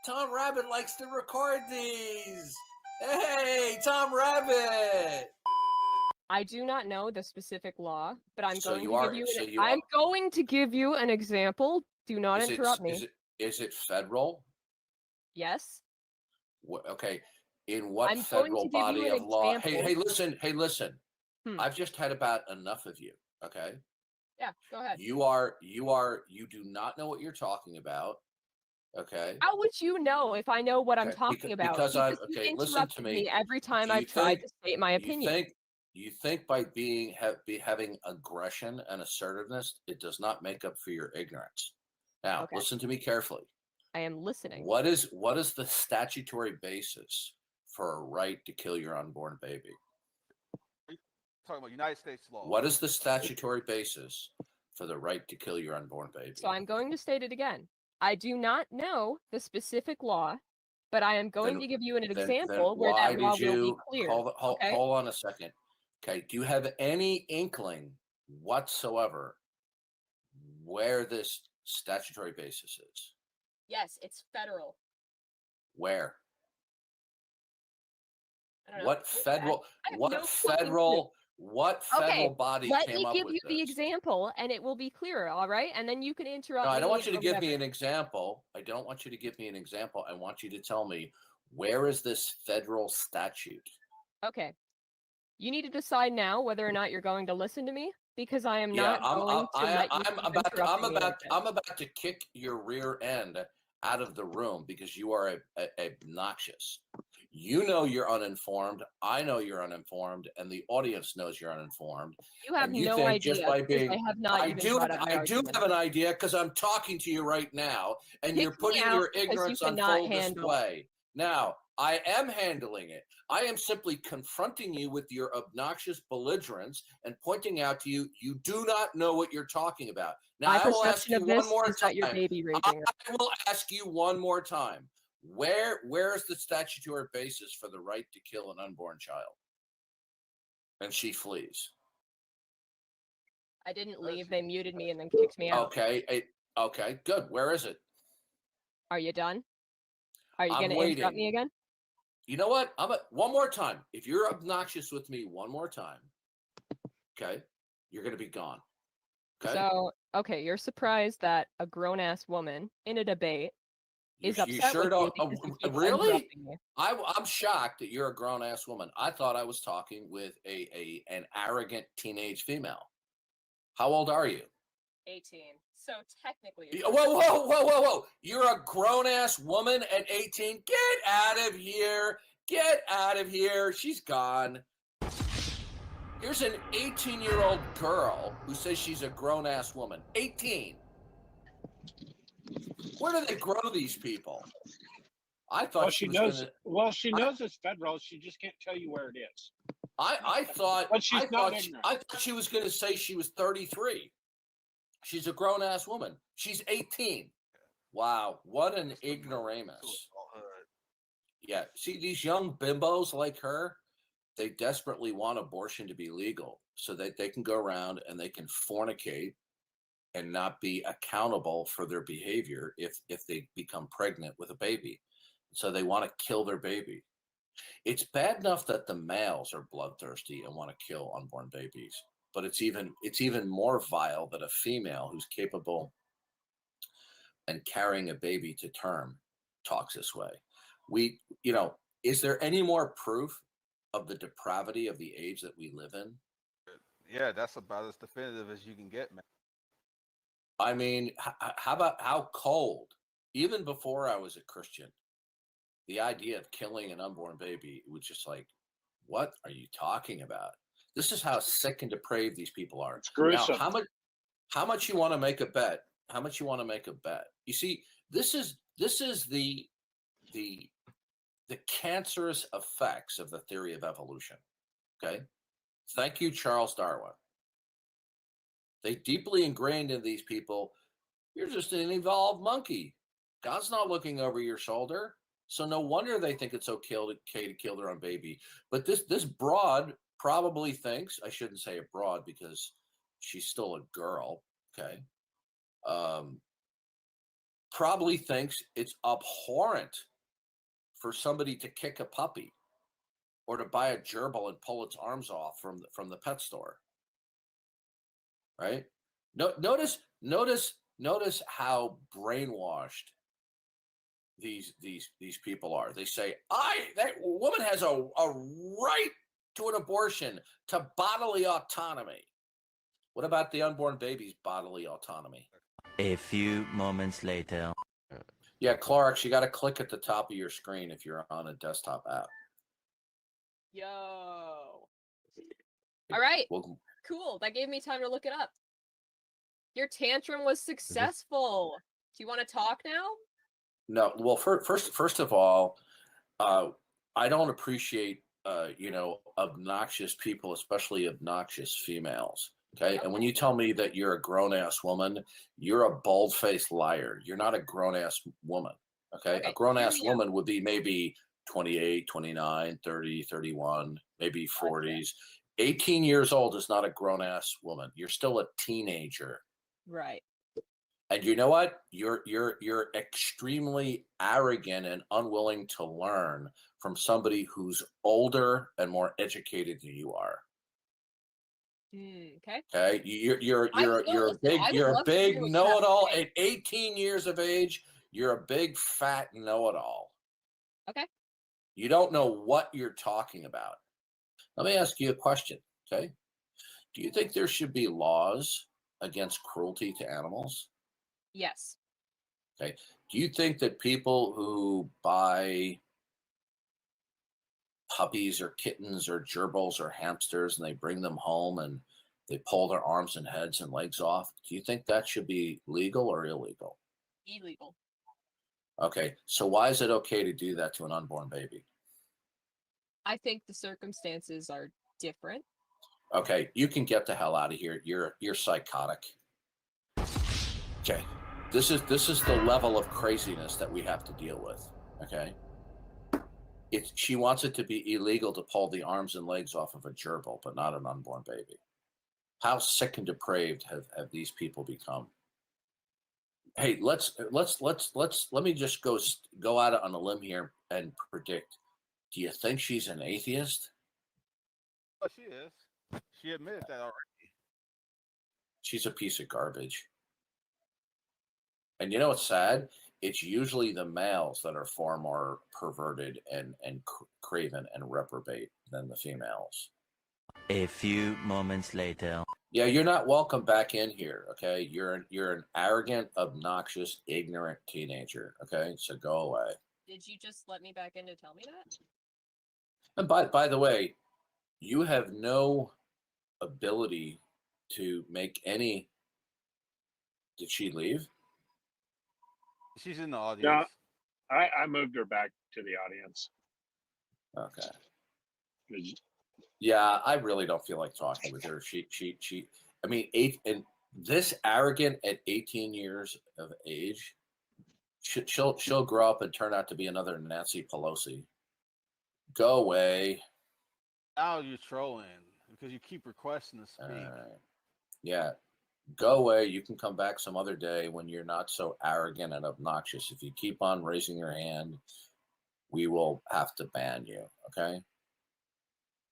Tom Rabbit likes to record these. Hey, Tom Rabbit. I do not know the specific law, but I'm So going you to are- give you so an, you I'm are- going to give you an example. Do not interrupt me. Is it federal? Yes. Okay. In what I'm going federal to give you body an of law? example. Hey, listen. Hmm. I've just had about enough of you. Okay. Yeah, go ahead. You do not know what you're talking about. Okay. How would you know if I know what I'm Okay, talking about? because you listen interrupted to me. every time Do you I've tried think- to state my opinion. You think by having aggression and assertiveness, it does not make up for your ignorance. Now, Okay. listen to me carefully. I am listening. What is the statutory basis for a right to kill your unborn baby? Talking about United States law. What is the statutory basis for the right to kill your unborn baby? So I'm going to state it again. I do not know the specific law, but I am going to give you an example where that law will be clear. Hold on a second. Okay. Do you have any inkling whatsoever where this statutory basis is? Yes, it's federal. Where? I don't know. What federal body Let came me up give with you the this? example and it will be clearer, all right? And then you can interrupt No, me. I don't want you to or give whatever. me an example. I don't want you to give me an example. I want you to tell me, where is this federal statute? Okay. You need to decide now whether or not you're going to listen to me, because I am not going to let you keep interrupting me like this. I'm about to kick your rear end out of the room because you are obnoxious. You know you're uninformed. I know you're uninformed, and the audience knows you're uninformed. You have And you no think idea. just by being, I have not even brought up my I do argument. have an idea because I'm talking to you right now, and Kick you're putting me out your because you ignorance on cannot full handle display. Now, I am handling it. I am simply confronting you with your obnoxious belligerence and pointing out to you, you do not know what you're talking about. Now, My I will ask perception you of this one more is time. that your baby I raping. will ask you one more time. Where's the statutory basis for the right to kill an unborn child? And she flees. I didn't leave. They muted me and then kicked me out. Okay, good. Where is it? Are you done? Are you I'm going to interrupt me again? You know what? One more time. If you're obnoxious with me one more time, okay, you're going to be gone. Okay. So, okay, you're surprised that a grown-ass woman in a debate is upset with you because you keep really? interrupting me. I'm shocked that you're a grown-ass woman. I thought I was talking with an arrogant teenage female. How old are you? 18. So technically. Whoa. You're a grown-ass woman at 18. Get out of here. Get out of here. She's gone. Here's an 18-year-old girl who says she's a grown-ass woman. 18. Where do they grow these people? I thought she knows. She knows it's federal. She just can't tell you where it is. I thought she was going to say she was 33. She's a grown-ass woman. She's 18. Wow, what an ignoramus. Yeah, see, these young bimbos like her, they desperately want abortion to be legal so that they can go around and they can fornicate and not be accountable for their behavior if they become pregnant with a baby. So they want to kill their baby. It's bad enough that the males are bloodthirsty and want to kill unborn babies, but it's even more vile that a female who's capable and carrying a baby to term talks this way. Is there any more proof of the depravity of the age that we live in? Yeah, that's about as definitive as you can get, man. I mean, how cold? Even before I was a Christian, the idea of killing an unborn baby was just like, what are you talking about? This is how sick and depraved these people are. It's gruesome. Now, how much you want to make a bet? How much you want to make a bet? You see, this is the cancerous effects of the theory of evolution. Okay, thank you, Charles Darwin. They deeply ingrained in these people, you're just an evolved monkey. God's not looking over your shoulder. So no wonder they think it's okay to kill their own baby. But this broad probably thinks, I shouldn't say a broad because she's still a girl, okay? probably thinks it's abhorrent for somebody to kick a puppy or to buy a gerbil and pull its arms off from the pet store. Right? No, notice how brainwashed these people are. They say, that woman has a right to an abortion, to bodily autonomy. What about the unborn baby's bodily autonomy? A few moments later. Yeah, Clark, you got to click at the top of your screen if you're on a desktop app. Yo. All right. Well, cool. That gave me time to look it up. Your tantrum was successful. Do you want to talk now? No. Well, first of all, I don't appreciate obnoxious people, especially obnoxious females. Okay. And when you tell me that you're a grown-ass woman, you're a bold-faced liar. You're not a grown-ass woman. Okay. A grown-ass woman would be maybe 28, 29, 30, 31, maybe 40s. 18 years old is not a grown-ass woman. You're still a teenager. Right. And you know what? You're extremely arrogant and unwilling to learn from somebody who's older and more educated than you are. Okay. Okay. You're a big know-it-all at 18 years of age. You're a big fat know-it-all. Okay. You don't know what you're talking about. Let me ask you a question. Okay. Do you think there should be laws against cruelty to animals? Yes. Okay. Do you think that people who buy puppies or kittens or gerbils or hamsters and they bring them home and they pull their arms and heads and legs off, do you think that should be legal or illegal? Illegal. Okay. So why is it okay to do that to an unborn baby? I think the circumstances are different. Okay. You can get the hell out of here. You're psychotic. Okay. This is the level of craziness that we have to deal with. Okay. She wants it to be illegal to pull the arms and legs off of a gerbil, but not an unborn baby. How sick and depraved have these people become? Hey, let me just go out on a limb here and predict. Do you think she's an atheist? Oh, she is. She admitted that already. She's a piece of garbage. And you know what's sad? It's usually the males that are far more perverted and craven and reprobate than the females. A few moments later. Yeah, you're not welcome back in here, okay? You're an arrogant, obnoxious, ignorant teenager, okay? So go away. Did you just let me back in to tell me that? And by the way, you have no ability to make any. Did she leave? She's in the audience. No, I moved her back to the audience. Okay. Yeah, I really don't feel like talking with her. She. I mean, this arrogant at 18 years of age, she'll grow up and turn out to be another Nancy Pelosi. Go away. Now you're trolling because you keep requesting to speak. Yeah, go away. You can come back some other day when you're not so arrogant and obnoxious. If you keep on raising your hand, we will have to ban you. Okay.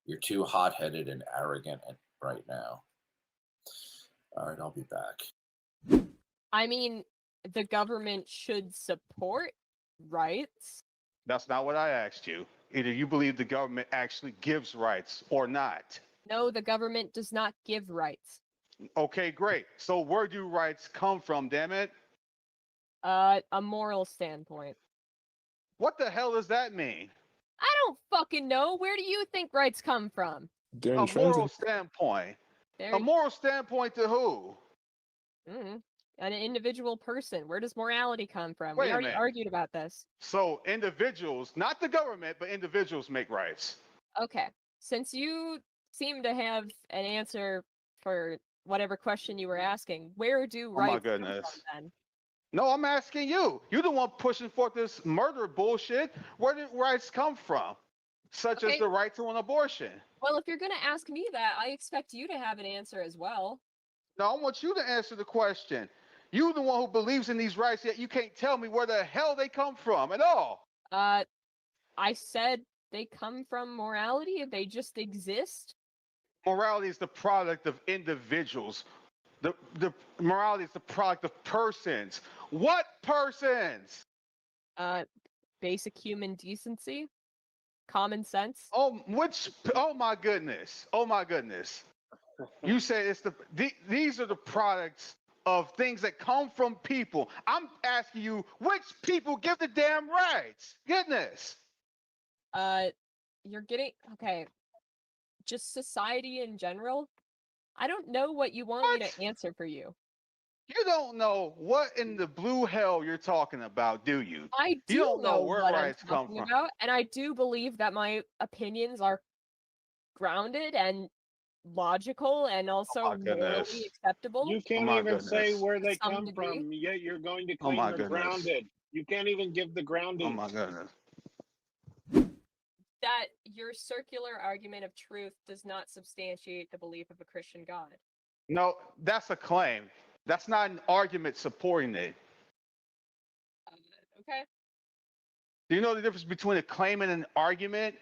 You're too hot-headed and arrogant right now. All right, I'll be back. I mean, the government should support rights. That's not what I asked you. Either you believe the government actually gives rights or not. No, the government does not give rights. Okay, great. So where do rights come from, damn it? A moral standpoint. What the hell does that mean? I don't fucking know. Where do you think rights come from? A moral standpoint. A moral standpoint to who? An individual person. Where does morality come from? Wait we a already minute. argued about this. So individuals, not the government, but individuals make rights. Okay. Since you seem to have an answer for whatever question you were asking, where do rights come from then? No, I'm asking you. You're the one pushing forth this murder bullshit. Where did rights come from? Such as the right to an abortion. Well, if you're going to ask me that, I expect you to have an answer as well. No, I want you to answer the question. You the one who believes in these rights, yet you can't tell me where the hell they come from at all. I said they come from morality. They just exist. Morality is the product of individuals. The morality is the product of persons. What persons? Basic human decency, common sense. Oh my goodness. Oh my goodness. You say it's these are the products of things that come from people. I'm asking you, which people give the damn rights? Goodness. You're getting okay. Just society in general. I don't know what you want me to answer for you. You don't know what in the blue hell you're talking about, do you? I do you don't know where what rights I'm come talking from. about, and I do believe that my opinions are grounded and logical and also morally acceptable. You can't even say where they come degree. from, yet you're going to claim they're grounded. You can't even give the grounding. Oh my goodness. That your circular argument of truth does not substantiate the belief of a Christian God. No, that's a claim. That's not an argument supporting it. Okay. Do you know the difference between a claim and an argument?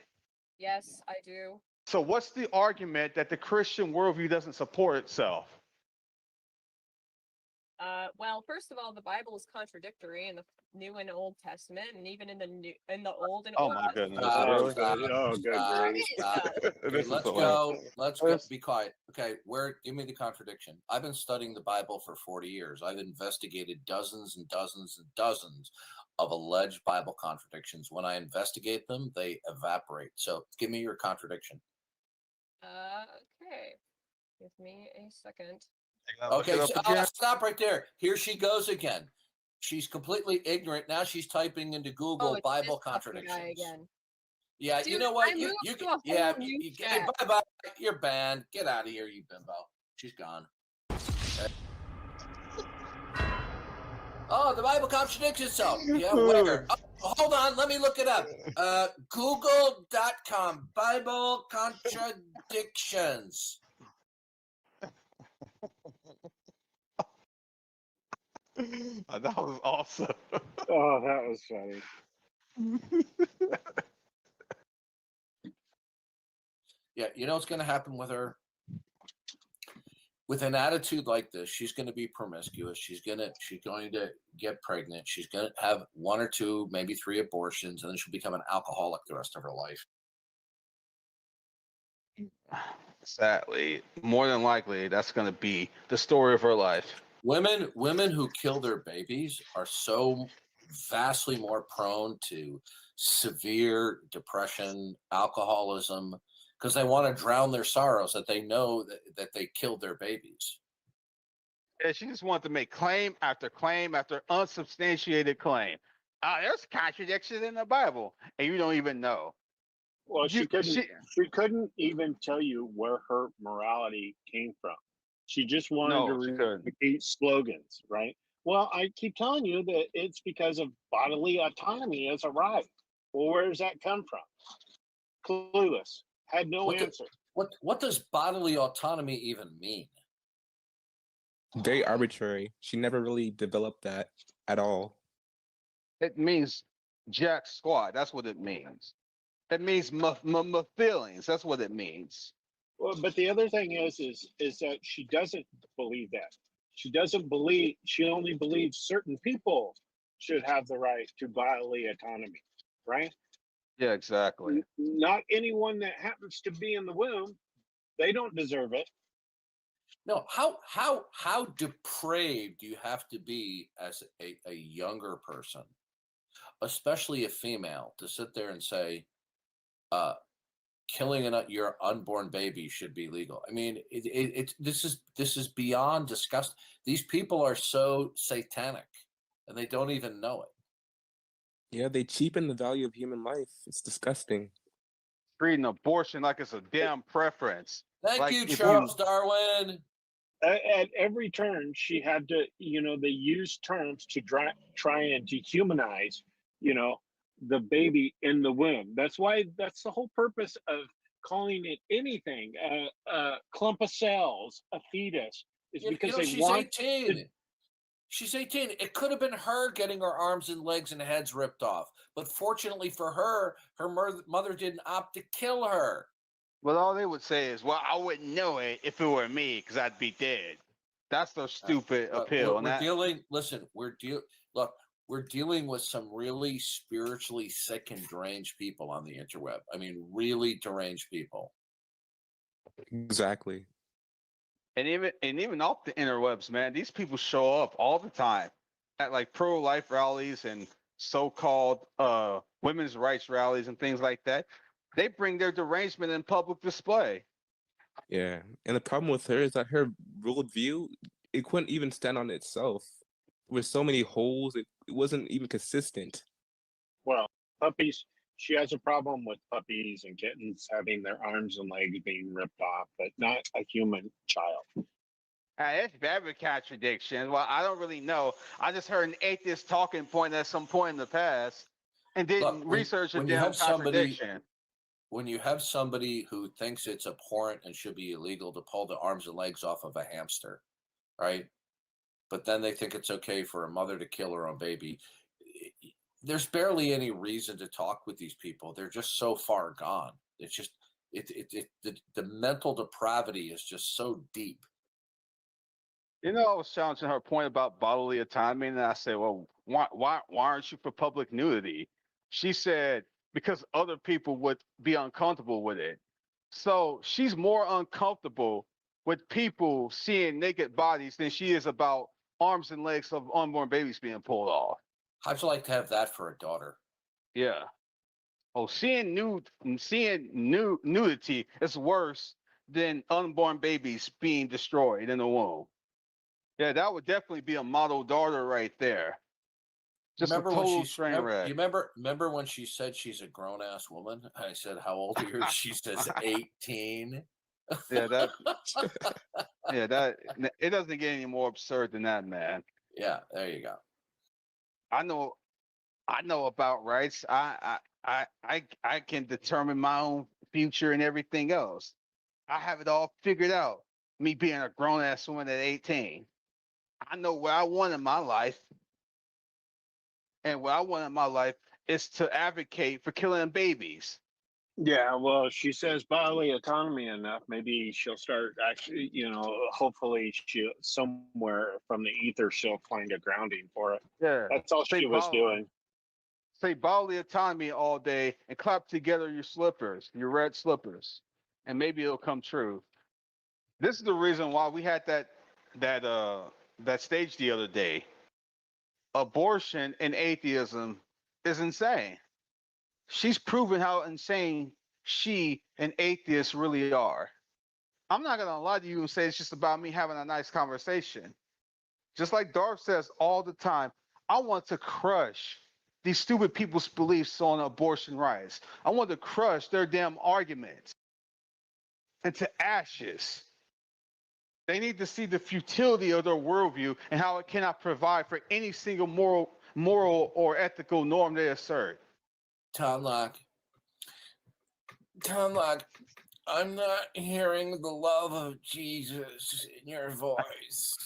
Yes, I do. So what's the argument that the Christian worldview doesn't support itself? Well, first of all, the Bible is contradictory in the New and Old Testament, and even in the Old and Old. Oh my goodness! Let's go. Be quiet. Okay, give me the contradiction. I've been studying the Bible for 40 years. I've investigated dozens and dozens and dozens of alleged Bible contradictions. When I investigate them, they evaporate. So give me your contradiction. Okay. Give me a second. Okay, stop right there. Here she goes again. She's completely ignorant. Now she's typing into Google Bible contradictions. Again. Yeah, Dude, you know what? Bye-bye. You're banned. Get out of here, you bimbo. She's gone. Okay. Oh, the Bible contradicts itself. Yeah, where? Oh, hold on, let me look it up. Google.com, Bible contradictions. That was awesome. Oh, that was funny. Yeah, you know what's going to happen with her? With an attitude like this, she's going to be promiscuous. She's going to get pregnant. She's going to have 1 or 2, maybe 3 abortions, and then she'll become an alcoholic the rest of her life. Sadly, more than likely, that's going to be the story of her life. Women who kill their babies are so vastly more prone to severe depression, alcoholism, because they want to drown their sorrows that they know that they killed their babies. Yeah, she just wanted to make claim after claim after unsubstantiated claim. There's contradictions in the Bible, and you don't even know. Well, she couldn't even tell you where her morality came from. She just wanted to repeat slogans, right? Well, I keep telling you that it's because of bodily autonomy as a right. Well, where does that come from? Clueless. Had no answer. What does bodily autonomy even mean? Very arbitrary. She never really developed that at all. It means jack squat. That's what it means. It means my feelings. That's what it means. Well, but the other thing is that she doesn't believe that. She doesn't believe. She only believes certain people should have the right to bodily autonomy, right? Yeah, exactly. Not anyone that happens to be in the womb. They don't deserve it. No, how depraved do you have to be as a younger person, especially a female, to sit there and say, killing your unborn baby should be legal? I mean, this is beyond disgusting. These people are so satanic, and they don't even know it. Yeah, they cheapen the value of human life. It's disgusting. Treating abortion like it's a damn preference. Thank you, Charles Darwin. At every turn, she had to, they used terms to try and dehumanize, the baby in the womb. That's the whole purpose of calling it anything, a clump of cells, a fetus, is because she's 18. She's 18. It could have been her getting her arms and legs and heads ripped off. But fortunately for her, her mother didn't opt to kill her. Well, all they would say is, well, I wouldn't know it if it were me because I'd be dead. That's their stupid appeal. We're dealing with some really spiritually sick and deranged people on the interweb. I mean, really deranged people. Exactly. And even off the interwebs, man, these people show up all the time at like pro-life rallies and so-called women's rights rallies and things like that. They bring their derangement in public display. Yeah, and the problem with her is that her worldview, it couldn't even stand on itself. With so many holes, it wasn't even consistent. Well, puppies. She has a problem with puppies and kittens having their arms and legs being ripped off, but not a human child. It's very contradiction. Well, I don't really know. I just heard an atheist talking point at some point in the past and didn't research a damn contradiction. When you have somebody who thinks it's abhorrent and should be illegal to pull the arms and legs off of a hamster, right? But then they think it's okay for a mother to kill her own baby. There's barely any reason to talk with these people. They're just so far gone. It's just the mental depravity is just so deep. You know, I was challenging her point about bodily autonomy, and I said, "Well, why aren't you for public nudity?" She said, "Because other people would be uncomfortable with it." So she's more uncomfortable with people seeing naked bodies than she is about arms and legs of unborn babies being pulled off. How'd you like to have that for a daughter? Yeah. Oh, seeing nudity is worse than unborn babies being destroyed in the womb. Yeah, that would definitely be a model daughter right there. Just remember a total train wreck. You remember when she said she's a grown ass woman? I said, "How old are you?" She says 18. Yeah, that it doesn't get any more absurd than that, man. Yeah, there you go. I know about rights. I can determine my own future and everything else. I have it all figured out. Me being a grown ass woman at 18. I know what I want in my life. And what I want in my life is to advocate for killing babies. Yeah, well, she says bodily autonomy enough. Maybe she'll start actually, hopefully somewhere from the ether, she'll find a grounding for it. Yeah. That's all she was doing. Say bodily autonomy all day and clap together your slippers, your red slippers, and maybe it'll come true. This is the reason why we had that stage the other day. Abortion and atheism is insane. She's proven how insane she and atheists really are. I'm not gonna lie to you and say it's just about me having a nice conversation. Just like Darth says all the time, I want to crush these stupid people's beliefs on abortion rights. I want to crush their damn arguments into ashes. They need to see the futility of their worldview and how it cannot provide for any single moral or ethical norm they assert. Tom Locke, I'm not hearing the love of Jesus in your voice.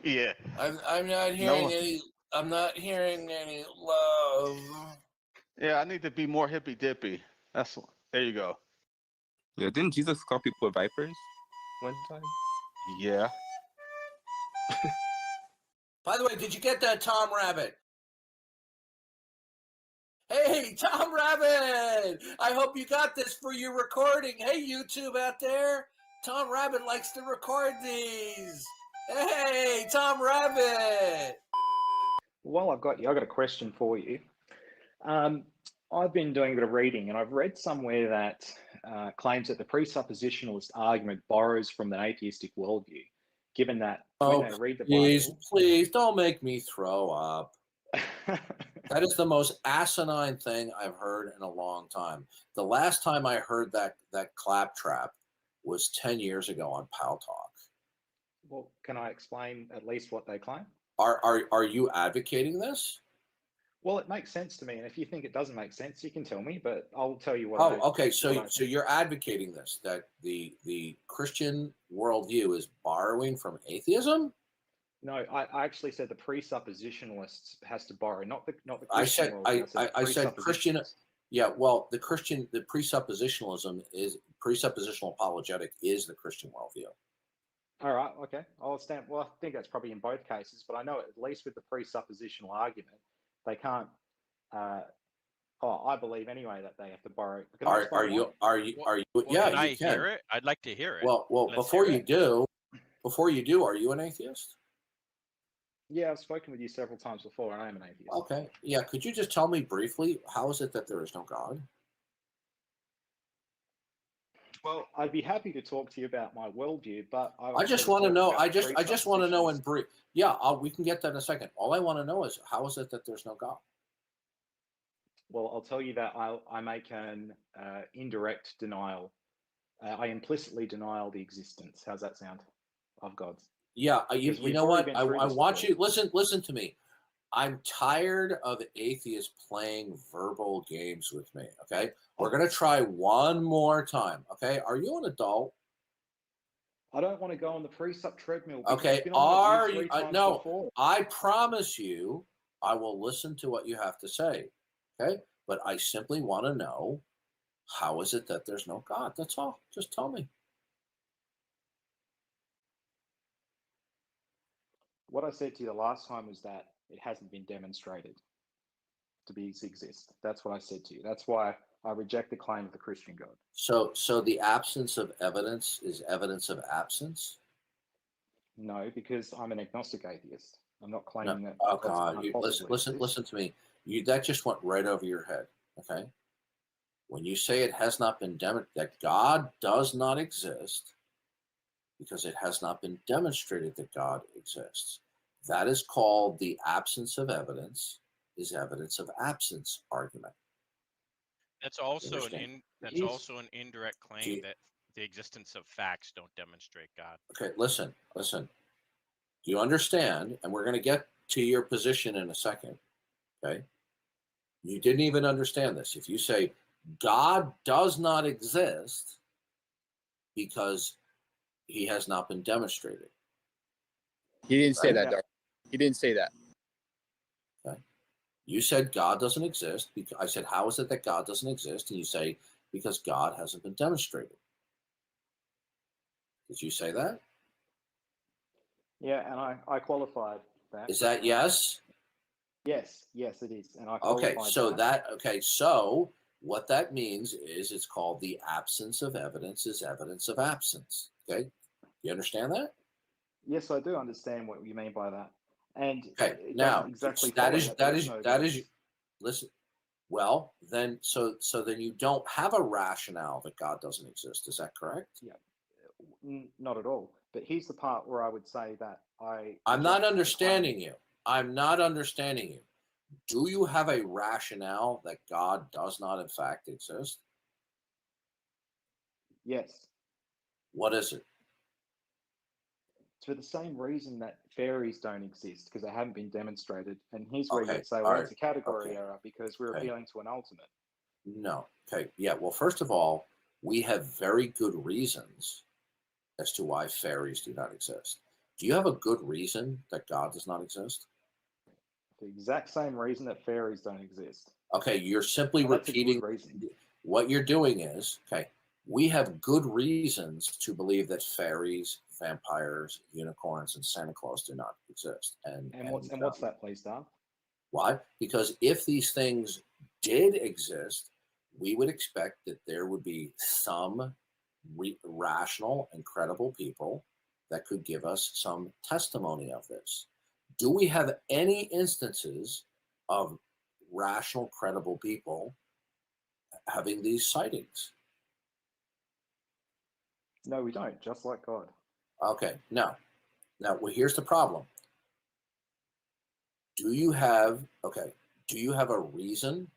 Yeah. I'm not hearing I'm not hearing any love. Yeah, I need to be more hippy dippy. There you go. Yeah, didn't Jesus call people vipers one time? Yeah. By the way, did you get that, Tom Rabbit? Hey, Tom Rabbit! I hope you got this for your recording. Hey, YouTube out there. Tom Rabbit likes to record these. Hey, Tom Rabbit! While I've got you, I've got a question for you. I've been doing a bit of reading, and I've read somewhere that claims that the presuppositionalist argument borrows from the atheistic worldview, given that when they read the Bible... Please, don't make me throw up. That is the most asinine thing I've heard in a long time. The last time I heard that claptrap was 10 years ago on Pal Talk. Well, can I explain at least what they claim? Are you advocating this? Well, it makes sense to me, and if you think it doesn't make sense, you can tell me. But I'll tell you what. Okay. So you're advocating this, that the Christian worldview is borrowing from atheism? No, I actually said the presuppositionalist has to borrow, not the I Christian said worldview. I said Christian. Yeah, well, the presuppositionalism is presuppositional apologetic is the Christian worldview. All right, okay, I'll stand. Well, I think that's probably in both cases, but I know at least with the presuppositional argument, they can't. I believe anyway that they have to borrow. Are you? Yeah, can I you can. hear it? I'd like to hear it. Well, before you do, are you an atheist? Yeah, I've spoken with you several times before, and I am an atheist. Okay. Yeah. Could you just tell me briefly, how is it that there is no God? Well, I'd be happy to talk to you about my worldview, but I just want to know. I just want to know in brief. Yeah, we can get that in a second. All I want to know is, how is it that there's no God? Well, I'll tell you that I make an indirect denial. I implicitly denial the existence. How's that sound? Of God. Yeah, you know what? I want you listen to me. I'm tired of atheists playing verbal games with me. Okay, we're gonna try one more time. Okay, are you an adult? I don't want to go on the presup treadmill. Okay, are you? No, before. I promise you, I will listen to what you have to say. Okay, but I simply want to know, how is it that there's no God? That's all. Just tell me. What I said to you the last time was that it hasn't been demonstrated to exist. That's what I said to you. That's why I reject the claim of the Christian God. So the absence of evidence is evidence of absence? No, because I'm an agnostic atheist. I'm not claiming that. Oh God! Listen to me. That just went right over your head. Okay. When you say it has not been that God does not exist, because it has not been demonstrated that God exists. That is called the absence of evidence is evidence of absence argument. That's also also an indirect claim that the existence of facts don't demonstrate God. Okay, listen. Do you understand? And we're going to get to your position in a second. Okay. You didn't even understand this. If you say God does not exist because he has not been demonstrated. He didn't say that, Darth. He didn't say that. Okay. You said God doesn't exist. I said, how is it that God doesn't exist? And you say, because God hasn't been demonstrated. Did you say that? Yeah, and I qualified that. Is that yes? Yes, it is. And I okay, so what that means is it's called the absence of evidence is evidence of absence. Okay, you understand that? Yes, I do understand what you mean by that. And okay, now exactly that is. Listen, well then, so then you don't have a rationale that God doesn't exist. Is that correct? Yeah, not at all. But here's the part where I would say that I'm not understanding you. I'm not understanding you. Do you have a rationale that God does not, in fact, exist? Yes. What is it? It's for the same reason that fairies don't exist, because they haven't been demonstrated. And here's where you'd say, well, it's a category error because we're appealing to an ultimate. No. Okay. Yeah. Well, first of all, we have very good reasons as to why fairies do not exist. Do you have a good reason that God does not exist? The exact same reason that fairies don't exist. Okay, you're simply repeating. What you're doing is, okay, we have good reasons to believe that fairies, vampires, unicorns, and Santa Claus do not exist. And what's that, please, Darth? Why? Because if these things did exist, we would expect that there would be some rational and credible people that could give us some testimony of this. Do we have any instances of rational, credible people having these sightings? No, we don't, just like God. Okay, now, well, here's the problem. Do you have a reason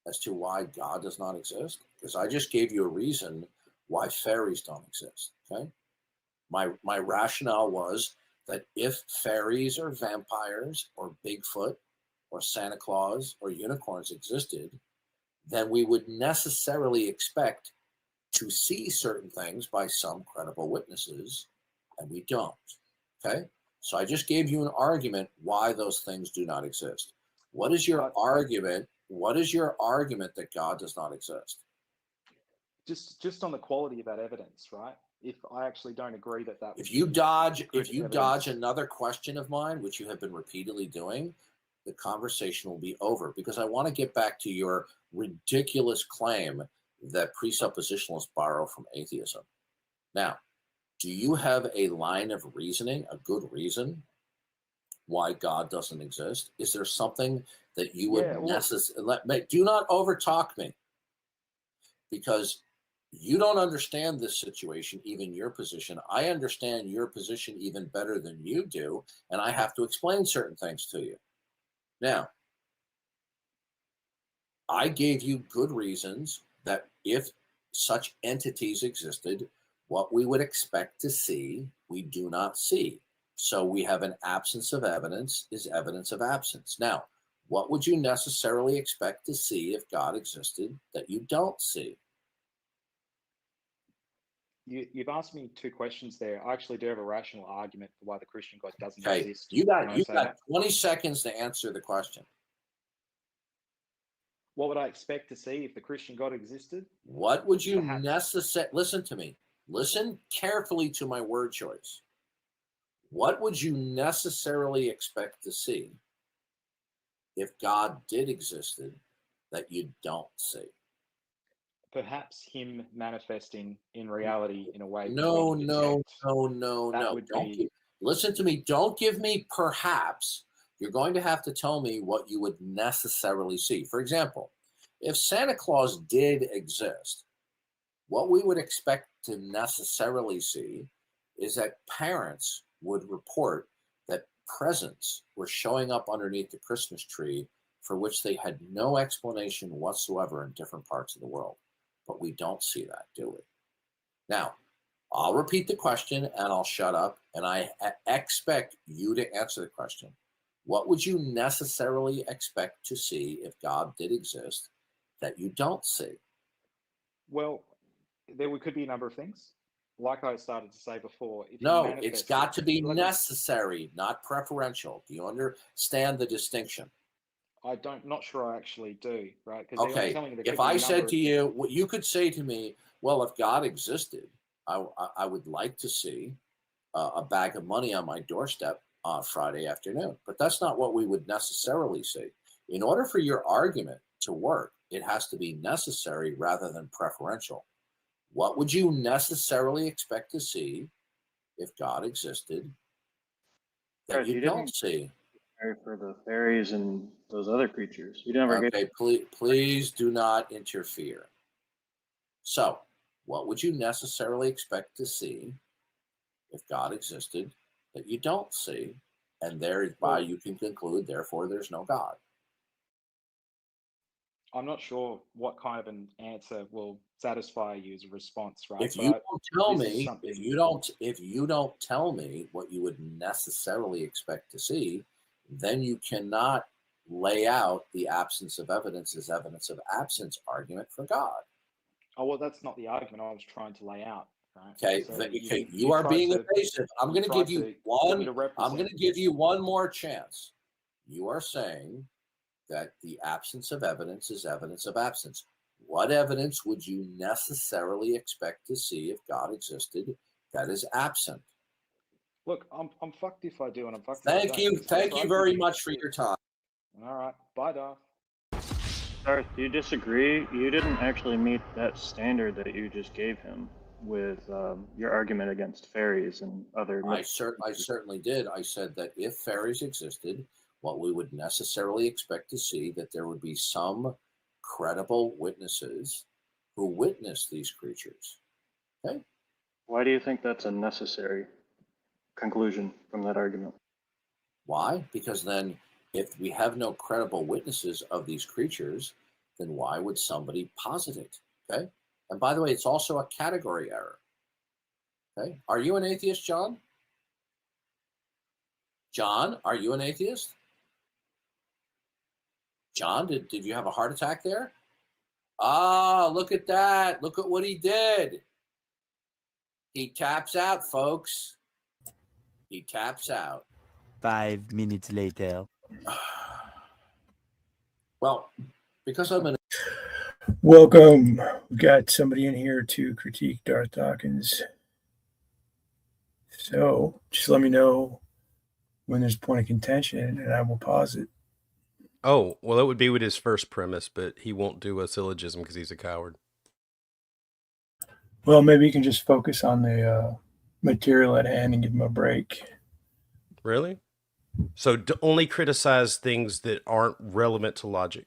as to why God does not exist? Because I just gave you a reason why fairies don't exist, okay? My rationale was that if fairies or vampires or Bigfoot or Santa Claus or unicorns existed, then we would necessarily expect to see certain things by some credible witnesses, and we don't, okay? So I just gave you an argument why those things do not exist. What is your argument? What is your argument that God does not exist? Just on the quality of that evidence, right? If I actually don't agree that if you dodge another question of mine, which you have been repeatedly doing, the conversation will be over, because I want to get back to your ridiculous claim that presuppositionalists borrow from atheism. Now, do you have a line of reasoning, a good reason why God doesn't exist? Is there something that you would necessarily do not overtalk me, because you don't understand this situation, even your position. I understand your position even better than you do, and I have to explain certain things to you. Now, I gave you good reasons that if such entities existed, what we would expect to see, we do not see. So we have an absence of evidence is evidence of absence. Now, what would you necessarily expect to see if God existed that you don't see? You've asked me two questions there. I actually do have a rational argument for why the Christian God doesn't Okay, exist. you got 20 seconds to answer the question. What would I expect to see if the Christian God existed? What would you necessarily, listen to me, listen carefully to my word choice. What would you necessarily expect to see if God did existed that you don't see? Perhaps him manifesting in reality in a way. No. Listen to me. Don't give me perhaps. You're going to have to tell me what you would necessarily see. For example, if Santa Claus did exist, what we would expect to necessarily see is that parents would report that presents were showing up underneath the Christmas tree for which they had no explanation whatsoever in different parts of the world. But we don't see that, do we? Now, I'll repeat the question and I'll shut up, and I expect you to answer the question. What would you necessarily expect to see if God did exist that you don't see? Well, there could be a number of things. Like I started to say before. No, it's got to be necessary, not preferential. Do you understand the distinction? Not sure I actually do, right? Okay, if I said to you, what you could say to me, well, if God existed, I would like to see a bag of money on my doorstep Friday afternoon. But that's not what we would necessarily see. In order for your argument to work, it has to be necessary rather than preferential. What would you necessarily expect to see if God existed that you don't see? For the fairies and those other creatures. You never get. Please do not interfere. So, what would you necessarily expect to see if God existed that you don't see? And thereby you can conclude, therefore, there's no God. I'm not sure what kind of an answer will satisfy you as a response, right? If you don't tell me, if you don't tell me what you would necessarily expect to see, then you cannot lay out the absence of evidence as evidence of absence argument for God. Oh, well, that's not the argument I was trying to lay out. Right? Okay, so you are being evasive. I'm going to give you one. I'm going to give you one more chance. You are saying that the absence of evidence is evidence of absence. What evidence would you necessarily expect to see if God existed that is absent? Look, I'm fucked if I do, and I'm fucked. Thank you very much for your time. All right, bye, Darth. Darth, do you disagree? You didn't actually meet that standard that you just gave him with your argument against fairies and other. I certainly did. I said that if fairies existed, what we would necessarily expect to see that there would be some credible witnesses who witnessed these creatures. Okay. Why do you think that's a necessary conclusion from that argument? Why? Because then if we have no credible witnesses of these creatures, then why would somebody posit it? Okay. And by the way, it's also a category error. Okay. Are you an atheist, John? John, are you an atheist? John, did you have a heart attack there? Ah, look at that. Look at what he did. He taps out, folks. He taps out. 5 minutes later. Well, because I'm in. Welcome. We've got somebody in here to critique Darth Dawkins. So just let me know when there's a point of contention, and I will pause it. Oh, well, it would be with his first premise, but he won't do a syllogism because he's a coward. Well, maybe you can just focus on the material at hand and give him a break. Really? So only criticize things that aren't relevant to logic.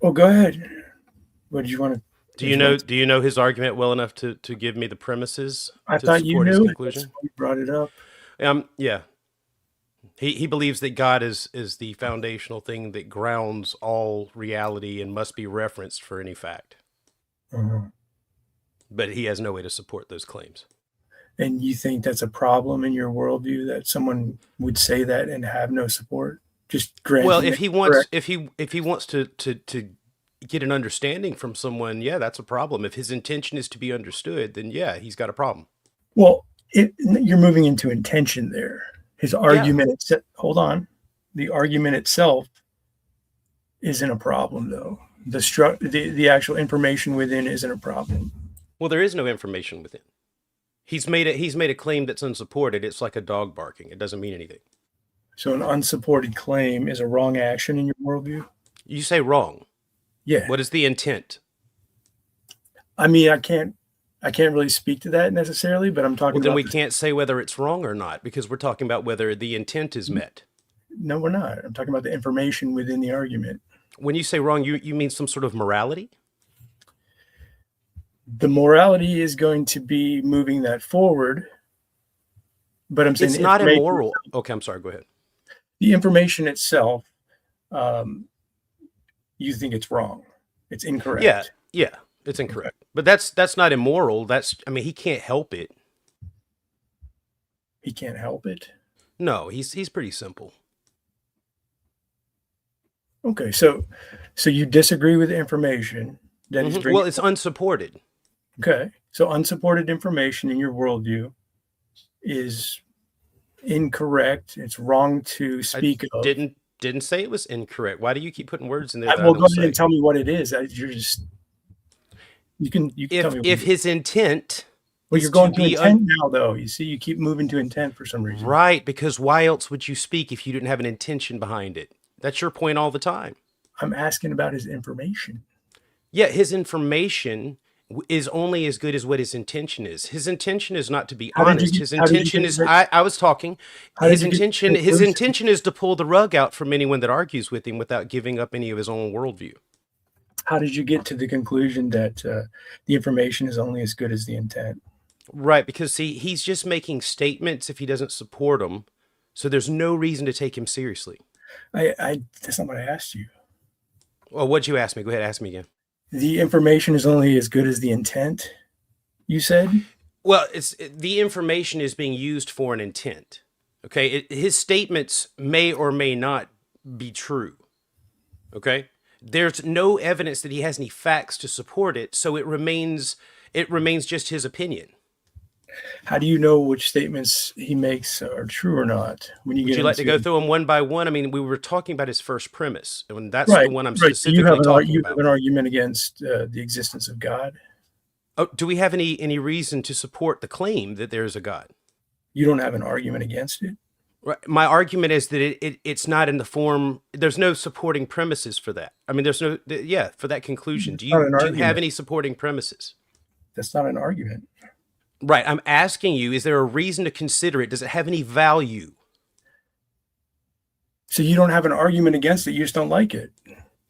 Well, go ahead. What did you want to? Do you know his argument well enough to give me the premises? I thought you knew. That's why you brought it up. Yeah. He believes that God is the foundational thing that grounds all reality and must be referenced for any fact. But he has no way to support those claims. And you think that's a problem in your worldview that someone would say that and have no support? Just well, if he wants to get an understanding from someone, yeah, that's a problem. If his intention is to be understood, then yeah, he's got a problem. Well, you're moving into intention there. His argument, hold on. The argument itself isn't a problem, though. The actual information within isn't a problem. Well, there is no information within. He's made a claim that's unsupported. It's like a dog barking. It doesn't mean anything. So an unsupported claim is a wrong action in your worldview? You say wrong. Yeah. What is the intent? I mean, I can't really speak to that necessarily, but I'm talking about. Well, then we can't say whether it's wrong or not because we're talking about whether the intent is met. No, we're not. I'm talking about the information within the argument. When you say wrong, you mean some sort of morality? The morality is going to be moving that forward, but I'm saying it's not immoral. Okay, I'm sorry. Go ahead. The information itself, you think it's wrong. It's incorrect. Yeah, it's incorrect. But that's not immoral. He can't help it. He can't help it? No, he's pretty simple. Okay, so you disagree with the information that he's bringing. Well, it's unsupported. Okay, so unsupported information in your worldview is incorrect. It's wrong to speak of. Didn't say it was incorrect. Why do you keep putting words in there? Well, go ahead and tell me what it is. You can tell me. If his intent. Well, you're going to intent now, though. You see, you keep moving to intent for some reason. Right, because why else would you speak if you didn't have an intention behind it? That's your point all the time. I'm asking about his information. Yeah, his information is only as good as what his intention is. His intention is not to be honest. His intention is I was talking. His intention is to pull the rug out from anyone that argues with him without giving up any of his own worldview. How did you get to the conclusion that the information is only as good as the intent? Right, because see, he's just making statements if he doesn't support them. So there's no reason to take him seriously. That's not what I asked you. Well, what'd you ask me? Go ahead, ask me again. The information is only as good as the intent, you said? Well, the information is being used for an intent. Okay, his statements may or may not be true. Okay, there's no evidence that he has any facts to support it, so it remains just his opinion. How do you know which statements he makes are true or not? Would you like to go through them one by one? I mean, we were talking about his first premise, and that's the one I'm specifically talking about. You have an argument against the existence of God? Oh, do we have any reason to support the claim that there is a God? You don't have an argument against it? Right. My argument is that it's not in the form. There's no supporting premises for that. I mean, there's no for that conclusion. Do you have any supporting premises? That's not an argument. Right. I'm asking you, is there a reason to consider it? Does it have any value? So you don't have an argument against it. You just don't like it.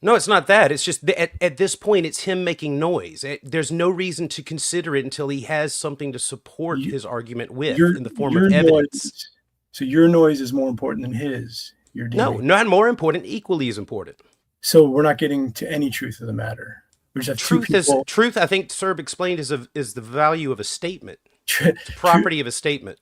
No, it's not that. It's just at this point, it's him making noise. There's no reason to consider it until he has something to support his argument with in the form of evidence. So your noise is more important than his. No, not more important. Equally as important. So we're not getting to any truth of the matter. Truth. I think Serb explained is the value of a statement, the property of a statement.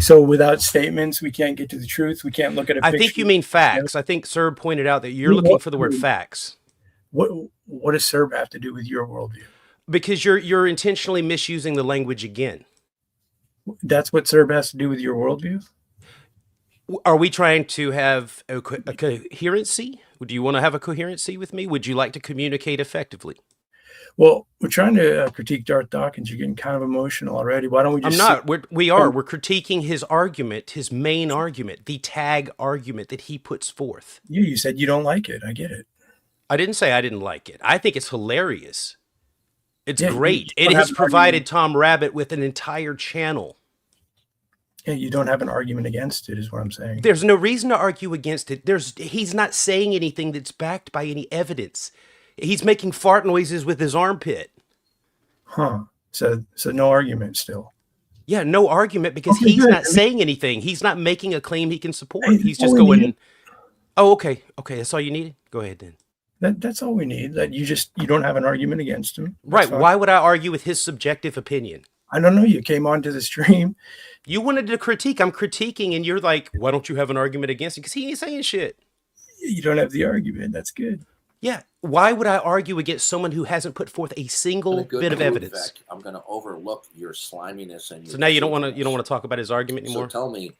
So without statements, we can't get to the truth. We can't look at a picture. I think you mean facts. I think Serb pointed out that you're looking for the word facts. What does Serb have to do with your worldview? Because you're intentionally misusing the language again. That's what Serb has to do with your worldview? Are we trying to have a coherency? Do you want to have a coherency with me? Would you like to communicate effectively? Well, we're trying to critique Darth Dawkins. You're getting kind of emotional already. Why don't we just? I'm not. We're critiquing his argument, his main argument, the tag argument that he puts forth. You said you don't like it. I get it. I didn't say I didn't like it. I think it's hilarious. It's great. It has provided Tom Rabbit with an entire channel. Yeah, you don't have an argument against it, is what I'm saying. There's no reason to argue against it. He's not saying anything that's backed by any evidence. He's making fart noises with his armpit. Huh. So no argument still. Yeah, no argument because he's not saying anything. He's not making a claim he can support. He's just going, oh, okay. Okay, that's all you needed? Go ahead then. That's all we need. That you don't have an argument against him. Right. Why would I argue with his subjective opinion? I don't know. You came onto the stream. You wanted to critique. I'm critiquing, and you're like, why don't you have an argument against it? Because he ain't saying shit. You don't have the argument. That's good. Yeah. Why would I argue against someone who hasn't put forth a single bit of evidence? I'm going to overlook your sliminess and your. So now you don't want to talk about his argument anymore. So tell me.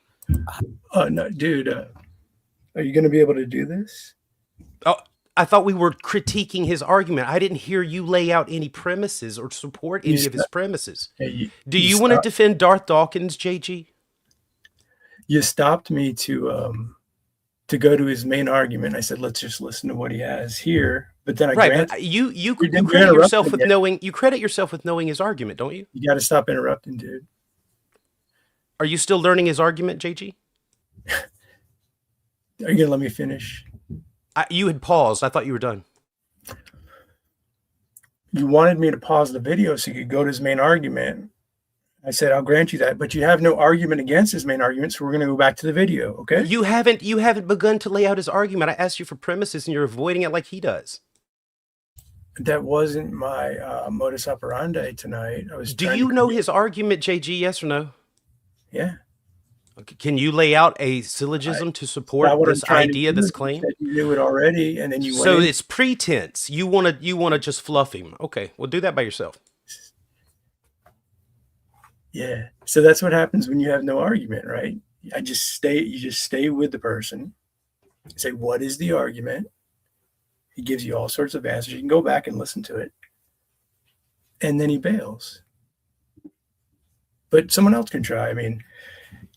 Oh no, dude. Are you going to be able to do this? Oh, I thought we were critiquing his argument. I didn't hear you lay out any premises or support any of his premises. Do you want to defend Darth Dawkins, JG? You stopped me to go to his main argument. I said, let's just listen to what he has here. But then you credit yourself with knowing his argument, don't you? You got to stop interrupting, dude. Are you still learning his argument, JG? Are you gonna let me finish? You had paused. I thought you were done. You wanted me to pause the video so you could go to his main argument. I said, I'll grant you that, but you have no argument against his main argument, so we're going to go back to the video, okay? You haven't begun to lay out his argument. I asked you for premises, and you're avoiding it like he does. That wasn't my modus operandi tonight. Do you know his argument, JG, yes or no? Yeah. Okay. Can you lay out a syllogism to support this idea, this claim? You knew it already, and then you went it's pretense. You want to just fluff him. Okay, well, do that by yourself. Yeah. So that's what happens when you have no argument, right? You just stay with the person. Say, what is the argument? He gives you all sorts of answers. You can go back and listen to it. And then he bails. But someone else can try. I mean,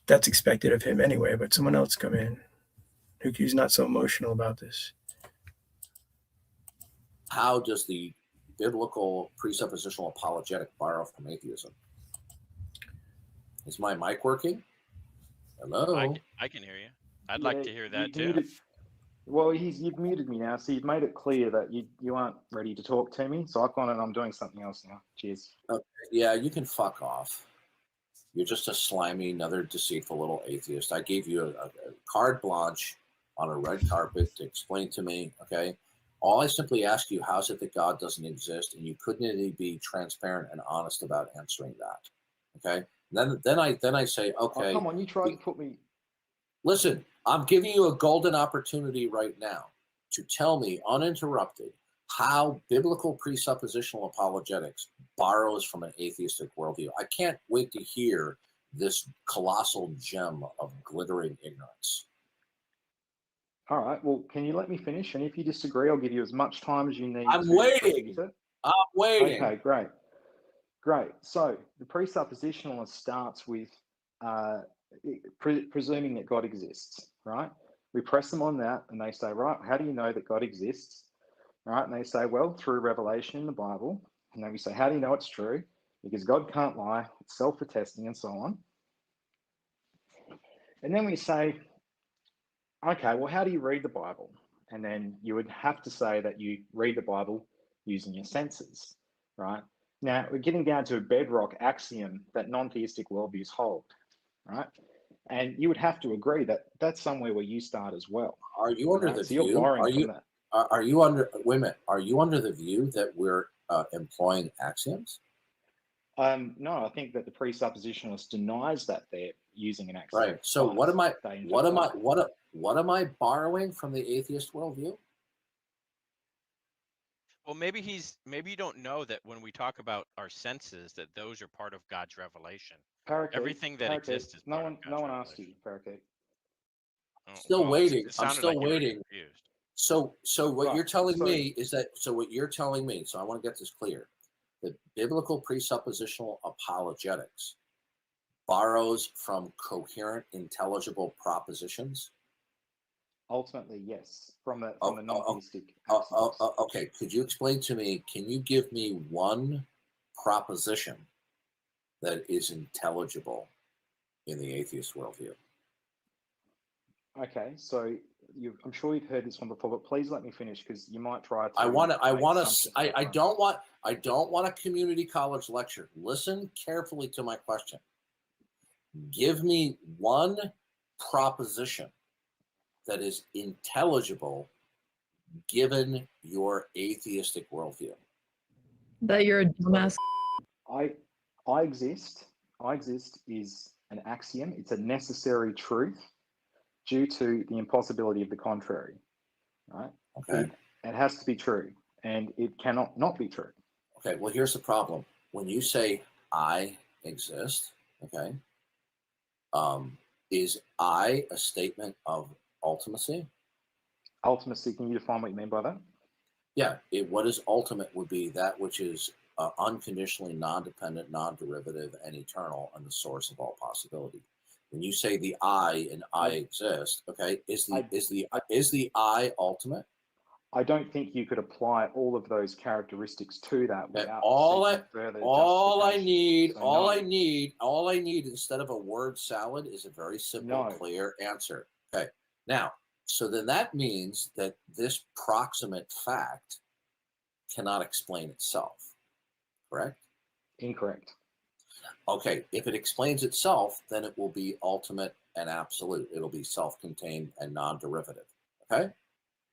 that's expected of him anyway, but someone else come in who's not so emotional about this. How does the biblical presuppositional apologetic borrow from atheism? Is my mic working? Hello? I can hear you. I'd like to hear that too. Well, you've muted me now, so you've made it clear that you aren't ready to talk to me. So I've gone and I'm doing something else now. Cheers. Okay. Yeah, you can fuck off. You're just a slimy, another deceitful little atheist. I gave you a carte blanche on a red carpet to explain to me, okay? All I simply ask you, how is it that God doesn't exist? And you couldn't be transparent and honest about answering that, okay? Then I say, okay. Oh, come on, you tried to put me. Listen, I'm giving you a golden opportunity right now to tell me uninterrupted how biblical presuppositional apologetics borrows from an atheistic worldview. I can't wait to hear this colossal gem of glittering ignorance. All right. Well, can you let me finish? And if you disagree, I'll give you as much time as you need. I'm waiting. I'm waiting. Okay, great. Great. So the presuppositionalist starts with presuming that God exists, right? We press them on that and they say, right, how do you know that God exists? Right? And they say, well, through revelation in the Bible. And then we say, how do you know it's true? Because God can't lie, it's self-attesting and so on. And then we say, okay, well, how do you read the Bible? And then you would have to say that you read the Bible using your senses, right? Now, we're getting down to a bedrock axiom that non-theistic worldviews hold, right? And you would have to agree that that's somewhere where you start as well. Are you under the view? Are you under? Wait a minute. Are you under the view that we're employing axioms? No, I think that the presuppositionalist denies that they're using an axiom. Right. So what am I borrowing from the atheist worldview? Well, maybe you don't know that when we talk about our senses, that those are part of God's revelation. Parakeet, Everything that exists is no one asked you, Parakeet. Still waiting. It I'm sounded still like you were waiting. confused. So what Right, you're telling so- me is that, so what you're telling me, so I want to get this clear, that biblical presuppositional apologetics borrows from coherent, intelligible propositions? Ultimately, yes, from the non-theistic Okay, could you explain to me, can you give me one proposition that is intelligible in the atheist worldview? Okay, so I'm sure you've heard this one before, but please let me finish because you might try to. I don't want a community college lecture. Listen carefully to my question. Give me one proposition that is intelligible given your atheistic worldview. That you're a dumbass. I exist. I exist is an axiom. It's a necessary truth due to the impossibility of the contrary. Right? Okay. It has to be true, and it cannot not be true. Okay, well, here's the problem. When you say I exist, okay, is I a statement of ultimacy? Ultimacy, can you define what you mean by that? Yeah, what is ultimate would be that which is unconditionally non-dependent, non-derivative, and eternal, and the source of all possibility. When you say the I and I exist, okay, is the I ultimate? I don't think you could apply all of those characteristics to that without all I need instead of a word salad is a very simple, clear answer. Okay. Now, so then that means that this proximate fact cannot explain itself, correct? Incorrect. Okay, if it explains itself, then it will be ultimate and absolute. It'll be self-contained and non-derivative. Okay?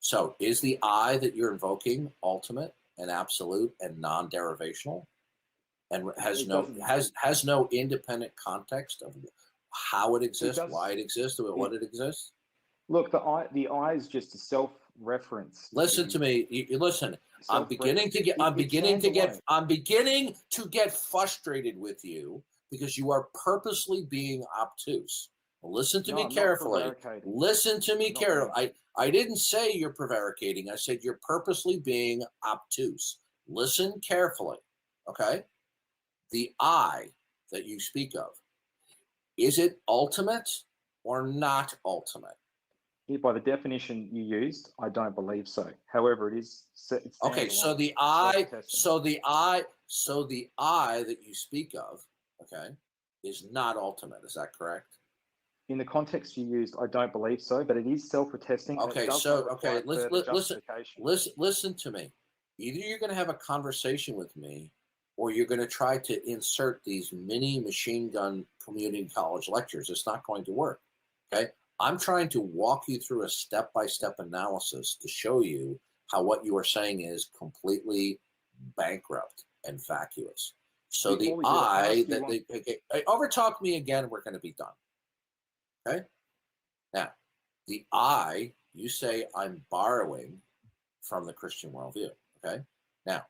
So is the I that you're invoking ultimate and absolute and non-derivational, and has no independent context of how it exists, why it exists, what it exists? Look, the I is just a self-reference. Listen to me. Listen. I'm beginning to get frustrated with you because you are purposely being obtuse. Listen to me carefully. Listen to me carefully. I didn't say you're prevaricating. I said you're purposely being obtuse. Listen carefully. Okay? The I that you speak of, is it ultimate or not ultimate? By the definition you used, I don't believe so. However, it is. Okay, so the I that you speak of, okay, is not ultimate. Is that correct? In the context you used, I don't believe so, but it is self-attesting. Okay, listen to me. Either you're going to have a conversation with me, or you're going to try to insert these mini machine gun community college lectures. It's not going to work. Okay. I'm trying to walk you through a step-by-step analysis to show you how what you are saying is completely bankrupt and vacuous. So overtalk me again, we're going to be done. Okay? Now, the I, you say I'm borrowing from the Christian worldview. Okay? Now,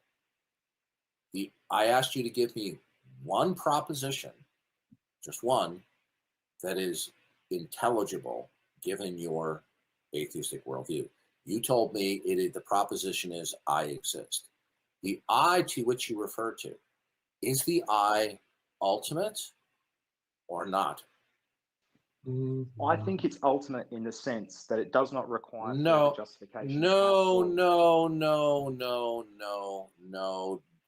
I asked you to give me one proposition, just one, that is intelligible given your atheistic worldview. You told me the proposition is I exist. The I to which you refer to, is the I ultimate or not? I think it's ultimate in the sense that it does not require justification. No.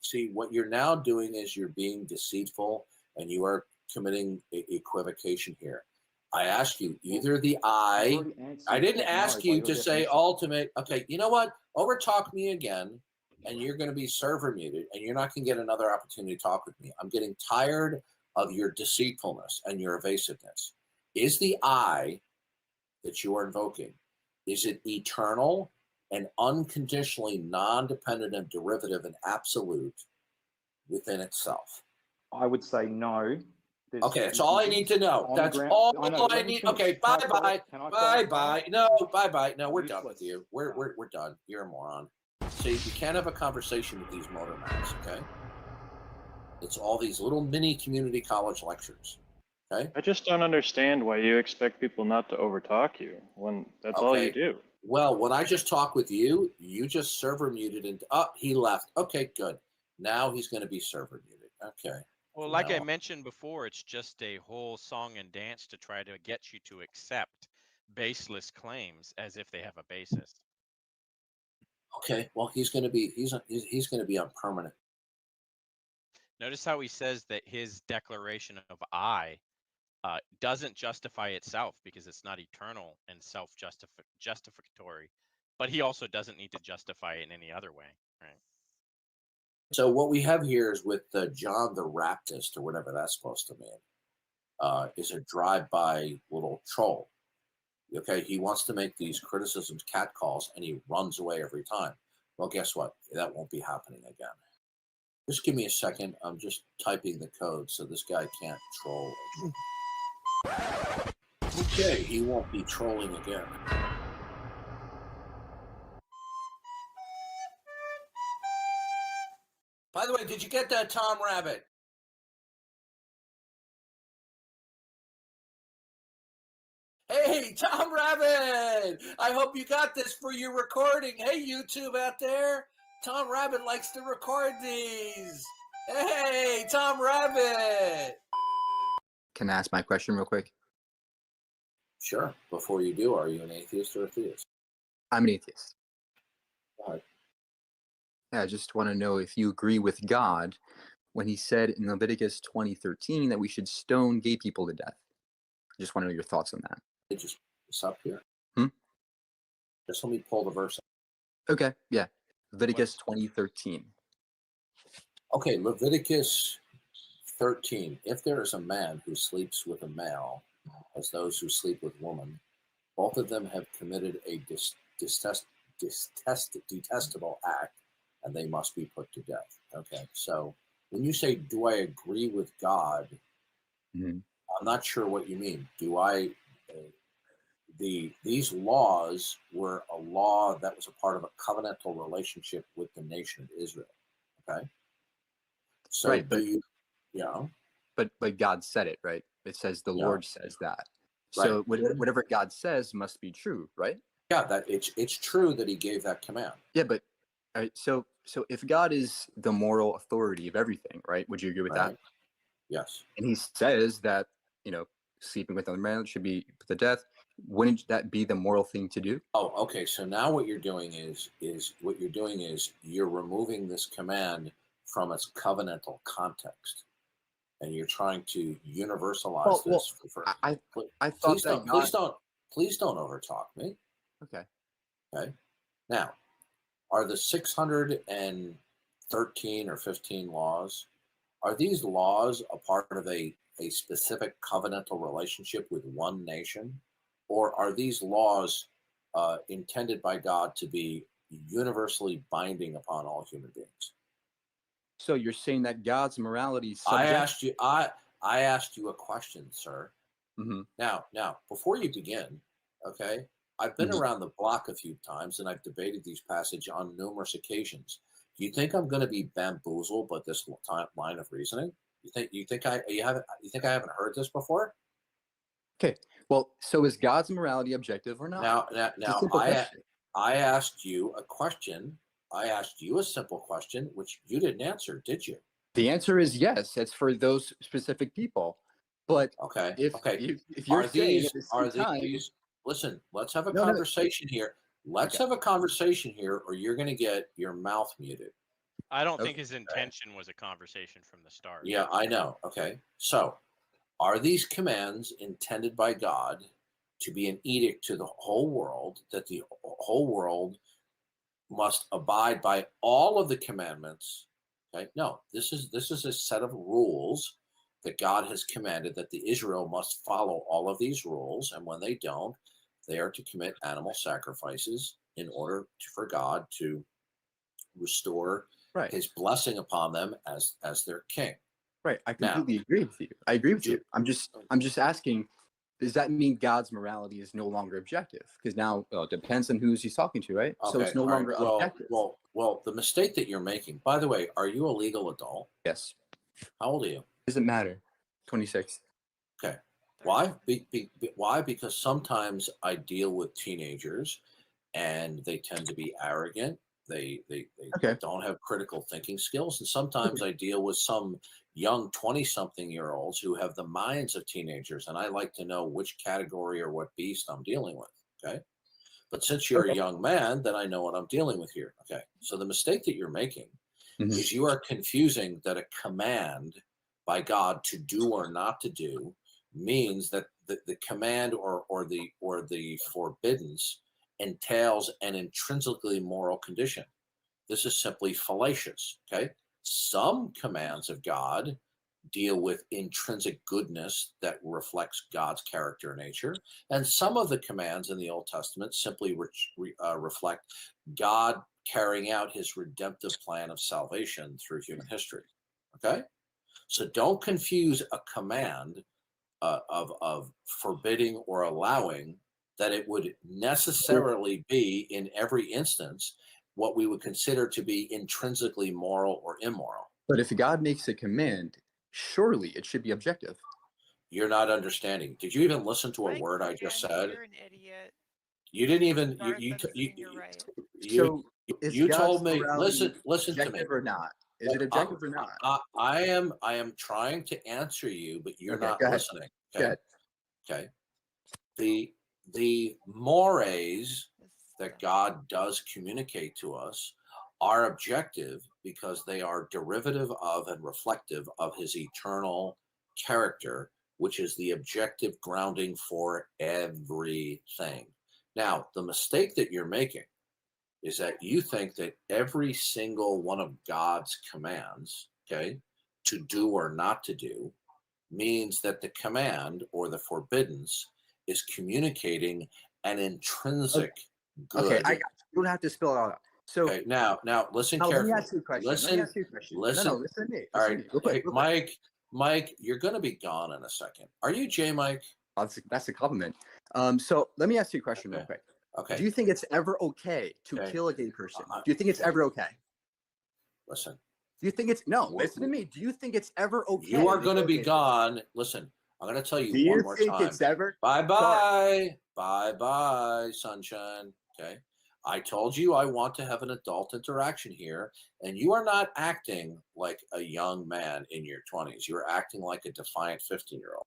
See, what you're now doing is you're being deceitful and you are committing equivocation here. I asked you either the I didn't ask you to say ultimate. Okay, you know what? Overtalk me again, and you're going to be server muted, and you're not going to get another opportunity to talk with me. I'm getting tired of your deceitfulness and your evasiveness. Is the I that you are invoking, is it eternal and unconditionally non-dependent and derivative and absolute within itself? I would say no. Okay, that's all I need to know. That's all I need. Okay, bye-bye. Bye-bye. No, bye-bye. No, we're done with you. We're done. You're a moron. See, you can't have a conversation with these motor mouths, okay? It's all these little mini community college lectures. Okay. I just don't understand why you expect people not to overtalk you when that's all you do. Well, when I just talked with you, you just server muted and he left. Okay, good. Now he's going to be server muted. Okay. Well, like I mentioned before, it's just a whole song and dance to try to get you to accept baseless claims as if they have a basis. Okay. Well, he's going to be on permanent. Notice how he says that his declaration of I doesn't justify itself because it's not eternal and self-justificatory, but he also doesn't need to justify it in any other way, right? So what we have here is with John the Raptist, or whatever that's supposed to mean, is a drive-by little troll. Okay, he wants to make these criticisms, catcalls, and he runs away every time. Well, guess what? That won't be happening again. Just give me a second. I'm just typing the code so this guy can't troll. Okay, he won't be trolling again. By the way, did you get that, Tom Rabbit? Hey, Tom Rabbit! I hope you got this for your recording. Hey, YouTube out there. Tom Rabbit likes to record these. Hey, Tom Rabbit! Can I ask my question real quick? Sure. Before you do, are you an atheist or a theist? I'm an atheist. Go ahead. Yeah, I just want to know if you agree with God when he said in Leviticus 20:13 that we should stone gay people to death. I just want to know your thoughts on that. Just up here. Hmm? Just let me pull the verse. Okay, yeah. Leviticus 20:13. Okay, Leviticus 13. If there is a man who sleeps with a male, as those who sleep with women, both of them have committed a detestable act, and they must be put to death. Okay, so when you say, do I agree with God, I'm not sure what you mean. Do I, these laws were a law that was a part of a covenantal relationship with the nation of Israel, okay? So right, but, but God said it, right? It says the Lord says that. Right. So whatever God says must be true, right? Yeah, that it's true that he gave that command. Yeah, but so if God is the moral authority of everything, right? Would you agree with that? Yes. And he says that, sleeping with another man should be put to death. Wouldn't that be the moral thing to do? Oh, okay. So now what you're doing is you're removing this command from its covenantal context, and you're trying to universalize this. I thought Please don't overtalk me. Okay. Okay. Now, are the 613 or 15 laws, are these laws a part of a specific covenantal relationship with one nation? Or are these laws intended by God to be universally binding upon all human beings? So you're saying that God's morality is I asked you a question, sir. Mm-hmm. Now, before you begin, okay, I've been around the block a few times, and I've debated these passages on numerous occasions. Do you think I'm going to be bamboozled by this line of reasoning? You think I haven't heard this before? Okay. Well, so is God's morality objective or not? Now, I asked you a question. I asked you a simple question, which you didn't answer, did you? The answer is yes. It's for those specific people. But if you're saying these listen, let's have a conversation here. Let's have a conversation here, or you're going to get your mouth muted. I don't think his intention was a conversation from the start. Yeah, I know. Okay. So, are these commands intended by God to be an edict to the whole world, that the whole world must abide by all of the commandments? Okay. No, this is a set of rules that God has commanded that the Israel must follow all of these rules, and when they don't, they are to commit animal sacrifices in order for God to restore his blessing upon them as their king. Right. I completely agree with you. I agree with you. I'm just asking, does that mean God's morality is no longer objective? Because now it depends on who he's talking to, right? Okay, so it's no longer objective. Well, the mistake that you're making, by the way, are you a legal adult? Yes. How old are you? Doesn't matter. 26. Okay. Why? Why? Because sometimes I deal with teenagers and they tend to be arrogant. They don't have critical thinking skills. And sometimes I deal with some young 20-something-year-olds who have the minds of teenagers. And I like to know which category or what beast I'm dealing with. Okay. But since you're a young man, then I know what I'm dealing with here. Okay. So the mistake that you're making is you are confusing that a command by God to do or not to do means that the command or the forbiddance entails an intrinsically moral condition. This is simply fallacious. Okay. Some commands of God deal with intrinsic goodness that reflects God's character and nature. And some of the commands in the Old Testament simply reflect God carrying out his redemptive plan of salvation through human history. Okay? So don't confuse a command of forbidding or allowing that it would necessarily be in every instance what we would consider to be intrinsically moral or immoral. But if God makes a command, surely it should be objective. You're not understanding. Did you even listen to a word I just said? You're an idiot. You didn't even. You told me. Listen to me. Or not? Is it objective or not? I am trying to answer you, but you're not listening. Okay. Okay. The mores that God does communicate to us are objective because they are derivative of and reflective of his eternal character, which is the objective grounding for everything. Now, the mistake that you're making is that you think that every single one of God's commands, okay, to do or not to do, means that the command or the forbiddance is communicating an intrinsic good. Okay, I got you. You don't have to spell it all out. So now listen carefully. Let me ask you a question. Listen to me. All right, hey, Mike, you're going to be gone in a second. Are you J Mike? Oh, that's a compliment. So let me ask you a question real quick. Okay. Do you think it's ever okay to kill a gay person? Do you think it's ever okay? Listen. Do you think it's listen to me. Do you think it's ever okay? You are going to be gone. Listen, I'm going to tell you one more time. Do you think it's ever? Bye-bye. Bye-bye, sunshine. Okay. I told you I want to have an adult interaction here, and you are not acting like a young man in your 20s. You're acting like a defiant 15-year-old.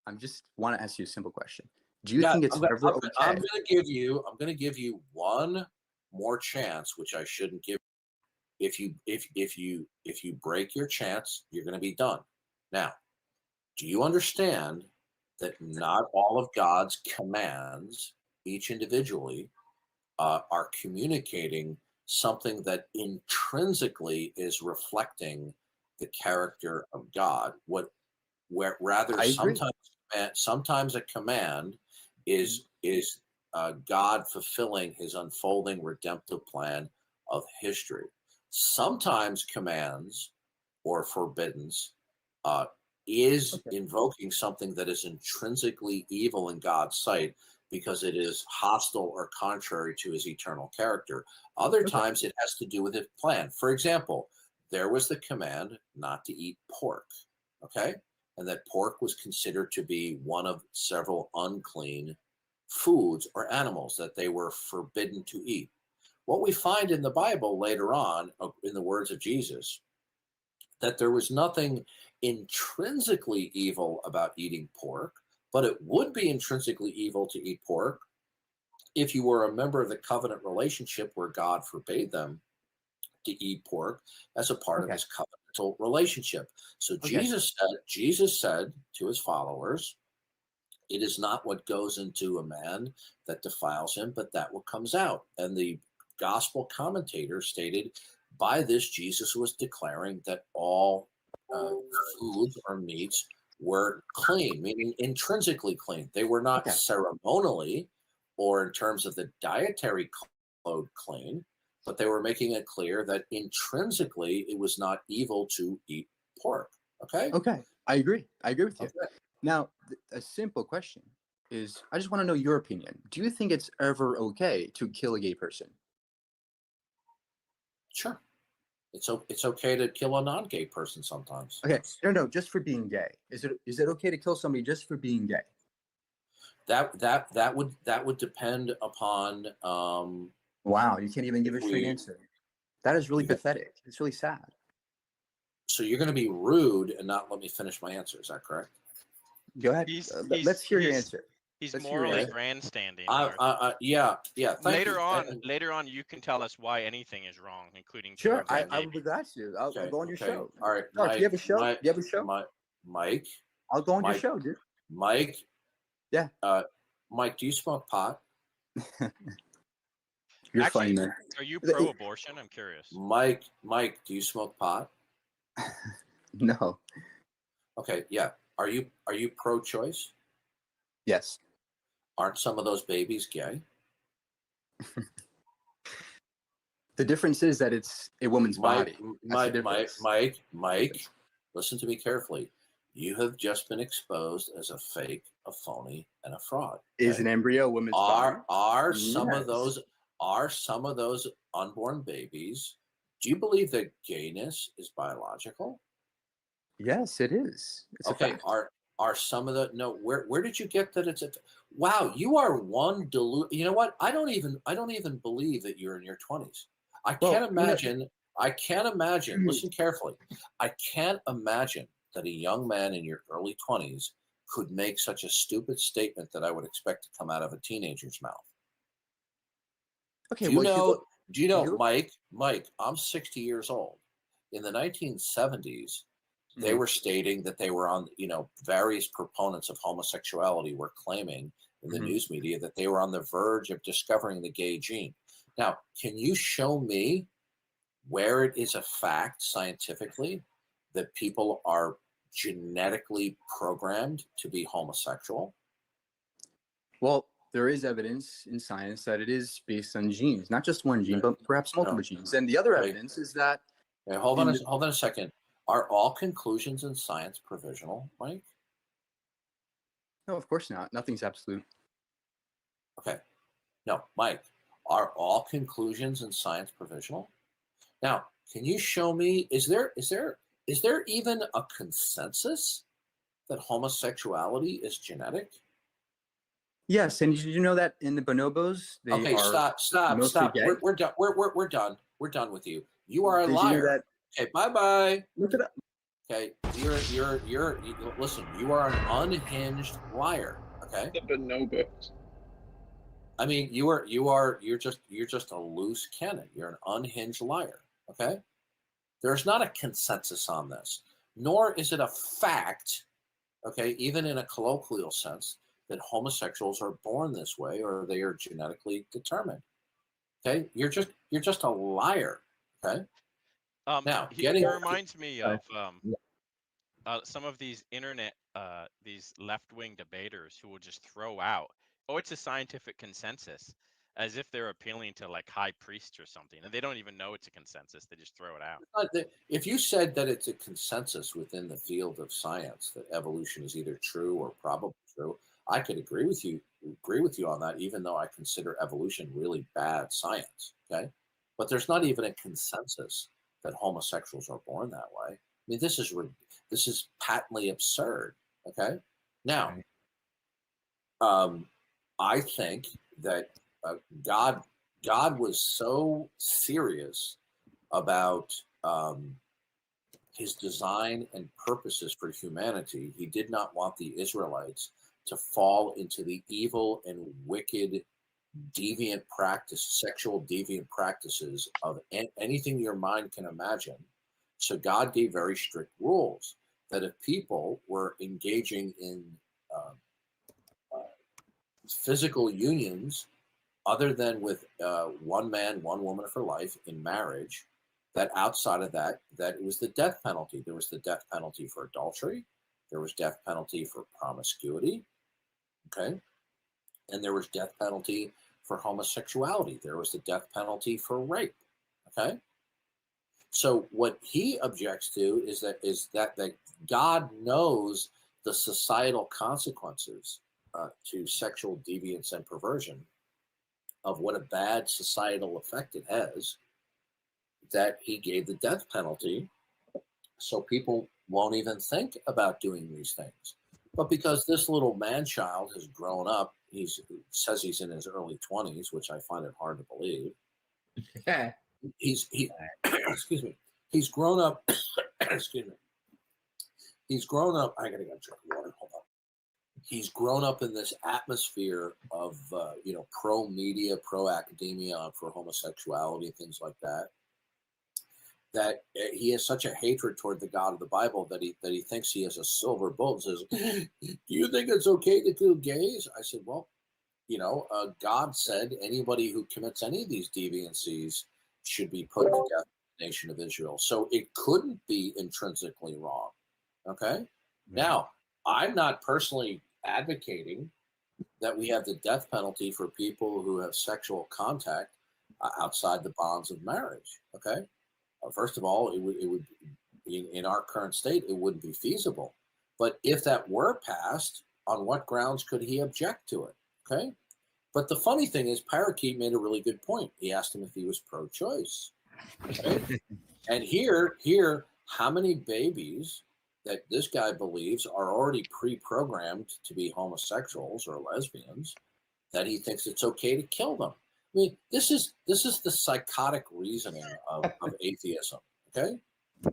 I just want to ask you a simple question. Do you think it's ever okay? I'm going to give you one more chance, which I shouldn't give. If you break your chance, you're going to be done. Now, do you understand that not all of God's commands, each individually, are communicating something that intrinsically is reflecting the character of God? Sometimes a command is God fulfilling his unfolding redemptive plan of history. Sometimes commands or forbiddance is invoking something that is intrinsically evil in God's sight because it is hostile or contrary to his eternal character. Other times it has to do with his plan. For example, there was the command not to eat pork, okay? And that pork was considered to be one of several unclean foods or animals that they were forbidden to eat. What we find in the Bible later on, in the words of Jesus, that there was nothing intrinsically evil about eating pork, but it would be intrinsically evil to eat pork if you were a member of the covenant relationship where God forbade them to eat pork as a part of his covenantal relationship. So Jesus said to his followers, it is not what goes into a man that defiles him, but that what comes out. And the gospel commentator stated, by this Jesus was declaring that all foods or meats were clean, meaning intrinsically clean. They were not ceremonially or in terms of the dietary code clean, but they were making it clear that intrinsically it was not evil to eat pork. Okay? Okay. I agree with you. Now, a simple question is, I just want to know your opinion. Do you think it's ever okay to kill a gay person? Sure. It's okay to kill a non-gay person sometimes. Okay, no, just for being gay. Is it okay to kill somebody just for being gay? That would depend upon. Wow, you can't even give a straight answer. That is really pathetic. It's really sad. So you're going to be rude and not let me finish my answer. Is that correct? Go ahead. Let's hear your answer. He's morally grandstanding. Yeah. Later on, you can tell us why anything is wrong, including. Sure, I will be glad to. I'll go on your show. All right, Mike, do you have a show? Do you have a show? Mike. I'll go on your show, dude. Mike. Yeah. Mike, do you smoke pot? You're Actually, funny, man. Are you pro-abortion? I'm curious. Mike, do you smoke pot? No. Okay, yeah. Are you pro-choice? Yes. Aren't some of those babies gay? The difference is that it's a woman's body. Mike, listen to me carefully. You have just been exposed as a fake, a phony, and a fraud. Okay? Is an embryo a woman's body? Are some of those unborn babies? Do you believe that gayness is biological? Yes, it is. It's okay. Are some of the where did you get that it's a wow, you are one you know what? I don't even believe that you're in your 20s. I can't imagine listen carefully. I can't imagine that a young man in your early 20s could make such a stupid statement that I would expect to come out of a teenager's mouth. Okay, do you know, Mike, I'm 60 years old. In the 1970s, they were stating that they were on, various proponents of homosexuality were claiming in the news media that they were on the verge of discovering the gay gene. Now, can you show me where it is a fact scientifically that people are genetically programmed to be homosexual? Well, there is evidence in science that it is based on genes, not just one gene, but perhaps multiple genes. And the other evidence is that. Hold on a second. Are all conclusions in science provisional, Mike? No, of course not. Nothing's absolute. Okay. No, Mike, are all conclusions in science provisional? Now, can you show me, is there even a consensus that homosexuality is genetic? Yes, and did you know that in the bonobos, they are stop. gay? We're done. We're done. We're done with you. You are a liar. Okay, bye-bye. Look it up. Okay, you're listen, you are an unhinged liar. Okay. The bonobos. I mean, you're just a loose cannon. You're an unhinged liar. Okay. There's not a consensus on this, nor is it a fact. Okay, even in a colloquial sense, that homosexuals are born this way or they are genetically determined. Okay, you're just a liar. Okay. Now, it reminds me of some of these internet, these left-wing debaters who will just throw out, "Oh, it's a scientific consensus," as if they're appealing to like high priests or something, and they don't even know it's a consensus. They just throw it out. If you said that it's a consensus within the field of science that evolution is either true or probably true, I could agree with you on that, even though I consider evolution really bad science. Okay, but there's not even a consensus that homosexuals are born that way. I mean, this is patently absurd. Okay, now, I think that God was so serious about his design and purposes for humanity. He did not want the Israelites to fall into the evil and wicked, deviant sexual deviant practices of anything your mind can imagine. So God gave very strict rules that if people were engaging in physical unions other than with one man, one woman for life in marriage, that outside of that it was the death penalty. There was the death penalty for adultery. There was death penalty for promiscuity. Okay. And there was death penalty for homosexuality. There was the death penalty for rape. Okay. So what he objects to is that God knows the societal consequences to sexual deviance and perversion of what a bad societal effect it has. that he gave the death penalty so people won't even think about doing these things. But because this little man-child has grown up, he says he's in his early 20s, which I find it hard to believe. Excuse me. He's grown up. Excuse me. He's grown up. I gotta get a drink of water. Hold on. He's grown up in this atmosphere of pro media, pro academia for homosexuality, things like that. That he has such a hatred toward the God of the Bible that he thinks he has a silver bullet and says, "Do you think it's okay to kill gays?" I said, "Well, God said anybody who commits any of these deviancies should be put to death in the nation of Israel. So it couldn't be intrinsically wrong." Okay. Now, I'm not personally advocating that we have the death penalty for people who have sexual contact outside the bonds of marriage. Okay. First of all, it would in our current state, it wouldn't be feasible. But if that were passed, on what grounds could he object to it? Okay. But the funny thing is, Parakeet made a really good point. He asked him if he was pro-choice. Okay? And here, how many babies that this guy believes are already pre-programmed to be homosexuals or lesbians that he thinks it's okay to kill them? I mean, this is the psychotic reasoning of atheism. Okay,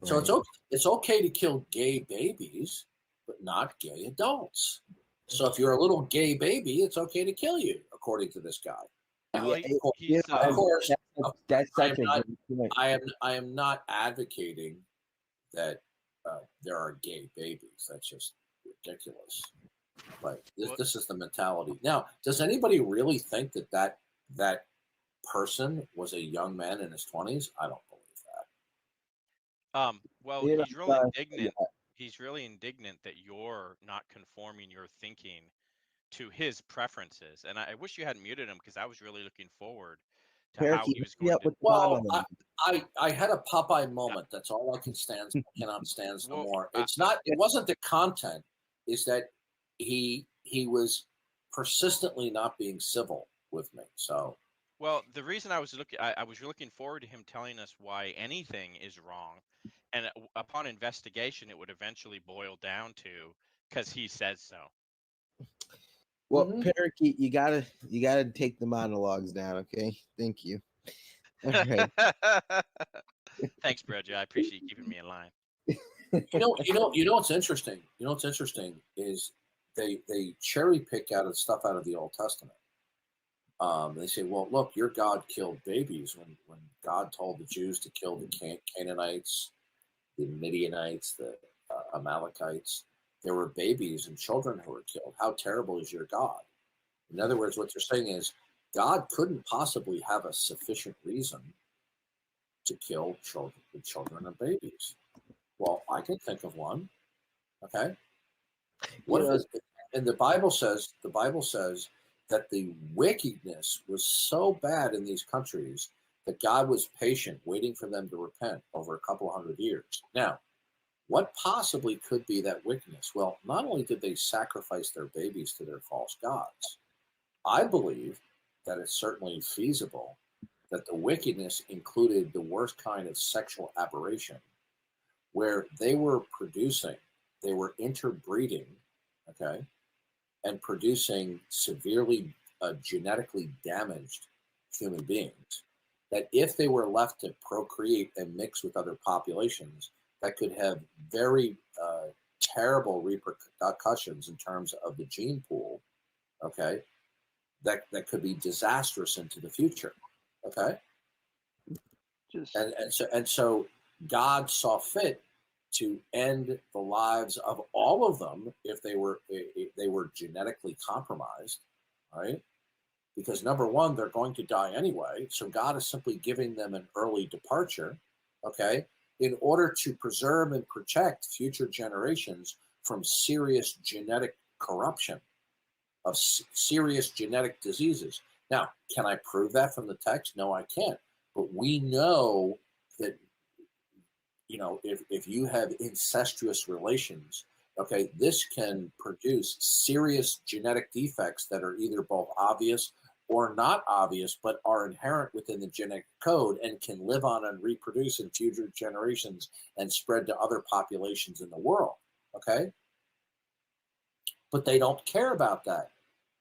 so it's okay to kill gay babies, but not gay adults. So if you're a little gay baby, it's okay to kill you, according to this guy. Now, of course, that's such I am not advocating that there are gay babies. That's just ridiculous. But this is the mentality. Now, does anybody really think that person was a young man in his 20s? I don't believe that. Well, he's really indignant. He's really indignant that you're not conforming your thinking to his preferences. And I wish you hadn't muted him, because I was really looking forward to how he was going to. Well, I had a Popeye moment. That's all I cannot stand no more. It's not. It wasn't the content. Is that he was persistently not being civil with me. So. Well, the reason I was looking forward to him telling us why anything is wrong, and upon investigation, it would eventually boil down to because he says so. Well, Parakeet, you gotta take the monologues down, okay? Thank you. Okay. Thanks, Bridget. I appreciate you keeping me in line. You know what's interesting. You know what's interesting is they cherry pick stuff out of the Old Testament. They say, well, look, your God killed babies when God told the Jews to kill the Canaanites, the Midianites, the Amalekites. There were babies and children who were killed. How terrible is your God? In other words, what they're saying is God couldn't possibly have a sufficient reason to kill children and babies. Well, I can think of one. Okay. And the Bible says that the wickedness was so bad in these countries that God was patient, waiting for them to repent over a couple of hundred years. Now, what possibly could be that wickedness? Well, not only did they sacrifice their babies to their false gods, I believe that it's certainly feasible that the wickedness included the worst kind of sexual aberration, where they were interbreeding, okay, and producing severely genetically damaged human beings, that if they were left to procreate and mix with other populations, that could have very terrible repercussions in terms of the gene pool, okay, that could be disastrous into the future, okay? And so God saw fit to end the lives of all of them if they were genetically compromised, right? Because number one, they're going to die anyway. So God is simply giving them an early departure, okay, in order to preserve and protect future generations from serious genetic corruption, of serious genetic diseases. Now, can I prove that from the text? No, I can't. But we know that, if you have incestuous relations, okay, this can produce serious genetic defects that are either both obvious or not obvious, but are inherent within the genetic code and can live on and reproduce in future generations and spread to other populations in the world, okay? But they don't care about that,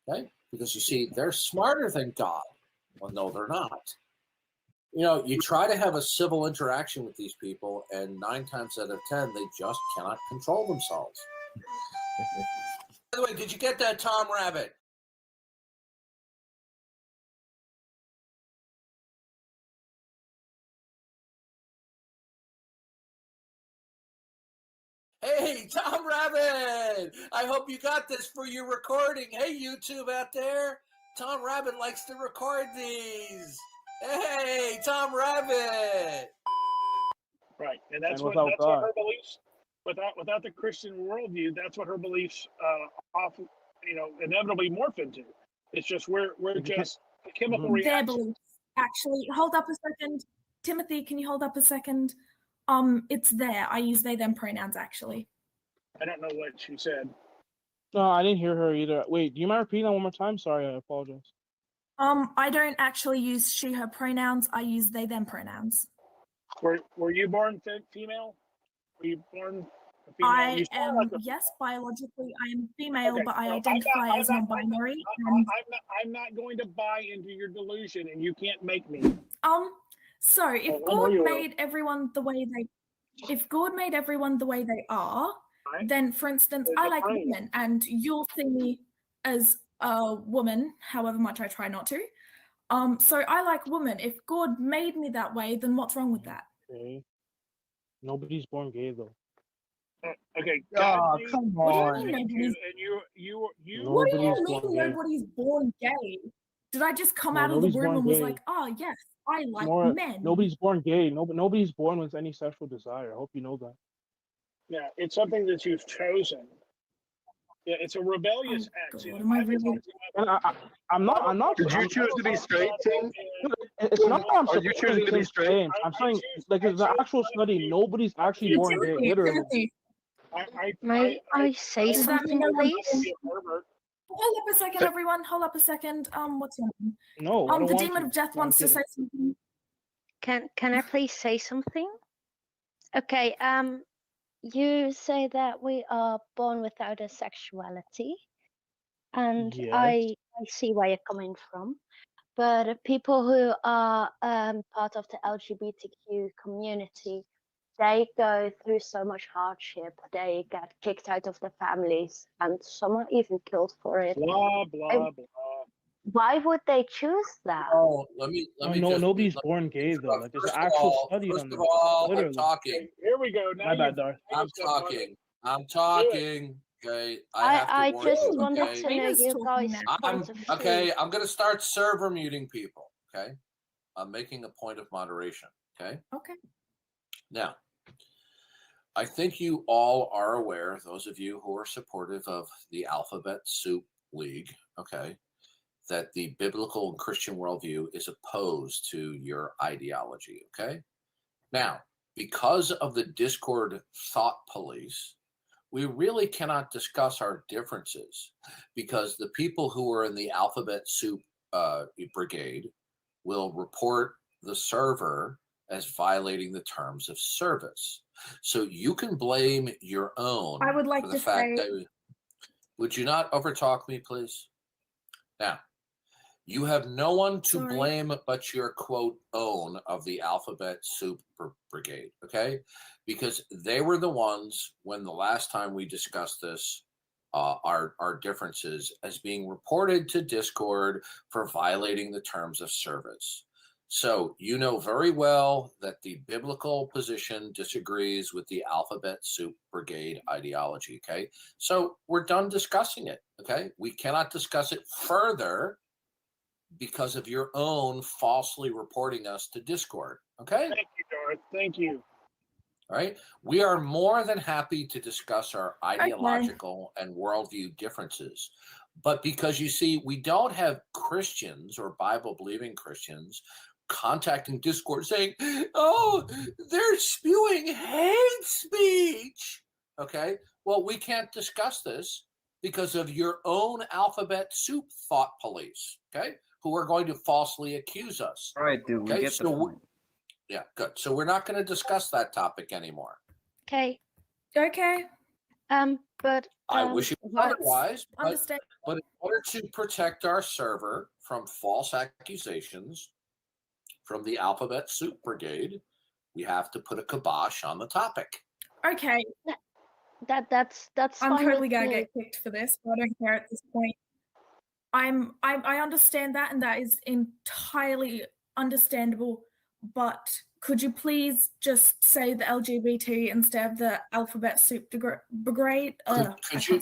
okay? Because you see, they're smarter than God. Well, no, they're not. You know, you try to have a civil interaction with these people, and 9 times out of 10, they just cannot control themselves. By the way, did you get that, Tom Rabbit? Hey, Tom Rabbit! I hope you got this for your recording. Hey, YouTube out there. Tom Rabbit likes to record these. Hey, Tom Rabbit! Right, and that's what her beliefs. Without the Christian worldview, that's what her beliefs often, inevitably morph into. It's just we're just a chemical Their reaction. beliefs. Actually, hold up a second, Timothy. Can you hold up a second? It's there. I use they them pronouns actually. I don't know what she said. No, I didn't hear her either. Wait, do you mind repeating that one more time? Sorry, I apologize. I don't actually use she her pronouns. I use they them pronouns. Were you born female? Were you born female? I am, yes, biologically I am female, but I identify as non-binary. I'm not going to buy into your delusion, and you can't make me. So if God made everyone the way they are, then for instance, I like women, and you'll see me as a woman, however much I try not to. So I like women. If God made me that way, then what's wrong with that? Okay. Nobody's born gay though. Okay. God, come on. What do you mean nobody's born gay? Did I just come out of the womb and was like, oh yes, I like men? Nobody's born gay. Nobody's born with any sexual desire. I hope you know that. Yeah, it's something that you've chosen. Yeah, it's a rebellious act. Am I really? I'm not. Did you choose to be straight, Tim? It's not that I'm Are you choosing to be straight? I'm saying, like, the actual study, nobody's actually born gay. Literally. May I say something, please? Hold up a second, everyone. Hold up a second. What's your name? No. The demon of death wants to say something. Can I please say something? Okay. You say that we are born without a sexuality, and Yes. I see where you're coming from. But people who are part of the LGBTQ community, they go through so much hardship. They get kicked out of their families, and some are even killed for it. Blah blah blah. Why would they choose that? Oh, let me. Nobody's born gay though. Like, there's actual studies on this. First of all, I'm Literally. talking. Here we go. Now My bad, Darth. I'm talking. Okay. I have to just warn wanted to know you guys' point of view. Okay, I'm going to start server muting people. Okay. I'm making a point of moderation. Okay. Okay. Now, I think you all are aware, those of you who are supportive of the Alphabet Soup League, okay, that the biblical and Christian worldview is opposed to your ideology, okay? Now, because of the Discord thought police, we really cannot discuss our differences because the people who are in the Alphabet Soup brigade will report the server as violating the terms of service. So you can blame your own. I would like for the to fact say. that. Would you not overtalk me, please? Now, you have no one to blame but your quote own of the Alphabet Soup Brigade, okay? Because they were the ones when the last time we discussed this, our differences as being reported to Discord for violating the terms of service. So you know very well that the biblical position disagrees with the Alphabet Soup Brigade ideology, okay? So we're done discussing it, okay? We cannot discuss it further because of your own falsely reporting us to Discord, okay? Thank you, Darth. Thank you. All right. We are more than happy to discuss our ideological and worldview differences. But because you see, we don't have Christians or Bible-believing Christians contacting Discord saying, oh, they're spewing hate speech. Okay. Well, we can't discuss this because of your own Alphabet Soup thought police. Okay. who are going to falsely accuse us. All right, dude, we get the point. Yeah, good. So we're not going to discuss that topic anymore. Okay. Okay. But I wish it was otherwise, Understand. but in order to protect our server from false accusations from the Alphabet Soup Brigade, we have to put a kibosh on the topic. Okay. That's I'm fine totally with gonna me. get kicked for this, but I don't care at this point. I understand that, and that is entirely understandable. But could you please just say the LGBT instead of the Alphabet Soup Brigade?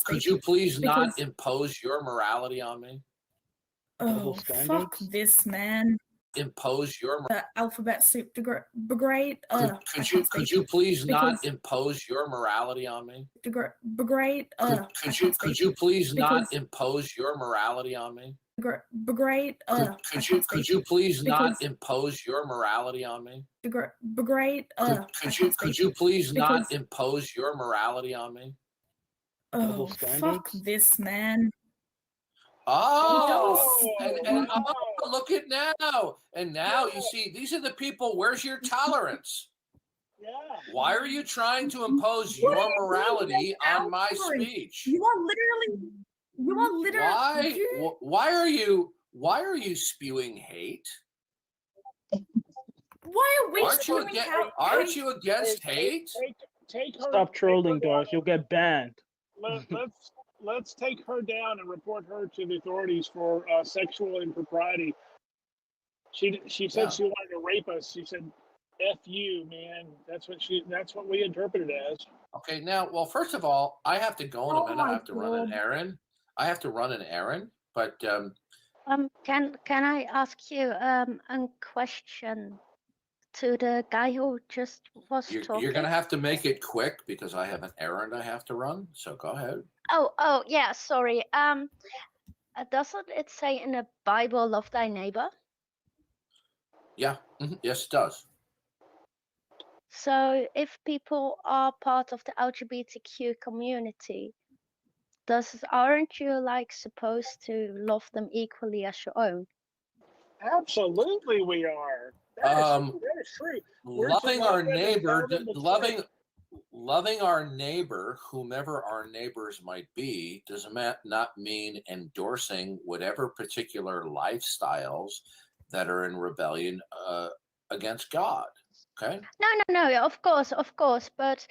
Could you please not impose your morality on me? Oh, fuck this, man. Impose your The Alphabet Soup Brigade. could you please not impose your morality on me? Brigade. Could you please not impose your morality on me? Brigade. Could you please not impose your morality on me? Brigade. Could you please not impose your morality on me? Oh, fuck this, man. Oh, and look at now. And now you see, these are the people. Where's your tolerance? Yeah. Why are you trying to impose your morality on my speech? You are literally. Why are you spewing hate? Why are we spewing hate? Aren't you against hate? Take her. Stop trolling, Darth. You'll get banned. Let's take her down and report her to the authorities for sexual impropriety. She said she wanted to rape us. She said, "F you, man." That's what we interpreted it as. Okay, now, well, first of all, I have to go in a minute. I have to run an errand. But can I ask you a question to the guy who just was talking? you're gonna have to make it quick because I have an errand I have to run. So go ahead. Oh yeah, sorry. Doesn't it say in the Bible, "Love thy neighbor"? Yeah. Yes, it does. So if people are part of the LGBTQ community, aren't you like supposed to love them equally as your own? Absolutely, we are. That is true. Loving our neighbor, loving our neighbor, whomever our neighbors might be, does not mean endorsing whatever particular lifestyles that are in rebellion against God. Okay. No. Of course. But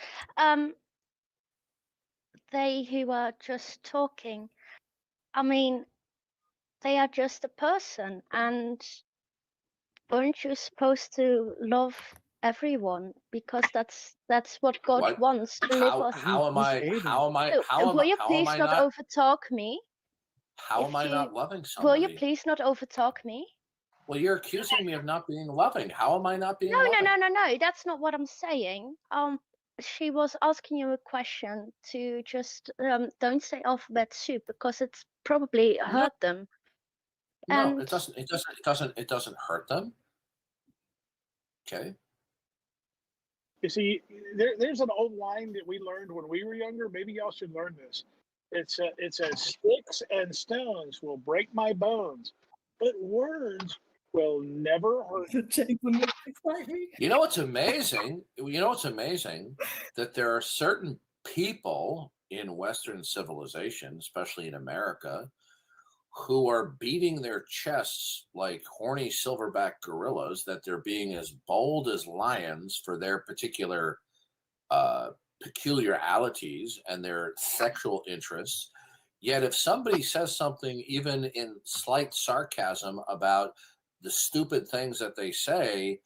they who are just talking, I mean, they are just a person, and aren't you supposed to love everyone because that's what God wants to live us? How am I? Will you please not overtalk me? How am I not loving somebody? Will you please not overtalk me? Well, you're accusing me of not being loving. How am I not being loving? No. That's not what I'm saying. She was asking you a question to just don't say alphabet soup because it's probably hurt them. No, it doesn't. It doesn't hurt them. Okay. You see, there's an old line that we learned when we were younger. Maybe y'all should learn this. It says, "Sticks and stones will break my bones, but words will never hurt." You know what's amazing? That there are certain people in Western civilization, especially in America, who are beating their chests like horny silverback gorillas that they're being as bold as lions for their particular peculiarities and their sexual interests. Yet if somebody says something even in slight sarcasm about the stupid things that they say,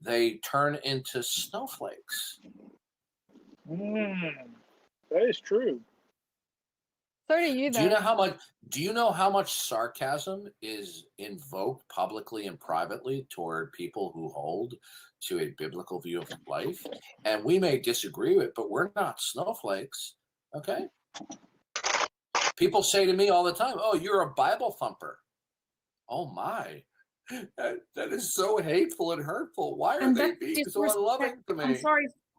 they turn into snowflakes. That is true. So do you, though. Do you know how much sarcasm is invoked publicly and privately toward people who hold to a biblical view of life? And we may disagree with it, but we're not snowflakes. Okay? People say to me all the time, "Oh, you're a Bible thumper." Oh my. That is so hateful and hurtful. Why are they being so unloving to me?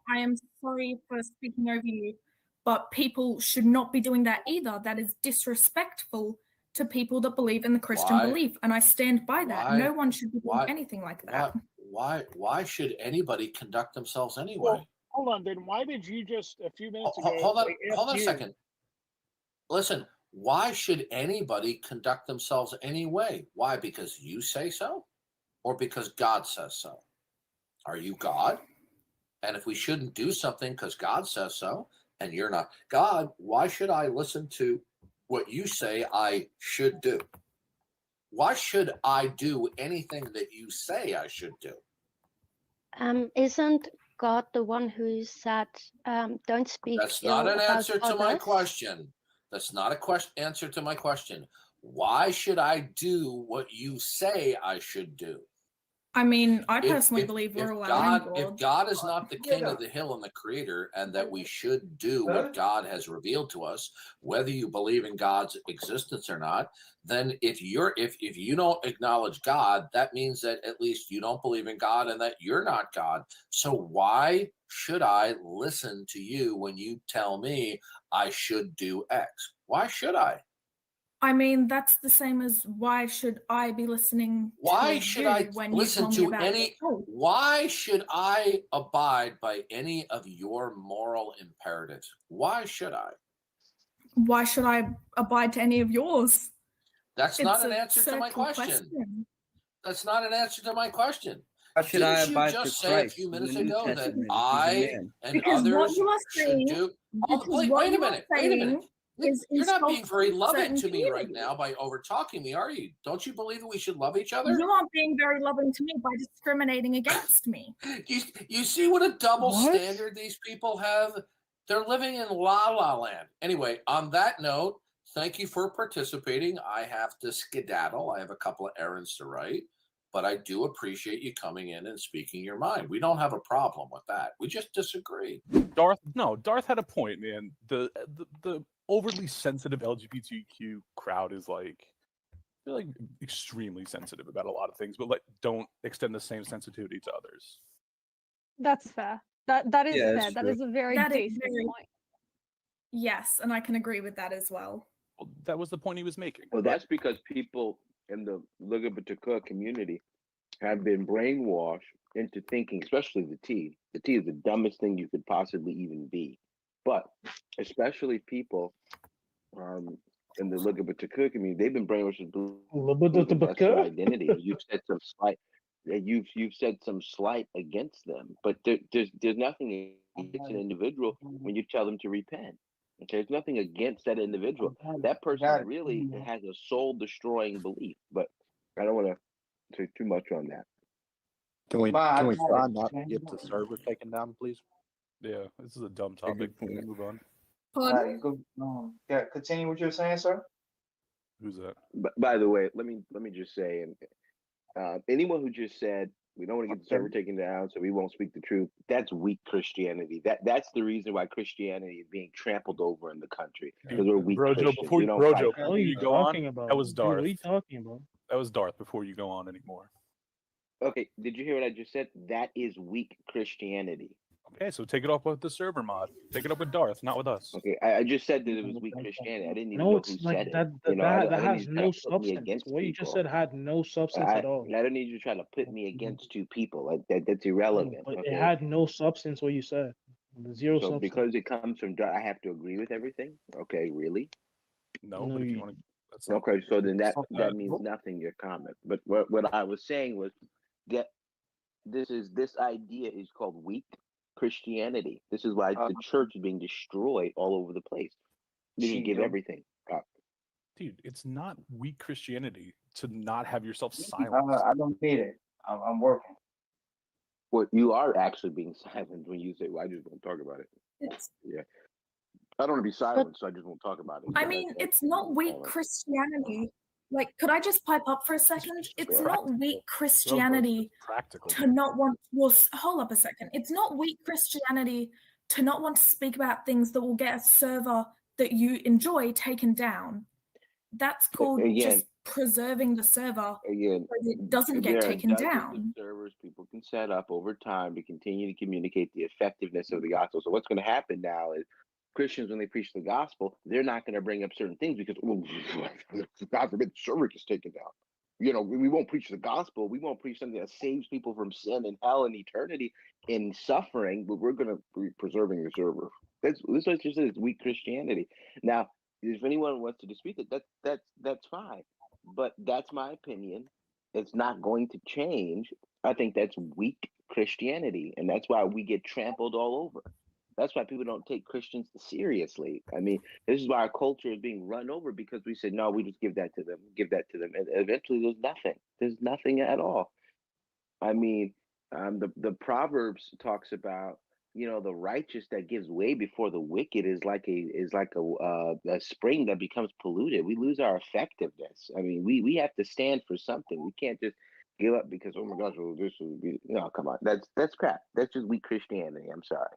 I am sorry for speaking over you, but people should not be doing that either. That is disrespectful to people that believe in the Christian belief, and I stand by that. No one should be doing anything like that. Why should anybody conduct themselves anyway? Well, hold on, then why did you just a few minutes ago? Hold on a second. Listen, why should anybody conduct themselves anyway? Why? Because you say so, or because God says so? Are you God? And if we shouldn't do something because God says so, and you're not God, why should I listen to what you say I should do? Why should I do anything that you say I should do? Isn't God the one who said, "Don't speak"? That's not an answer to my question. That's not a answer to my question. Why should I do what you say I should do? I mean, I personally believe we're allowing God. If God is not the king of the hill and the creator, and that we should do what God has revealed to us, whether you believe in God's existence or not, then if you don't acknowledge God, that means that at least you don't believe in God and that you're not God. So why should I listen to you when you tell me I should do X? Why should I? I mean, that's the same as why should I be listening why to should you I when listen you tell me to about any it? why should I abide by any of your moral imperatives? Why should I? Why should I abide to any of yours? That's not an answer to my question. That's not an answer to my question. How should I Didn't you abide to just say a Christ few in the minutes New ago that Testament if he's a I man? and Because what others you are should saying, do? because Wait what a you are minute. Wait a minute. saying is You're not being very insulting loving certain to me right communities. now by over talking me, are you? Don't you believe that we should love each other? You aren't being very loving to me by discriminating against me. You see what a double standard these people have? They're living in la la land. Anyway, on that note, thank you for participating. I have to skedaddle. I have a couple of errands to write, but I do appreciate you coming in and speaking your mind. We don't have a problem with that. We just disagree. Darth had a point, man. The overly sensitive LGBTQ crowd is they're extremely sensitive about a lot of things, but don't extend the same sensitivity to others. That's fair. That is Yeah, fair. that's That true. is a very That is decent very- point. Yes, and I can agree with that as well. Well, that was the point he was making. Well, that's because people in the LGBT community have been brainwashed into thinking, especially the T. The T is the dumbest thing you could possibly even be. But especially people in the LGBT community, they've been brainwashed into believing that's their identity. You've said some slight. You've said some slight against them, but there's nothing against an individual when you tell them to repent. Okay, there's nothing against that individual. That person really has a soul-destroying belief. But I don't want to say too much on that. Can we try not to get the server taken down, please? Yeah, this is a dumb topic. Can we move on? Yeah, continue what you're saying, sir. Who's that? But by the way, let me just say, anyone who just said we don't want to get the server taken down, so we won't speak the truth, that's weak Christianity. That's the reason why Christianity is being trampled over in the country, because we're weak Christians. Before you go on, that was Darth. What are you talking about? That was Darth. Before you go on anymore. Okay, did you hear what I just said? That is weak Christianity. Okay, so take it off with the server mod. Take it up with Darth, not with us. Okay, I just said that it was weak Christianity. I didn't even know No, who it's said like it. that. You know, That has no substance. What you just said had no substance at all. I don't need you trying to put me against two people. Like that's irrelevant. But Okay? it had no substance. What you said, zero So substance. because it comes from Darth, I have to agree with everything. Okay, really? No, but if you want to. Okay, so then that means nothing. Your comment. But what I was saying was that this idea is called weak Christianity. This is why the church is being destroyed all over the place. They just give everything up. Dude, it's not weak Christianity to not have yourself silenced. I don't need it. I'm working. Well, you are actually being silent when you say, "Well, I just won't talk about it." Yeah, I don't want to be silent, so I just won't talk about it. I mean, it's not weak Christianity. Like, could I just pipe up for a second? It's not weak Christianity to not want. Well, hold up a second. It's not weak Christianity to not want to speak about things that will get a server that you enjoy taken down. That's called just preserving the server so it doesn't get taken down. Servers people can set up over time to continue to communicate the effectiveness of the gospel. So what's going to happen now is Christians, when they preach the gospel, they're not going to bring up certain things because, well, God forbid, the server gets taken down. You know, we won't preach the gospel. We won't preach something that saves people from sin and hell and eternity and suffering, but we're going to be preserving the server. This is what just is weak Christianity. Now, if anyone wants to dispute it, that's fine. But that's my opinion. It's not going to change. I think that's weak Christianity, and that's why we get trampled all over. That's why people don't take Christians seriously. I mean, this is why our culture is being run over, because we said, no, we just give that to them, and eventually there's nothing. There's nothing at all. I mean, the Proverbs talks about, you know, the righteous that gives way before the wicked is like a spring that becomes polluted. We lose our effectiveness. I mean, we have to stand for something. We can't just give up because, oh my gosh, well, this will be, no, come on, that's crap. That's just weak Christianity. I'm sorry.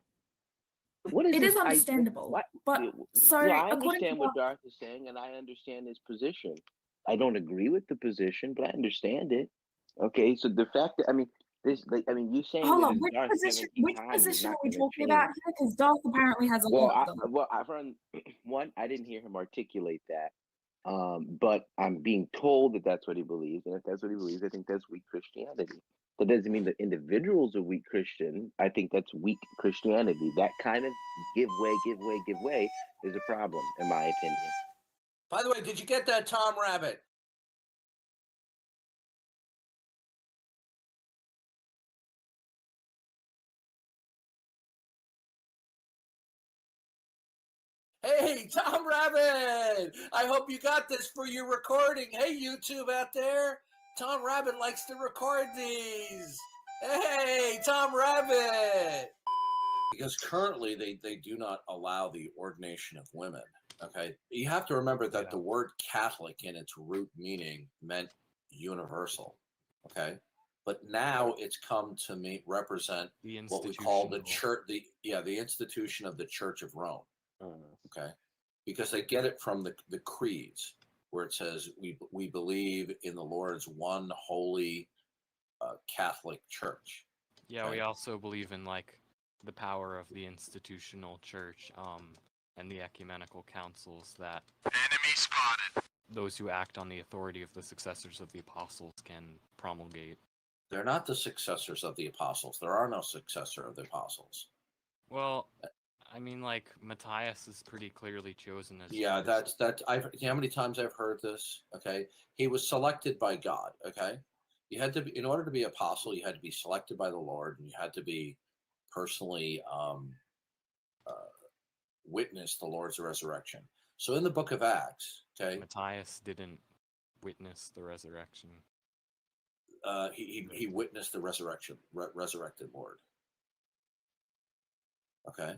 What is it this? is understandable, but so I according understand to what Darth is saying, and I understand his position. I don't agree with the position, but I understand it. Okay, so the fact that, I mean, this, like, I mean, you saying hold that on, it's which Darth position? 17 Which times is position not are we going to talking about change. here? Because Darth apparently has a lot of them. Well, I've heard one. I didn't hear him articulate that, but I'm being told that that's what he believes, and if that's what he believes, I think that's weak Christianity. That doesn't mean that individuals are weak Christian. I think that's weak Christianity. That kind of give way is a problem, in my opinion. By the way, did you get that, Tom Rabbit? Hey, Tom Rabbit! I hope you got this for your recording. Hey, YouTube out there. Tom Rabbit likes to record these. Hey, Tom Rabbit! Because currently they do not allow the ordination of women. Okay, you have to remember that the word Catholic in its root meaning meant universal. Okay, but now it's come to represent what we call the church. The institution of the Church of Rome. Okay, because they get it from the creeds, where it says we believe in the Lord's one holy Catholic Church. Yeah, we also believe in like the power of the institutional church, and the ecumenical councils that enemy spotted. Those who act on the authority of the successors of the apostles can promulgate. They're not the successors of the apostles. There are no successor of the apostles. Well, I mean, like Matthias is pretty clearly chosen as. Yeah, that's. How many times I've heard this? Okay, he was selected by God. Okay, you had to be, in order to be apostle, you had to be selected by the Lord, and you had to be personally witness the Lord's resurrection. So in the book of Acts, okay, Matthias didn't witness the resurrection. He witnessed the resurrected Lord. Okay.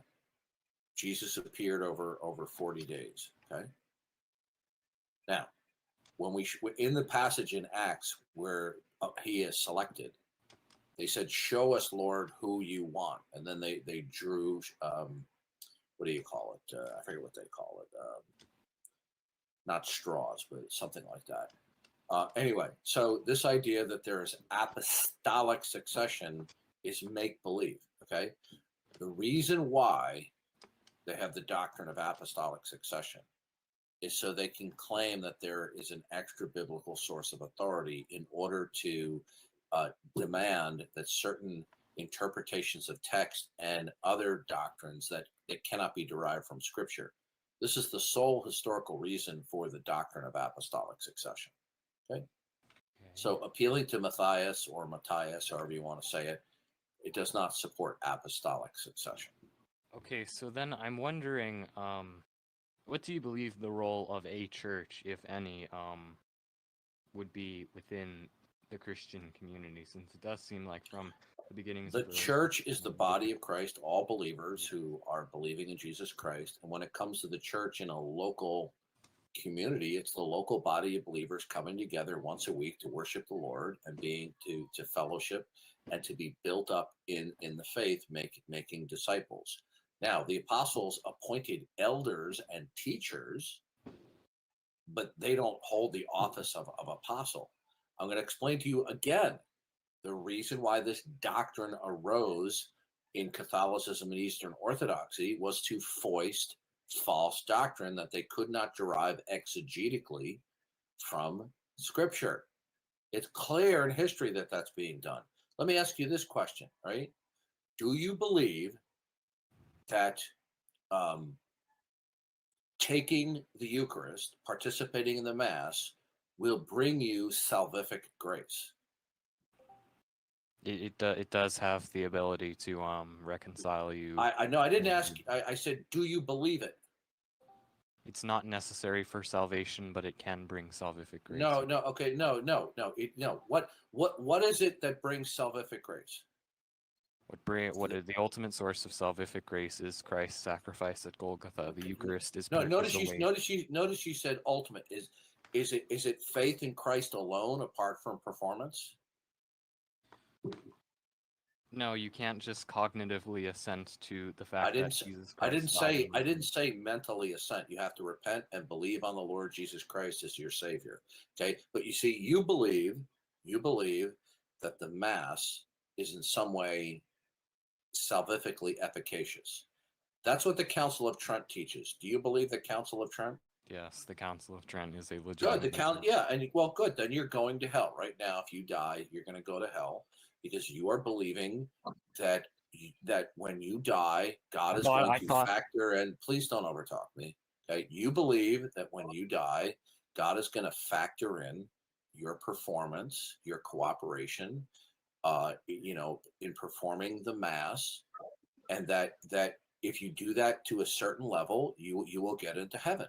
Jesus appeared over 40 days. Okay. Now, when in the passage in Acts where he is selected, they said, "Show us, Lord, who you want," and then they drew what do you call it? I forget what they call it. Not straws, but something like that. Anyway, so this idea that there is apostolic succession is make believe. Okay, the reason why they have the doctrine of apostolic succession is so they can claim that there is an extra biblical source of authority in order to demand that certain interpretations of text and other doctrines that cannot be derived from Scripture. This is the sole historical reason for the doctrine of apostolic succession. Okay. So appealing to Matthias, however you want to say it, it does not support apostolic succession. Okay, so then I'm wondering, what do you believe the role of a church, if any, would be within the Christian community, since it does seem like from the beginnings the of church is the body of Christ, all believers who are believing in Jesus Christ. And when it comes to the church in a local community, it's the local body of believers coming together once a week to worship the Lord and being to fellowship and to be built up in the faith, making disciples. Now, the apostles appointed elders and teachers, but they don't hold the office of apostle. I'm going to explain to you again the reason why this doctrine arose in Catholicism and Eastern Orthodoxy was to foist false doctrine that they could not derive exegetically from Scripture. It's clear in history that that's being done. Let me ask you this question, right? Do you believe that taking the Eucharist, participating in the Mass, will bring you salvific grace? It does have the ability to reconcile you. I know. I didn't ask. I said, do you believe it? It's not necessary for salvation, but it can bring salvific grace. No. Okay. No. What is it that brings salvific grace? The ultimate source of salvific grace is Christ's sacrifice at Golgotha. The Eucharist is No. is Notice the way. you said ultimate. Is it faith in Christ alone apart from performance? No, you can't just cognitively assent to the fact that Jesus Christ. I didn't say mentally assent. You have to repent and believe on the Lord Jesus Christ as your Savior. Okay, but you see, you believe that the Mass is in some way salvifically efficacious. That's what the Council of Trent teaches. Do you believe the Council of Trent? Yes, the Council of Trent is a Good. legitimate. And well, good. Then you're going to hell right now. If you die, you're going to go to hell because you are believing that when you die, God is going to factor in. Please don't overtalk me. Okay, you believe that when you die, God is going to factor in your performance, your cooperation, in performing the Mass, and that if you do that to a certain level, you will get into heaven.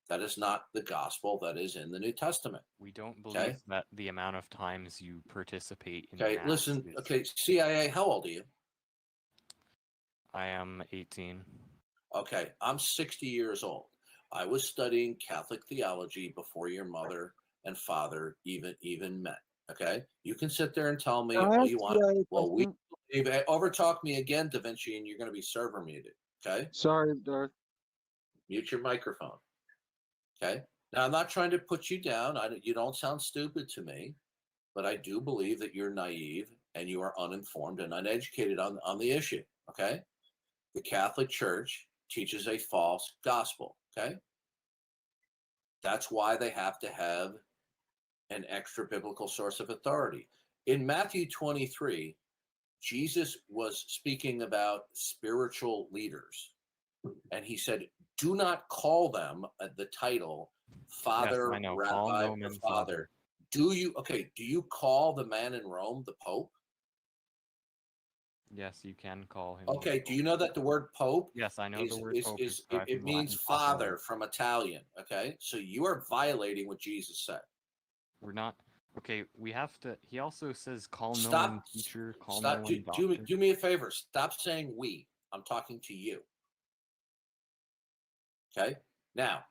That is not the gospel that is in the New Testament. We don't believe that the amount of times you participate in Okay, Mass listen. is... Okay, CIA, how old are you? I am 18. Okay, I'm 60 years old. I was studying Catholic theology before your mother and father even met. Okay, you can sit there and tell me all you want. Well, if overtalk me again, Da Vinci, and you're going to be server muted. Okay. Sorry, Darth. Mute your microphone. Okay. Now, I'm not trying to put you down. You don't sound stupid to me, but I do believe that you're naive and you are uninformed and uneducated on the issue. Okay. The Catholic Church teaches a false gospel. Okay. That's why they have to have an extra biblical source of authority. In Matthew 23, Jesus was speaking about spiritual leaders. And he said, do not call them the title Father, yes, I know. Rabbi, or Father. Do you call the man in Rome the Pope? Yes, you can call him. Okay, do you know that the word Pope? Yes, I know the word Pope it means father from Italian. Okay, so you are violating what Jesus said. We're not. Okay, we have to. He also says, "Call no one teacher, call no one doctor." Do me a favor. Stop saying we. I'm talking to you. Okay. Now,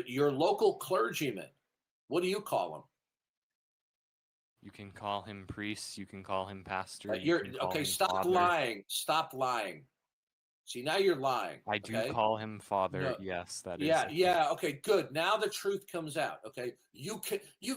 your local clergyman. What do you call him? You can call him priest. You can call him pastor. Okay. Stop lying. Stop lying. See, now you're lying. I do call him father. No. Yes, that is. Yeah. Okay, good. Now the truth comes out. Okay, you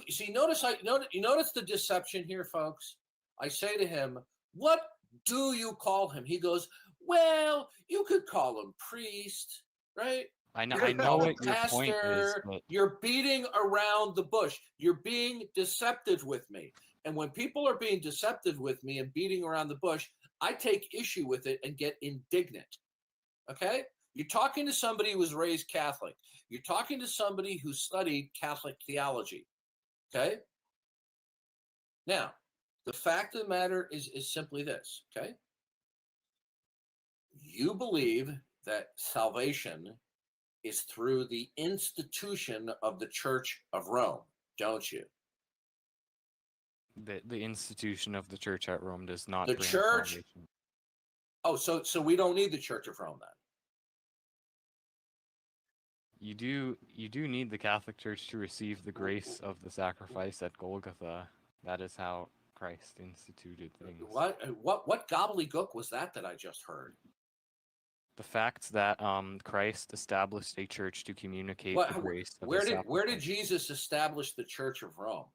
see. Notice you notice the deception here, folks. I say to him, "What do you call him?" He goes, "Well, you could call him priest, right?" I know what your point is. But... You're beating around the bush. You're being deceptive with me. And when people are being deceptive with me and beating around the bush, I take issue with it and get indignant. Okay? You're talking to somebody who was raised Catholic. You're talking to somebody who studied Catholic theology. Okay? Now, the fact of the matter is simply this. Okay? You believe that salvation is through the institution of the Church of Rome, don't you? The institution of the Church at Rome does not. The Church. Salvation. Oh, so we don't need the Church of Rome then. You do need the Catholic Church to receive the grace of the sacrifice at Golgotha. That is how Christ instituted things. What gobbledygook was that I just heard? The fact that Christ established a church to communicate the grace of where did Jesus establish the Church of Rome?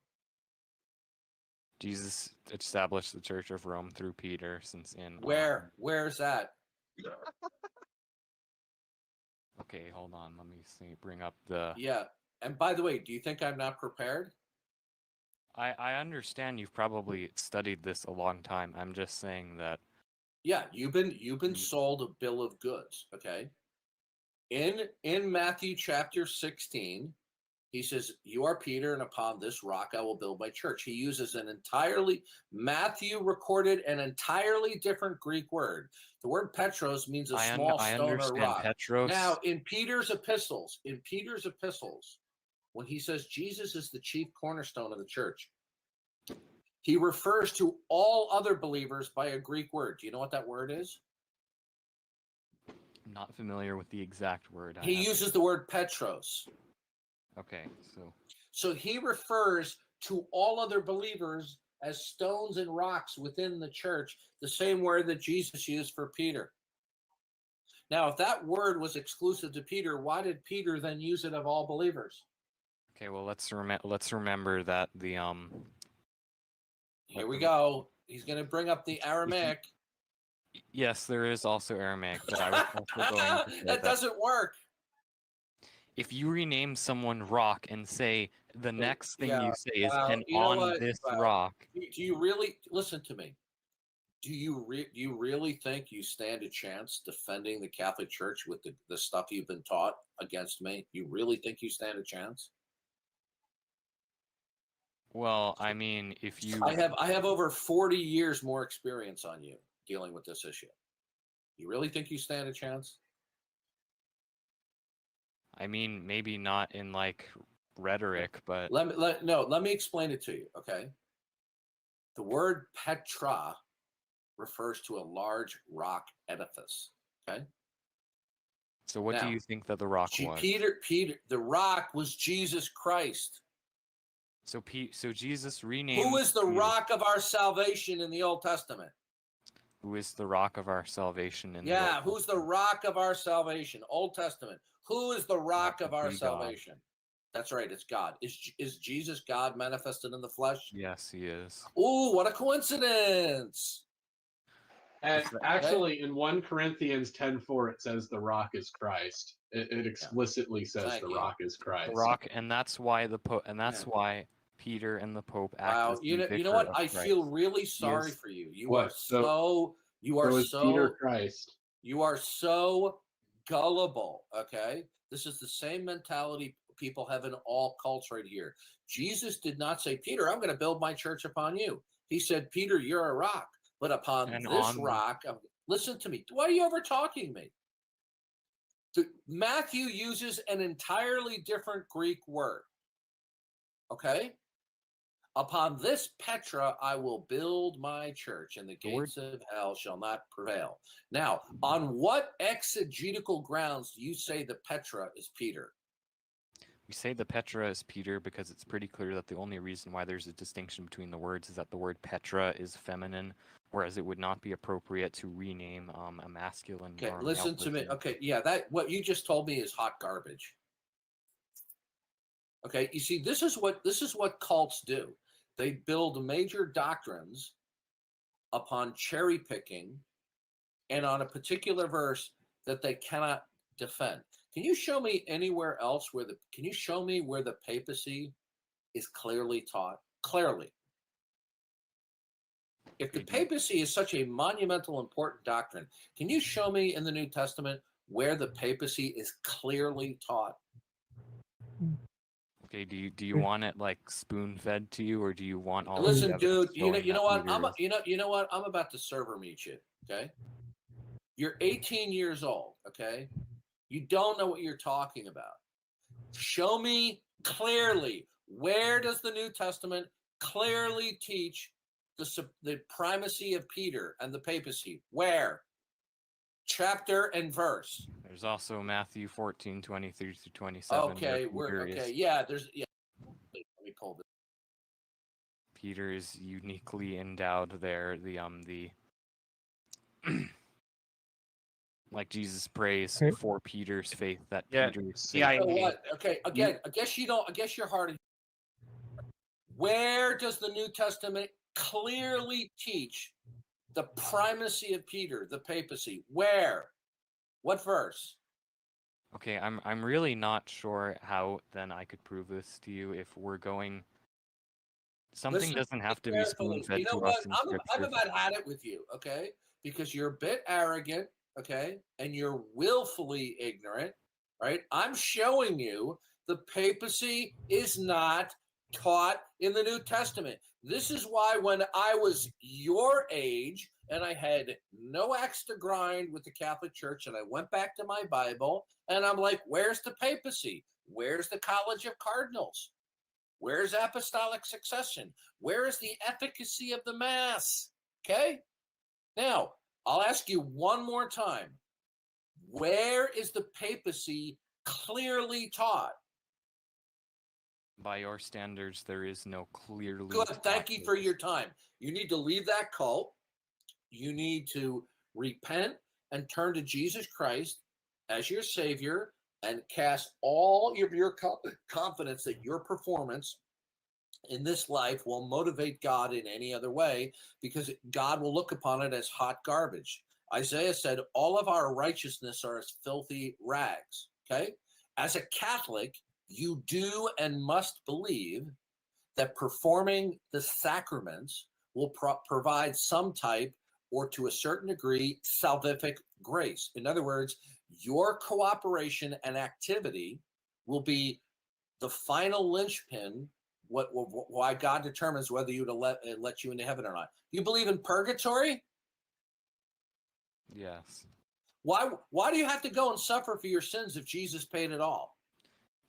Jesus established the Church of Rome through Peter, since in where's that? Okay, hold on. Let me see. Bring up the. Yeah. And by the way, do you think I'm not prepared? I understand you've probably studied this a long time. I'm just saying that. Yeah, you've been sold a bill of goods. Okay. In Matthew chapter 16, he says, "You are Peter, and upon this rock I will build my church." He uses Matthew recorded an entirely different Greek word. The word Petros means a small stone or rock. Petros. Now, in Peter's epistles, when he says Jesus is the chief cornerstone of the church, he refers to all other believers by a Greek word. Do you know what that word is? I'm not familiar with the exact word. He uses the word Petros. Okay, so he refers to all other believers as stones and rocks within the church, the same word that Jesus used for Peter. Now, if that word was exclusive to Peter, why did Peter then use it of all believers? Okay, well let's remember that the Here we go. He's going to bring up the Aramaic. Yes, there is also Aramaic, but I was also going to say that doesn't work. If you rename someone Rock and say the next thing you say is "and on this rock," do you really listen to me? Do you really think you stand a chance defending the Catholic Church with the stuff you've been taught against me? You really think you stand a chance? Well, I mean, if you I have over 40 years more experience on you dealing with this issue. You really think you stand a chance? I mean, maybe not in like rhetoric, but let me explain it to you, okay? The word Petra refers to a large rock edifice, okay? So what do you think that the rock was? Peter, the rock was Jesus Christ. So Jesus renamed. Who is the rock of our salvation in the Old Testament? Who is the rock of our salvation in the Old Testament? Who's the rock of our salvation? Old Testament. Who is the rock of our salvation? That's right, it's God. Is Jesus God manifested in the flesh? Yes, he is. Ooh, what a coincidence. And actually, in 1 Corinthians 10:4, it says the rock is Christ. It explicitly says the rock is Christ. The rock, and that's why the Pope, and that's why Peter and the Pope act as the vicar you know what? of I Christ. feel really sorry for you. You are Peter Christ. You are so gullible. Okay, this is the same mentality people have in all cults right here. Jesus did not say, "Peter, I'm going to build my church upon you." He said, "Peter, you're a rock, but upon this rock." Listen to me. Why are you over talking me? Matthew uses an entirely different Greek word. Okay? Upon this Petra I will build my church, and the gates of hell shall not prevail. Now, on what exegetical grounds do you say the Petra is Peter? We say the Petra is Peter because it's pretty clear that the only reason why there's a distinction between the words is that the word Petra is feminine, whereas it would not be appropriate to rename a masculine. Okay, listen to me. Okay, what you just told me is hot garbage. Okay, you see, this is what cults do. They build major doctrines upon cherry picking and on a particular verse that they cannot defend. Can you show me anywhere else where the papacy is clearly taught? Clearly. If the papacy is such a monumental, important doctrine, can you show me in the New Testament where the papacy is clearly taught? Okay, do you want it like spoon fed to you, or do you want all? Listen, dude. You know what? You know what? I'm about to server meet you. Okay. You're 18 years old. Okay. You don't know what you're talking about. Show me clearly, where does the New Testament clearly teach the primacy of Peter and the papacy? Where? Chapter and verse. There's also Matthew 14:23 through 27. Okay, let me pull this. Peter is uniquely endowed there. The like Jesus prays for Peter's faith that Peter is You know what? Okay, again, I guess you don't. I guess you're hard. Where does the New Testament clearly teach the primacy of Peter, the papacy? Where? What verse? Okay, I'm really not sure how then I could prove this to you if we're going. Something Listen doesn't have to be carefully. spoon-fed You know to what? us in I'm scripture. about had it with you, okay? Because you're a bit arrogant, okay? And you're willfully ignorant, right? I'm showing you the papacy is not taught in the New Testament. This is why when I was your age and I had no axe to grind with the Catholic Church and I went back to my Bible and I'm like, where's the papacy? Where's the College of Cardinals? Where's apostolic succession? Where is the efficacy of the Mass? Okay? Now, I'll ask you one more time. Where is the papacy clearly taught? By your standards, there is no clearly. Good. Thank you for your time. You need to leave that cult. You need to repent and turn to Jesus Christ as your Savior and cast all your confidence that your performance in this life will motivate God in any other way, because God will look upon it as hot garbage. Isaiah said, all of our righteousness are as filthy rags. Okay? As a Catholic, you do and must believe that performing the sacraments will provide some type, or to a certain degree, salvific grace. In other words, your cooperation and activity will be the final linchpin, why God determines whether you to let you into heaven or not. You believe in purgatory? Yes. Why do you have to go and suffer for your sins if Jesus paid it all?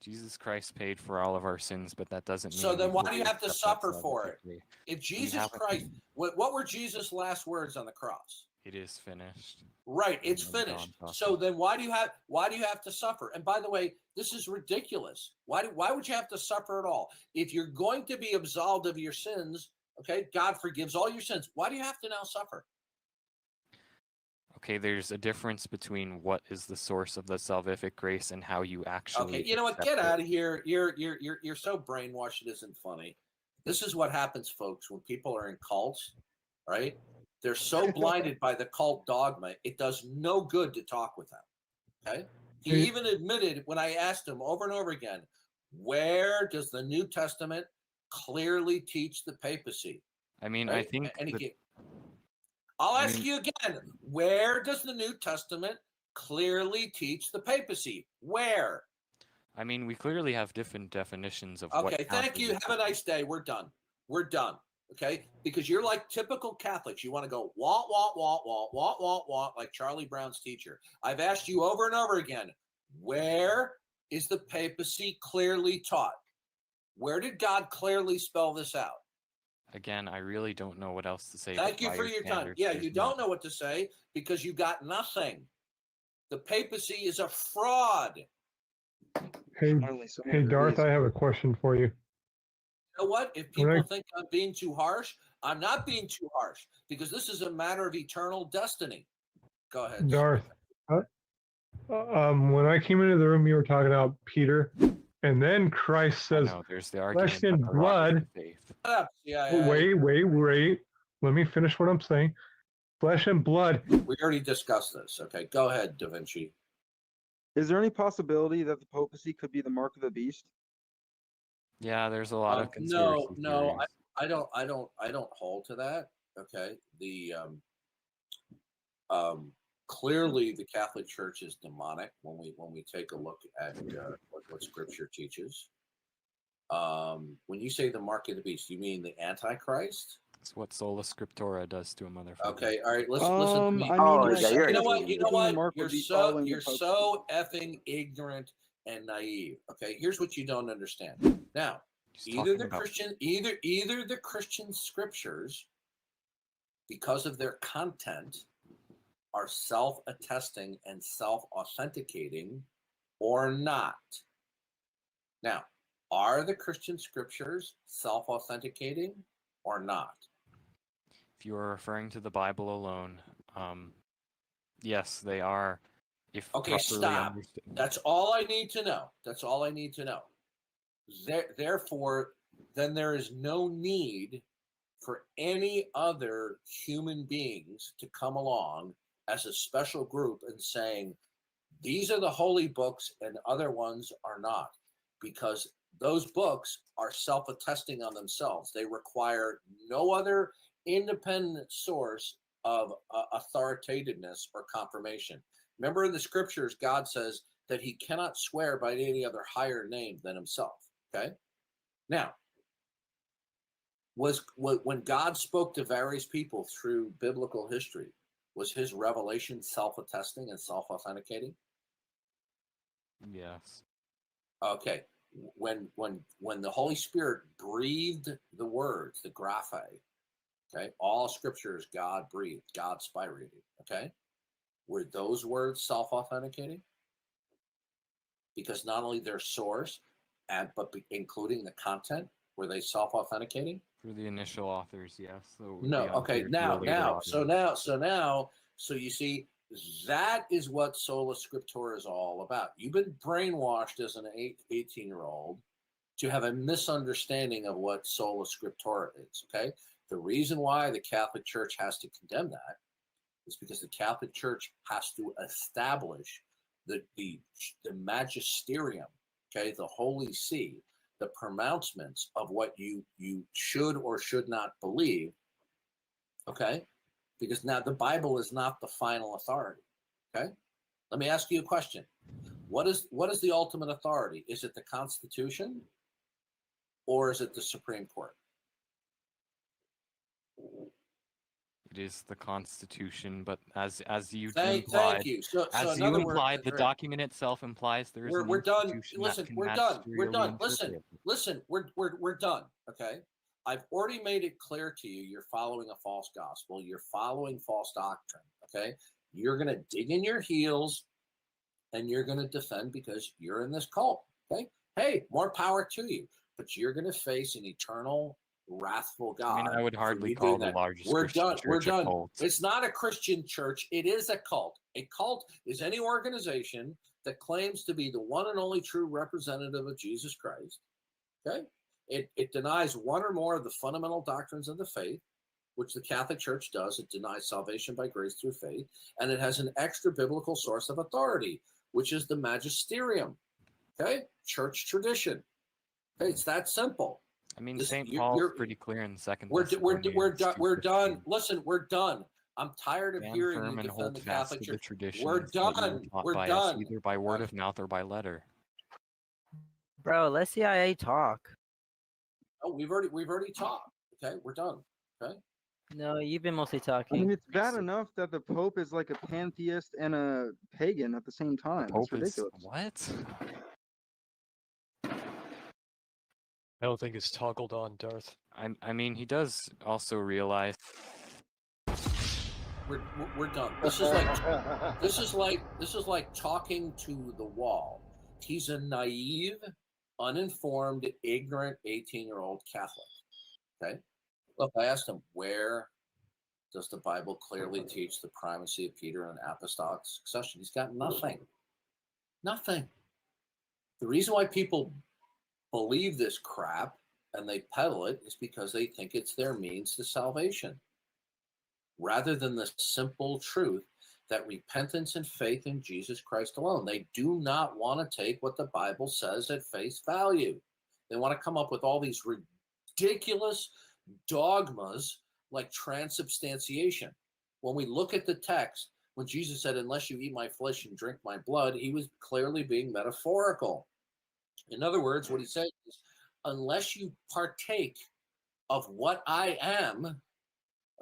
Jesus Christ paid for all of our sins, but that doesn't mean. So then why do you have to suffer for it? If Jesus Christ, what were Jesus' last words on the cross? It is finished. Right, it's finished. So then why do you have to suffer? And by the way, this is ridiculous. Why would you have to suffer at all? If you're going to be absolved of your sins, okay, God forgives all your sins. Why do you have to now suffer? Okay, there's a difference between what is the source of the salvific grace and how you actually. Okay, you know what? Get out of here. You're so brainwashed. It isn't funny. This is what happens, folks, when people are in cults, right? They're so blinded by the cult dogma, it does no good to talk with them. Okay? He even admitted when I asked him over and over again, where does the New Testament clearly teach the papacy? I mean, right? I think. I'll ask you again, where does the New Testament clearly teach the papacy? Where? I mean, we clearly have different definitions of what. Okay, thank you. Have a nice day. We're done. We're done. Okay, because you're like typical Catholics. You want to go wah, wah, wah, wah, wah, wah, wah, like Charlie Brown's teacher. I've asked you over and over again, where is the papacy clearly taught? Where did God clearly spell this out? Again, I really don't know what else to say. Thank you for your time. Yeah, you don't know what to say because you got nothing. The papacy is a fraud. Hey, Darth, I have a question for you. You know what? If people think I'm being too harsh, I'm not being too harsh, because this is a matter of eternal destiny. Go ahead. Darth, when I came into the room, you were talking about Peter, and then Christ says, flesh and blood. Wait. Let me finish what I'm saying. Flesh and blood. We already discussed this. Okay, go ahead, Da Vinci. Is there any possibility that the papacy could be the mark of the beast? Yeah, there's a lot of conspiracy No, I don't hold to that. Okay, clearly the Catholic Church is demonic when we take a look at what Scripture teaches. When you say the mark of the beast, you mean the Antichrist? It's what sola scriptura does to a motherfucker. Okay, all right. Listen to me. You know what? You're so effing ignorant and naive. Okay, here's what you don't understand. Now, either the Christian scriptures, because of their content, are self-attesting and self-authenticating, or not. Now, are the Christian scriptures self-authenticating or not? If you are referring to the Bible alone, yes, they are. Okay, stop. That's all I need to know. That's all I need to know. Therefore, then there is no need for any other human beings to come along as a special group and saying, These are the holy books and other ones are not, because those books are self-attesting on themselves. They require no other independent source of authoritativeness or confirmation. Remember in the scriptures, God says that he cannot swear by any other higher name than himself. Okay. Now, when God spoke to various people through biblical history, was his revelation self-attesting and self-authenticating? Yes. Okay. When the Holy Spirit breathed the words, the graphe, okay, all scriptures God breathed, God spirated, okay? Were those words self-authenticating? Because not only their source, but including the content, were they self-authenticating? For the initial authors, yes. So no. Okay. So you see, that is what Sola Scriptura is all about. You've been brainwashed as an 18-year-old to have a misunderstanding of what Sola Scriptura is. Okay. The reason why the Catholic Church has to condemn that is because the Catholic Church has to establish the magisterium, okay, the Holy See, the pronouncements of what you should or should not believe, okay? Because now the Bible is not the final authority, okay? Let me ask you a question. What is the ultimate authority? Is it the Constitution or is it the Supreme Court? It is the Constitution, but as you implied, thank you. As you implied, the document itself implies there is an institution that can we're done. interpret. Listen, we're done. Okay, I've already made it clear to you. You're following a false gospel. You're following false doctrine. Okay, you're gonna dig in your heels, and you're gonna defend because you're in this cult. Okay, hey, more power to you, but you're gonna face an eternal, wrathful God. I mean, I would hardly call the largest Christian church a cult. It's not a Christian church. It is a cult. A cult is any organization that claims to be the one and only true representative of Jesus Christ. Okay? It denies one or more of the fundamental doctrines of the faith, which the Catholic Church does. It denies salvation by grace through faith, and it has an extra biblical source of authority, which is the magisterium. Okay? Church tradition. Okay, it's that simple. I mean, St. Paul's pretty clear in Second. We're done. Listen, we're done. I'm tired of hearing you defend the Catholic Church. We're done. We're done. Either by word of mouth or by letter. Bro, let CIA talk. Oh, we've already talked. Okay, we're done. Okay. No, you've been mostly talking. I mean, it's bad enough that the Pope is like a pantheist and a pagan at the same time. Pope That's ridiculous. Is what? I don't think it's toggled on, Darth. I mean, he does also realize. We're done. This is like talking to the wall. He's a naive, uninformed, ignorant 18-year-old Catholic. Okay. Look, I asked him, where does the Bible clearly teach the primacy of Peter and apostolic succession? He's got nothing. Nothing. The reason why people believe this crap and they peddle it is because they think it's their means to salvation, rather than the simple truth that repentance and faith in Jesus Christ alone. They do not want to take what the Bible says at face value. They want to come up with all these ridiculous dogmas like transubstantiation. When we look at the text, when Jesus said, unless you eat my flesh and drink my blood, he was clearly being metaphorical. In other words, what he said is, unless you partake of what I am,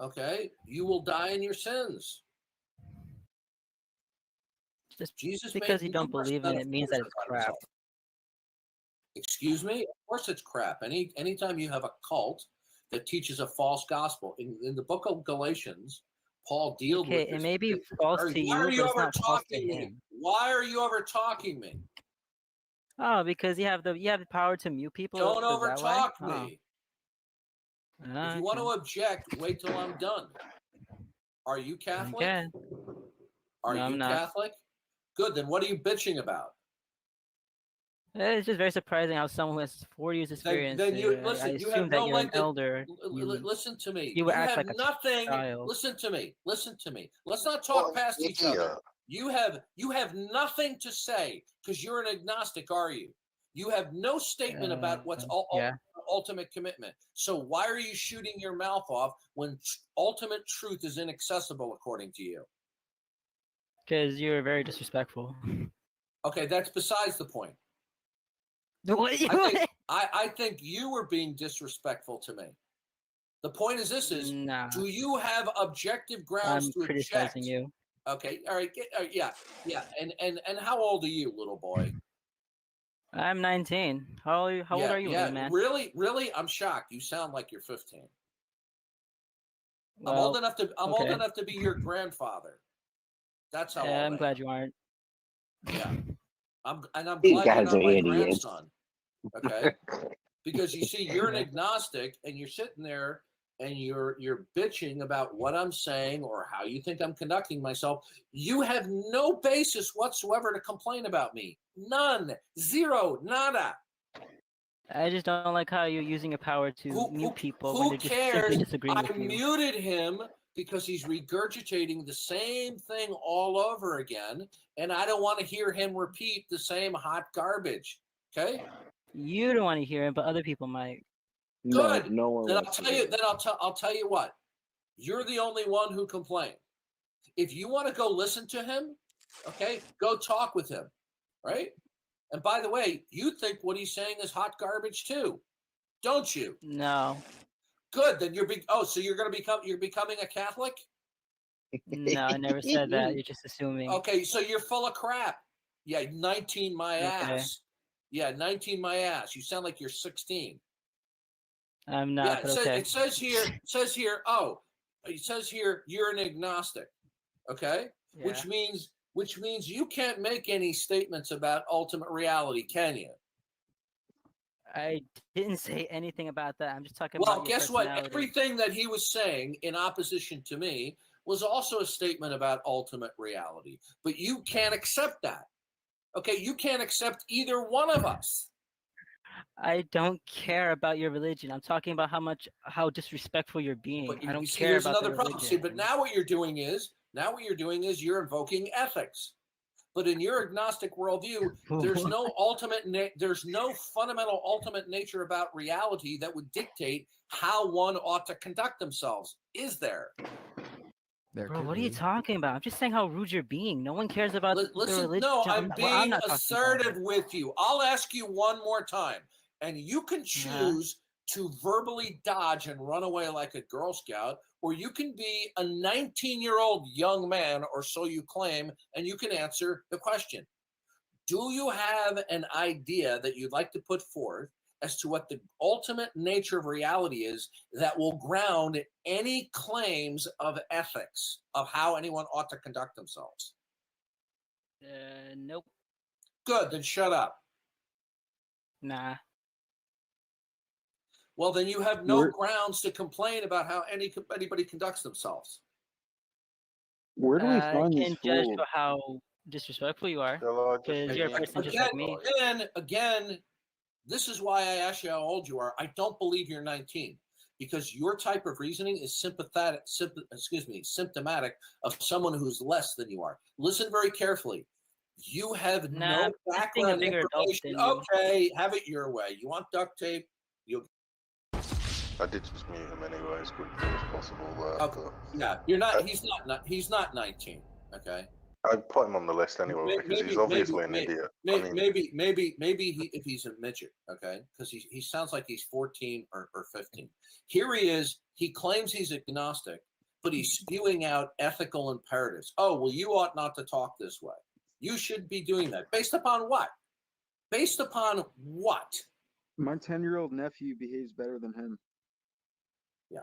okay, you will die in your sins. Just Jesus because you don't believe in it means that it's crap. Excuse me? Of course it's crap. Anytime you have a cult that teaches a false gospel, in the book of Galatians, Paul deals with this. Okay, it may be false to you, but it's not false to him. Why are you ever talking me? Oh, because you have the power to mute people. Don't overtalk me. If you want to object, wait till I'm done. Are you Catholic? Okay. Are you Catholic? Good. Then what are you bitching about? It's just very surprising how someone who has 4 years experience. Then you listen. I You assume have that no you're an length. elder. Listen to me. You would have act like nothing. a child. Listen to me. Listen to me. Let's not talk past each other. You have nothing to say because you're an agnostic, are you? You have no statement about what's ultimate commitment. So why are you shooting your mouth off when ultimate truth is inaccessible according to you? Because you're very disrespectful. Okay, that's besides the point. I think you were being disrespectful to me. The point is this: do you have objective grounds to criticizing object? You. Okay, all right, yeah. And how old are you, little boy? I'm 19. How old are you, little man? Really, I'm shocked. You sound like you're 15. Well, I'm old enough to be your grandfather. That's how old I'm glad you aren't. Yeah. I'm glad These you're guys not are my idiots. grandson. Okay. Because you see, you're an agnostic and you're sitting there and you're bitching about what I'm saying or how you think I'm conducting myself. You have no basis whatsoever to complain about me. None. Zero. Nada. I just don't like how you're using your power to mute people when Who they're just cares? simply disagreeing I with you. muted him because he's regurgitating the same thing all over again, and I don't want to hear him repeat the same hot garbage. Okay? You don't want to hear it, but other people might. Good. No one Then I'll wants to tell hear you. Then I'll tell you what. You're the only one who complained. If you want to go listen to him, okay, go talk with him, right? And by the way, you think what he's saying is hot garbage too, don't you? No. Good. Then so you're becoming a Catholic? No, I never said that. You're just assuming. Okay, so you're full of crap. Yeah, 19 my ass. Yeah, 19 my ass. You sound like you're 16. I'm not. Yeah, it says here, you're an agnostic. Okay? Yeah. Which means you can't make any statements about ultimate reality, can you? I didn't say anything about that. I'm just talking Well, about your guess what? personality. Everything that he was saying in opposition to me was also a statement about ultimate reality. But you can't accept that. Okay, you can't accept either one of us. I don't care about your religion. I'm talking about how disrespectful you're being. But I don't see, care here's about another the problem. religion. See, but now what you're doing is you're invoking ethics. But in your agnostic worldview, there's no fundamental ultimate nature about reality that would dictate how one ought to conduct themselves. Is there? Bro, what are you talking about? I'm just saying how rude you're being. No one cares about the religion. No, I'm being assertive with you. I'll ask you one more time, and you can choose to verbally dodge and run away like a Girl Scout, or you can be a 19-year-old young man, or so you claim, and you can answer the question. Do you have an idea that you'd like to put forth as to what the ultimate nature of reality is that will ground any claims of ethics of how anyone ought to conduct themselves? Nope. Good, then shut up. Nah. Well, then you have no grounds to complain about how anybody conducts themselves. Where do we find these I can judge fools? for how disrespectful you are, because you're a person just like me. Again, this is why I asked you how old you are. I don't believe you're 19, because your type of reasoning is symptomatic of someone who's less than you are. Listen very carefully. You have no background information. Okay, have it your way. You want duct tape? I did just mute him anyway as quickly as possible. Okay. Yeah, you're not. He's not 19. Okay. I put him on the list anyway because he's obviously an idiot. Maybe if he's a midget, okay? Because he sounds like he's 14 or 15. Here he is. He claims he's agnostic, but he's spewing out ethical imperatives. Oh, well, you ought not to talk this way. You should be doing that. Based upon what? Based upon what? My 10-year-old nephew behaves better than him. Yeah,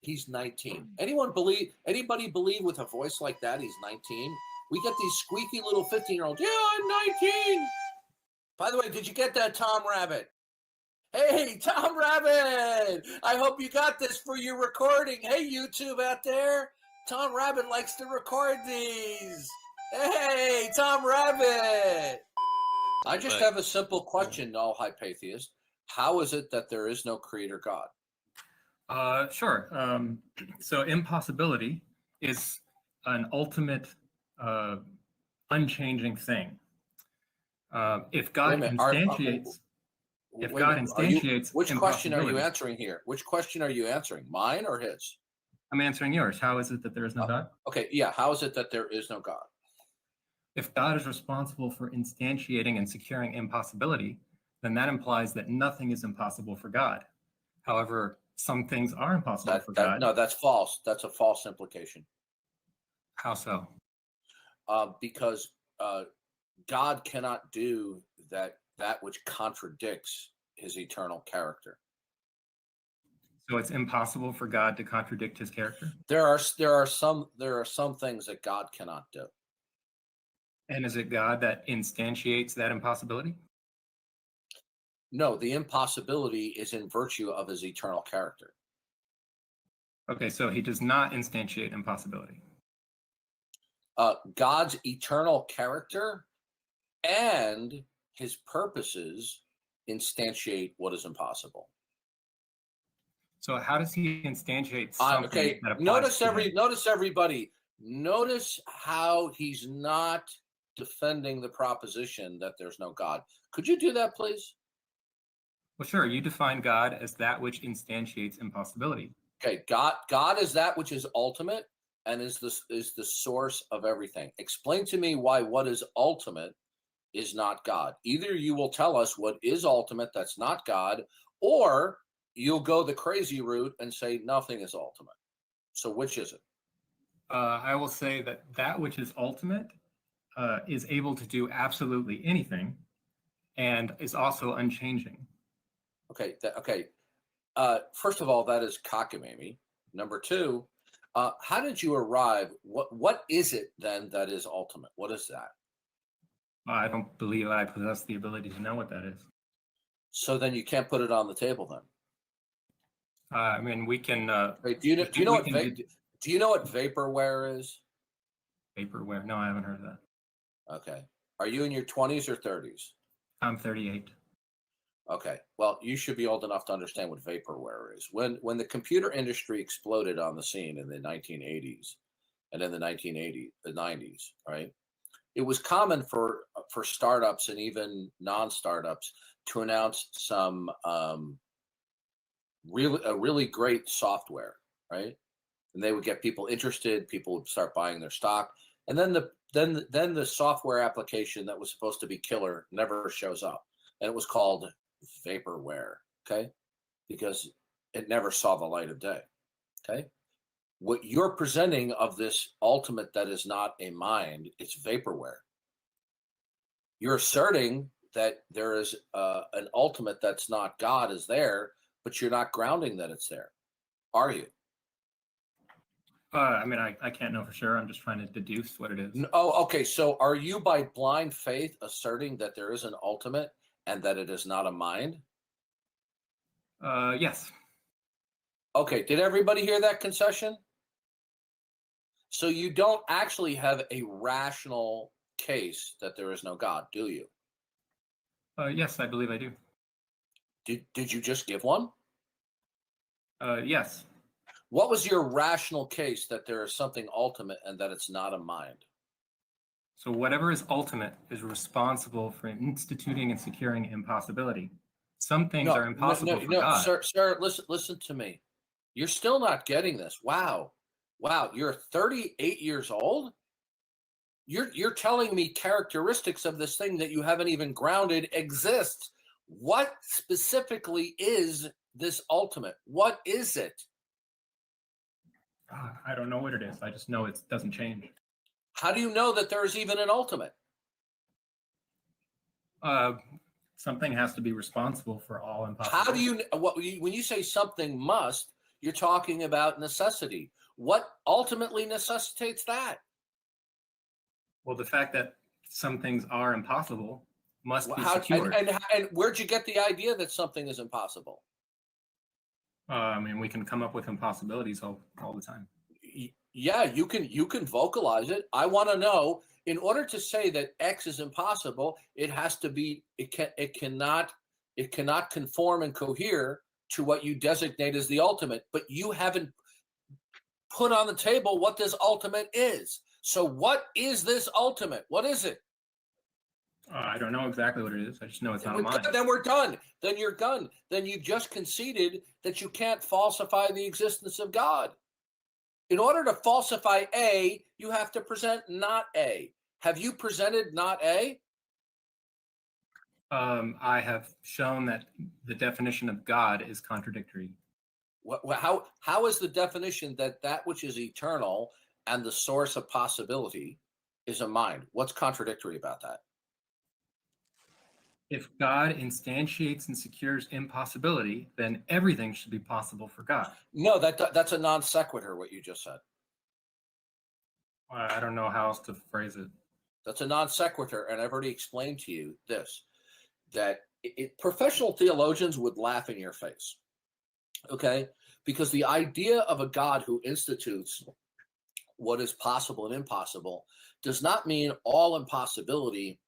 he's 19. Anybody believe with a voice like that he's 19? We get these squeaky little 15-year-olds. Yeah, I'm 19. By the way, did you get that, Tom Rabbit? Hey, Tom Rabbit! I hope you got this for your recording. Hey, YouTube out there. Tom Rabbit likes to record these. Hey, Tom Rabbit! I just have a simple question, null hypatheist. How is it that there is no creator God? Sure. So impossibility is an ultimate unchanging thing. If God instantiates, which question are you answering here? Which question are you answering? Mine or his? I'm answering yours. How is it that there is no God? Okay, yeah. How is it that there is no God? If God is responsible for instantiating and securing impossibility, then that implies that nothing is impossible for God. However, some things are impossible for God. No, that's false. That's a false implication. How so? Because God cannot do that which contradicts his eternal character. So it's impossible for God to contradict his character? There are some things that God cannot do. And is it God that instantiates that impossibility? No, the impossibility is in virtue of his eternal character. Okay, so he does not instantiate impossibility. God's eternal character and his purposes instantiate what is impossible. So how does he instantiate something? Okay, notice everybody. Notice how he's not defending the proposition that there's no God. Could you do that, please? Well, sure. You define God as that which instantiates impossibility. Okay, God is that which is ultimate and is the source of everything. Explain to me why what is ultimate is not God. Either you will tell us what is ultimate that's not God, or you'll go the crazy route and say nothing is ultimate. So which is it? I will say that which is ultimate is able to do absolutely anything and is also unchanging. Okay. First of all, that is cockamamie. Number two, how did you arrive? What is it then that is ultimate? What is that? I don't believe I possess the ability to know what that is. So then you can't put it on the table then. I mean, we can. Do you know what vaporware is? Vaporware? No, I haven't heard of that. Okay. Are you in your 20s or 30s? I'm 38. Okay. Well, you should be old enough to understand what vaporware is. When the computer industry exploded on the scene in the 1980s and in the 90s, right? It was common for startups and even non-startups to announce some really great software, right? And they would get people interested. People would start buying their stock, and then the software application that was supposed to be killer never shows up, and it was called vaporware. Okay, because it never saw the light of day. Okay, what you're presenting of this ultimate that is not a mind, it's vaporware. You're asserting that there is an ultimate that's not God is there, but you're not grounding that it's there, are you? I mean, I can't know for sure. I'm just trying to deduce what it is. Oh, okay. So are you by blind faith asserting that there is an ultimate and that it is not a mind? Yes. Okay. Did everybody hear that concession? So you don't actually have a rational case that there is no God, do you? Yes, I believe I do. Did you just give one? Yes. What was your rational case that there is something ultimate and that it's not a mind? So whatever is ultimate is responsible for instituting and securing impossibility. Some things are impossible for God. Sir, listen to me. You're still not getting this. Wow. You're 38 years old? You're telling me characteristics of this thing that you haven't even grounded exist. What specifically is this ultimate? What is it? I don't know what it is. I just know it doesn't change. How do you know that there is even an ultimate? Something has to be responsible for all impossibility. How do you, when you say something must, you're talking about necessity. What ultimately necessitates that? Well, the fact that some things are impossible must be secured. And where'd you get the idea that something is impossible? I mean, we can come up with impossibilities all the time. Yeah, you can vocalize it. I want to know, in order to say that X is impossible, it has to be, it cannot conform and cohere to what you designate as the ultimate, but you haven't put on the table what this ultimate is. So what is this ultimate? What is it? I don't know exactly what it is. I just know it's not mine. Then we're done. Then you're done. Then you just conceded that you can't falsify the existence of God. In order to falsify A, you have to present not A. Have you presented not A? I have shown that the definition of God is contradictory. How is the definition that which is eternal and the source of possibility is a mind? What's contradictory about that? If God instantiates and secures impossibility, then everything should be possible for God. No, that's a non sequitur, what you just said. I don't know how else to phrase it. That's a non sequitur, and I've already explained to you this, that professional theologians would laugh in your face, okay? Because the idea of a God who institutes what is possible and impossible does not mean all impossibility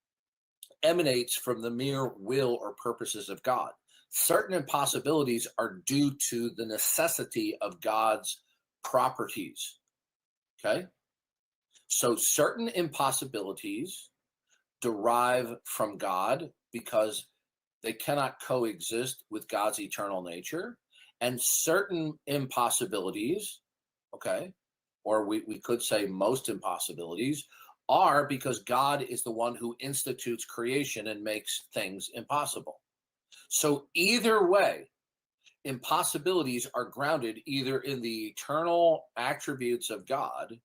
emanates from the mere will or purposes of God. Certain impossibilities are due to the necessity of God's properties, okay? So certain impossibilities derive from God because they cannot coexist with God's eternal nature, and certain impossibilities, okay, or we could say most impossibilities, are because God is the one who institutes creation and makes things impossible. So either way, impossibilities are grounded either in the eternal attributes of God,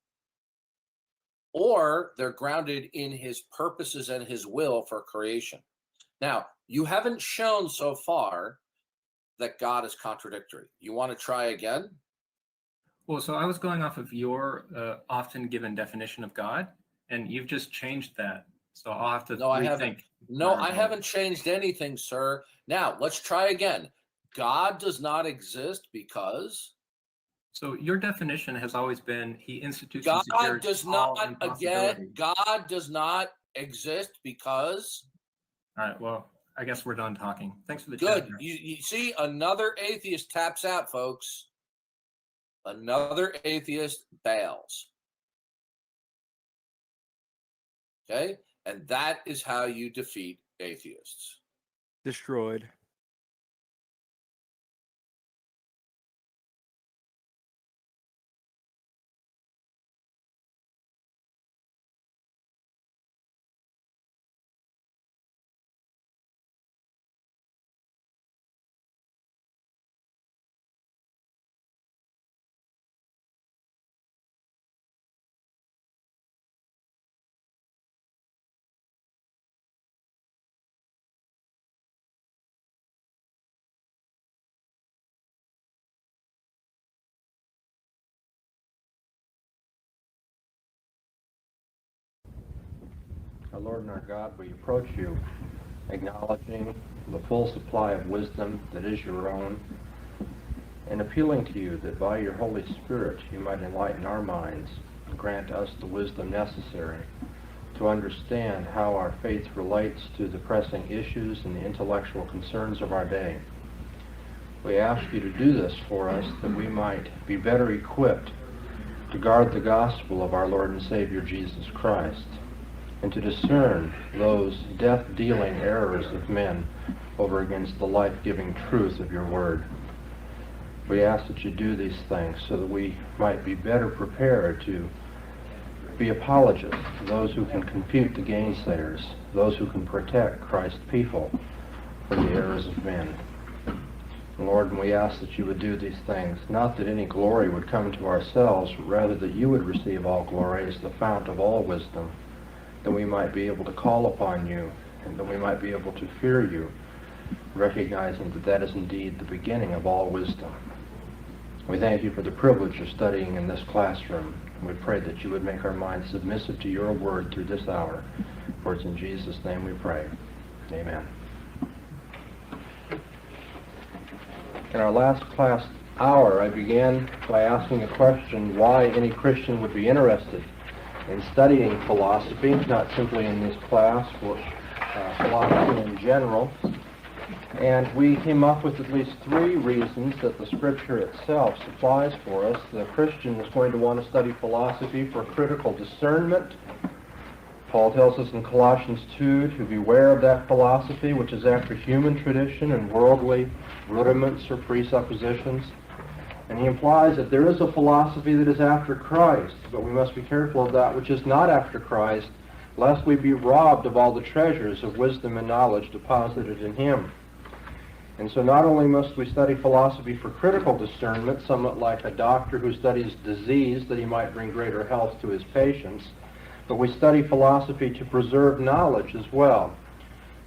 or they're grounded in his purposes and his will for creation. Now, you haven't shown so far that God is contradictory. You want to try again? Well, so I was going off of your often given definition of God, and you've just changed that. So I'll have to rethink. I haven't changed anything, sir. Now, let's try again. God does not exist because... So your definition has always been he institutes God and secures does all not, again, God does not exist because... All right, well, I guess we're done talking. Thanks for the Good. chat. You see, another atheist taps out, folks. Another atheist bails. Okay? And that is how you defeat atheists. Destroyed. Our Lord and our God, we approach you acknowledging the full supply of wisdom that is your own, and appealing to you that by your Holy Spirit you might enlighten our minds and grant us the wisdom necessary to understand how our faith relates to the pressing issues and the intellectual concerns of our day. We ask you to do this for us that we might be better equipped to guard the gospel of our Lord and Savior Jesus Christ, and to discern those death-dealing errors of men over against the life-giving truth of your word. We ask that you do these things so that we might be better prepared to be apologists, those who can confute the gainsayers, those who can protect Christ's people from the errors of men. Lord, we ask that you would do these things, not that any glory would come to ourselves, but rather that you would receive all glory as the fount of all wisdom, that we might be able to call upon you, and that we might be able to fear you, recognizing that that is indeed the beginning of all wisdom. We thank you for the privilege of studying in this classroom, and we pray that you would make our minds submissive to your word through this hour. For it's in Jesus' name we pray. Amen. In our last class hour, I began by asking a question, why any Christian would be interested in studying philosophy, not simply in this class, but philosophy in general. And we came up with at least 3 reasons that the Scripture itself supplies for us. The Christian is going to want to study philosophy for critical discernment. Paul tells us in Colossians 2 to beware of that philosophy which is after human tradition and worldly rudiments or presuppositions. And he implies that there is a philosophy that is after Christ, but we must be careful of that which is not after Christ, lest we be robbed of all the treasures of wisdom and knowledge deposited in him. And so not only must we study philosophy for critical discernment, somewhat like a doctor who studies disease that he might bring greater health to his patients, but we study philosophy to preserve knowledge as well.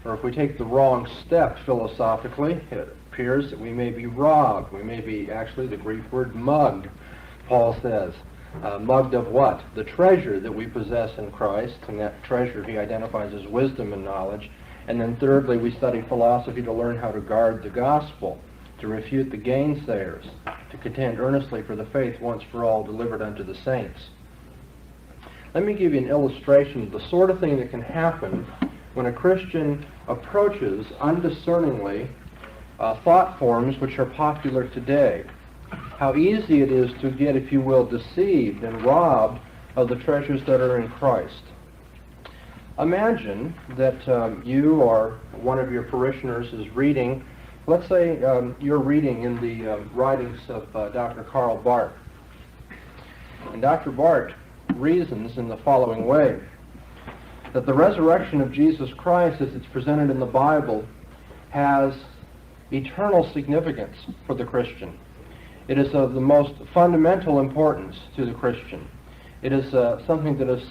Or if we take the wrong step philosophically, it appears that we may be robbed. We may be, actually, the Greek word mugged, Paul says. Mugged of what? The treasure that we possess in Christ, and that treasure he identifies as wisdom and knowledge. And then thirdly, we study philosophy to learn how to guard the gospel, to refute the gainsayers, to contend earnestly for the faith once for all delivered unto the saints. Let me give you an illustration of the sort of thing that can happen when a Christian approaches undiscerningly thought forms which are popular today. How easy it is to get, if you will, deceived and robbed of the treasures that are in Christ. Imagine that you or one of your parishioners is reading, let's say you're reading in the writings of Dr. Karl Barth. And Dr. Barth reasons in the following way, that the resurrection of Jesus Christ as it's presented in the Bible has eternal significance for the Christian. It is of the most fundamental importance to the Christian. It is something that is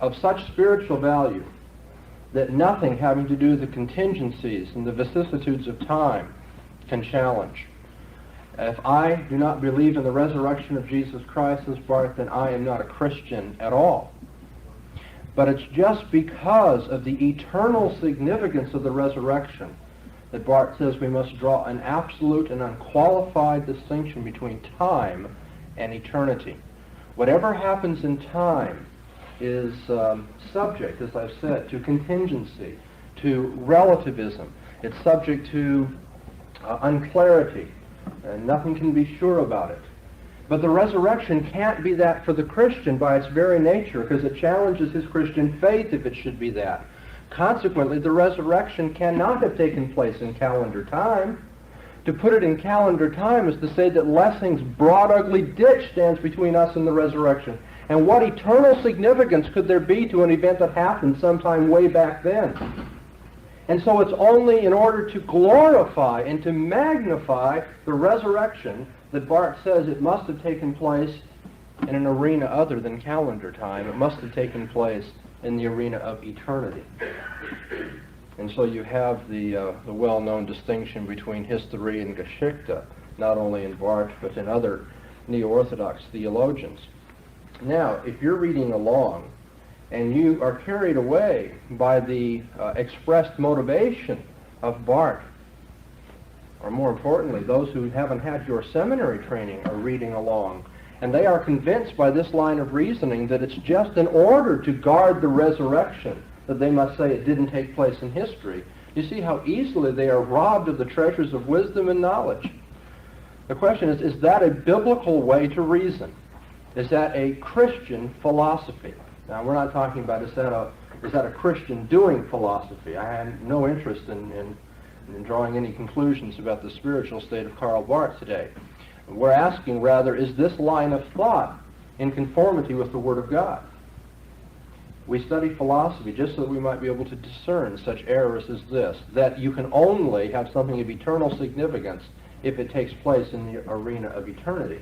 of such spiritual value that nothing having to do with the contingencies and the vicissitudes of time can challenge. If I do not believe in the resurrection of Jesus Christ, says Barth, then I am not a Christian at all. But it's just because of the eternal significance of the resurrection that Barth says we must draw an absolute and unqualified distinction between time and eternity. Whatever happens in time is subject, as I've said, to contingency, to relativism. It's subject to unclarity, and nothing can be sure about it. But the resurrection can't be that for the Christian by its very nature, because it challenges his Christian faith if it should be that. Consequently, the resurrection cannot have taken place in calendar time. To put it in calendar time is to say that Lessing's broad, ugly ditch stands between us and the resurrection. And what eternal significance could there be to an event that happened sometime way back then? And so it's only in order to glorify and to magnify the resurrection that Barth says it must have taken place in an arena other than calendar time. It must have taken place in the arena of eternity. And so you have the well-known distinction between history and Geschichte, not only in Barth but in other neo-Orthodox theologians. Now, if you're reading along and you are carried away by the expressed motivation of Barth, or more importantly, those who haven't had your seminary training are reading along, and they are convinced by this line of reasoning that it's just in order to guard the resurrection that they must say it didn't take place in history. You see how easily they are robbed of the treasures of wisdom and knowledge. The question is that a biblical way to reason? Is that a Christian philosophy? Now, we're not talking about is that a Christian doing philosophy. I have no interest in drawing any conclusions about the spiritual state of Karl Barth today. We're asking, rather, is this line of thought in conformity with the Word of God? We study philosophy just so that we might be able to discern such errors as this, that you can only have something of eternal significance if it takes place in the arena of eternity.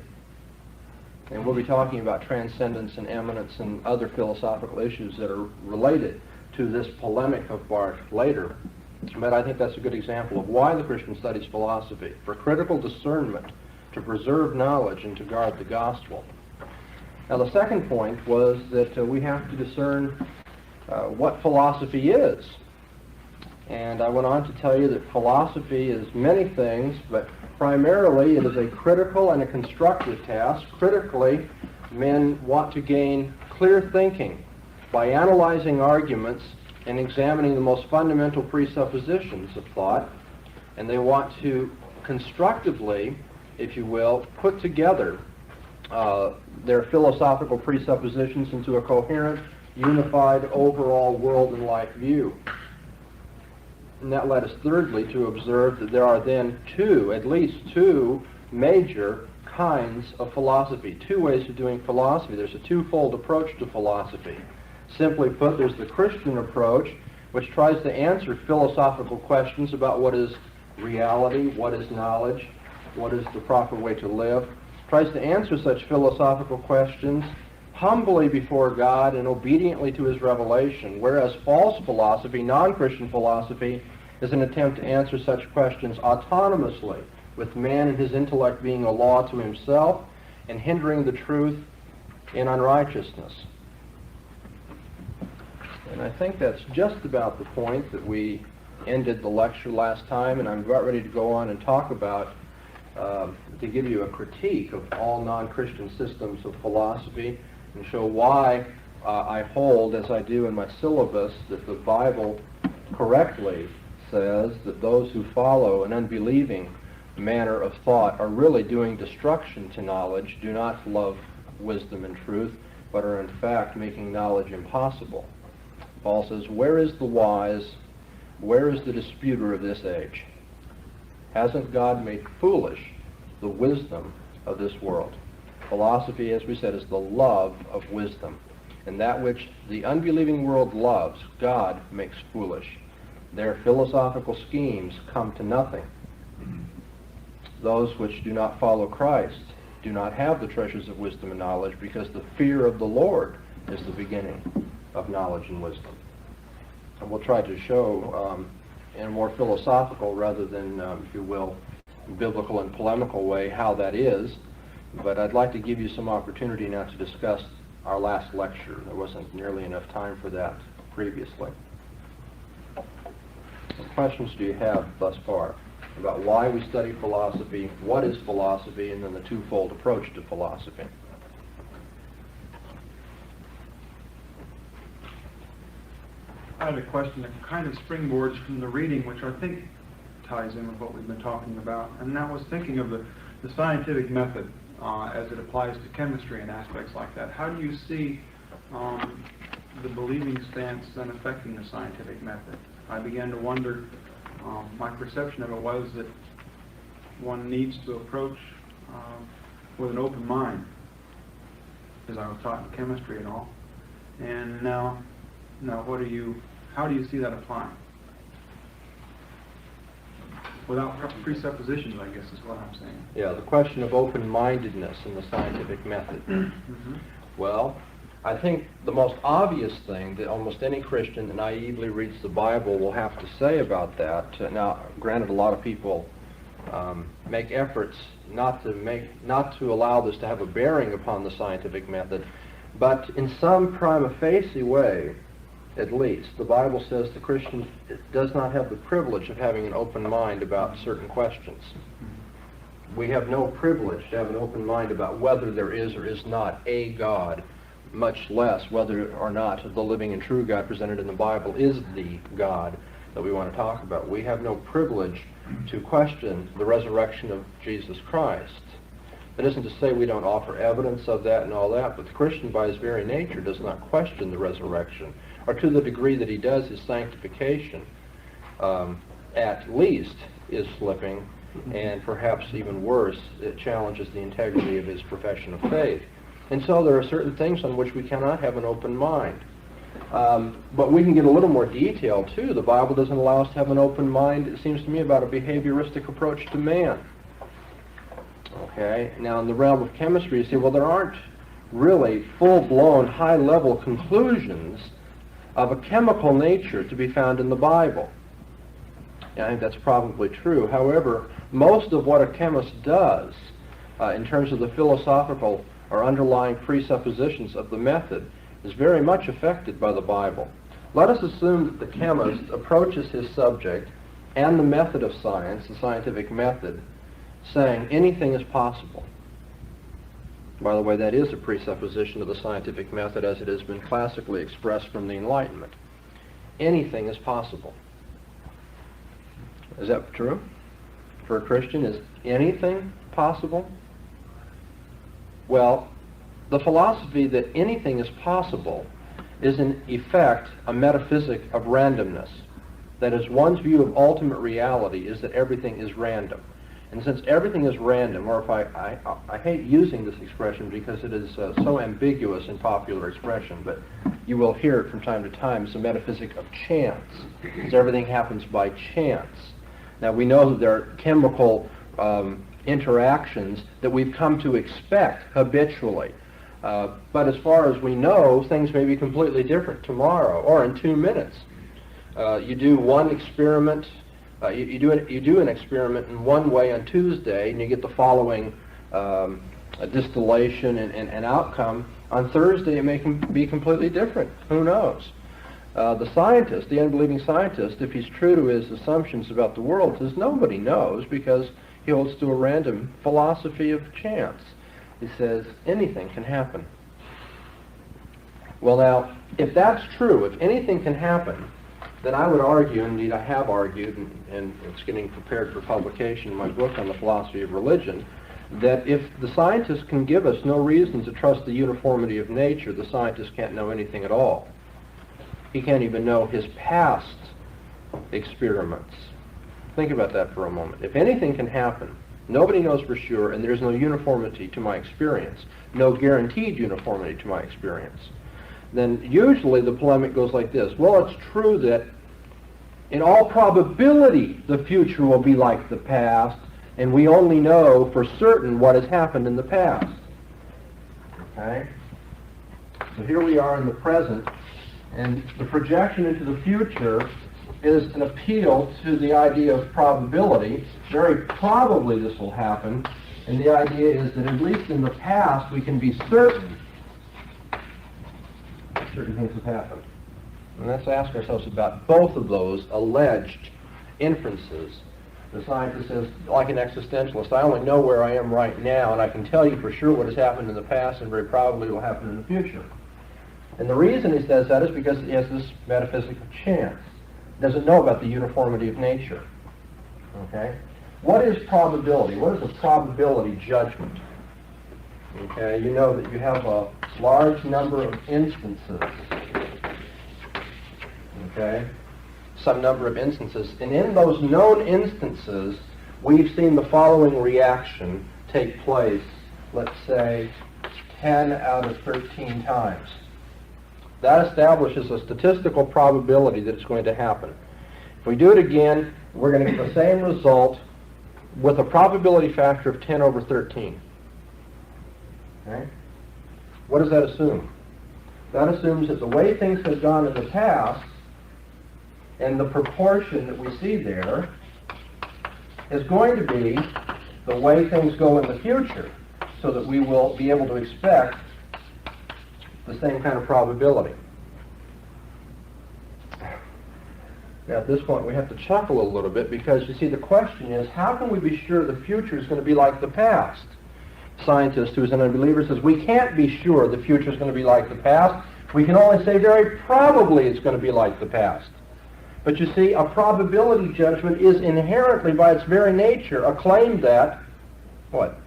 And we'll be talking about transcendence and eminence and other philosophical issues that are related to this polemic of Barth later. But I think that's a good example of why the Christian studies philosophy, for critical discernment, to preserve knowledge, and to guard the gospel. Now, the second point was that we have to discern what philosophy is. And I went on to tell you that philosophy is many things, but primarily it is a critical and a constructive task. Critically, men want to gain clear thinking by analyzing arguments and examining the most fundamental presuppositions of thought. And they want to constructively, if you will, put together their philosophical presuppositions into a coherent, unified, overall world and life view. And that led us thirdly to observe that there are then at least two major kinds of philosophy, two ways of doing philosophy. There's a twofold approach to philosophy. Simply put, there's the Christian approach, which tries to answer philosophical questions about what is reality, what is knowledge, what is the proper way to live, tries to answer such philosophical questions humbly before God and obediently to his revelation, whereas false philosophy, non-Christian philosophy, is an attempt to answer such questions autonomously, with man and his intellect being a law to himself and hindering the truth in unrighteousness. And I think that's just about the point that we ended the lecture last time, and I'm about ready to go on and talk about, to give you a critique of all non-Christian systems of philosophy and show why I hold, as I do in my syllabus, that the Bible correctly says that those who follow an unbelieving manner of thought are really doing destruction to knowledge, do not love wisdom and truth, but are in fact making knowledge impossible. Paul says, where is the wise? Where is the disputer of this age? Hasn't God made foolish the wisdom of this world? Philosophy, as we said, is the love of wisdom. And that which the unbelieving world loves, God makes foolish. Their philosophical schemes come to nothing. Those which do not follow Christ do not have the treasures of wisdom and knowledge, because the fear of the Lord is the beginning of knowledge and wisdom. And we'll try to show in a more philosophical rather than, if you will, biblical and polemical way how that is. But I'd like to give you some opportunity now to discuss our last lecture. There wasn't nearly enough time for that previously. What questions do you have thus far about why we study philosophy, what is philosophy, and then the twofold approach to philosophy? I had a question that kind of springboards from the reading, which I think ties in with what we've been talking about, and that was thinking of the scientific method as it applies to chemistry and aspects like that. How do you see the believing stance then affecting the scientific method? I began to wonder, my perception of it was that one needs to approach with an open mind, as I was taught in chemistry and all. And now how do you see that applying? Without presuppositions, I guess, is what I'm saying. Yeah, the question of open-mindedness in the scientific method. Well, I think the most obvious thing that almost any Christian that naively reads the Bible will have to say about that, now, granted, a lot of people make efforts not to allow this to have a bearing upon the scientific method, but in some prima facie way, at least, the Bible says the Christian does not have the privilege of having an open mind about certain questions. We have no privilege to have an open mind about whether there is or is not a God, much less whether or not the living and true God presented in the Bible is the God that we want to talk about. We have no privilege to question the resurrection of Jesus Christ. That isn't to say we don't offer evidence of that and all that, but the Christian by his very nature does not question the resurrection, or to the degree that he does, his sanctification at least is slipping, and perhaps even worse, it challenges the integrity of his profession of faith. And so there are certain things on which we cannot have an open mind. But we can get a little more detail, too. The Bible doesn't allow us to have an open mind, it seems to me, about a behavioristic approach to man. Okay? Now, in the realm of chemistry, you see, well, there aren't really full-blown, high-level conclusions of a chemical nature to be found in the Bible. And I think that's probably true. However, most of what a chemist does in terms of the philosophical or underlying presuppositions of the method is very much affected by the Bible. Let us assume that the chemist approaches his subject and the method of science, the scientific method, saying anything is possible. By the way, that is a presupposition of the scientific method as it has been classically expressed from the Enlightenment. Anything is possible. Is that true? for a Christian? Is anything possible? Well, the philosophy that anything is possible is in effect a metaphysic of randomness. That is, one's view of ultimate reality is that everything is random. And since everything is random, or if I hate using this expression because it is so ambiguous in popular expression, but you will hear it from time to time, it's a metaphysic of chance, because everything happens by chance. Now we know that there are chemical interactions that we've come to expect habitually. But as far as we know, things may be completely different tomorrow or in 2 minutes. You do one experiment, you do an experiment in one way on Tuesday, and you get the following distillation and outcome. On Thursday, it may be completely different. Who knows? The scientist, the unbelieving scientist, if he's true to his assumptions about the world, says nobody knows because he holds to a random philosophy of chance. He says anything can happen. Well now, if that's true, if anything can happen, then I would argue, indeed I have argued, and it's getting prepared for publication in my book on the philosophy of religion, that if the scientist can give us no reason to trust the uniformity of nature, the scientist can't know anything at all. He can't even know his past experiments. Think about that for a moment. If anything can happen, nobody knows for sure, and there's no uniformity to my experience, no guaranteed uniformity to my experience, then usually the polemic goes like this. Well, it's true that in all probability the future will be like the past, and we only know for certain what has happened in the past. Okay? So here we are in the present, and the projection into the future is an appeal to the idea of probability. Very probably this will happen, and the idea is that at least in the past we can be certain things have happened. And let's ask ourselves about both of those alleged inferences. The scientist says, like an existentialist, I only know where I am right now, and I can tell you for sure what has happened in the past and very probably will happen in the future. And the reason he says that is because he has this metaphysic of chance. He doesn't know about the uniformity of nature. Okay? What is probability? What is a probability judgment? Okay, you know that you have a large number of instances. Okay? Some number of instances. And in those known instances, we've seen the following reaction take place, let's say, 10 out of 13 times. That establishes a statistical probability that it's going to happen. If we do it again, we're going to get the same result with a probability factor of 10 over 13. Okay? What does that assume? That assumes that the way things have gone in the past and the proportion that we see there is going to be the way things go in the future, so that we will be able to expect the same kind of probability. Now, at this point, we have to chuckle a little bit because, you see, the question is, how can we be sure the future is going to be like the past? Scientist who is an unbeliever says, we can't be sure the future is going to be like the past. We can only say very probably it's going to be like the past. But you see, a probability judgment is inherently, by its very nature, a claim that, what?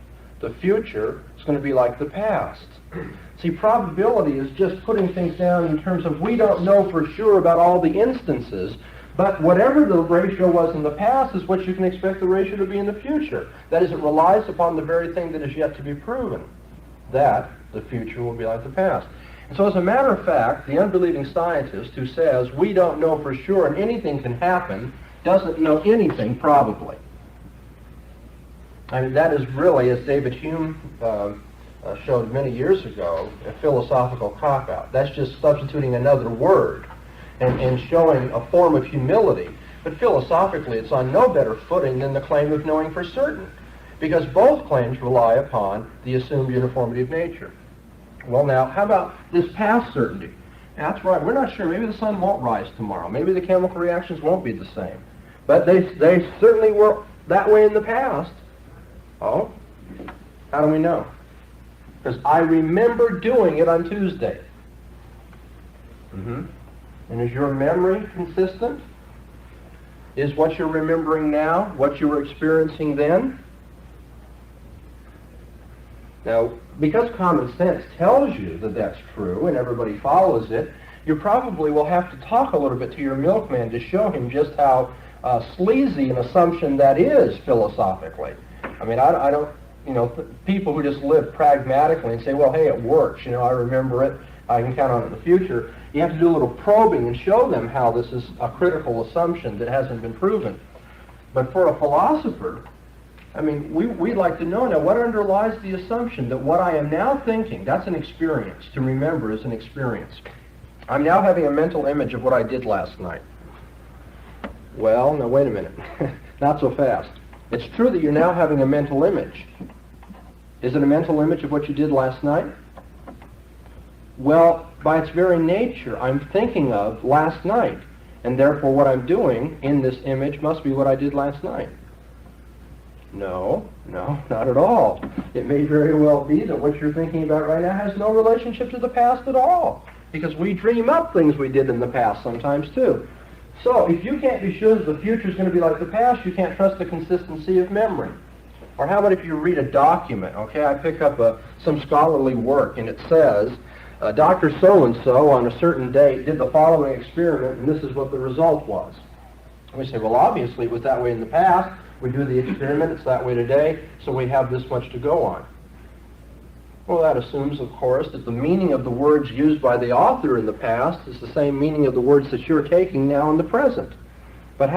The future is going to be like the past. See, probability is just putting things down in terms of we don't know for sure about all the instances, but whatever the ratio was in the past is what you can expect the ratio to be in the future. That is, it relies upon the very thing that is yet to be proven, that the future will be like the past. And so as a matter of fact, the unbelieving scientist who says we don't know for sure and anything can happen doesn't know anything probably. I mean, that is really, as David Hume showed many years ago, a philosophical cop-out. That's just substituting another word and showing a form of humility. But philosophically, it's on no better footing than the claim of knowing for certain, because both claims rely upon the assumed uniformity of nature. Well, now, how about this past certainty? That's right, we're not sure. Maybe the sun won't rise tomorrow. Maybe the chemical reactions won't be the same. But they certainly were that way in the past. Oh, how do we know? Because I remember doing it on Tuesday. And is your memory consistent? Is what you're remembering now what you were experiencing then? Now, because common sense tells you that that's true and everybody follows it, you probably will have to talk a little bit to your milkman to show him just how sleazy an assumption that is philosophically. I mean, I don't, people who just live pragmatically and say, well, hey, it works, I remember it, I can count on it in the future. You have to do a little probing and show them how this is a critical assumption that hasn't been proven. But for a philosopher, I mean, we'd like to know now what underlies the assumption that what I am now thinking, that's an experience. To remember is an experience. I'm now having a mental image of what I did last night. Well, now wait a minute. Not so fast. It's true that you're now having a mental image. Is it a mental image of what you did last night? Well, by its very nature, I'm thinking of last night, and therefore what I'm doing in this image must be what I did last night. No, not at all. It may very well be that what you're thinking about right now has no relationship to the past at all, because we dream up things we did in the past sometimes too. So if you can't be sure that the future is going to be like the past, you can't trust the consistency of memory. Or how about if you read a document, okay? I pick up some scholarly work and it says, Dr. So-and-so on a certain date did the following experiment and this is what the result was. And we say, well, obviously it was that way in the past. We do the experiment, it's that way today, so we have this much to go on. Well, that assumes, of course, that the meaning of the words used by the author in the past is the same meaning of the words that you're taking now in the present. But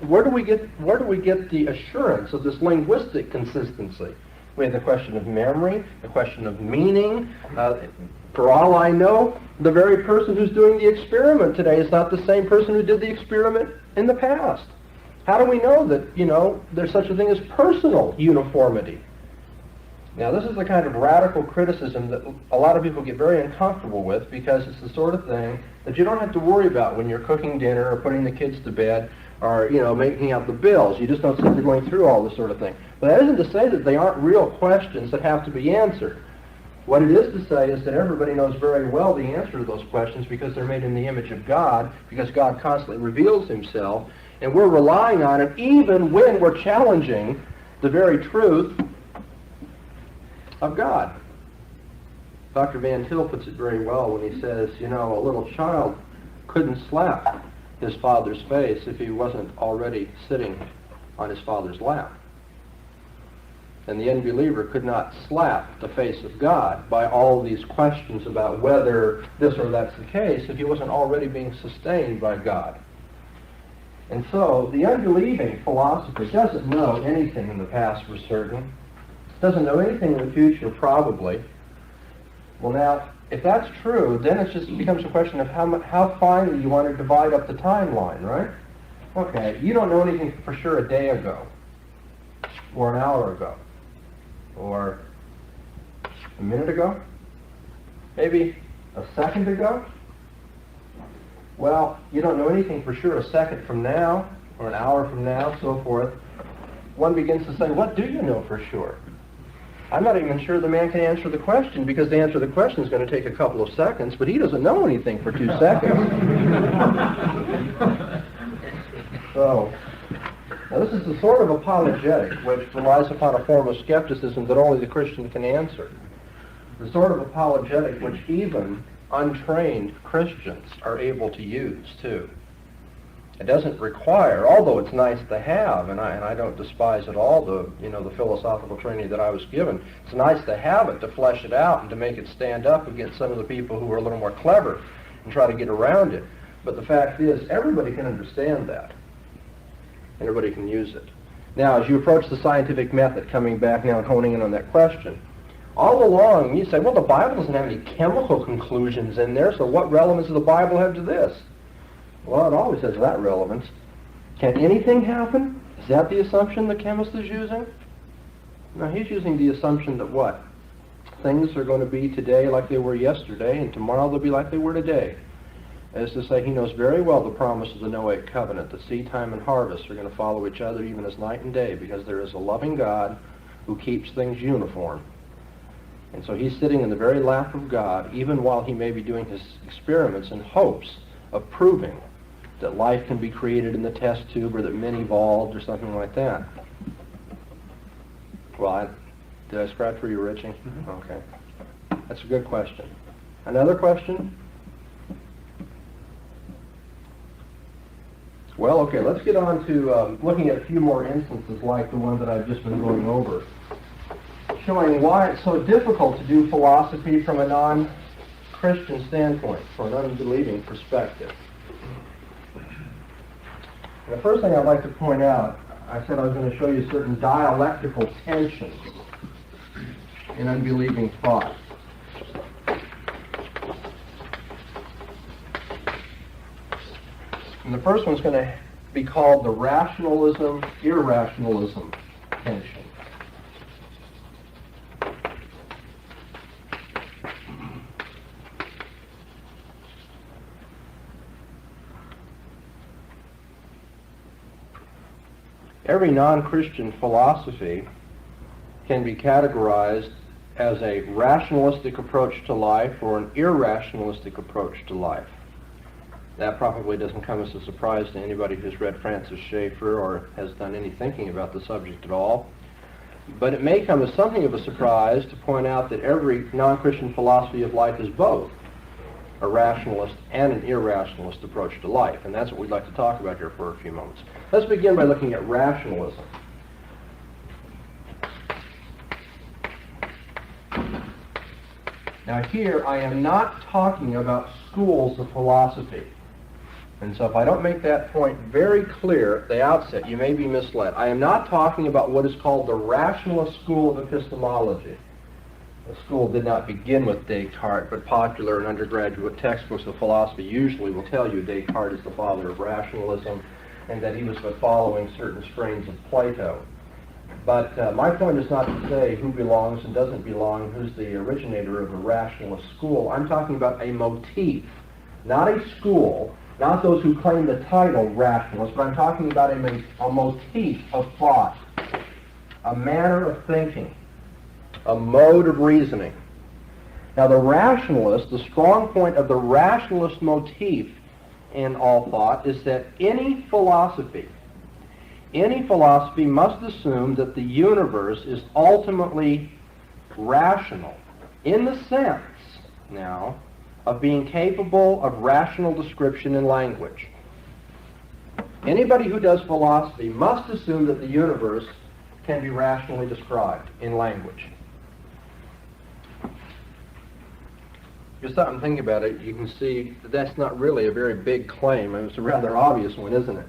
where do we get the assurance of this linguistic consistency? We have the question of memory, the question of meaning. For all I know, the very person who's doing the experiment today is not the same person who did the experiment in the past. How do we know that, there's such a thing as personal uniformity? Now, this is the kind of radical criticism that a lot of people get very uncomfortable with because it's the sort of thing that you don't have to worry about when you're cooking dinner or putting the kids to bed or, making out the bills. You just don't sit there going through all this sort of thing. But that isn't to say that they aren't real questions that have to be answered. What it is to say is that everybody knows very well the answer to those questions because they're made in the image of God, because God constantly reveals himself, and we're relying on it even when we're challenging the very truth of God. Dr. Van Til puts it very well when he says, a little child couldn't slap his father's face if he wasn't already sitting on his father's lap. And the unbeliever could not slap the face of God by all these questions about whether this or that's the case if he wasn't already being sustained by God. And so the unbelieving philosopher doesn't know anything in the past for certain, doesn't know anything in the future probably. Well now, if that's true, then it just becomes a question of how finely you want to divide up the timeline, right? Okay, you don't know anything for sure a day ago, or an hour ago, or a minute ago, maybe a second ago. Well, you don't know anything for sure a second from now, or an hour from now, so forth. One begins to say, what do you know for sure? I'm not even sure the man can answer the question, because to answer the question is going to take a couple of seconds, but he doesn't know anything for 2 seconds. So, now this is the sort of apologetic which relies upon a form of skepticism that only the Christian can answer. The sort of apologetic which even untrained Christians are able to use, too. It doesn't require, although it's nice to have, and I don't despise at all the philosophical training that I was given. It's nice to have it, to flesh it out, and to make it stand up against some of the people who are a little more clever and try to get around it. But the fact is, everybody can understand that. Everybody can use it. Now, as you approach the scientific method, coming back now and honing in on that question, all along you say, well, the Bible doesn't have any chemical conclusions in there, so what relevance does the Bible have to this? Well, it always has that relevance. Can anything happen? Is that the assumption the chemist is using? No, he's using the assumption that what? Things are going to be today like they were yesterday, and tomorrow they'll be like they were today. As to say, he knows very well the promise of the Noahic covenant, that seed time and harvest are going to follow each other even as night and day, because there is a loving God who keeps things uniform. And so he's sitting in the very lap of God, even while he may be doing his experiments in hopes of proving that life can be created in the test tube, or that men evolved, or something like that. Well, did I scratch where you were itching? Mm-hmm. Okay. That's a good question. Another question? Well, okay, let's get on to looking at a few more instances like the one that I've just been going over, showing why it's so difficult to do philosophy from a non-Christian standpoint, from an unbelieving perspective. And the first thing I'd like to point out, I said I was going to show you certain dialectical tensions in unbelieving thought. And the first one's going to be called the rationalism-irrationalism tension. Every non-Christian philosophy can be categorized as a rationalistic approach to life or an irrationalistic approach to life. That probably doesn't come as a surprise to anybody who's read Francis Schaeffer or has done any thinking about the subject at all. But it may come as something of a surprise to point out that every non-Christian philosophy of life is both a rationalist and an irrationalist approach to life. And that's what we'd like to talk about here for a few moments. Let's begin by looking at rationalism. Now here, I am not talking about schools of philosophy. And so if I don't make that point very clear at the outset, you may be misled. I am not talking about what is called the rationalist school of epistemology. The school did not begin with Descartes, but popular and undergraduate textbooks of philosophy usually will tell you Descartes is the father of rationalism and that he was but following certain strains of Plato. But my point is not to say who belongs and doesn't belong, who's the originator of a rationalist school. I'm talking about a motif, not a school, not those who claim the title rationalist, but I'm talking about a motif of thought, a manner of thinking, a mode of reasoning. Now the rationalist, the strong point of the rationalist motif in all thought is that any philosophy must assume that the universe is ultimately rational in the sense, now, of being capable of rational description in language. Anybody who does philosophy must assume that the universe can be rationally described in language. If you stop and think about it, you can see that that's not really a very big claim. It's a rather obvious one, isn't it?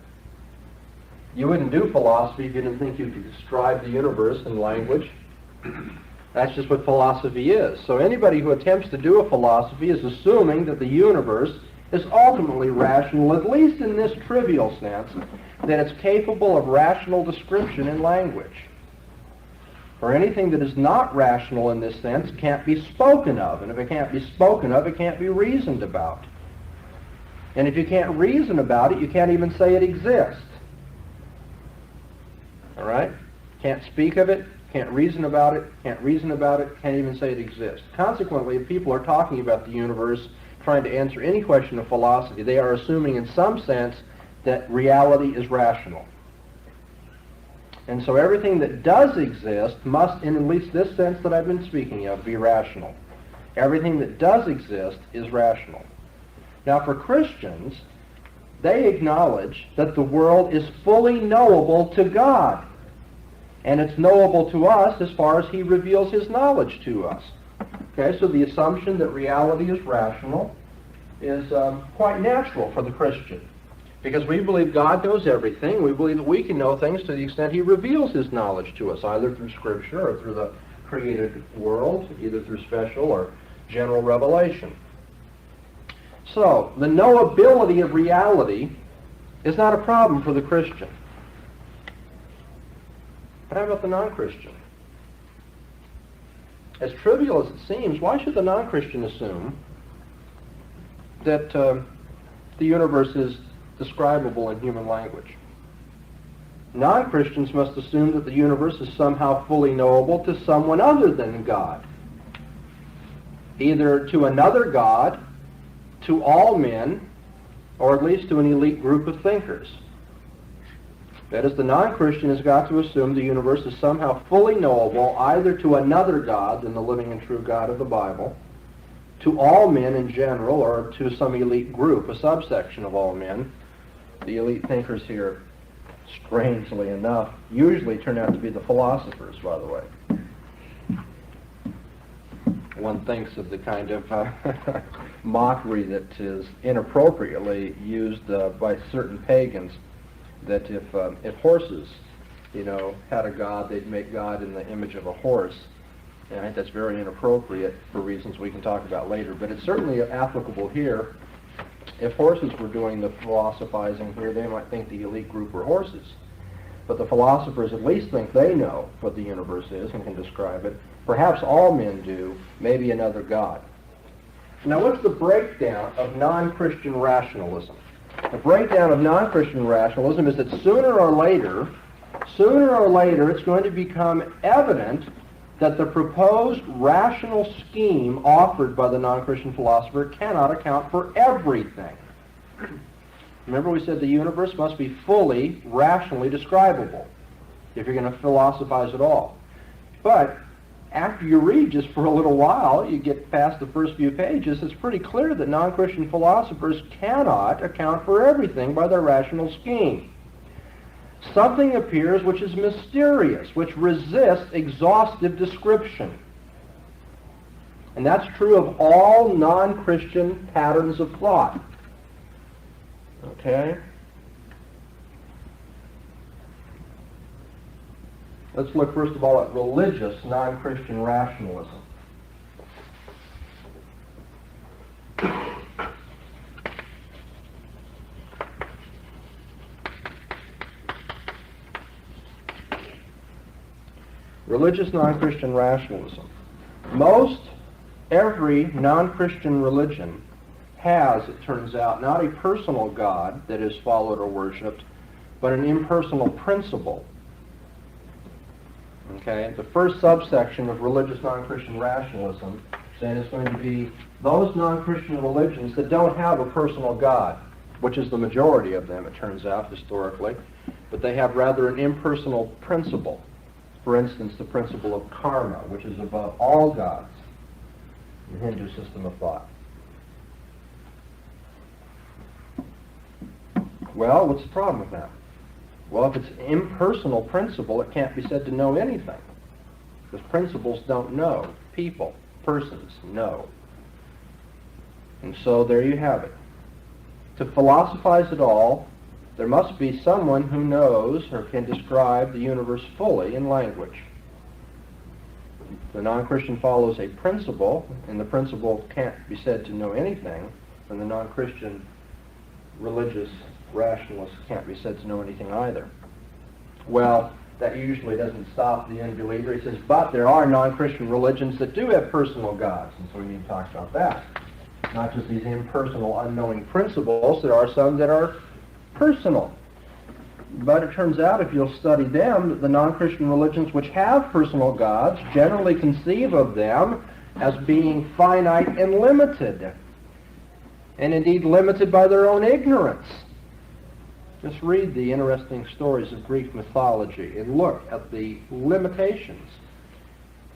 You wouldn't do philosophy if you didn't think you could describe the universe in language. That's just what philosophy is. So anybody who attempts to do a philosophy is assuming that the universe is ultimately rational, at least in this trivial sense, that it's capable of rational description in language. For anything that is not rational in this sense can't be spoken of. And if it can't be spoken of, it can't be reasoned about. And if you can't reason about it, you can't even say it exists. All right? Can't speak of it, can't reason about it, can't even say it exists. Consequently, if people are talking about the universe, trying to answer any question of philosophy, they are assuming in some sense that reality is rational. And so everything that does exist must, in at least this sense that I've been speaking of, be rational. Everything that does exist is rational. Now for Christians, they acknowledge that the world is fully knowable to God. And it's knowable to us as far as he reveals his knowledge to us. Okay, so the assumption that reality is rational is quite natural for the Christian. Because we believe God knows everything. We believe that we can know things to the extent he reveals his knowledge to us, either through Scripture or through the created world, either through special or general revelation. So, the knowability of reality is not a problem for the Christian. But how about the non-Christian? As trivial as it seems, why should the non-Christian assume that the universe is describable in human language? Non-Christians must assume that the universe is somehow fully knowable to someone other than God. Either to another God, to all men, or at least to an elite group of thinkers. That is, the non-Christian has got to assume the universe is somehow fully knowable either to another God than the living and true God of the Bible, to all men in general, or to some elite group, a subsection of all men. The elite thinkers here, strangely enough, usually turn out to be the philosophers, by the way. One thinks of the kind of mockery that is inappropriately used by certain pagans, that if horses, had a god, they'd make God in the image of a horse. And I think that's very inappropriate for reasons we can talk about later, but it's certainly applicable here. If horses were doing the philosophizing here, they might think the elite group were horses. But the philosophers at least think they know what the universe is and can describe it. Perhaps all men do, maybe another God. Now, what's the breakdown of non-Christian rationalism? The breakdown of non-Christian rationalism is that sooner or later, it's going to become evident that the proposed rational scheme offered by the non-Christian philosopher cannot account for everything. Remember, we said the universe must be fully rationally describable if you're going to philosophize at all. But after you read just for a little while, you get past the first few pages, it's pretty clear that non-Christian philosophers cannot account for everything by their rational scheme. Something appears which is mysterious, which resists exhaustive description. And that's true of all non-Christian patterns of thought. Okay? Let's look first of all at religious non-Christian rationalism. Religious non-Christian rationalism. Most every non-Christian religion has, it turns out, not a personal God that is followed or worshipped, but an impersonal principle. Okay, the first subsection of religious non-Christian rationalism then is going to be those non-Christian religions that don't have a personal God, which is the majority of them, it turns out, historically, but they have rather an impersonal principle. For instance, the principle of karma, which is above all gods in the Hindu system of thought. Well, what's the problem with that? Well, if it's an impersonal principle, it can't be said to know anything. Because principles don't know. People, persons, know. And so there you have it. To philosophize at all, there must be someone who knows or can describe the universe fully in language. The non-Christian follows a principle, and the principle can't be said to know anything, and the non-Christian religious rationalist can't be said to know anything either. Well, that usually doesn't stop the unbeliever. He says, but there are non-Christian religions that do have personal gods, and so we need to talk about that. Not just these impersonal, unknowing principles. There are some that are personal. But it turns out, if you'll study them, that the non-Christian religions which have personal gods generally conceive of them as being finite and limited, and indeed limited by their own ignorance. Just read the interesting stories of Greek mythology and look at the limitations,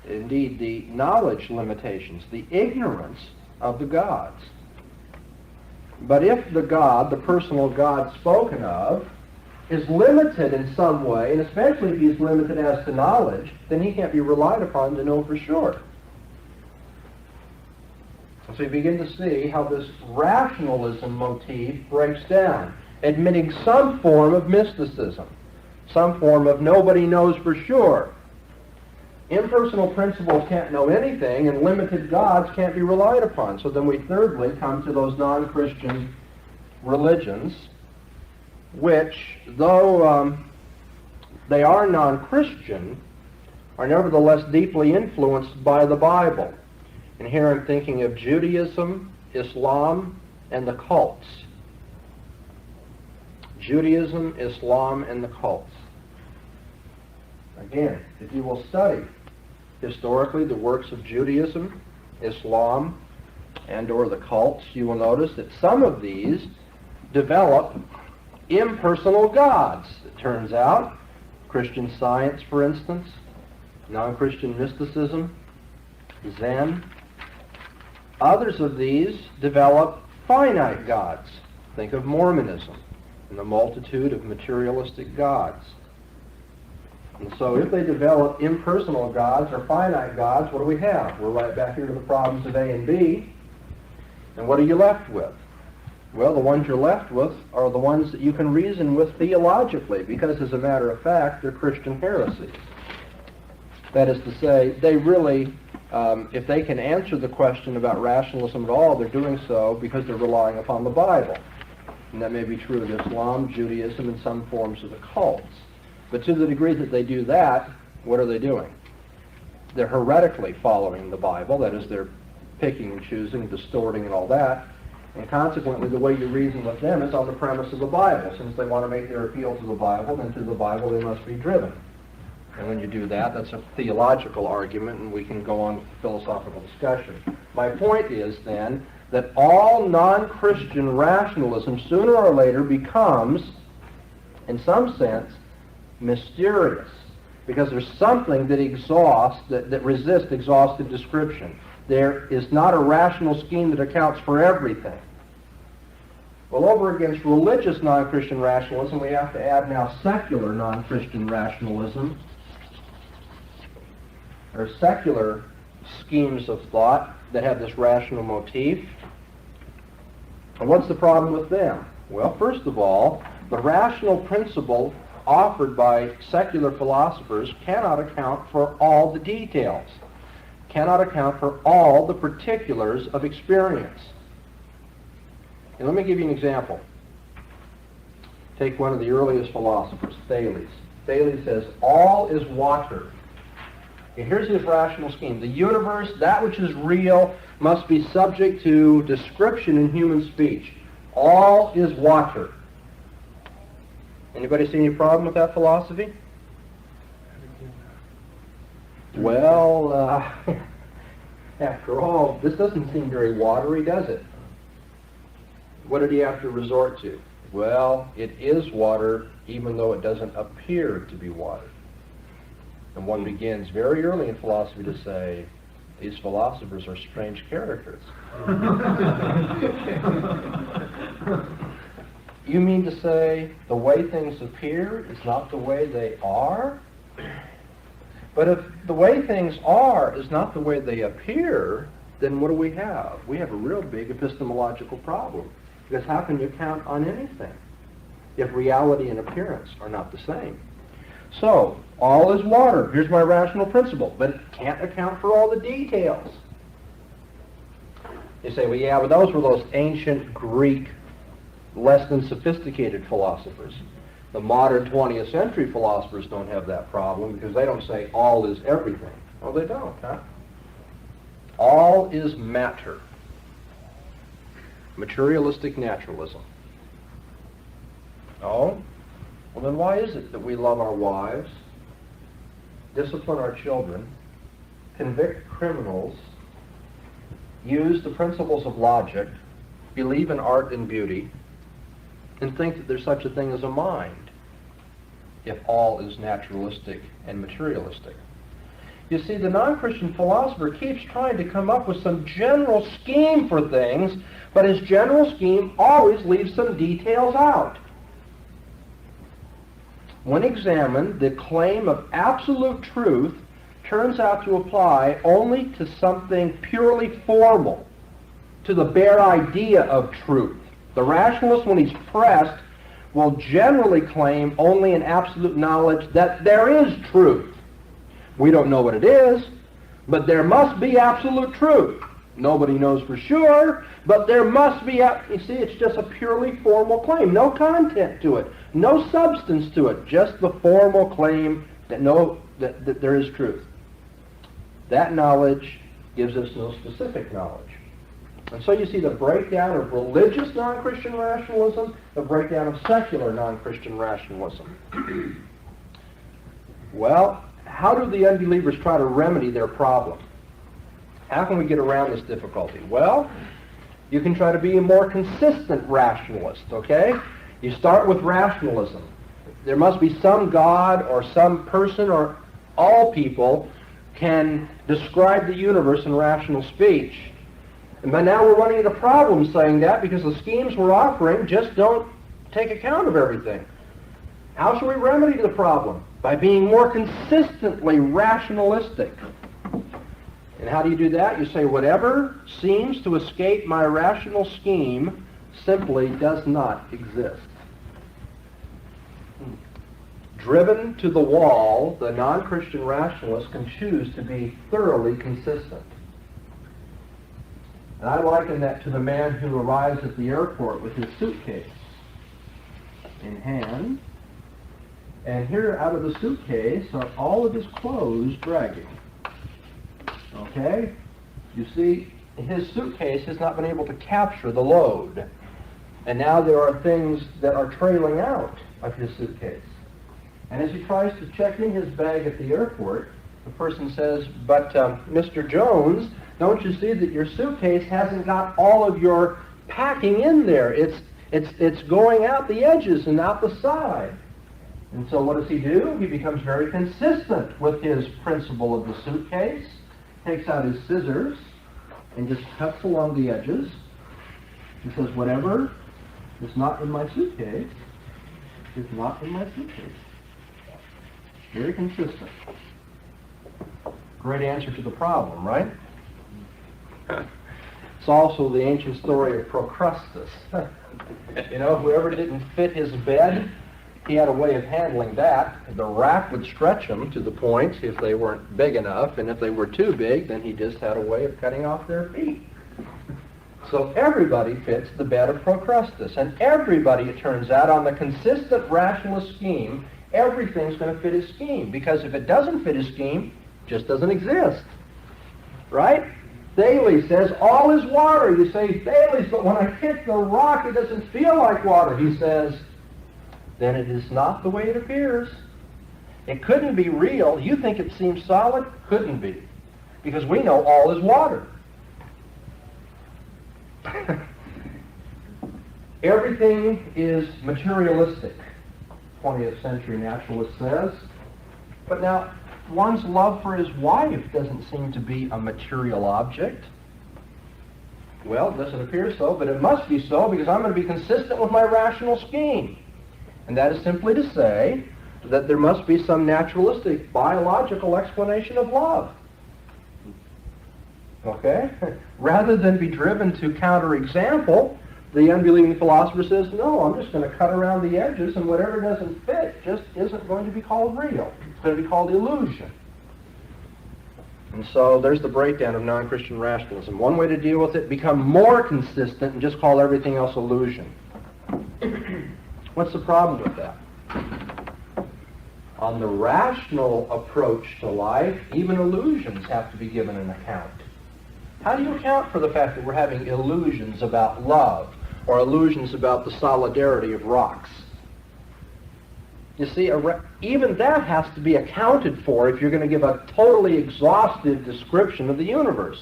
indeed the knowledge limitations, the ignorance of the gods. But if the God, the personal God spoken of, is limited in some way, and especially if he's limited as to knowledge, then he can't be relied upon to know for sure. So you begin to see how this rationalism motif breaks down, admitting some form of mysticism, some form of nobody knows for sure. Impersonal principles can't know anything, and limited gods can't be relied upon. So then we thirdly come to those non-Christian religions, which, though they are non-Christian, are nevertheless deeply influenced by the Bible. And here I'm thinking of Judaism, Islam, and the cults. Judaism, Islam, and the cults. Again, if you will study historically the works of Judaism, Islam, and or the cults, you will notice that some of these develop impersonal gods. It turns out, Christian Science, for instance, non-Christian mysticism, Zen, others of these develop finite gods. Think of Mormonism and the multitude of materialistic gods. And so if they develop impersonal gods or finite gods, what do we have? We're right back here to the problems of A and B. And what are you left with? Well, the ones you're left with are the ones that you can reason with theologically, because as a matter of fact, they're Christian heresies. That is to say, they really, if they can answer the question about rationalism at all, they're doing so because they're relying upon the Bible. And that may be true of Islam, Judaism, and some forms of the cults. But to the degree that they do that, what are they doing? They're heretically following the Bible. That is, they're picking and choosing, distorting, and all that. And consequently, the way you reason with them is on the premise of the Bible. Since they want to make their appeal to the Bible, then to the Bible they must be driven. And when you do that, that's a theological argument, and we can go on with philosophical discussion. My point is, then, that all non-Christian rationalism sooner or later becomes, in some sense, mysterious, because there's something that exhausts, that resists exhaustive description. There is not a rational scheme that accounts for everything. Well, over against religious non-Christian rationalism, we have to add now secular non-Christian rationalism, or secular schemes of thought that have this rational motif. And what's the problem with them? Well, first of all, the rational principle offered by secular philosophers cannot account for all the details, cannot account for all the particulars of experience. And let me give you an example. Take one of the earliest philosophers, Thales. Thales says, all is water. And here's his rational scheme. The universe, that which is real, must be subject to description in human speech. All is water. Anybody see any problem with that philosophy? Well, after all, this doesn't seem very watery, does it? What did he have to resort to? Well, it is water, even though it doesn't appear to be water. And one begins very early in philosophy to say, these philosophers are strange characters. You mean to say the way things appear is not the way they are? But if the way things are is not the way they appear, then what do we have? We have a real big epistemological problem. Because how can you count on anything if reality and appearance are not the same? So, all is water. Here's my rational principle, but it can't account for all the details. You say, well, yeah, but those were those ancient Greek, less than sophisticated philosophers. The modern 20th century philosophers don't have that problem because they don't say all is everything. Oh, they don't, huh? All is matter. Materialistic naturalism. Oh? Well, then why is it that we love our wives, discipline our children, convict criminals, use the principles of logic, believe in art and beauty, and think that there's such a thing as a mind, if all is naturalistic and materialistic? You see, the non-Christian philosopher keeps trying to come up with some general scheme for things, but his general scheme always leaves some details out. When examined, the claim of absolute truth turns out to apply only to something purely formal, to the bare idea of truth. The rationalist, when he's pressed, will generally claim only an absolute knowledge that there is truth. We don't know what it is, but there must be absolute truth. Nobody knows for sure, but there must be, you see, it's just a purely formal claim. No content to it, no substance to it, just the formal claim that that there is truth. That knowledge gives us no specific knowledge. And so you see the breakdown of religious non-Christian rationalism, the breakdown of secular non-Christian rationalism. Well, how do the unbelievers try to remedy their problem? How can we get around this difficulty? Well, You can try to be a more consistent rationalist, okay? You start with rationalism. There must be some God or some person or all people can describe the universe in rational speech. But now we're running into problems saying that because the schemes we're offering just don't take account of everything. How shall we remedy the problem? By being more consistently rationalistic. And how do you do that? You say, whatever seems to escape my rational scheme simply does not exist. Driven to the wall, the non-Christian rationalist can choose to be thoroughly consistent. And I liken that to the man who arrives at the airport with his suitcase in hand. And here out of the suitcase are all of his clothes dragging. Okay? You see, his suitcase has not been able to capture the load. And now there are things that are trailing out of his suitcase. And as he tries to check in his bag at the airport, the person says, but Mr. Jones, don't you see that your suitcase hasn't got all of your packing in there? It's going out the edges and out the side. And so what does he do? He becomes very consistent with his principle of the suitcase, takes out his scissors, and just cuts along the edges. He says, whatever is not in my suitcase is not in my suitcase. Very consistent. Great answer to the problem, right? It's also the ancient story of Procrustes. You know, whoever didn't fit his bed, he had a way of handling that. The rack would stretch them to the point if they weren't big enough, and if they were too big, then he just had a way of cutting off their feet. So everybody fits the bed of Procrustes, and everybody, it turns out, on the consistent rationalist scheme, everything's going to fit his scheme, because if it doesn't fit his scheme, it just doesn't exist. Right? Thales says, all is water. You say, Thales, but when I hit the rock, it doesn't feel like water. He says, then it is not the way it appears. It couldn't be real. You think it seems solid? Couldn't be. Because we know all is water. Everything is materialistic, 20th century naturalist says. But now, one's love for his wife doesn't seem to be a material object. Well, it doesn't appear so, but it must be so because I'm going to be consistent with my rational scheme. And that is simply to say that there must be some naturalistic, biological explanation of love. Okay? Rather than be driven to counter-example, the unbelieving philosopher says, no, I'm just going to cut around the edges, and whatever doesn't fit just isn't going to be called real. It's going to be called illusion. And so there's the breakdown of non-Christian rationalism. One way to deal with it, become more consistent and just call everything else illusion. What's the problem with that? On the rational approach to life, even illusions have to be given an account. How do you account for the fact that we're having illusions about love or illusions about the solidarity of rocks? You see, even that has to be accounted for if you're going to give a totally exhaustive description of the universe.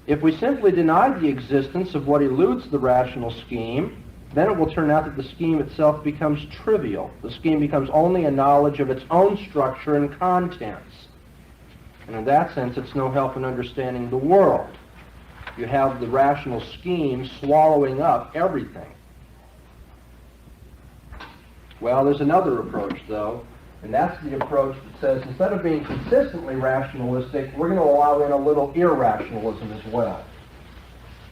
If we simply deny the existence of what eludes the rational scheme, then it will turn out that the scheme itself becomes trivial. The scheme becomes only a knowledge of its own structure and contents. And in that sense, it's no help in understanding the world. You have the rational scheme swallowing up everything. Well, there's another approach, though, and that's the approach that says instead of being consistently rationalistic, we're going to allow in a little irrationalism as well.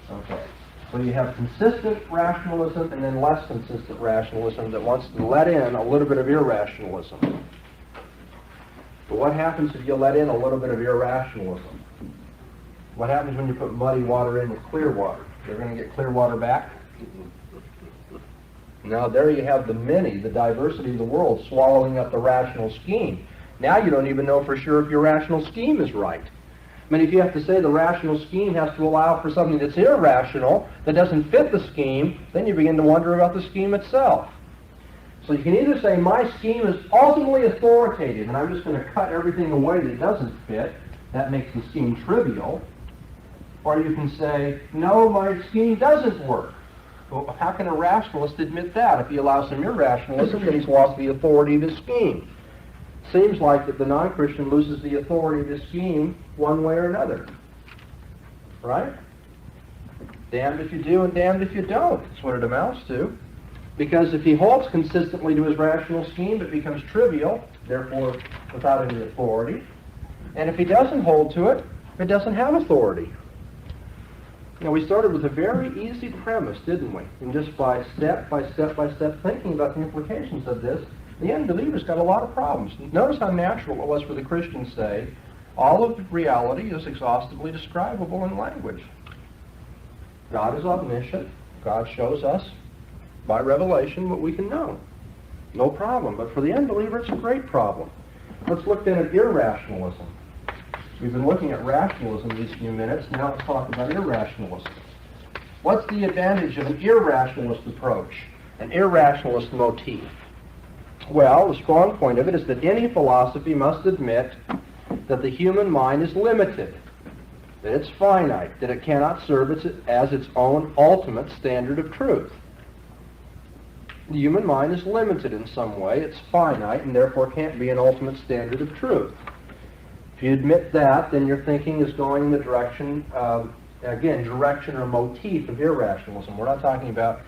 Okay. So you have consistent rationalism and then less consistent rationalism that wants to let in a little bit of irrationalism. But what happens if you let in a little bit of irrationalism? What happens when you put muddy water in with clear water? You're going to get clear water back? Now there you have the many, the diversity of the world swallowing up the rational scheme. Now you don't even know for sure if your rational scheme is right. I mean, if you have to say the rational scheme has to allow for something that's irrational, that doesn't fit the scheme, then you begin to wonder about the scheme itself. So you can either say my scheme is ultimately authoritative and I'm just going to cut everything away that doesn't fit, that makes the scheme trivial, Or you can say, no, my scheme doesn't work. Well, how can a rationalist admit that? If he allows some irrationalism, then he's lost the authority of his scheme. Seems like that the non-Christian loses the authority of his scheme one way or another. Right? Damned if you do and damned if you don't. That's what it amounts to. Because if he holds consistently to his rational scheme, it becomes trivial, therefore without any authority. And if he doesn't hold to it, it doesn't have authority. Now, we started with a very easy premise, didn't we? And just by step thinking about the implications of this, the unbeliever's got a lot of problems. Notice how natural it was for the Christian to say, all of reality is exhaustively describable in language. God is omniscient. God shows us by revelation what we can know. No problem. But for the unbeliever, it's a great problem. Let's look then at irrationalism. We've been looking at rationalism these few minutes. Now let's talk about irrationalism. What's the advantage of an irrationalist approach, an irrationalist motif? Well, the strong point of it is that any philosophy must admit that the human mind is limited, that it's finite, that it cannot serve as its own ultimate standard of truth. The human mind is limited in some way, it's finite, and therefore can't be an ultimate standard of truth. If you admit that, then your thinking is going in the direction of, again, direction or motif of irrationalism. We're not talking about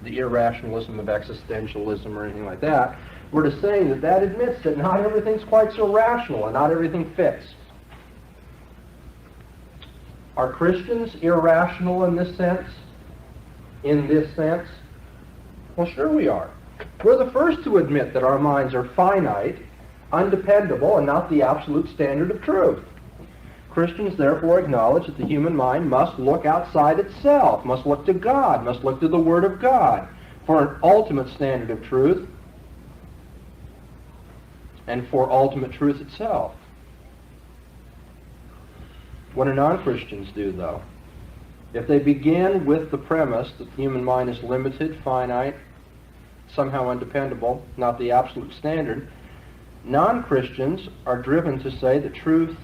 the irrationalism of existentialism or anything like that. We're just saying that that admits that not everything's quite so rational and not everything fits. Are Christians irrational in this sense? In this sense? Well, sure we are. We're the first to admit that our minds are finite, undependable, and not the absolute standard of truth. Christians therefore acknowledge that the human mind must look outside itself, must look to God, must look to the Word of God for an ultimate standard of truth and for ultimate truth itself. What do non-Christians do, though? If they begin with the premise that the human mind is limited, finite, somehow undependable, not the absolute standard, non-Christians are driven to say that truth,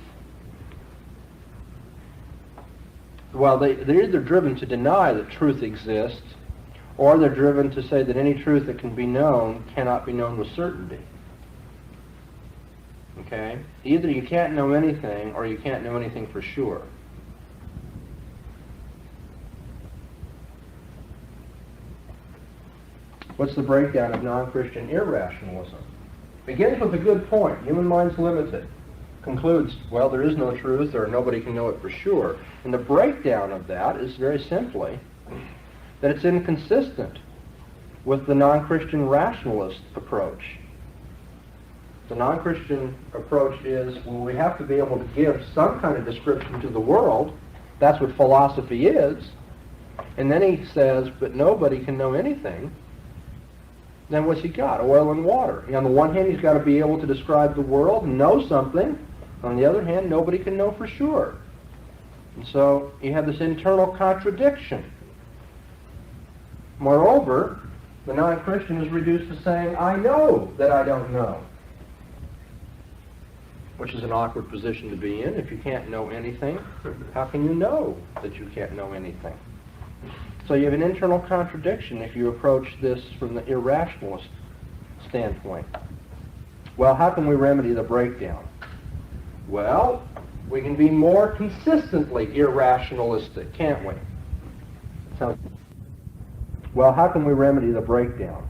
well, they're either driven to deny that truth exists, or they're driven to say that any truth that can be known cannot be known with certainty. Okay? Either you can't know anything, or you can't know anything for sure. What's the breakdown of non-Christian irrationalism? Begins with a good point. Human mind's limited. Concludes, well, there is no truth, or nobody can know it for sure. And the breakdown of that is very simply that it's inconsistent with the non-Christian rationalist approach. The non-Christian approach is, well, we have to be able to give some kind of description to the world. That's what philosophy is. And then he says, but nobody can know anything. Then what's he got? Oil and water. On the one hand, he's got to be able to describe the world and know something. On the other hand, nobody can know for sure. And so you have this internal contradiction. Moreover, the non-Christian is reduced to saying, I know that I don't know. Which is an awkward position to be in. If you can't know anything, how can you know that you can't know anything? So you have an internal contradiction if you approach this from the irrationalist standpoint. Well, how can we remedy the breakdown? Well, we can be more consistently irrationalistic, can't we? Well, how can we remedy the breakdown?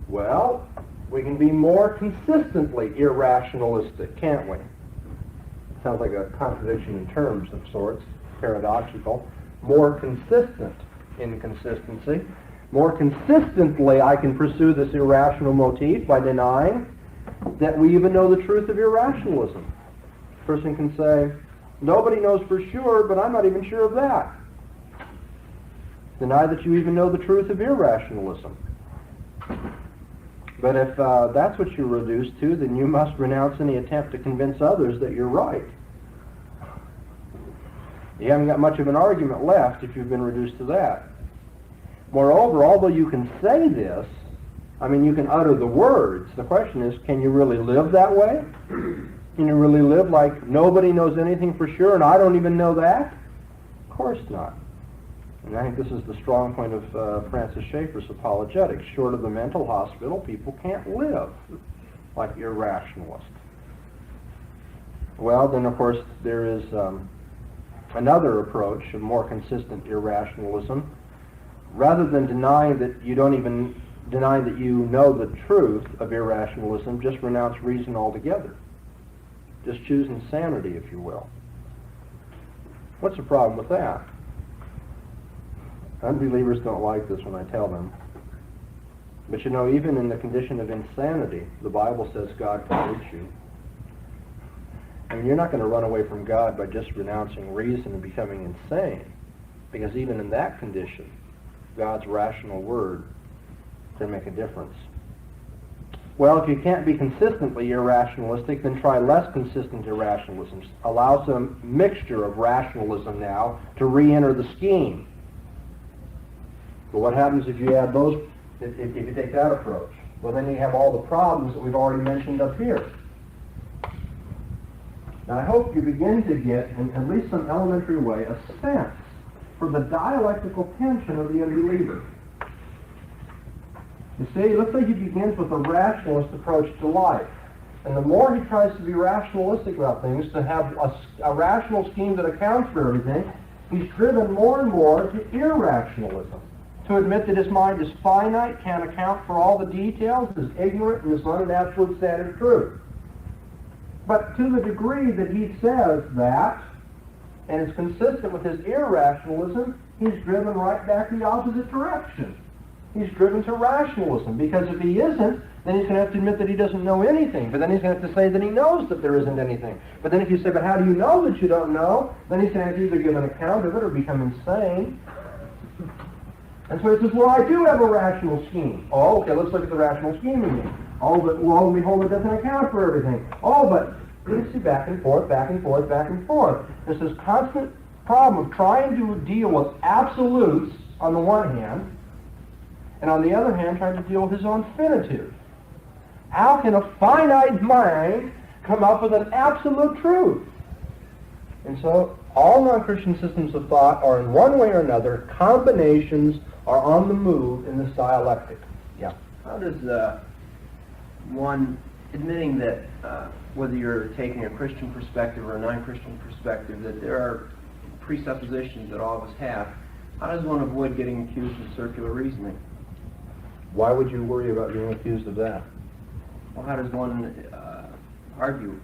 Well, we can be more consistently irrationalistic, can't we? Sounds like a contradiction in terms of sorts, paradoxical. More consistent inconsistency. More consistently, I can pursue this irrational motif by denying that we even know the truth of irrationalism. A person can say, nobody knows for sure, but I'm not even sure of that. Deny that you even know the truth of irrationalism. But if that's what you're reduced to, then you must renounce any attempt to convince others that you're right. You haven't got much of an argument left if you've been reduced to that. Moreover, although you can say this, I mean, you can utter the words. The question is, can you really live that way? Can you really live like nobody knows anything for sure and I don't even know that? course not. And I think this is the strong point of Francis Schaeffer's apologetics. Short of the mental hospital, people can't live like irrationalists. Well, then, of course, there is another approach, a more consistent irrationalism. Rather than denying that you don't even deny that you know the truth of irrationalism, just renounce reason altogether. Just choose insanity, if you will. What's the problem with that? Unbelievers don't like this when I tell them. But you know, even in the condition of insanity, the Bible says God creates you. I mean, you're not going to run away from God by just renouncing reason and becoming insane. Because even in that condition, God's rational word can make a difference. Well, if you can't be consistently irrationalistic, then try less consistent irrationalism. Allow some mixture of rationalism now to re-enter the scheme. But what happens if you add those, if you take that approach? Well, then you have all the problems that we've already mentioned up here. Now, I hope you begin to get, in at least some elementary way, a sense for the dialectical tension of the unbeliever. You see, it looks like he begins with a rationalist approach to life. And the more he tries to be rationalistic about things, to have a rational scheme that accounts for everything, he's driven more and more to irrationalism. To admit that his mind is finite, can't account for all the details, is ignorant, and is not an absolute standard truth. But to the degree that he says that, and is consistent with his irrationalism, he's driven right back the opposite direction. He's driven to rationalism, because if he isn't, then he's going to have to admit that he doesn't know anything. But then he's going to have to say that he knows that there isn't anything. But then if you say, but how do you know that you don't know? Then he's going to have to either give an account of it or become insane. And so he says, well, I do have a rational scheme. Oh, okay, let's look at the rational scheme again. Oh, but lo and behold, it doesn't account for everything. Oh, but you see, back and forth, back and forth, back and forth. There's this constant problem of trying to deal with absolutes on the one hand, and on the other hand, trying to deal with his own finitude. How can a finite mind come up with an absolute truth? And so all non-Christian systems of thought are in one way or another, combinations are on the move in this dialectic. Yeah. How does one, admitting that whether you're taking a Christian perspective or a non-Christian perspective, that there are presuppositions that all of us have, how does one avoid getting accused of circular reasoning? Why would you worry about being accused of that? Well, how does one argue?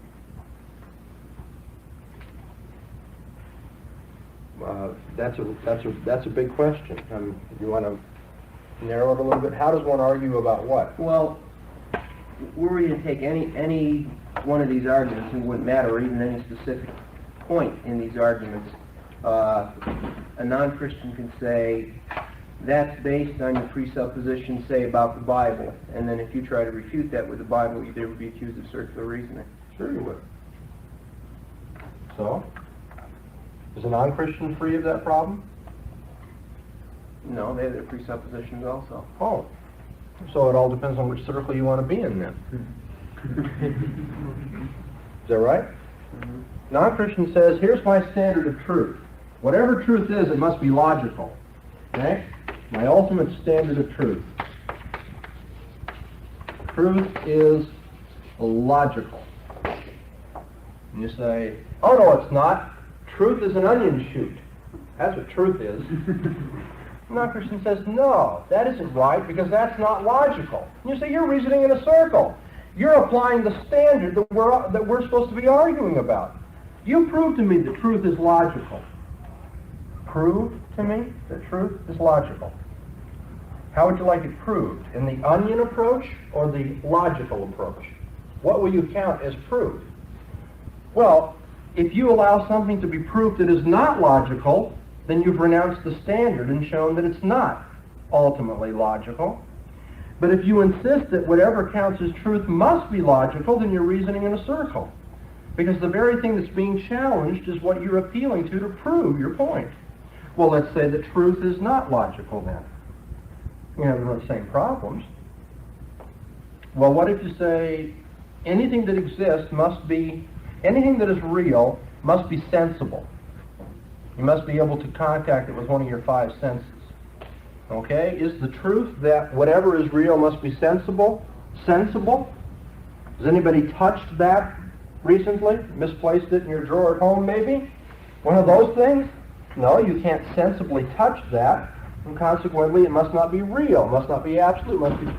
That's a big question. You want to narrow it a little bit? How does one argue about what? Well, were we to take any one of these arguments, it wouldn't matter, or even any specific point in these arguments, a non-Christian can say, that's based on your presupposition, say, about the Bible. And then if you try to refute that with the Bible, you would be accused of circular reasoning. Sure you would. So? Is a non-Christian free of that problem? No, they have their presuppositions also. Oh. So it all depends on which circle you want to be in then. Is that right? Mm-hmm. Non-Christian says, here's my standard of truth. Whatever truth is, it must be logical. Okay? My ultimate standard of truth. Truth is logical. And you say, oh no, it's not. Truth is an onion shoot. That's what truth is. Non-Christian says, no, that isn't right because that's not logical. And you say, you're reasoning in a circle. You're applying the standard that we're supposed to be arguing about. You prove to me that truth is logical. Prove to me that truth is logical. How would you like it proved? In the onion approach or the logical approach? What will you count as proof? Well, if you allow something to be proved that is not logical, then you've renounced the standard and shown that it's not ultimately logical. But if you insist that whatever counts as truth must be logical, then you're reasoning in a circle. Because the very thing that's being challenged is what you're appealing to prove your point. Well, let's say that truth is not logical then. You have the same problems. Well, what if you say anything that exists must be, anything that is real must be sensible? You must be able to contact it with one of your five senses. Okay? Is the truth that whatever is real must be sensible? Sensible? Has anybody touched that recently? Misplaced it in your drawer at home, maybe? One of those things? No, you can't sensibly touch that, and consequently it must not be real, must not be absolute, must be...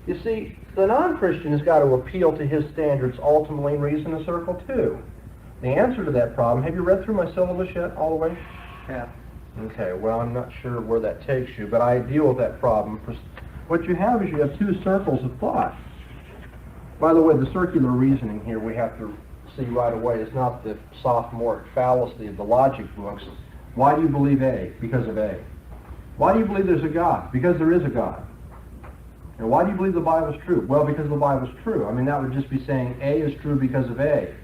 You see, the non-Christian has got to appeal to his standards ultimately and reason a circle too. The answer to that problem, have you read through my syllabus yet, all the way? Yeah. Okay, well, I'm not sure where that takes you, but I deal with that problem. What you have is you have two circles of thought. By the way, the circular reasoning here we have to see right away is not the sophomoric fallacy of the logic books. Why do you believe A? Because of A. Why do you believe there's a God? Because there is a God. And why do you believe the Bible is true? Well, because the Bible is true. I mean, that would just be saying A is true because of A.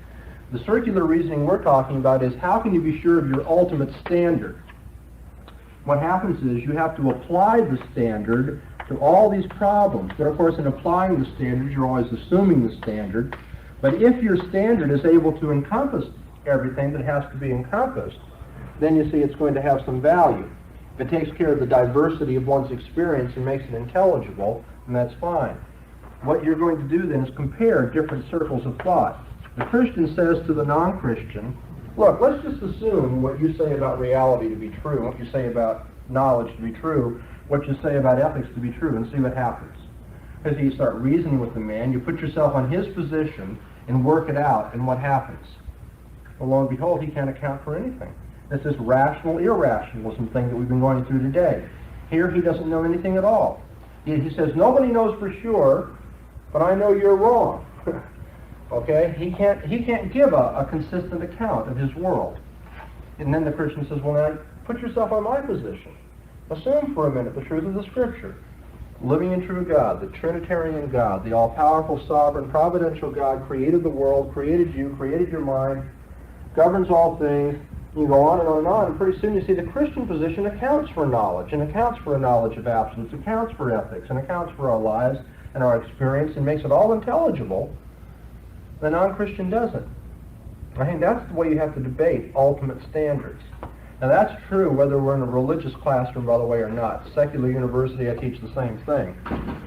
The circular reasoning we're talking about is how can you be sure of your ultimate standard? What happens is you have to apply the standard to all these problems. But of course, in applying the standard, you're always assuming the standard. But if your standard is able to encompass everything that has to be encompassed, then you see it's going to have some value. If it takes care of the diversity of one's experience and makes it intelligible, then that's fine. What you're going to do then is compare different circles of thought. The Christian says to the non-Christian, look, let's just assume what you say about reality to be true, what you say about knowledge to be true, what you say about ethics to be true, and see what happens. Because you start reasoning with the man, you put yourself on his position and work it out, and what happens? Well, lo and behold, he can't account for anything. It's this rational irrationalism thing that we've been going through today. Here he doesn't know anything at all. He says, nobody knows for sure, but I know you're wrong. Okay? He can't give a consistent account of his world. And then the Christian says, well, now put yourself on my position. Assume for a minute the truth of the Scripture. Living and true God, the Trinitarian God, the all-powerful, sovereign, providential God created the world, created you, created your mind, governs all things. You go on and on and on, and pretty soon you see the Christian position accounts for knowledge, and accounts for a knowledge of absolutes, accounts for ethics, and accounts for our lives and our experience, and makes it all intelligible. The non-Christian doesn't. I think that's the way you have to debate ultimate standards. Now that's true whether we're in a religious classroom, by the way, or not. Secular university, I teach the same thing.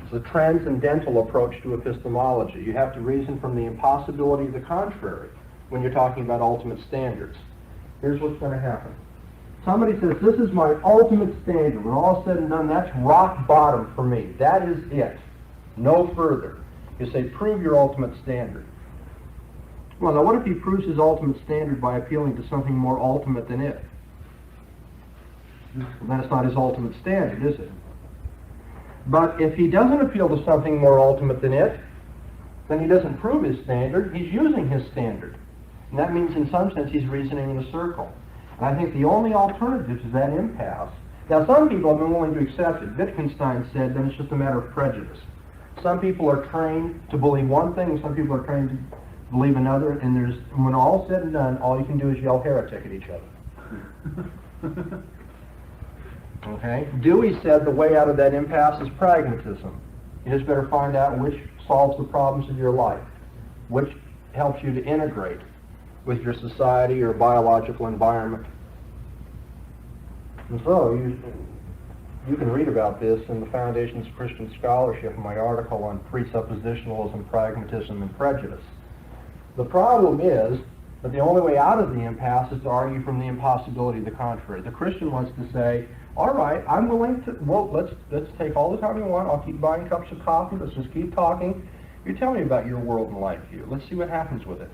It's a transcendental approach to epistemology. You have to reason from the impossibility of the contrary when you're talking about ultimate standards. Here's what's going to happen. Somebody says, this is my ultimate standard. When all said and done, that's rock bottom for me. That is it. No further. You say, prove your ultimate standard. Well, now what if he proves his ultimate standard by appealing to something more ultimate than it? Well, then it's not his ultimate standard, is it? But if he doesn't appeal to something more ultimate than it, then he doesn't prove his standard. He's using his standard. And that means, in some sense, he's reasoning in a circle. And I think the only alternative to that impasse... Now, some people have been willing to accept it. Wittgenstein said that it's just a matter of prejudice. Some people are trained to believe one thing, and some people are trained to believe another, and when all's said and done, all you can do is yell heretic at each other. Okay? Dewey said the way out of that impasse is pragmatism. You just better find out which solves the problems of your life, which helps you to integrate with your society or biological environment. And so you can read about this in the Foundations of Christian Scholarship in my article on presuppositionalism, pragmatism, and prejudice. The problem is that the only way out of the impasse is to argue from the impossibility of the contrary. The Christian wants to say, all right, I'm willing to, well, let's take all the time you want. I'll keep buying cups of coffee. Let's just keep talking. You tell me about your world and life view. Let's see what happens with it.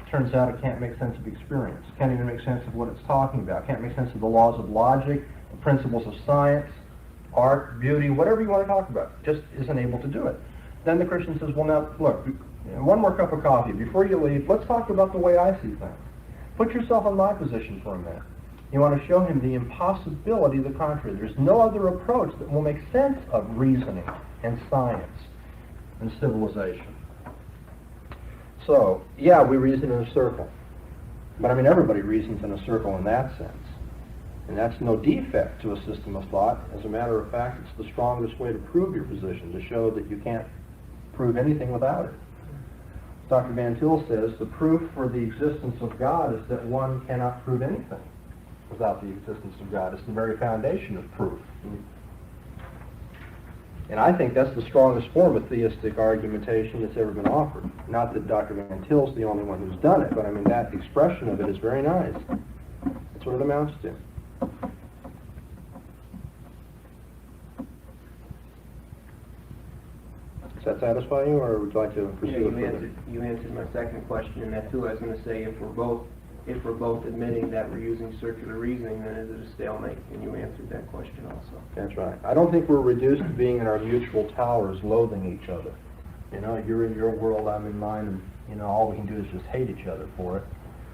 Turns out it can't make sense of experience. Can't even make sense of what it's talking about. Can't make sense of the laws of logic, the principles of science, art, beauty, whatever you want to talk about. Just isn't able to do it. Then the Christian says, well, now, look, one more cup of coffee. Before you leave, let's talk about the way I see things. Put yourself in my position for a minute. You want to show him the impossibility of the contrary. There's no other approach that will make sense of reasoning and science and civilization. So, yeah, we reason in a circle. But I mean, everybody reasons in a circle in that sense. And that's no defect to a system of thought. As a matter of fact, it's the strongest way to prove your position, to show that you can't prove anything without it. Dr. Van Til says the proof for the existence of God is that one cannot prove anything. without the existence of God. It's the very foundation of proof. And I think that's the strongest form of theistic argumentation that's ever been offered. Not that Dr. Van Til's the only one who's done it, but I mean, that expression of it is very nice. That's what it amounts to. Does that satisfy you, or would you like to pursue it further? You answered my second question in that too. I was going to say, if we're both admitting that we're using circular reasoning, then is it a stalemate? And you answered that question also. That's right. I don't think we're reduced to being in our mutual towers, loathing each other. You know, you're in your world, I'm in mine, and you know, all we can do is just hate each other for it,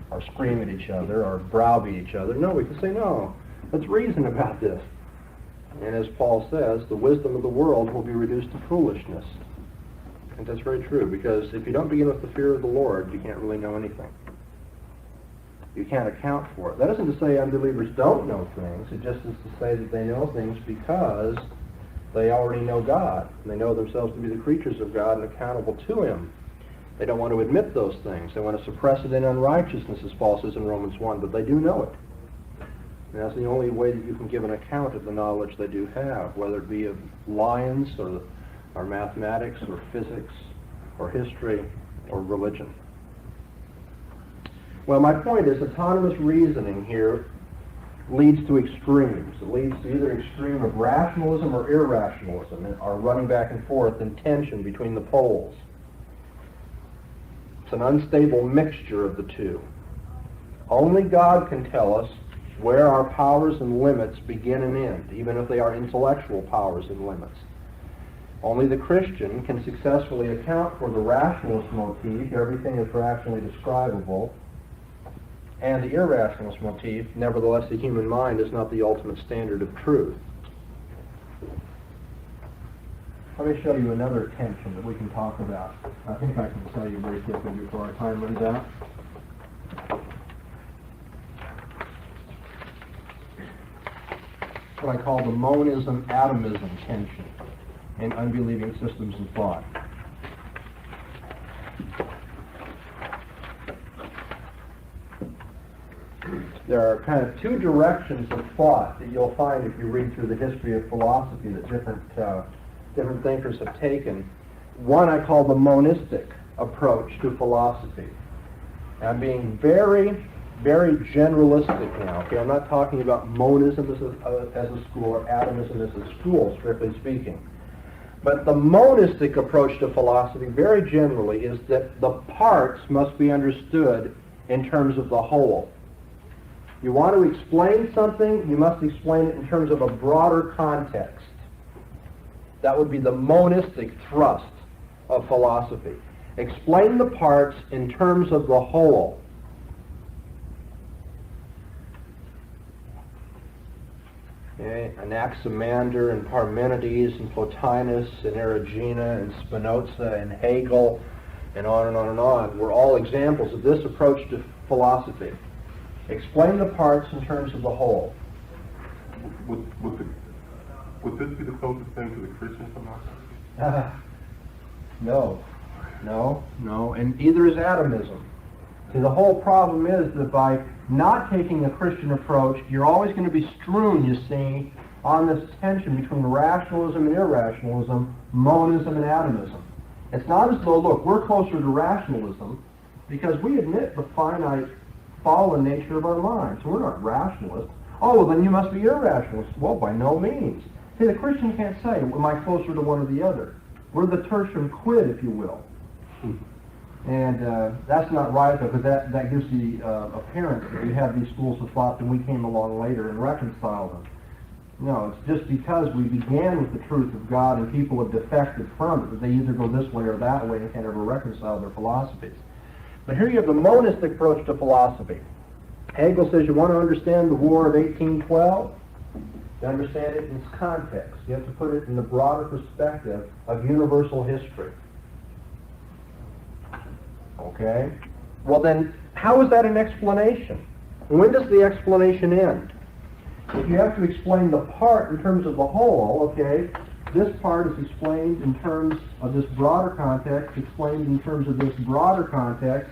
or scream at each other, or browbeat each other. No, we can say, no, let's reason about this. And as Paul says, the wisdom of the world will be reduced to foolishness. And that's very true, because if you don't begin with the fear of the Lord, you can't really know anything. You can't account for it. That isn't to say unbelievers don't know things. It just is to say that they know things because they already know God. And they know themselves to be the creatures of God and accountable to Him. They don't want to admit those things. They want to suppress it in unrighteousness, as Paul says in Romans 1, but they do know it. And that's the only way that you can give an account of the knowledge they do have, whether it be of lions or mathematics or physics or history or religion. Well, my point is autonomous reasoning here leads to extremes. It leads to either extreme of rationalism or irrationalism, and are running back and forth in tension between the poles. It's an unstable mixture of the two. Only God can tell us where our powers and limits begin and end, even if they are intellectual powers and limits. Only the Christian can successfully account for the rationalist motif, everything is rationally describable, and the irrationalist motif, nevertheless the human mind is not the ultimate standard of truth. Let me show you another tension that we can talk about. I think I can tell you very quickly before our time runs out. What I call the monism-atomism tension in unbelieving systems of thought. There are kind of two directions of thought that you'll find if you read through the history of philosophy that different thinkers have taken. One I call the monistic approach to philosophy. I'm being very, very generalistic now. Okay, I'm not talking about monism as a school or atomism as a school, strictly speaking. But the monistic approach to philosophy, very generally, is that the parts must be understood in terms of the whole. You want to explain something, you must explain it in terms of a broader context. That would be the monistic thrust of philosophy. Explain the parts in terms of the whole. Okay? Anaximander and Parmenides and Plotinus and Erigena and Spinoza and Hegel and on and on and on were all examples of this approach to philosophy. Explain the parts in terms of the whole. Would this be the closest thing to the Christian philosophy? No, and either is atomism. See, the whole problem is that by not taking a Christian approach, you're always going to be strewn, you see, on this tension between rationalism and irrationalism, monism and atomism. It's not as though, look, we're closer to rationalism because we admit the finite fallen nature of our minds. We're not rationalists. Oh, well, then you must be irrationalist. Well, by no means. See, the Christian can't say, am I closer to one or the other? We're the tertium quid, if you will. And that's not right, because that gives the appearance that we have these schools of thought and we came along later and reconciled them. No, it's just because we began with the truth of God and people have defected from it, that they either go this way or that way and can't ever reconcile their philosophies. But here you have the monistic approach to philosophy. Hegel says you want to understand the War of 1812, you understand it in its context. You have to put it in the broader perspective of universal history. Okay? Well then, how is that an explanation? When does the explanation end? If you have to explain the part in terms of the whole, okay, this part is explained in terms of this broader context, explained in terms of this broader context,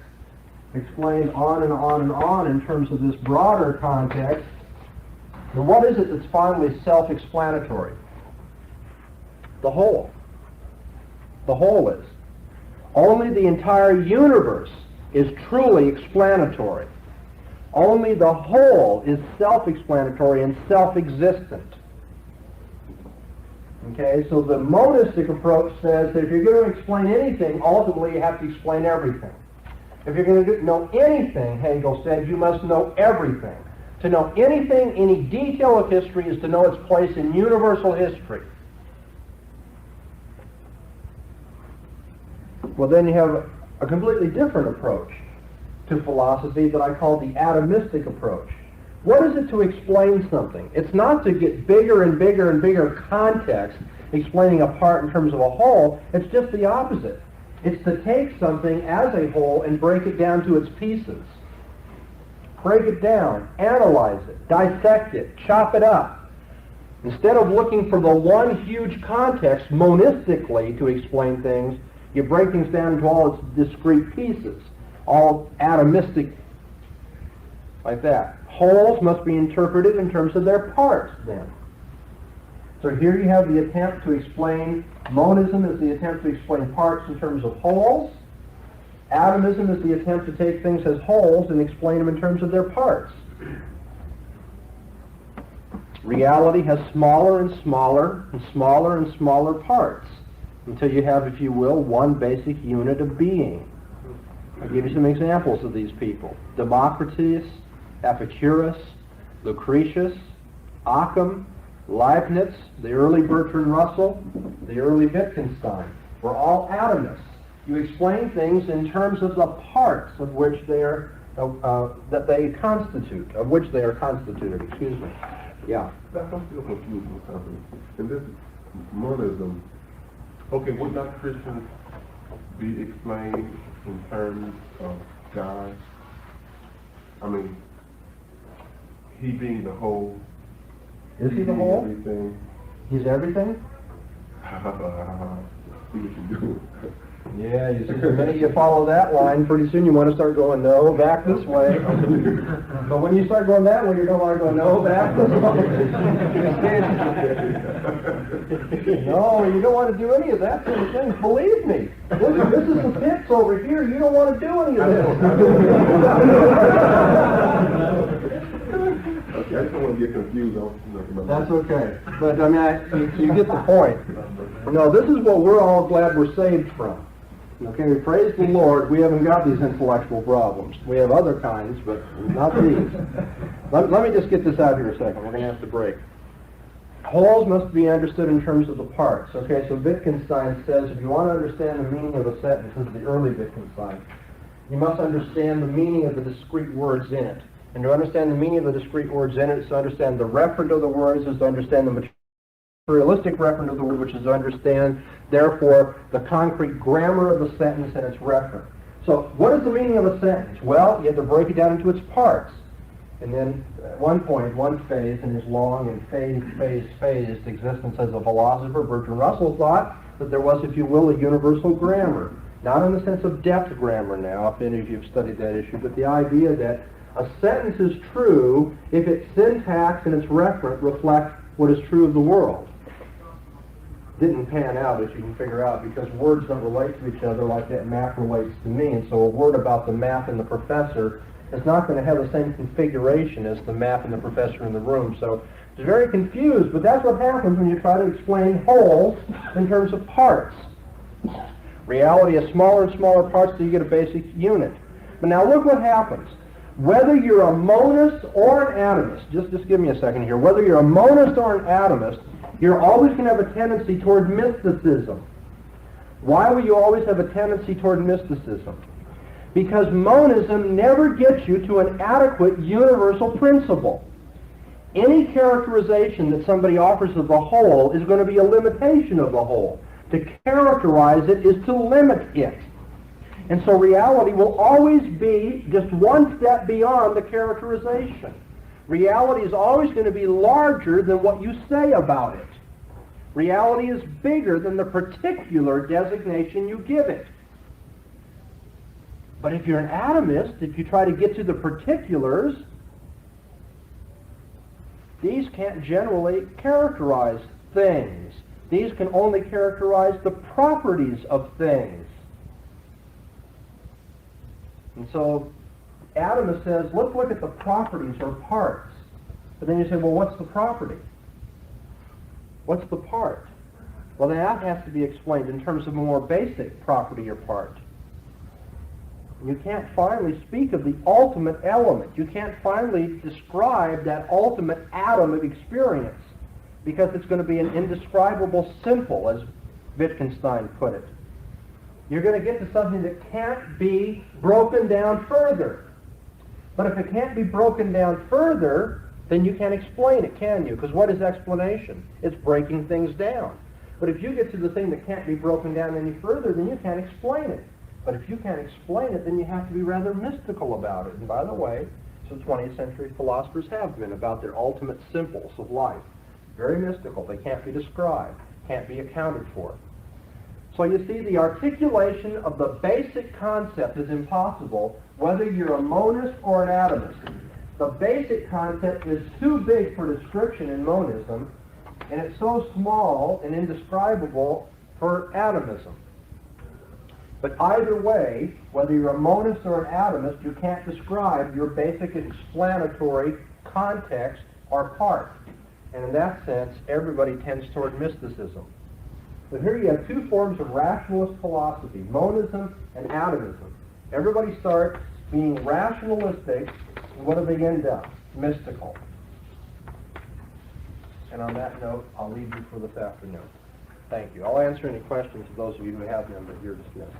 explained on and on and on in terms of this broader context, And what is it that's finally self-explanatory? The whole. The whole is. Only the entire universe is truly explanatory. Only the whole is self-explanatory and self-existent. Okay, so the monistic approach says that if you're going to explain anything, ultimately you have to explain everything. If you're going to know anything, Hegel said, you must know everything. To know anything, any detail of history, is to know its place in universal history. Well, then you have a completely different approach to philosophy that I call the atomistic approach. What is it to explain something? It's not to get bigger and bigger and bigger context, explaining a part in terms of a whole. It's just the opposite. It's to take something as a whole and break it down to its pieces. Break it down, analyze it, dissect it, chop it up. Instead of looking for the one huge context monistically to explain things, you break things down into all its discrete pieces, all atomistic, like that. Wholes must be interpreted in terms of their parts, then. So here you have the attempt to explain, monism is the attempt to explain parts in terms of wholes. Atomism is the attempt to take things as wholes and explain them in terms of their parts. Reality has smaller and smaller and smaller and smaller parts until you have, if you will, one basic unit of being. I'll give you some examples of these people. Democritus, Epicurus, Lucretius, Occam, Leibniz, the early Bertrand Russell, the early Wittgenstein were all atomists. You explain things in terms of the parts of which they are, that they constitute, of which they are constituted. Excuse me. Yeah. I'm still confused with something. In this monism, okay, would not Christians be explained in terms of God? I mean, he being the whole. Is he the whole? Everything. He's everything? See what you do. Yeah, you see, the minute you follow that line, pretty soon you want to start going, no, back this way. But when you start going that way, you don't want to go, no, back this way. No, you don't want to do any of that sort of thing. Believe me. This is the pits over here. You don't want to do any of this. Okay, I just don't want to get confused. That's okay. But, I mean, you get the point. No, this is what we're all glad we're saved from. Okay, we praise the Lord, we haven't got these intellectual problems. We have other kinds, but not these. Let me just get this out here a second. We're going to have to break. Wholes must be understood in terms of the parts. Okay, so Wittgenstein says if you want to understand the meaning of a sentence, this is the early Wittgenstein, you must understand the meaning of the discrete words in it. And to understand the meaning of the discrete words in it is to understand the referent of the words, is to understand the materialistic referent of the word, which is to understand, therefore, the concrete grammar of the sentence and its referent. So what is the meaning of a sentence? Well, you have to break it down into its parts. And then at one point, one phase in his long and phased existence as a philosopher, Bertrand Russell thought that there was, if you will, a universal grammar. Not in the sense of depth grammar now, if any of you have studied that issue, but the idea that a sentence is true if its syntax and its referent reflect what is true of the world. Didn't pan out, as you can figure out, because words don't relate to each other like that math relates to me, and so a word about the math and the professor is not going to have the same configuration as the math and the professor in the room. So it's very confused, but that's what happens when you try to explain wholes in terms of parts. Reality is smaller and smaller parts till you get a basic unit. But now look what happens. Whether you're a monist or an atomist, just give me a second here, whether you're a monist or an atomist, you're always going to have a tendency toward mysticism. Why will you always have a tendency toward mysticism? Because monism never gets you to an adequate universal principle. Any characterization that somebody offers of the whole is going to be a limitation of the whole. To characterize it is to limit it. And so reality will always be just one step beyond the characterization. Reality is always going to be larger than what you say about it. Reality is bigger than the particular designation you give it. But if you're an atomist, if you try to get to the particulars, These can't generally characterize things. These can only characterize the properties of things. And so Adams says, let's look at the properties or parts. But then you say, well, what's the property? What's the part? Well, that has to be explained in terms of a more basic property or part. You can't finally speak of the ultimate element. You can't finally describe that ultimate atom of experience because it's going to be an indescribable simple, as Wittgenstein put it. You're going to get to something that can't be broken down further. But if it can't be broken down further, then you can't explain it, can you? Because what is explanation? It's breaking things down. But if you get to the thing that can't be broken down any further, then you can't explain it. But if you can't explain it, then you have to be rather mystical about it. And by the way, so 20th century philosophers have been about their ultimate simples of life. Very mystical. They can't be described, can't be accounted for. So you see, the articulation of the basic concept is impossible, whether you're a monist or an atomist. The basic concept is too big for description in monism, and it's so small and indescribable for atomism. But either way, whether you're a monist or an atomist, you can't describe your basic explanatory context or part. And in that sense, everybody tends toward mysticism. But here you have two forms of rationalist philosophy, monism and atomism. Everybody starts being rationalistic, and what do they end up? Mystical. And on that note, I'll leave you for this afternoon. Thank you. I'll answer any questions of those of you who have them, but you're dismissed.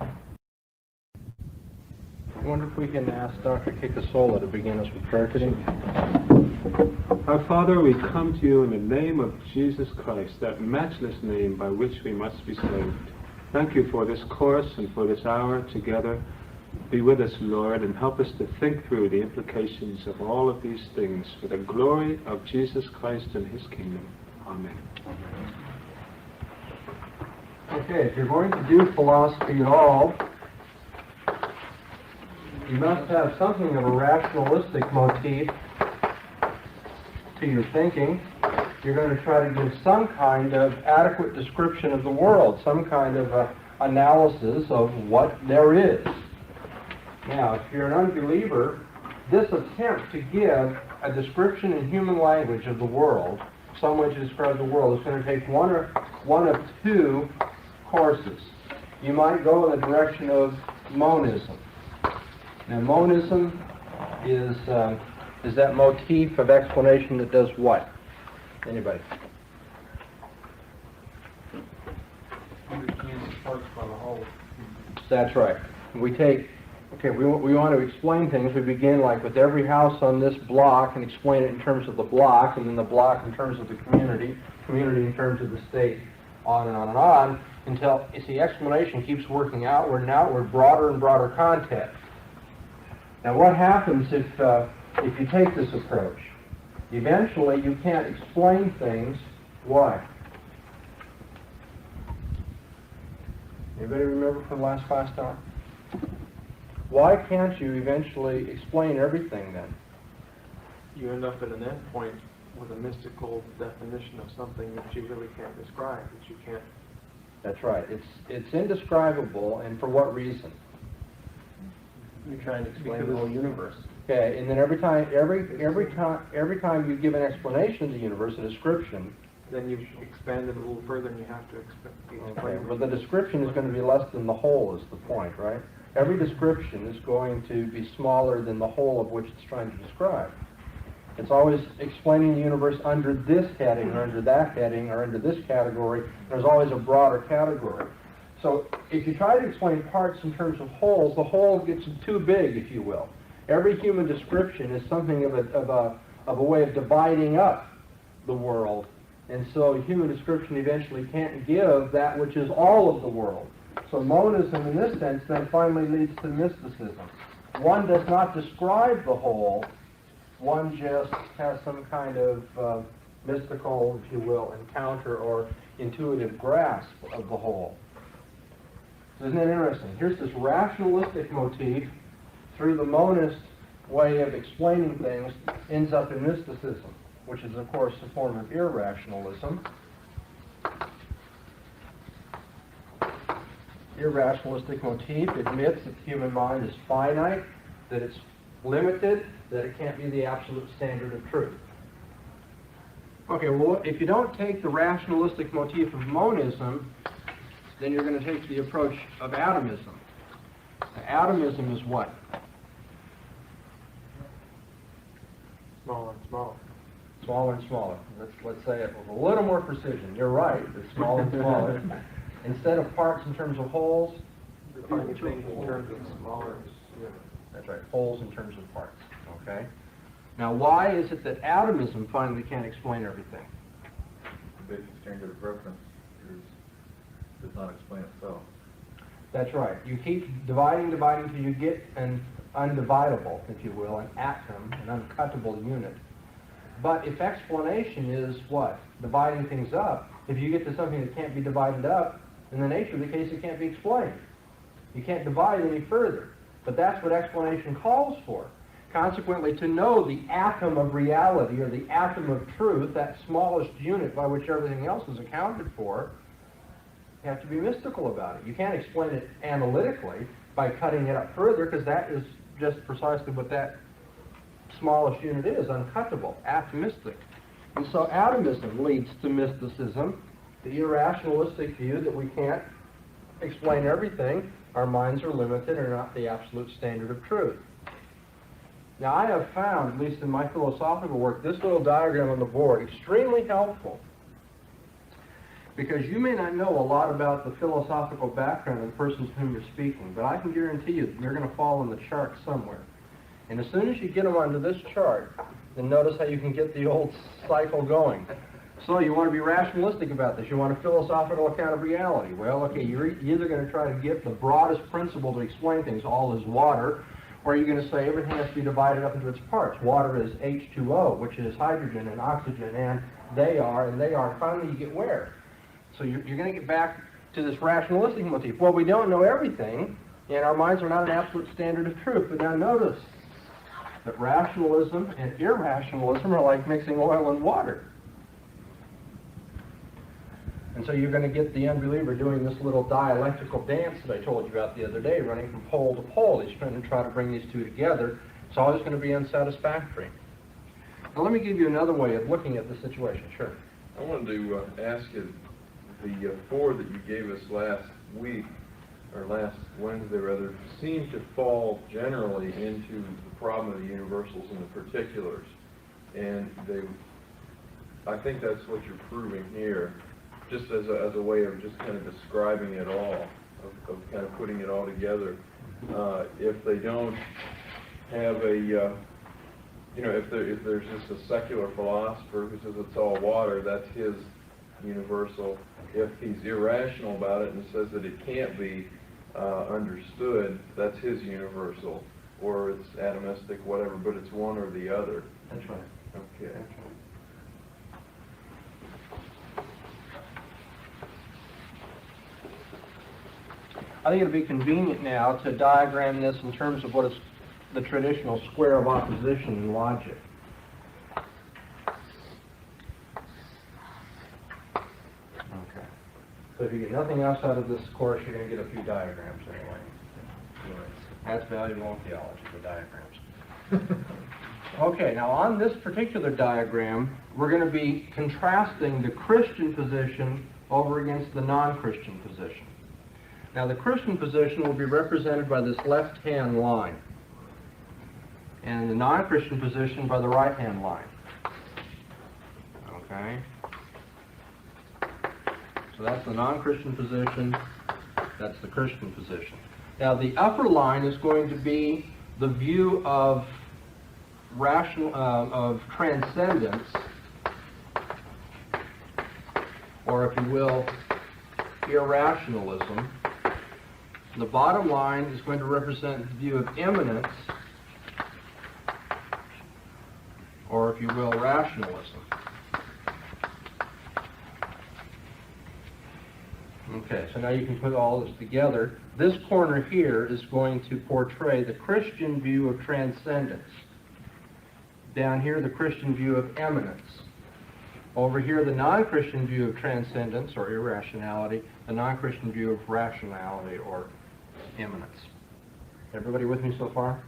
I wonder if we can ask Dr. Kikasola to begin us with prayer today. Our Father, we come to you in the name of Jesus Christ, that matchless name by which we must be saved. Thank you for this course and for this hour together. Be with us, Lord, and help us to think through the implications of all of these things for the glory of Jesus Christ and his kingdom. Amen. Okay, if you're going to do philosophy at all, you must have something of a rationalistic motif to your thinking. You're going to try to give some kind of adequate description of the world, some kind of analysis of what there is. Now, if you're an unbeliever, this attempt to give a description in human language of the world, some way to describe the world, is going to take one of two courses. You might go in the direction of monism. Now, monism is that motif of explanation that does what? Anybody? Understands parts by the whole. That's right. We want to explain things. We begin like with every house on this block and explain it in terms of the block, and then the block in terms of the community in terms of the state, on and on and on, until the explanation keeps working outward and outward, broader and broader context. Now, what happens if you take this approach? Eventually, you can't explain things. Why? Anybody remember from last class time? Why can't you eventually explain everything then? You end up at an end point with a mystical definition of something that you really can't describe, that you can't. That's right. It's indescribable, and for what reason? You're trying to explain the whole universe. Okay, and then every time you give an explanation of the universe, a description, then you expand it a little further, and you have to explain. Okay, but the description is going to be less than the whole, is the point, right? Every description is going to be smaller than the whole of which it's trying to describe. It's always explaining the universe under this heading, or under that heading, or under this category. There's always a broader category. So if you try to explain parts in terms of wholes, the whole gets too big, if you will. Every human description is something of a way of dividing up the world. And so human description eventually can't give that which is all of the world. So monism, in this sense, then finally leads to mysticism. One does not describe the whole. One just has some kind of mystical, if you will, encounter or intuitive grasp of the whole. Isn't that interesting? Here's this rationalistic motif through the monist way of explaining things, ends up in mysticism. which is, of course, a form of irrationalism. Irrationalistic motif admits that the human mind is finite, that it's limited, that it can't be the absolute standard of truth. Okay, well, if you don't take the rationalistic motif of monism, then you're going to take the approach of atomism. Atomism is what? Smaller and smaller. Smaller and smaller. Let's say it with a little more precision. You're right, it's smaller and smaller. Instead of parts in terms of wholes, Defining things in terms of smaller. Yeah. that's right, wholes in terms of parts. Okay? Now, why is it that atomism finally can't explain everything? The basic standard of reference does not explain itself. That's right. You keep dividing till you get an undividable, if you will, an atom, an uncuttable unit. But if explanation is what? Dividing things up, if you get to something that can't be divided up, in the nature of the case, it can't be explained. You can't divide any further. But that's what explanation calls for. Consequently, to know the atom of reality, or the atom of truth, that smallest unit by which everything else is accounted for, you have to be mystical about it. You can't explain it analytically by cutting it up further, because that is just precisely what that smallest unit is, uncuttable, atomistic. And so atomism leads to mysticism, the irrationalistic view that we can't explain everything, our minds are limited, are not the absolute standard of truth. Now, I have found, at least in my philosophical work, this little diagram on the board extremely helpful, because you may not know a lot about the philosophical background of the person to whom you're speaking, but I can guarantee you they're going to fall in the chart somewhere. And as soon as you get them onto this chart, then notice how you can get the old cycle going. So you want to be rationalistic about this. You want a philosophical account of reality. Well, okay, you're either going to try to get the broadest principle to explain things, all is water, or you're going to say everything has to be divided up into its parts. Water is H2O, which is hydrogen and oxygen, and they are. Finally, you get where? So you're going to get back to this rationalistic motif. Well, we don't know everything, and our minds are not an absolute standard of truth. But now notice that rationalism and irrationalism are like mixing oil and water. And so you're going to get the unbeliever doing this little dialectical dance that I told you about the other day, running from pole to pole. He's trying to bring these two together. It's always going to be unsatisfactory. Now let me give you another way of looking at the situation. Sure. I wanted to ask you, the four that you gave us last week, or last Wednesday rather, seem to fall generally into the problem of the universals and the particulars. And I think that's what you're proving here, just as a way of just kind of describing it all, of kind of putting it all together. If they don't have a, if there's just a secular philosopher who says it's all water, that's his universal. If he's irrational about it and says that it can't be understood, that's his universal, or it's atomistic, whatever, but it's one or the other. That's right. Okay. That's right. I think it'll be convenient now to diagram this in terms of what is the traditional square of opposition in logic. Okay. So if you get nothing else out of this course, you're going to get a few diagrams anyway. That's valuable in theology, the diagrams. Okay, now on this particular diagram, we're going to be contrasting the Christian position over against the non-Christian position. Now, the Christian position will be represented by this left-hand line, and the non-Christian position by the right-hand line. Okay? So that's the non-Christian position, that's the Christian position. Now, the upper line is going to be the view of of transcendence, or if you will, irrationalism. The bottom line is going to represent the view of immanence, or if you will, rationalism. Okay, so now you can put all this together. This corner here is going to portray the Christian view of transcendence. Down here, the Christian view of eminence. Over here, the non-Christian view of transcendence or irrationality, the non-Christian view of rationality or immanence. Everybody with me so far?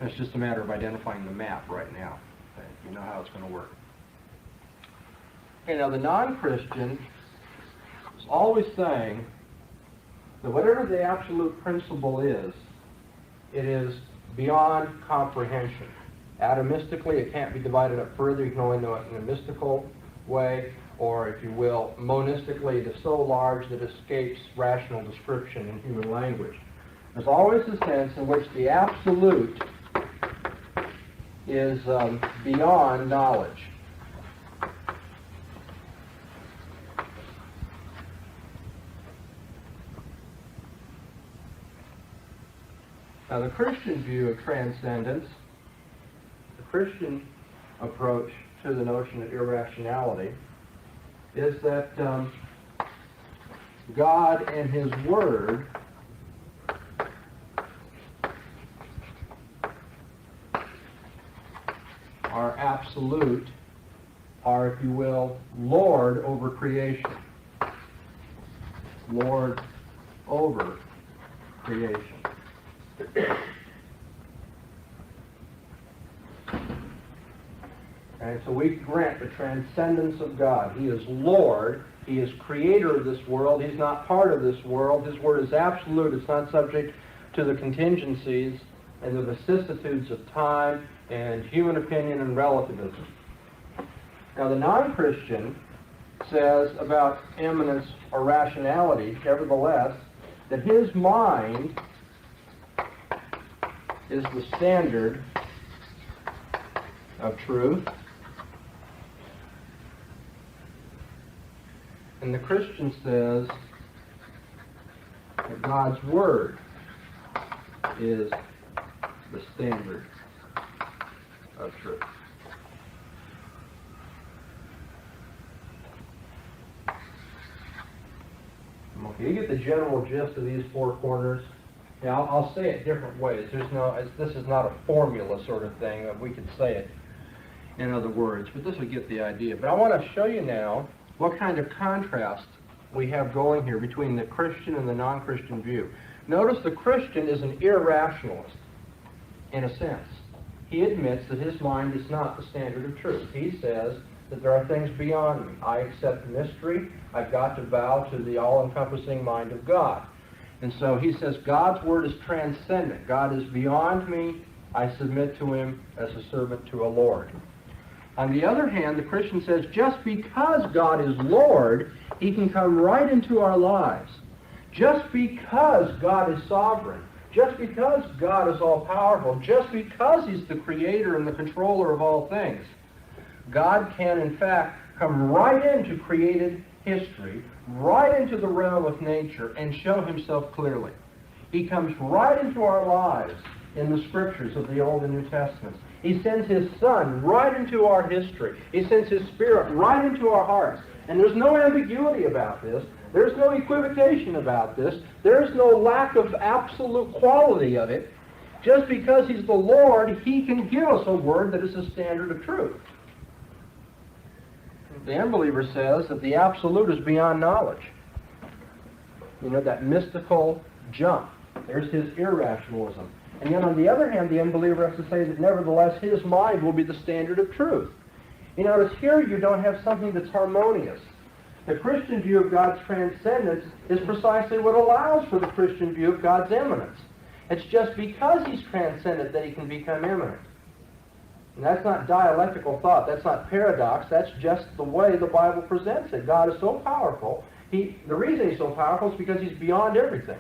It's just a matter of identifying the map right now. Okay? You know how it's going to work. Okay, now the non-Christian is always saying that whatever the absolute principle is, it is beyond comprehension. Atomistically, it can't be divided up further. You can only know it in a mystical way, or if you will, monistically, it is so large that it escapes rational description in human language. There's always a sense in which the absolute is beyond knowledge. Now, the Christian view of transcendence, the Christian approach to the notion of irrationality, is that God and His Word are absolute, are, if you will, Lord over creation. Lord over creation. And so we grant the transcendence of God. He is Lord. He is creator of this world. He's not part of this world. His word is absolute. It's not subject to the contingencies and the vicissitudes of time and human opinion and relativism. Now, the non-Christian says about immanence or rationality, nevertheless, that his mind is the standard of truth. And the Christian says that God's Word is the standard of truth. Okay, you get the general gist of these four corners. Now, I'll say it different ways. This is not a formula sort of thing. We could say it in other words, but this will get the idea. But I want to show you now what kind of contrast we have going here between the Christian and the non-Christian view. Notice the Christian is an irrationalist, in a sense. He admits that his mind is not the standard of truth. He says that there are things beyond me. I accept mystery. I've got to bow to the all-encompassing mind of God. And so he says God's Word is transcendent. God is beyond me. I submit to Him as a servant to a Lord. On the other hand, the Christian says just because God is Lord, He can come right into our lives. Just because God is sovereign, just because God is all-powerful, just because He's the creator and the controller of all things, God can, in fact, come right into created history, right into the realm of nature, and show Himself clearly. He comes right into our lives in the Scriptures of the Old and New Testaments. He sends His Son right into our history. He sends His Spirit right into our hearts. And there's no ambiguity about this. There's no equivocation about this. There's no lack of absolute quality of it. Just because He's the Lord, He can give us a word that is a standard of truth. The unbeliever says that the absolute is beyond knowledge. You know, that mystical jump. There's his irrationalism. And yet, on the other hand, the unbeliever has to say that nevertheless his mind will be the standard of truth. You notice here you don't have something that's harmonious. The Christian view of God's transcendence is precisely what allows for the Christian view of God's immanence. It's just because He's transcendent that He can become immanent. And that's not dialectical thought. That's not paradox. That's just the way the Bible presents it. God is so powerful. The reason He's so powerful is because He's beyond everything.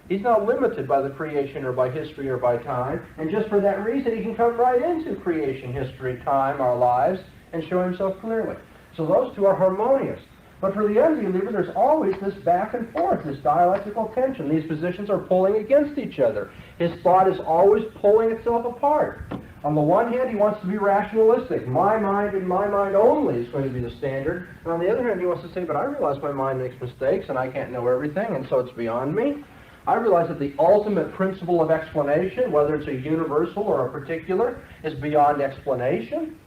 He's not limited by the creation or by history or by time. And just for that reason, He can come right into creation, history, time, our lives, and show Himself clearly. So those two are harmonious. But for the unbeliever, there's always this back and forth, this dialectical tension. These positions are pulling against each other. His thought is always pulling itself apart. On the one hand, he wants to be rationalistic. My mind and my mind only is going to be the standard. And on the other hand, he wants to say, but I realize my mind makes mistakes and I can't know everything, and so it's beyond me. I realize that the ultimate principle of explanation, whether it's a universal or a particular, is beyond explanation.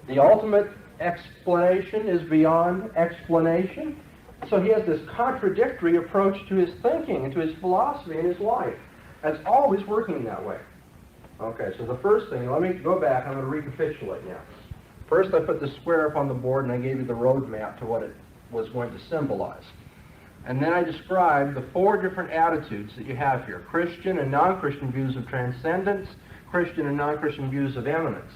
The ultimate explanation is beyond explanation. So he has this contradictory approach to his thinking and to his philosophy and his life. That's always working that way. Okay, so the first thing, let me go back, I'm going to recapitulate now. First I put the square up on the board and I gave you the roadmap to what it was going to symbolize. And then I described the 4 different attitudes that you have here: Christian and non-Christian views of transcendence, Christian and non-Christian views of eminence.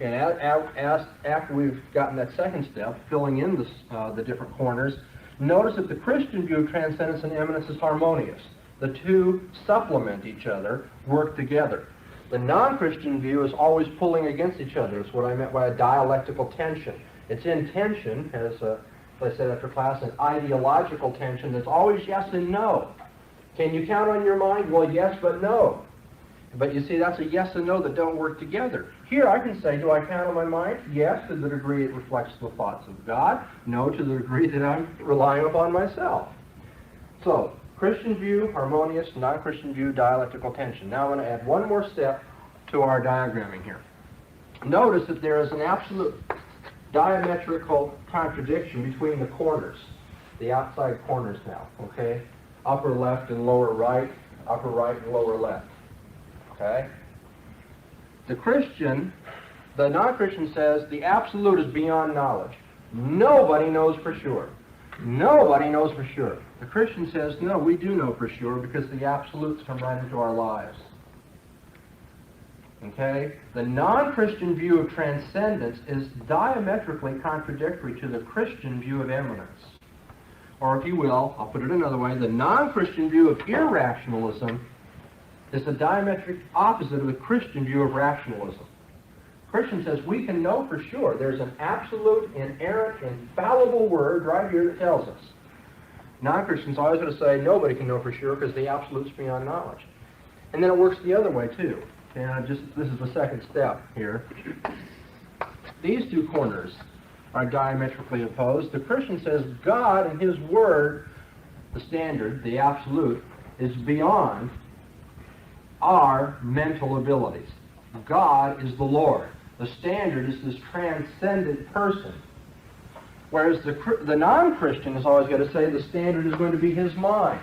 And after we've gotten that second step, filling in the different corners, notice that the Christian view of transcendence and eminence is harmonious. The two supplement each other, work together. The non-Christian view is always pulling against each other. It's what I meant by a dialectical tension. It's in tension, as I said after class, an ideological tension that's always yes and no. Can you count on your mind? Well, yes, but no. But you see, that's a yes and no that don't work together. Here I can say, do I count on my mind? Yes, to the degree it reflects the thoughts of God. No, to the degree that I'm relying upon myself. So, Christian view, harmonious; non-Christian view, dialectical tension. Now I'm going to add one more step to our diagramming here. Notice that there is an absolute diametrical contradiction between the corners, the outside corners now, okay? Upper left and lower right, upper right and lower left, okay? The Christian, the non-Christian says the absolute is beyond knowledge. Nobody knows for sure. Nobody knows for sure. The Christian says, no, we do know for sure because the absolutes come right into our lives. Okay? The non-Christian view of transcendence is diametrically contradictory to the Christian view of eminence. Or if you will, I'll put it another way, the non-Christian view of irrationalism is the diametric opposite of the Christian view of rationalism. Christian says we can know for sure. There's an absolute, inerrant, infallible word right here that tells us. Non-Christians always going to say nobody can know for sure because the absolute's beyond knowledge. And then it works the other way too. And this is the second step here. These two corners are diametrically opposed. The Christian says God and His Word, the standard, the absolute, is beyond our mental abilities. God is the Lord. The standard is this transcendent person. Whereas the non-Christian is always going to say the standard is going to be his mind.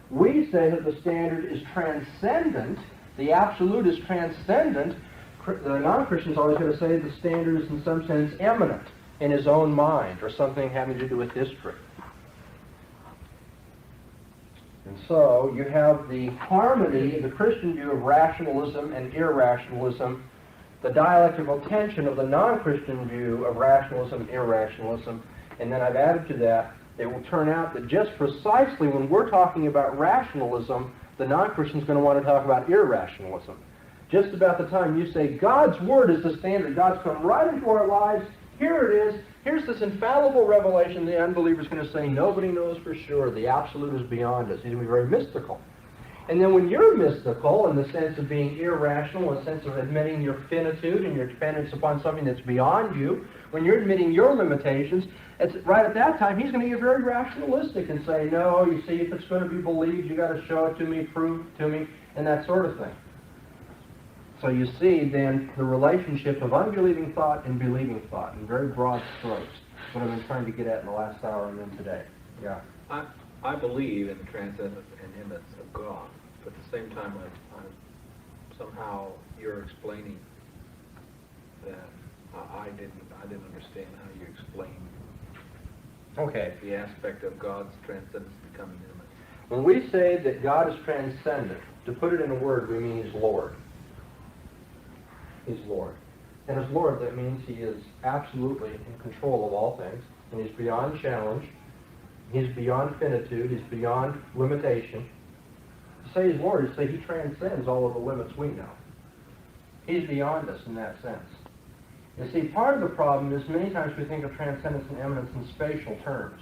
We say that the standard is transcendent, the absolute is transcendent. The non-Christian is always going to say the standard is in some sense eminent in his own mind or something having to do with history. And so you have the harmony in the Christian view of rationalism and irrationalism, the dialectical tension of the non-Christian view of rationalism and irrationalism, and then I've added to that, it will turn out that just precisely when we're talking about rationalism, the non-Christian is going to want to talk about irrationalism. Just about the time you say God's Word is the standard, God's come right into our lives, here it is, here's this infallible revelation, the unbeliever is going to say nobody knows for sure, the absolute is beyond us. He's going to be very mystical. And then when you're mystical in the sense of being irrational, in the sense of admitting your finitude and your dependence upon something that's beyond you, when you're admitting your limitations, it's right at that time he's going to get very rationalistic and say, no, you see, if it's going to be believed, you got to show it to me, prove it to me, and that sort of thing. So you see then the relationship of unbelieving thought and believing thought in very broad strokes. That's what I've been trying to get at in the last hour and then today. Yeah. I believe in the transcendence and immanence of God, but at the same time, somehow you're explaining that I didn't understand how you explained the aspect of God's transcendence becoming immanent. When we say that God is transcendent, to put it in a word, we mean He's Lord. He's Lord. And as Lord, that means He is absolutely in control of all things, and He's beyond challenge. He's beyond finitude. He's beyond limitation. To say He's Lord is to say He transcends all of the limits we know. He's beyond us in that sense. You see, part of the problem is many times we think of transcendence and eminence in spatial terms.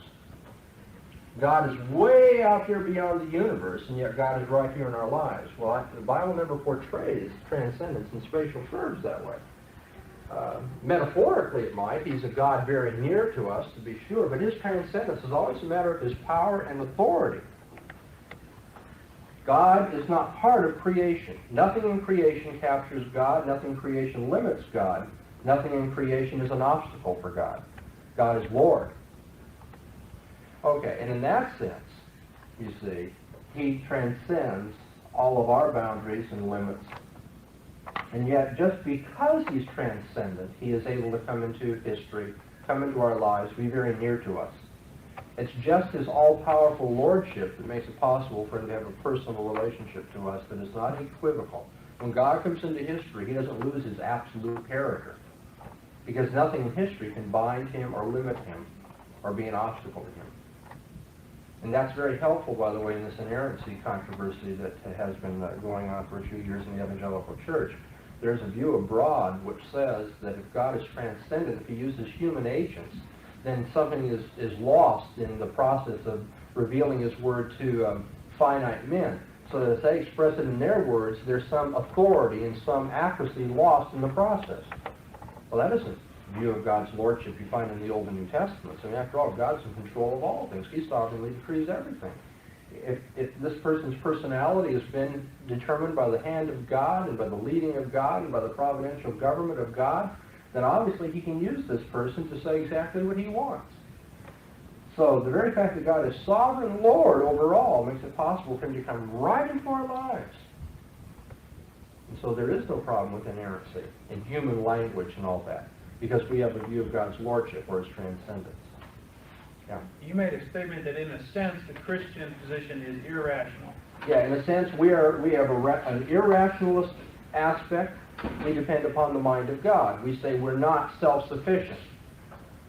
God is way out there beyond the universe, and yet God is right here in our lives. Well, the Bible never portrays transcendence in spatial terms that way. Metaphorically it might. He's a God very near to us, to be sure, but His transcendence is always a matter of His power and authority. God is not part of creation. Nothing in creation captures God. Nothing in creation limits God. Nothing in creation is an obstacle for God. God is Lord. Okay, and in that sense, you see, he transcends all of our boundaries and limits. And yet, just because he's transcendent, he is able to come into history, come into our lives, be very near to us. It's just his all-powerful lordship that makes it possible for him to have a personal relationship to us that is not equivocal. When God comes into history, he doesn't lose his absolute character, because nothing in history can bind him or limit him or be an obstacle to him. And that's very helpful, by the way, in this inerrancy controversy that has been going on for a few years in the evangelical church. There's a view abroad which says that if God is transcendent, if he uses human agents, then something is lost in the process of revealing his word to finite men. So that as they express it in their words, there's some authority and some accuracy lost in the process. Well, that isn't the view of God's lordship you find in the Old and New Testaments. I mean, after all, God's in control of all things. He sovereignly decrees everything. If this person's personality has been determined by the hand of God and by the leading of God and by the providential government of God, then obviously he can use this person to say exactly what he wants. So the very fact that God is sovereign Lord over all makes it possible for him to come right into our lives. And so there is no problem with inerrancy in human language and all that, because we have a view of God's lordship or his transcendence. Yeah. You made a statement that in a sense the Christian position is irrational. Yeah, in a sense we have an irrationalist aspect. We depend upon the mind of God. We say we're not self-sufficient.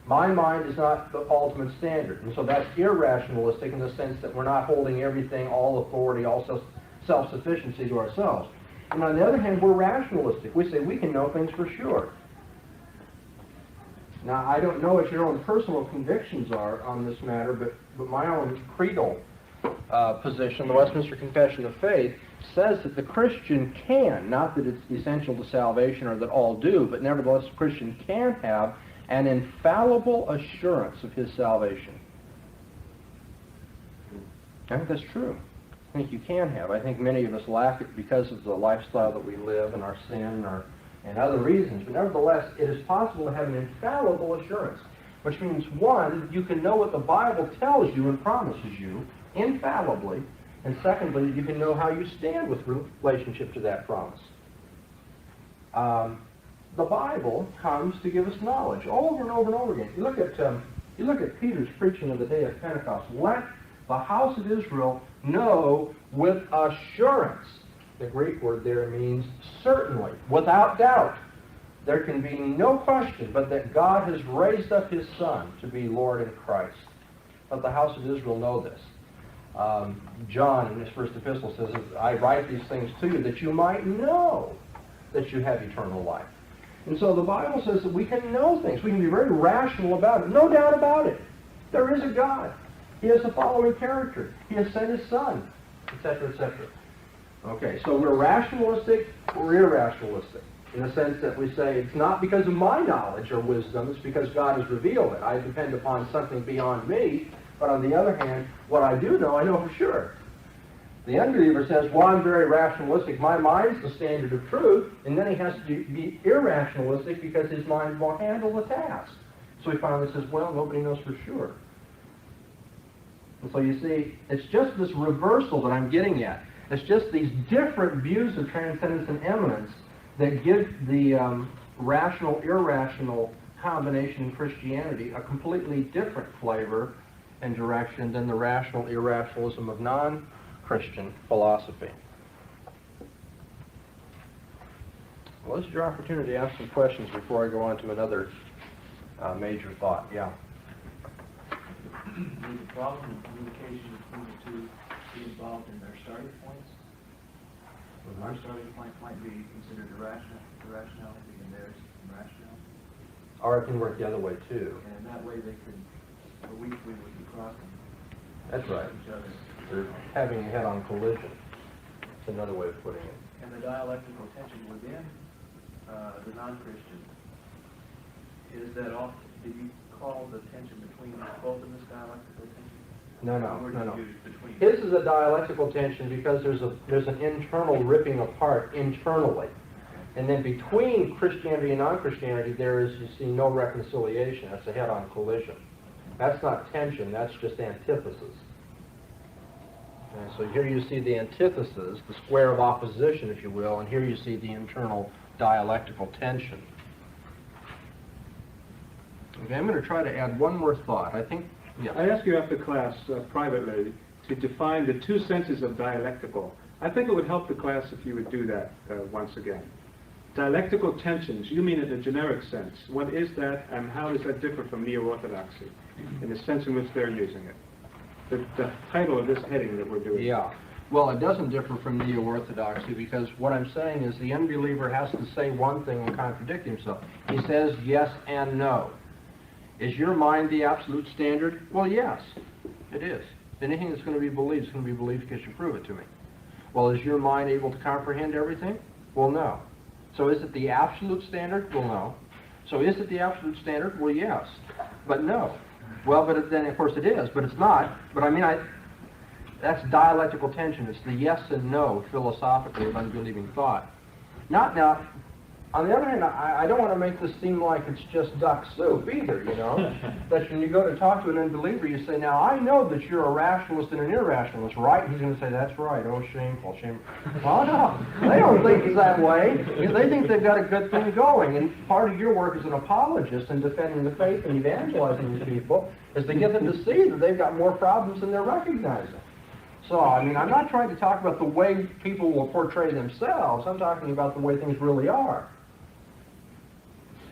My mind is not the ultimate standard. And so that's irrationalistic in the sense that we're not holding everything, all authority, all self-sufficiency to ourselves. And on the other hand, we're rationalistic. We say we can know things for sure. Now, I don't know what your own personal convictions are on this matter, but my own creedal position, the Westminster Confession of Faith, says that the Christian can, not that it's essential to salvation or that all do, but nevertheless the Christian can have an infallible assurance of his salvation. I think that's true. I think you can have. I think many of us lack it because of the lifestyle that we live and our sin and other reasons. But nevertheless, it is possible to have an infallible assurance, which means, one, you can know what the Bible tells you and promises you infallibly, and secondly, you can know how you stand with relationship to that promise. The Bible comes to give us knowledge over and over and over again. You look at Peter's preaching of the day of Pentecost. Let the house of Israel know with assurance. The Greek word there means certainly, without doubt. There can be no question but that God has raised up his Son to be Lord and Christ. Let the house of Israel know this. John, in his first epistle, says, I write these things to you that you might know that you have eternal life. And so the Bible says that we can know things. We can be very rational about it. No doubt about it. There is a God. He has the following character. He has sent his Son, etc., etc. Okay, so we're rationalistic, we're irrationalistic, in the sense that we say it's not because of my knowledge or wisdom, it's because God has revealed it. I depend upon something beyond me, but on the other hand, what I do know, I know for sure. The unbeliever says, well, I'm very rationalistic, my mind's the standard of truth, and then he has to be irrationalistic because his mind won't handle the task. So he finally says, well, nobody knows for sure. And so you see, it's just this reversal that I'm getting at. It's just these different views of transcendence and immanence that give the rational-irrational combination in Christianity a completely different flavor and direction than the rational-irrationalism of non-Christian philosophy. Well, this is your opportunity to ask some questions before I go on to another major thought. Yeah? Would the problem in communication between the two be involved in their starting points? Our starting point might be considered irrationality and theirs irrational. Or it can work the other way too. And that way they could, we would be crossing. That's right. Each other. They're having a head-on collision. It's another way of putting it. And the dialectical tension within the non-Christian, is that all, did you call the tension between both in this dialectical tension? No. His is a dialectical tension because there's an internal ripping apart internally. And then between Christianity and non-Christianity, there is, you see, no reconciliation. That's a head-on collision. That's not tension, that's just antithesis. And so here you see the antithesis, the square of opposition, if you will, and here you see the internal dialectical tension. Okay, I'm going to try to add one more thought. I think, yeah. I asked you after class privately to define the two senses of dialectical. I think it would help the class if you would do that once again. Dialectical tensions, you mean in a generic sense. What is that, and how does that differ from neo-orthodoxy in the sense in which they're using it? The title of this heading that we're doing. Yeah. Well, it doesn't differ from neo-orthodoxy because what I'm saying is the unbeliever has to say one thing and contradict himself. He says yes and no. Is your mind the absolute standard? Well, yes, it is. Anything that's going to be believed is going to be believed because you prove it to me. Well, is your mind able to comprehend everything? Well, no. So is it the absolute standard? Well, no. So is it the absolute standard? Well, yes, but no. Well, but then of course it is, but it's not. But I mean, that's dialectical tension. It's the yes and no philosophically of unbelieving thought. Not now. On the other hand, I don't want to make this seem like it's just duck soup either, you know. That when you go to talk to an unbeliever, you say, now, I know that you're a rationalist and an irrationalist, right? He's going to say, that's right. Oh, shameful, shameful. Well, no, they don't think it's that way. They think they've got a good thing going. And part of your work as an apologist in defending the faith and evangelizing these people is to get them to see that they've got more problems than they're recognizing. So, I mean, I'm not trying to talk about the way people will portray themselves. I'm talking about the way things really are.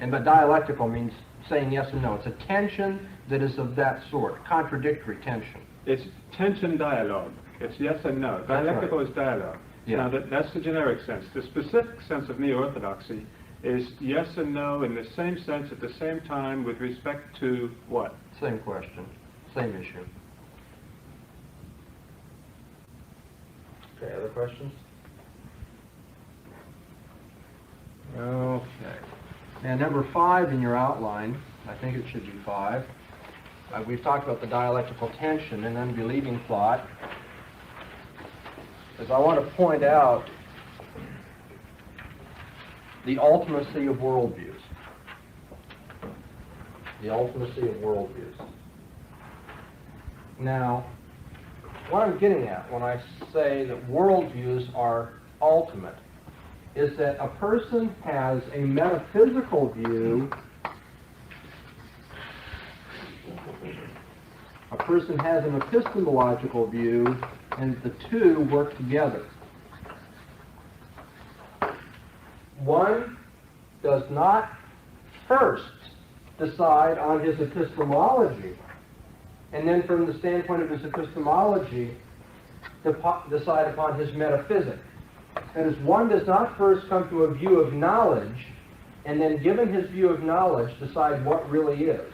And but dialectical means saying yes and no. It's a tension that is of that sort, contradictory tension. It's tension dialogue. It's yes and no. Dialectical right. is dialogue. Yeah. Now, that's the generic sense. The specific sense of neo-orthodoxy is yes and no in the same sense at the same time with respect to what? Same question, same issue. Okay, other questions? Okay. And number 5 in your outline, I think it should be 5, we've talked about the dialectical tension and unbelieving thought, is I want to point out the ultimacy of worldviews. The ultimacy of worldviews. Now, what I'm getting at when I say that worldviews are ultimate is that a person has a metaphysical view, a person has an epistemological view, and the two work together. One does not first decide on his epistemology, and then from the standpoint of his epistemology, decide upon his metaphysics. That is, one does not first come to a view of knowledge, and then given his view of knowledge, decide what really is.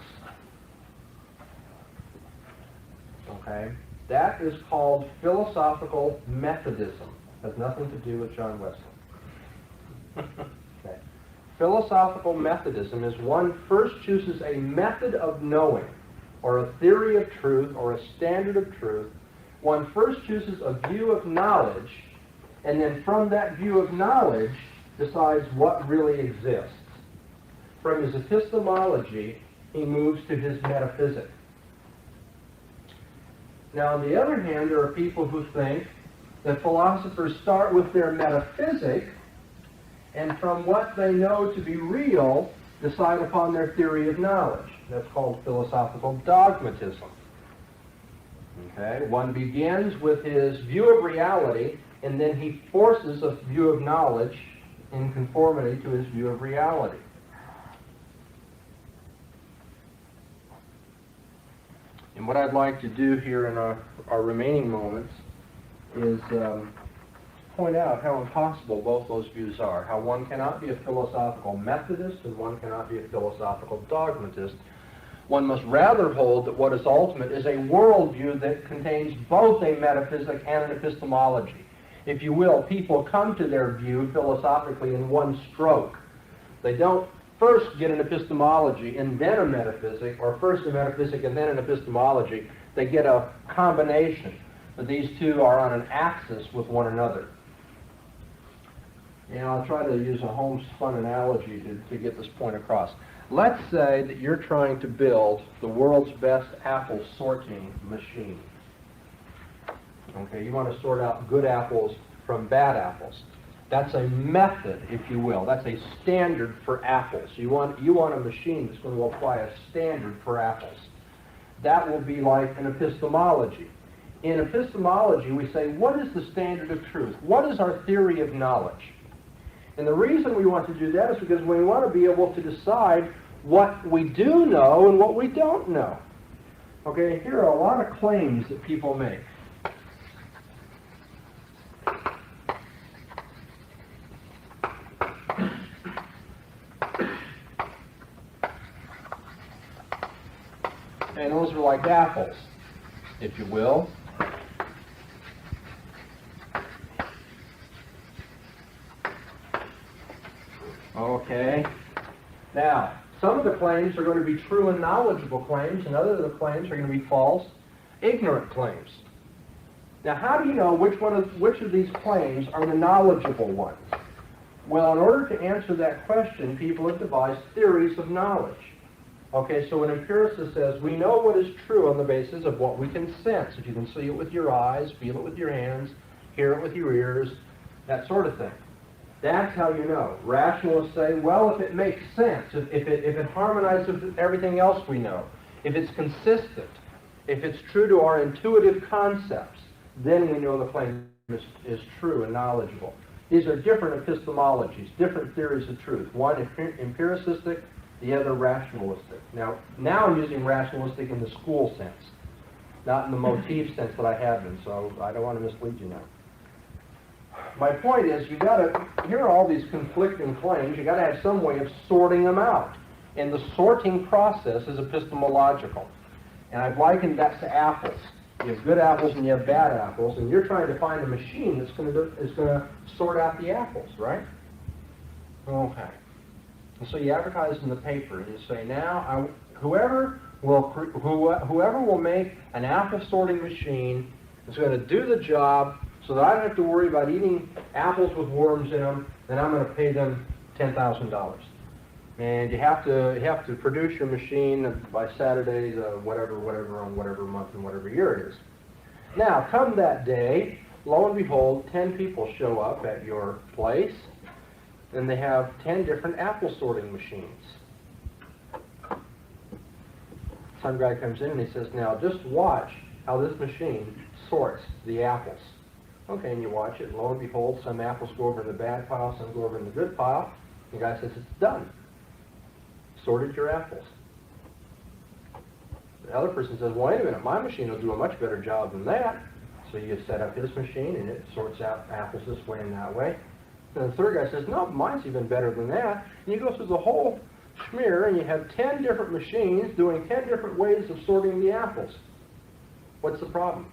Okay? That is called philosophical Methodism. It has nothing to do with John Wesley. Okay. Philosophical Methodism is one first chooses a method of knowing, or a theory of truth, or a standard of truth. One first chooses a view of knowledge, and then from that view of knowledge decides what really exists. From his epistemology, he moves to his metaphysics. Now, on the other hand, there are people who think that philosophers start with their metaphysics, and from what they know to be real, decide upon their theory of knowledge. That's called philosophical dogmatism. Okay? One begins with his view of reality, and then he forces a view of knowledge in conformity to his view of reality. And what I'd like to do here in our remaining moments is point out how impossible both those views are, how one cannot be a philosophical Methodist and one cannot be a philosophical dogmatist. One must rather hold that what is ultimate is a worldview that contains both a metaphysic and an epistemology. If you will, people come to their view philosophically in one stroke. They don't first get an epistemology and then a metaphysic, or first a metaphysic and then an epistemology. they get a combination, but these two are on an axis with one another. And I'll try to use a homespun analogy to get this point across. Let's say that you're trying to build the world's best apple sorting machine. Okay, you want to sort out good apples from bad apples. That's a method, if you will. That's a standard for apples. You want a machine that's going to apply a standard for apples. That will be like an epistemology. In epistemology, we say, what is the standard of truth? What is our theory of knowledge? And the reason we want to do that is because we want to be able to decide what we do know and what we don't know. Okay, here are a lot of claims that people make. And those are like apples, if you will. Okay. Now, some of the claims are going to be true and knowledgeable claims, and other of the claims are going to be false, ignorant claims. Now, how do you know which of these claims are the knowledgeable ones? Well, in order to answer that question, people have devised theories of knowledge. Okay, so an empiricist says, we know what is true on the basis of what we can sense. If you can see it with your eyes, feel it with your hands, hear it with your ears, that sort of thing. That's how you know. Rationalists say, well, if it makes sense, if it harmonizes with everything else we know, if it's consistent, if it's true to our intuitive concepts, then we know the claim is true and knowledgeable. These are different epistemologies, different theories of truth. One empiricistic, the other rationalistic. Now I'm using rationalistic in the school sense, not in the motif sense that I have been, so I don't want to mislead you now. My point is, here are all these conflicting claims, you got to have some way of sorting them out. And the sorting process is epistemological. And I've likened that to apples. You have good apples and you have bad apples, and you're trying to find a machine that's going to sort out the apples, right? Okay. And so you advertise in the paper, and you say, now, whoever will make an apple sorting machine is going to do the job so that I don't have to worry about eating apples with worms in them, then I'm going to pay them $10,000. And you have to produce your machine by Saturday, whatever on whatever month and whatever year it is. Now, come that day, lo and behold, 10 people show up at your place, and they have 10 different apple sorting machines. Some guy comes in and he says, now just watch how this machine sorts the apples. Okay, and you watch it, and lo and behold, some apples go over in the bad pile, some go over in the good pile. The guy says, it's done. Sorted your apples. The other person says, wait a minute, my machine will do a much better job than that. So you set up his machine, and it sorts out apples this way and that way. And the third guy says, no, mine's even better than that. And you go through the whole schmear, and you have 10 different machines doing 10 different ways of sorting the apples. What's the problem?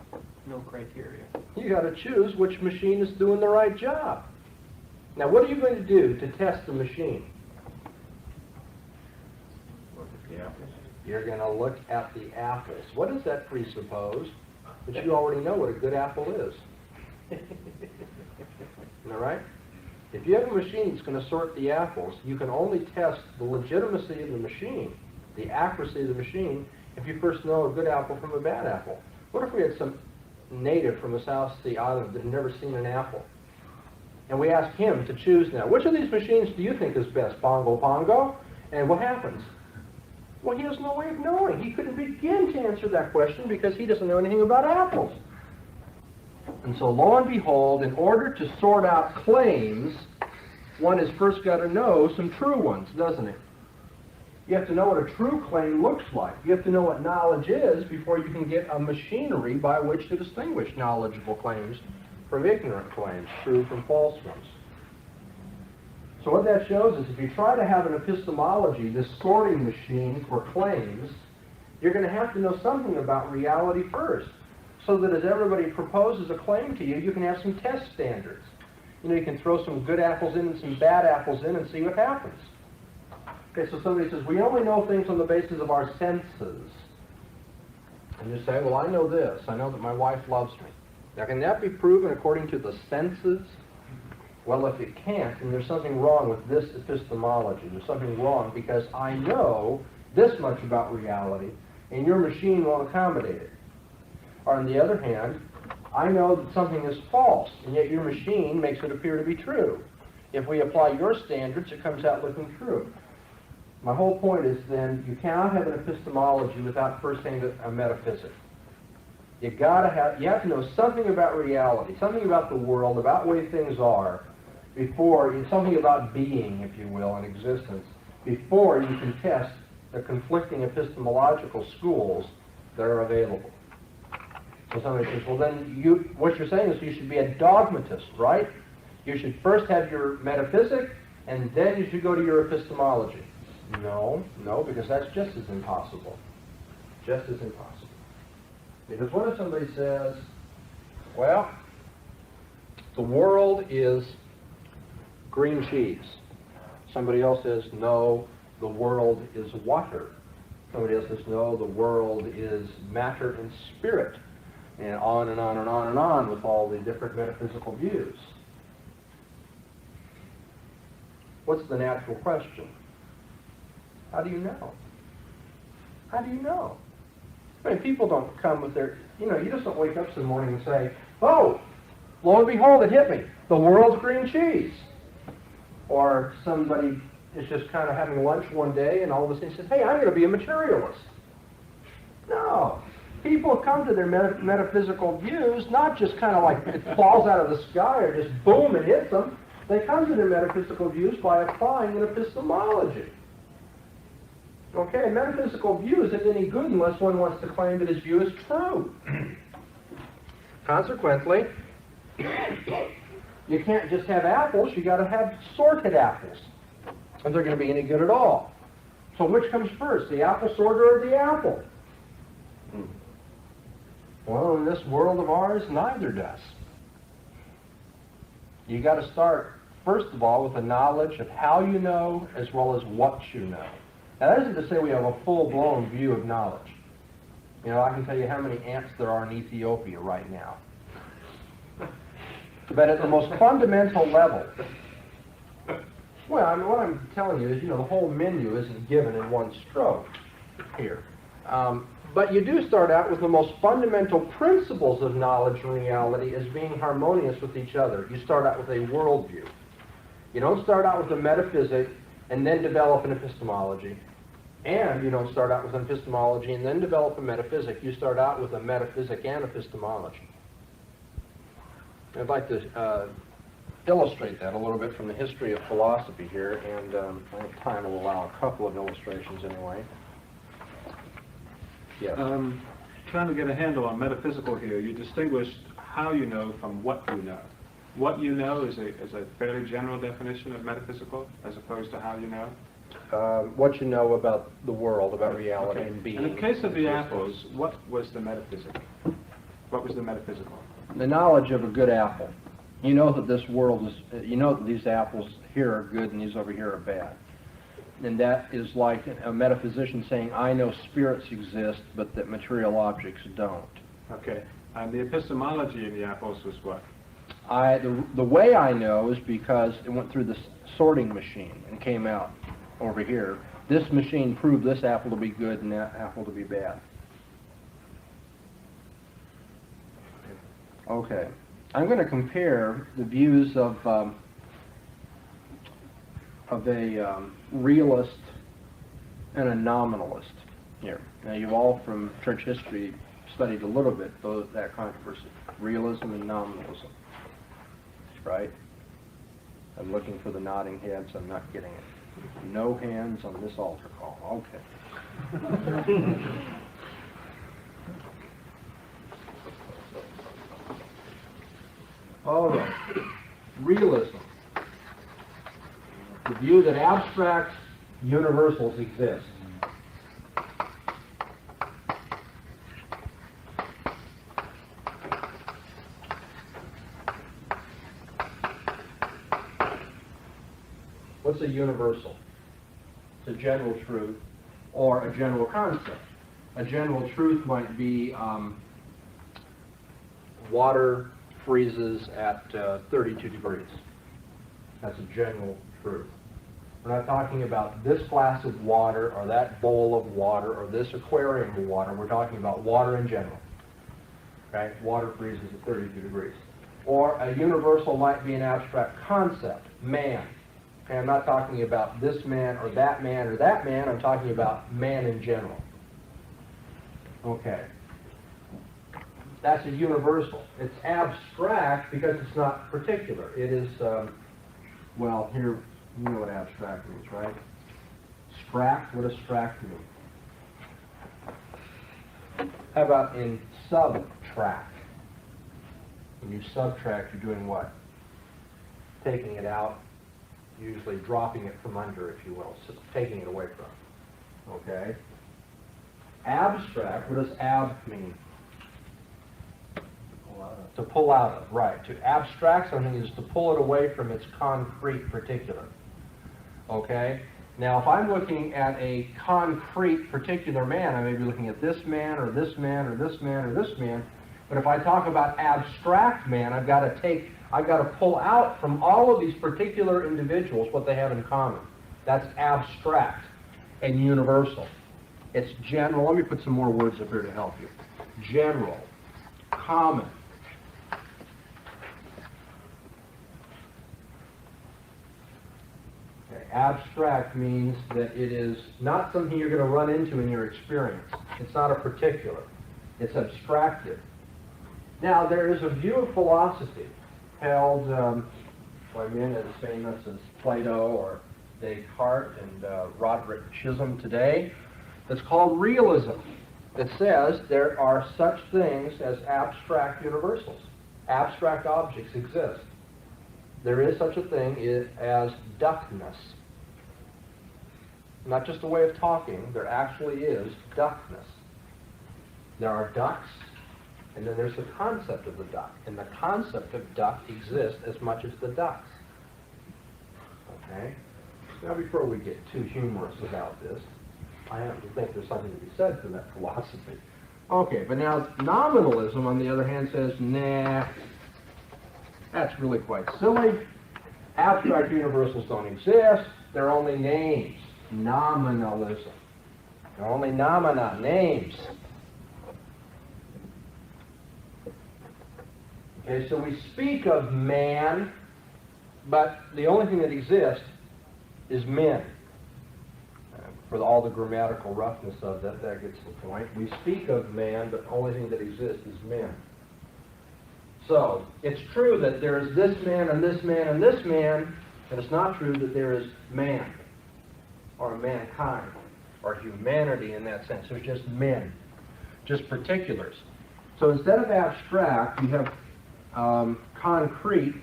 No criteria. You got to choose which machine is doing the right job. Now, what are you going to do to test the machine? Look at the apples. You're going to look at the apples. What does that presuppose? That you already know what a good apple is. Isn't that right? If you have a machine that's going to sort the apples, you can only test the legitimacy of the machine, the accuracy of the machine, if you first know a good apple from a bad apple. What if we had some native from the South Sea Island that had never seen an apple? And we asked him to choose now, which of these machines do you think is best, Pongo Pongo? And what happens? Well, he has no way of knowing. He couldn't begin to answer that question because he doesn't know anything about apples. And so lo and behold, in order to sort out claims, one has first got to know some true ones, doesn't he? You have to know what a true claim looks like. You have to know what knowledge is before you can get a machinery by which to distinguish knowledgeable claims from ignorant claims, true from false ones. So what that shows is if you try to have an epistemology, this sorting machine for claims, you're going to have to know something about reality first, so that as everybody proposes a claim to you, you can have some test standards. You know, you can throw some good apples in and some bad apples in and see what happens. Okay, so somebody says, we only know things on the basis of our senses. And you say, well, I know this. I know that my wife loves me. Now, can that be proven according to the senses? Well, if it can't, then there's something wrong with this epistemology. There's something wrong because I know this much about reality, and your machine won't accommodate it. Or on the other hand, I know that something is false, and yet your machine makes it appear to be true. If we apply your standards, it comes out looking true. My whole point is then, you cannot have an epistemology without first having a metaphysic. You have to know something about reality, something about the world, about the way things are, before, something about being, if you will, and existence, before you can test the conflicting epistemological schools that are available. So somebody says, well then, what you're saying is you should be a dogmatist, right? You should first have your metaphysic, and then you should go to your epistemology. No, because that's just as impossible. Just as impossible. Because what if somebody says, well, the world is green cheese. Somebody else says, no, the world is water. Somebody else says, no, the world is matter and spirit. And on and on and on and on with all the different metaphysical views. What's the natural question? How do you know? How do you know? I mean, people don't come with their, you just don't wake up some morning and say, oh, lo and behold, it hit me. The world's green cheese. Or somebody is just kind of having lunch one day and all of a sudden says, hey, I'm going to be a materialist. No. People come to their metaphysical views, not just kind of like it falls out of the sky or just boom, it hits them. They come to their metaphysical views by applying an epistemology. Okay, a metaphysical view isn't any good unless one wants to claim that his view is true. Consequently, you can't just have apples, you got to have sorted apples. And they're going to be any good at all. So which comes first, the apple sorter or the apple? Well, in this world of ours, neither does. You got to start, first of all, with a knowledge of how you know as well as what you know. Now, that isn't to say we have a full-blown view of knowledge. I can tell you how many ants there are in Ethiopia right now. But at the most fundamental level, well, I mean, what I'm telling you is, the whole menu isn't given in one stroke here. But you do start out with the most fundamental principles of knowledge and reality as being harmonious with each other. You start out with a worldview. You don't start out with a metaphysic and then develop an epistemology. And you don't start out with an epistemology and then develop a metaphysic. You start out with a metaphysic and epistemology. I'd like to illustrate that a little bit from the history of philosophy here, and I think time will allow a couple of illustrations anyway. Yes. Trying to get a handle on metaphysical here, you distinguished how you know from what you know. What you know is a fairly general definition of metaphysical, as opposed to how you know. What you know about the world, about reality and being. In the case of the apples, what was the metaphysical? What was the metaphysical? The knowledge of a good apple. You know that this world is, that these apples here are good and these over here are bad. And that is like a metaphysician saying, I know spirits exist, but that material objects don't. Okay. And the epistemology in the apples was what? The way I know is because it went through the sorting machine and came out over here. This machine proved this apple to be good and that apple to be bad. Okay. I'm going to compare the views of a realist and a nominalist here. Now, you've all from church history studied a little bit that controversy, realism and nominalism, right? I'm looking for the nodding heads. I'm not getting it. No hands on this altar call. Okay. All right. Realism. The view that abstract universals exist. What's a universal? It's a general truth or a general concept. A general truth might be water freezes at 32 degrees. That's a general truth. We're not talking about this glass of water or that bowl of water or this aquarium of water. We're talking about water in general. Okay? Water freezes at 32 degrees. Or a universal might be an abstract concept, man. Okay, I'm not talking about this man or that man or that man. I'm talking about man in general. Okay. That's a universal. It's abstract because it's not particular. It is, well, here, you know what abstract means, right? Stract, what does stract mean? How about in subtract? When you subtract, you're doing what? Taking it out, usually dropping it from under, if you will, so taking it away from. Okay? Abstract, what does ab mean? To pull out of, right. To abstract something is to pull it away from its concrete particular. Okay? Now, if I'm looking at a concrete particular man, I may be looking at this man, or this man, or this man, or this man. But if I talk about abstract man, I've got to pull out from all of these particular individuals what they have in common. That's abstract and universal. It's general. Let me put some more words up here to help you. General, common. Okay. Abstract means that it is not something you're going to run into in your experience. It's not a particular. It's abstracted. Now, there is a view of philosophy held by men as famous as Plato or Descartes and Roderick Chisholm today. It's called realism. It says there are such things as abstract universals. Abstract objects exist. There is such a thing as duckness. Not just a way of talking, there actually is duckness. There are ducks, and then there's the concept of the duck. And the concept of duck exists as much as the ducks. Okay? Now, before we get too humorous about this, I have to think there's something to be said for that philosophy. Okay, but now nominalism, on the other hand, says, nah, that's really quite silly. Abstract universals don't exist. They're only names. Nominalism. They're only nomina, names. Okay, so we speak of man, but the only thing that exists is men. For all the grammatical roughness of that, that gets the point. We speak of man, but the only thing that exists is men. So, it's true that there is this man and this man and this man, and it's not true that there is man, or mankind, or humanity in that sense. There's just men, just particulars. So instead of abstract, you have concrete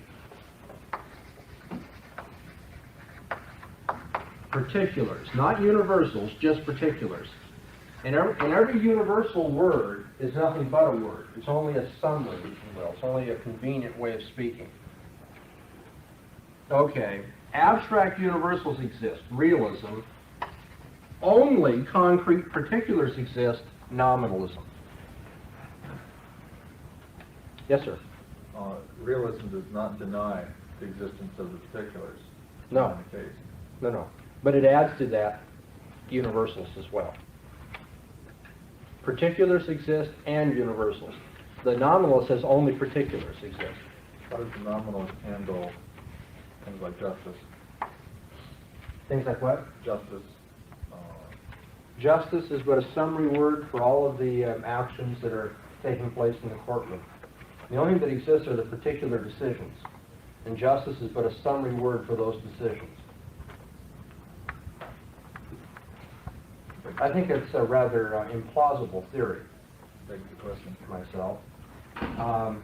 particulars, not universals, just particulars. And every universal word is nothing but a word. It's only a summary, if you will. It's only a convenient way of speaking. Okay, abstract universals exist, realism. Only concrete particulars exist, nominalism. Yes, sir? Realism does not deny the existence of the particulars. No. In the case. No. But it adds to that universals as well. Particulars exist and universals. The nominalist says only particulars exist. How does the nominalist handle things like justice? Things like what? Justice. Justice is but a summary word for all of the actions that are taking place in the courtroom. The only thing that exists are the particular decisions. And justice is but a summary word for those decisions. I think it's a rather implausible theory. Begs the question. Myself. I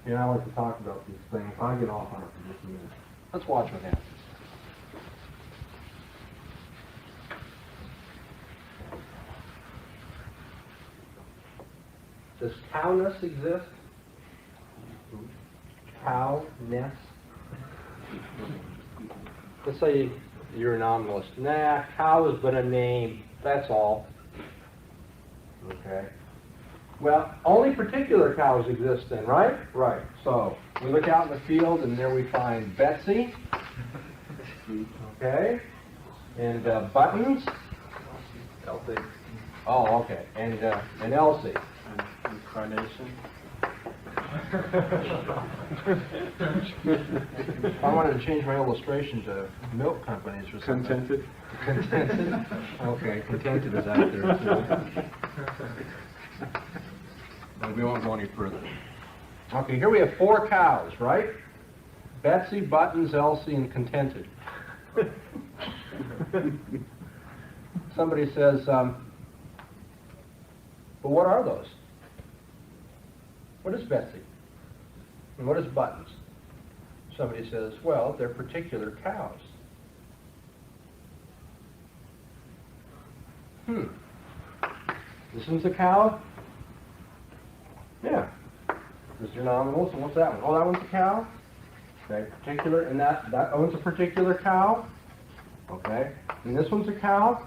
like to talk about these things. I'll get off on it for just a minute. Let's watch what happens. Does cowness exist? Cowness? Let's say You're a nominalist. Nah, cow has been a name. That's all. Okay. Well, only particular cows exist then, right? Right. So we look out in the field, and there we find Betsy. Okay. And Buttons. Elsie. Oh, okay. And Elsie. Incarnation. I wanted to change my illustration to milk companies or something. Contented. Contented? Okay, contented is out there too. But we won't go any further. Okay, here we have 4 cows, right? Betsy, Buttons, Elsie, and Contented. Somebody says, but what are those? What is Betsy? And what is Buttons? Somebody says, well, they're particular cows. This one's a cow? Yeah. This is your nominal, so what's that one? Oh, that one's a cow? Okay, particular, and that one's a particular cow? Okay. And this one's a cow?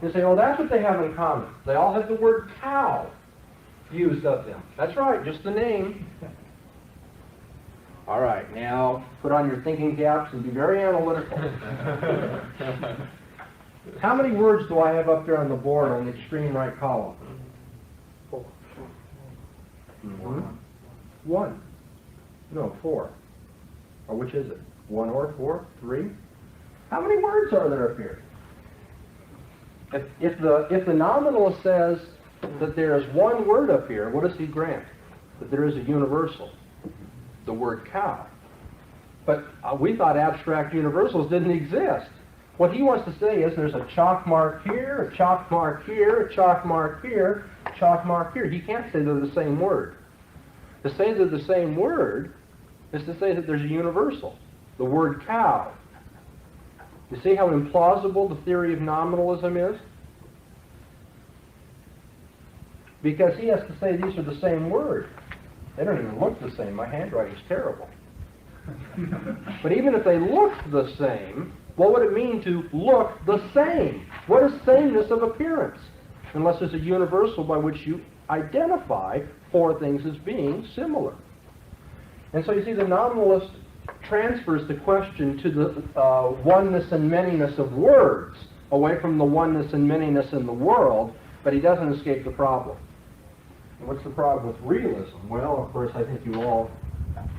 You say, oh, that's what they have in common. They all have the word cow used of them. That's right, just the name. All right, now put on your thinking caps and be very analytical. How many words do I have up there on the board on the extreme right column? 4. Mm-hmm. 1. No, 4. Or which is it? 1 or 4? 3? How many words are there up here? If the nominalist says that there is one word up here, what does he grant? That there is a universal, the word cow. But we thought abstract universals didn't exist. What he wants to say is there's a chalk mark here, a chalk mark here, a chalk mark here, a chalk mark here. He can't say they're the same word. To say they're the same word is to say that there's a universal, the word cow. You see how implausible the theory of nominalism is? Because he has to say these are the same word. They don't even look the same. My handwriting's terrible. But even if they looked the same, what would it mean to look the same? What is sameness of appearance? Unless there's a universal by which you identify 4 things as being similar. And so you see the nominalist transfers the question to the oneness and manyness of words, away from the oneness and manyness in the world, but he doesn't escape the problem. And what's the problem with realism? Well, of course, I think you all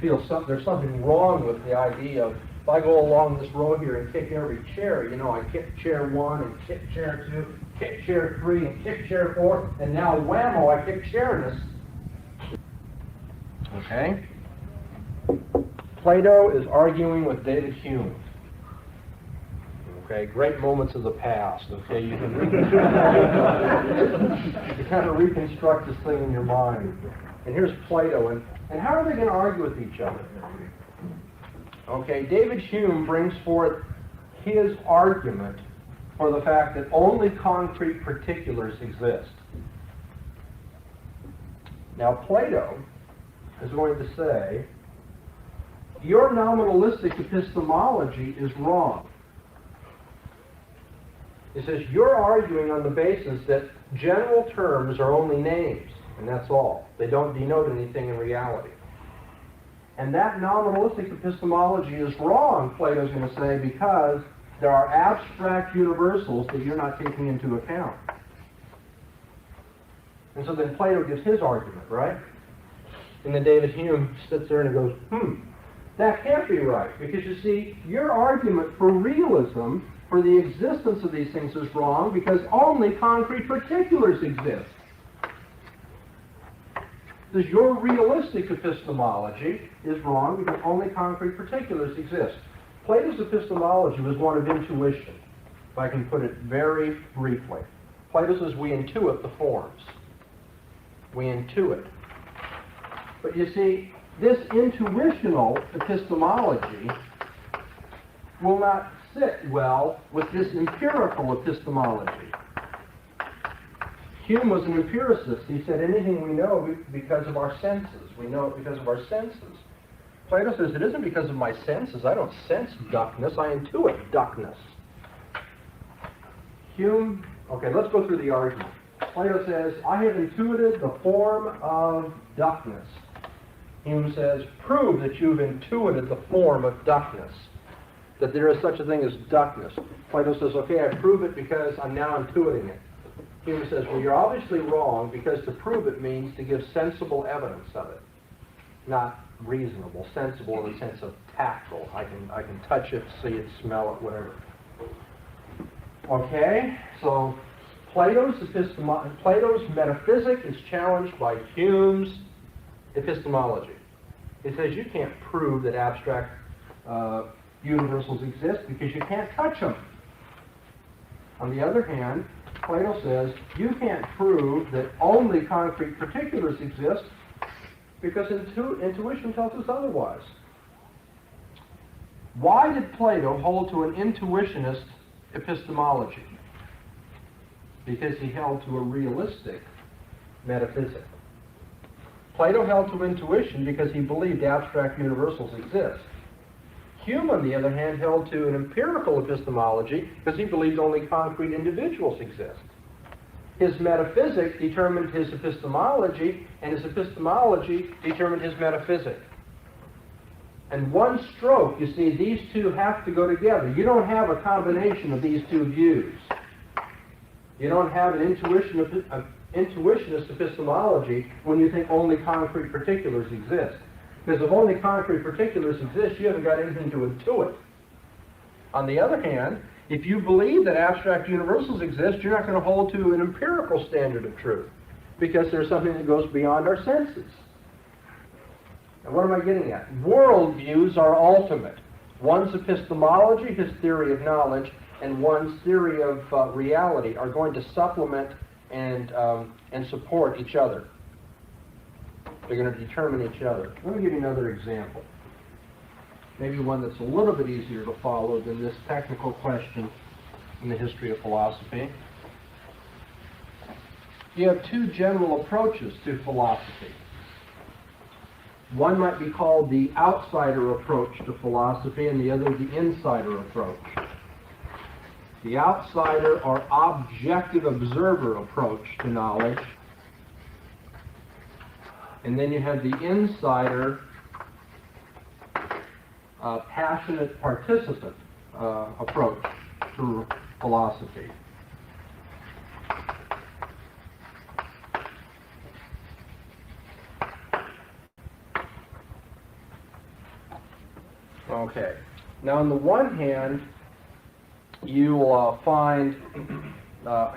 feel there's something wrong with the idea of, if I go along this row here and kick every chair, you know, I kick chair 1 and kick chair 2, kick chair 3 and kick chair 4, and now whammo, I kick chairness. Okay? Plato is arguing with David Hume. Okay, great moments of the past. Okay, you can you kind of reconstruct this thing in your mind. And here's Plato, and how are they going to argue with each other? Okay, David Hume brings forth his argument for the fact that only concrete particulars exist. Now, Plato is going to say, your nominalistic epistemology is wrong. He says, you're arguing on the basis that general terms are only names, and that's all. They don't denote anything in reality. And that nominalistic epistemology is wrong, Plato's going to say, because there are abstract universals that you're not taking into account. And so then Plato gives his argument, right? And then David Hume sits there and he goes, that can't be right, because you see, your argument for realism, for the existence of these things is wrong, because only concrete particulars exist. Because your realistic epistemology is wrong because only concrete particulars exist. Plato's epistemology was one of intuition, if I can put it very briefly. Plato says we intuit the forms. We intuit. But you see, this intuitional epistemology will not sit well with this empirical epistemology. Hume was an empiricist. He said anything we know because of our senses. We know it because of our senses. Plato says it isn't because of my senses. I don't sense duckness. I intuit duckness. Hume, okay, let's go through the argument. Plato says, I have intuited the form of duckness. Hume says, prove that you've intuited the form of duckness, that there is such a thing as duckness. Plato says, okay, I prove it because I'm now intuiting it. Hume says, well, you're obviously wrong, because to prove it means to give sensible evidence of it. Not reasonable, sensible in the sense of tactile. I can touch it, see it, smell it, whatever. Okay, so Plato's metaphysic is challenged by Hume's epistemology. It says you can't prove that abstract universals exist because you can't touch them. On the other hand, Plato says you can't prove that only concrete particulars exist because intuition tells us otherwise. Why did Plato hold to an intuitionist epistemology? Because he held to a realistic metaphysic. Plato held to intuition because he believed abstract universals exist. Hume, on the other hand, held to an empirical epistemology because he believed only concrete individuals exist. His metaphysic determined his epistemology, and his epistemology determined his metaphysic. And one stroke, you see, these two have to go together. You don't have a combination of these two views. You don't have an intuitionist epistemology when you think only concrete particulars exist. Because if only concrete particulars exist, you haven't got anything to intuit. On the other hand, if you believe that abstract universals exist, you're not going to hold to an empirical standard of truth, because there's something that goes beyond our senses. And what am I getting at? Worldviews are ultimate. One's epistemology, his theory of knowledge, and one's theory of reality are going to supplement and support each other. They're going to determine each other. Let me give you another example. Maybe one that's a little bit easier to follow than this technical question in the history of philosophy. You have two general approaches to philosophy. One might be called the outsider approach to philosophy, and the other the insider approach. The outsider or objective observer approach to knowledge. And then you have the insider passionate participant approach to philosophy. Okay. Now, on the one hand, you will find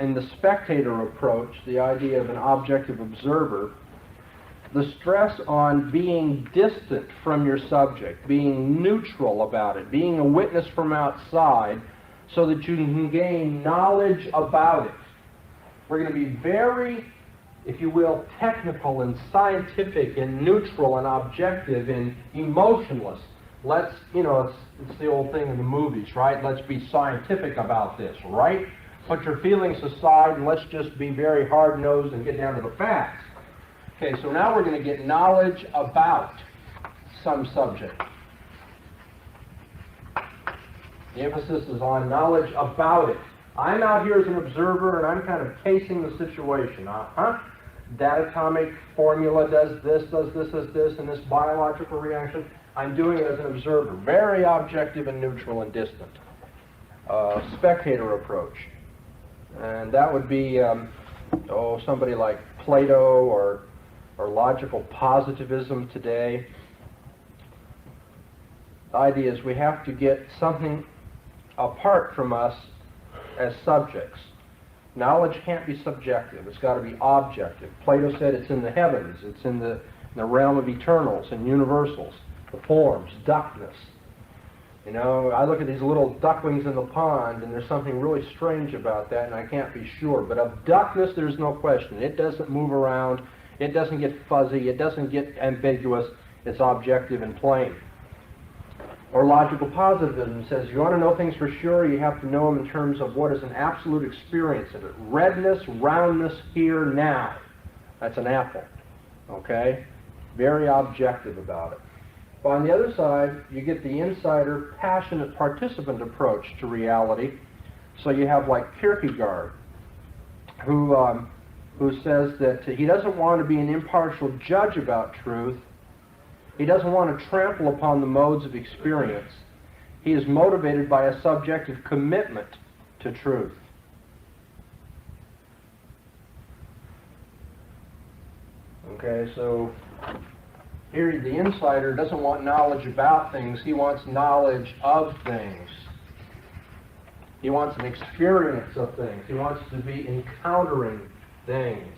in the spectator approach the idea of an objective observer, the stress on being distant from your subject, being neutral about it, being a witness from outside so that you can gain knowledge about it. We're going to be very, if you will, technical and scientific and neutral and objective and emotionless. Let's, it's the old thing in the movies, right? Let's be scientific about this, right? Put your feelings aside and let's just be very hard-nosed and get down to the facts. Okay, so now we're going to get knowledge about some subject. The emphasis is on knowledge about it. I'm out here as an observer and I'm kind of casing the situation. That atomic formula does this, and this biological reaction. I'm doing it as an observer. Very objective and neutral and distant. Spectator approach. And that would be, somebody like Plato or logical positivism today. The idea is we have to get something apart from us as subjects. Knowledge can't be subjective. It's got to be objective. Plato said it's in the heavens. It's in the realm of eternals and universals, the forms, duckness. I look at these little ducklings in the pond, and there's something really strange about that, and I can't be sure. But of duckness, there's no question. It doesn't move around. It doesn't get fuzzy. It doesn't get ambiguous. It's objective and plain. Or logical positivism says you want to know things for sure, you have to know them in terms of what is an absolute experience of it. Redness, roundness, here, now. That's an apple. Okay? Very objective about it. But on the other side, you get the insider, passionate participant approach to reality. So you have like Kierkegaard, who says that he doesn't want to be an impartial judge about truth. He doesn't want to trample upon the modes of experience. He is motivated by a subjective commitment to truth. Okay, so here the insider doesn't want knowledge about things, he wants knowledge of things. He wants an experience of things. He wants to be encountering things.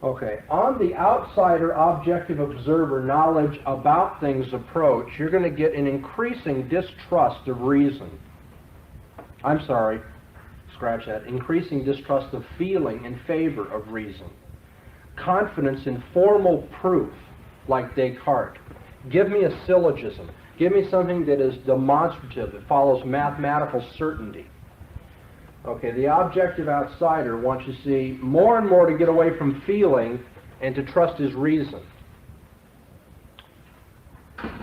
Okay, on the outsider, objective observer, knowledge about things approach, you're going to get an increasing distrust of reason. I'm sorry, scratch that. Increasing distrust of feeling in favor of reason. Confidence in formal proof, like Descartes. Give me a syllogism. Give me something that is demonstrative, that follows mathematical certainty. Okay, the objective outsider wants to see more and more to get away from feeling and to trust his reason.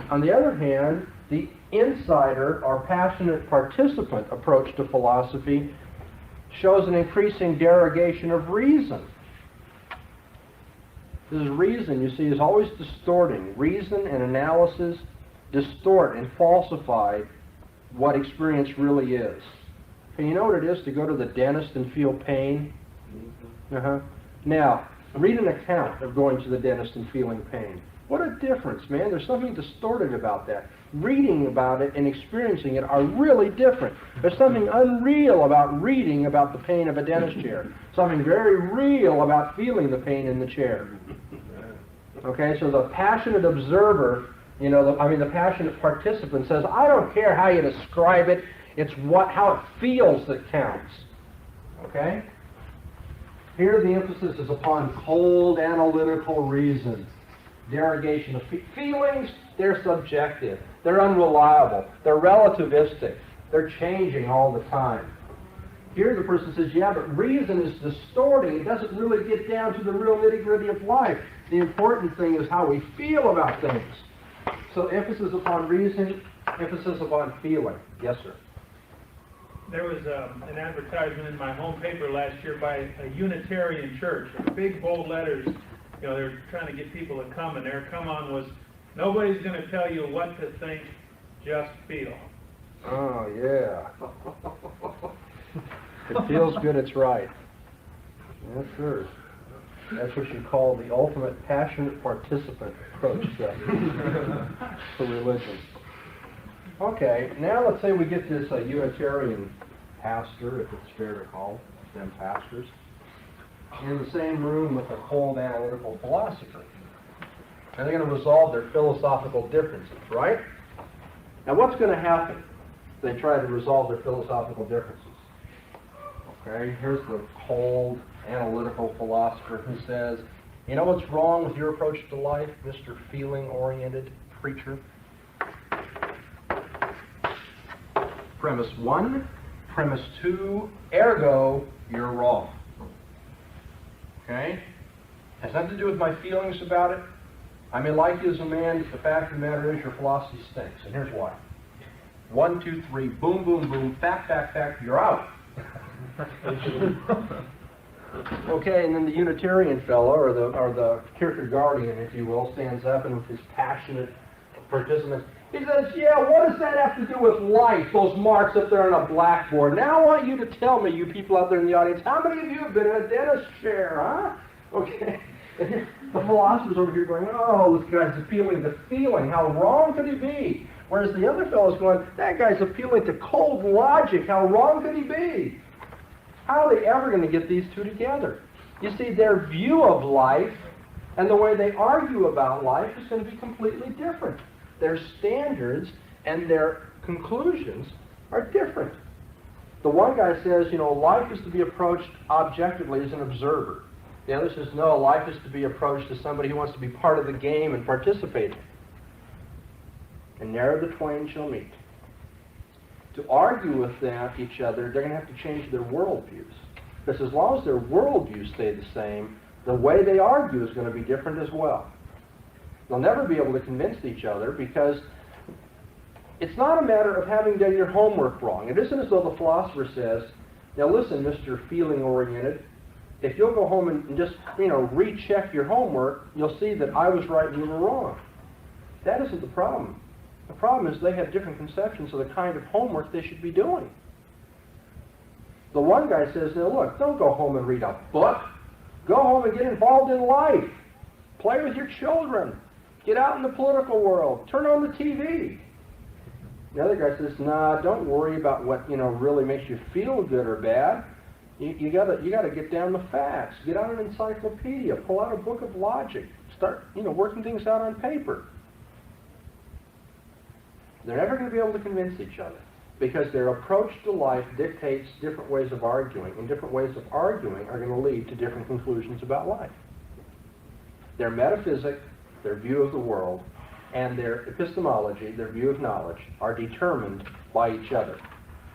On the other hand, the insider, or passionate participant approach to philosophy shows an increasing derogation of reason. This is reason, you see, is always distorting. Reason and analysis distort and falsify what experience really is. And you know what it is to go to the dentist and feel pain? Now, read an account of going to the dentist and feeling pain. What a difference, man. There's something distorted about that. Reading about it and experiencing it are really different. There's something unreal about reading about the pain of a dentist chair. Something very real about feeling the pain in the chair. Okay, so the passionate observer, the passionate participant says, I don't care how you describe it, it's how it feels that counts. Okay? Here the emphasis is upon cold analytical reason. Derogation of feelings, they're subjective. They're unreliable. They're relativistic. They're changing all the time. Here the person says, yeah, but reason is distorting. It doesn't really get down to the real nitty-gritty of life. The important thing is how we feel about things. So emphasis upon reason, emphasis upon feeling. Yes, sir. There was an advertisement in my home paper last year by a Unitarian church. Big bold letters. They're trying to get people to come, and their come on was, nobody's going to tell you what to think, just feel. Oh, yeah. It feels good, it's right. Yes, sir. That's what you call the ultimate passionate participant approach to religion. Okay, now let's say we get this Unitarian pastor, if it's fair to call them pastors, in the same room with a cold analytical philosopher. And they're going to resolve their philosophical differences, right? Now what's going to happen if they try to resolve their philosophical differences? Okay, here's the cold analytical philosopher who says, you know what's wrong with your approach to life, Mr. Feeling-oriented preacher? Premise 1, premise 2, ergo, you're wrong. Okay? Has nothing to do with my feelings about it. I may like you as a man, but the fact of the matter is your philosophy stinks, and here's why. 1, 2, 3, boom, boom, boom, fact, you're out. Okay, and then the Unitarian fellow, or the Kierkegaardian, if you will, stands up and with his passionate participants, he says, yeah, what does that have to do with life, those marks up there on a blackboard? Now I want you to tell me, you people out there in the audience, how many of you have been in a dentist chair, huh? Okay. And the philosopher's over here going, oh, this guy's appealing to feeling. How wrong could he be? Whereas the other fellow's going, that guy's appealing to cold logic. How wrong could he be? How are they ever going to get these two together? You see, their view of life and the way they argue about life is going to be completely different. Their standards and their conclusions are different. The one guy says, life is to be approached objectively as an observer. The other says, no, life is to be approached as somebody who wants to be part of the game and participate. And there the twain shall meet. To argue with each other, they're going to have to change their worldviews. Because as long as their worldviews stay the same, The way they argue is going to be different as well. They'll never be able to convince each other because it's not a matter of having done your homework wrong. It isn't as though the philosopher says, now listen, Mr. Feeling-oriented, if you'll go home and just, recheck your homework, you'll see that I was right and you were wrong. That isn't the problem. The problem is they have different conceptions of the kind of homework they should be doing. The one guy says, now look, don't go home and read a book. Go home and get involved in life. Play with your children. Get out in the political world. Turn on the TV. The other guy says, nah, don't worry about what, really makes you feel good or bad. You gotta get down the facts. Get out an encyclopedia. Pull out a book of logic. Start, working things out on paper. They're never going to be able to convince each other because their approach to life dictates different ways of arguing, and different ways of arguing are going to lead to different conclusions about life. Their metaphysic, their view of the world, and their epistemology, their view of knowledge, are determined by each other.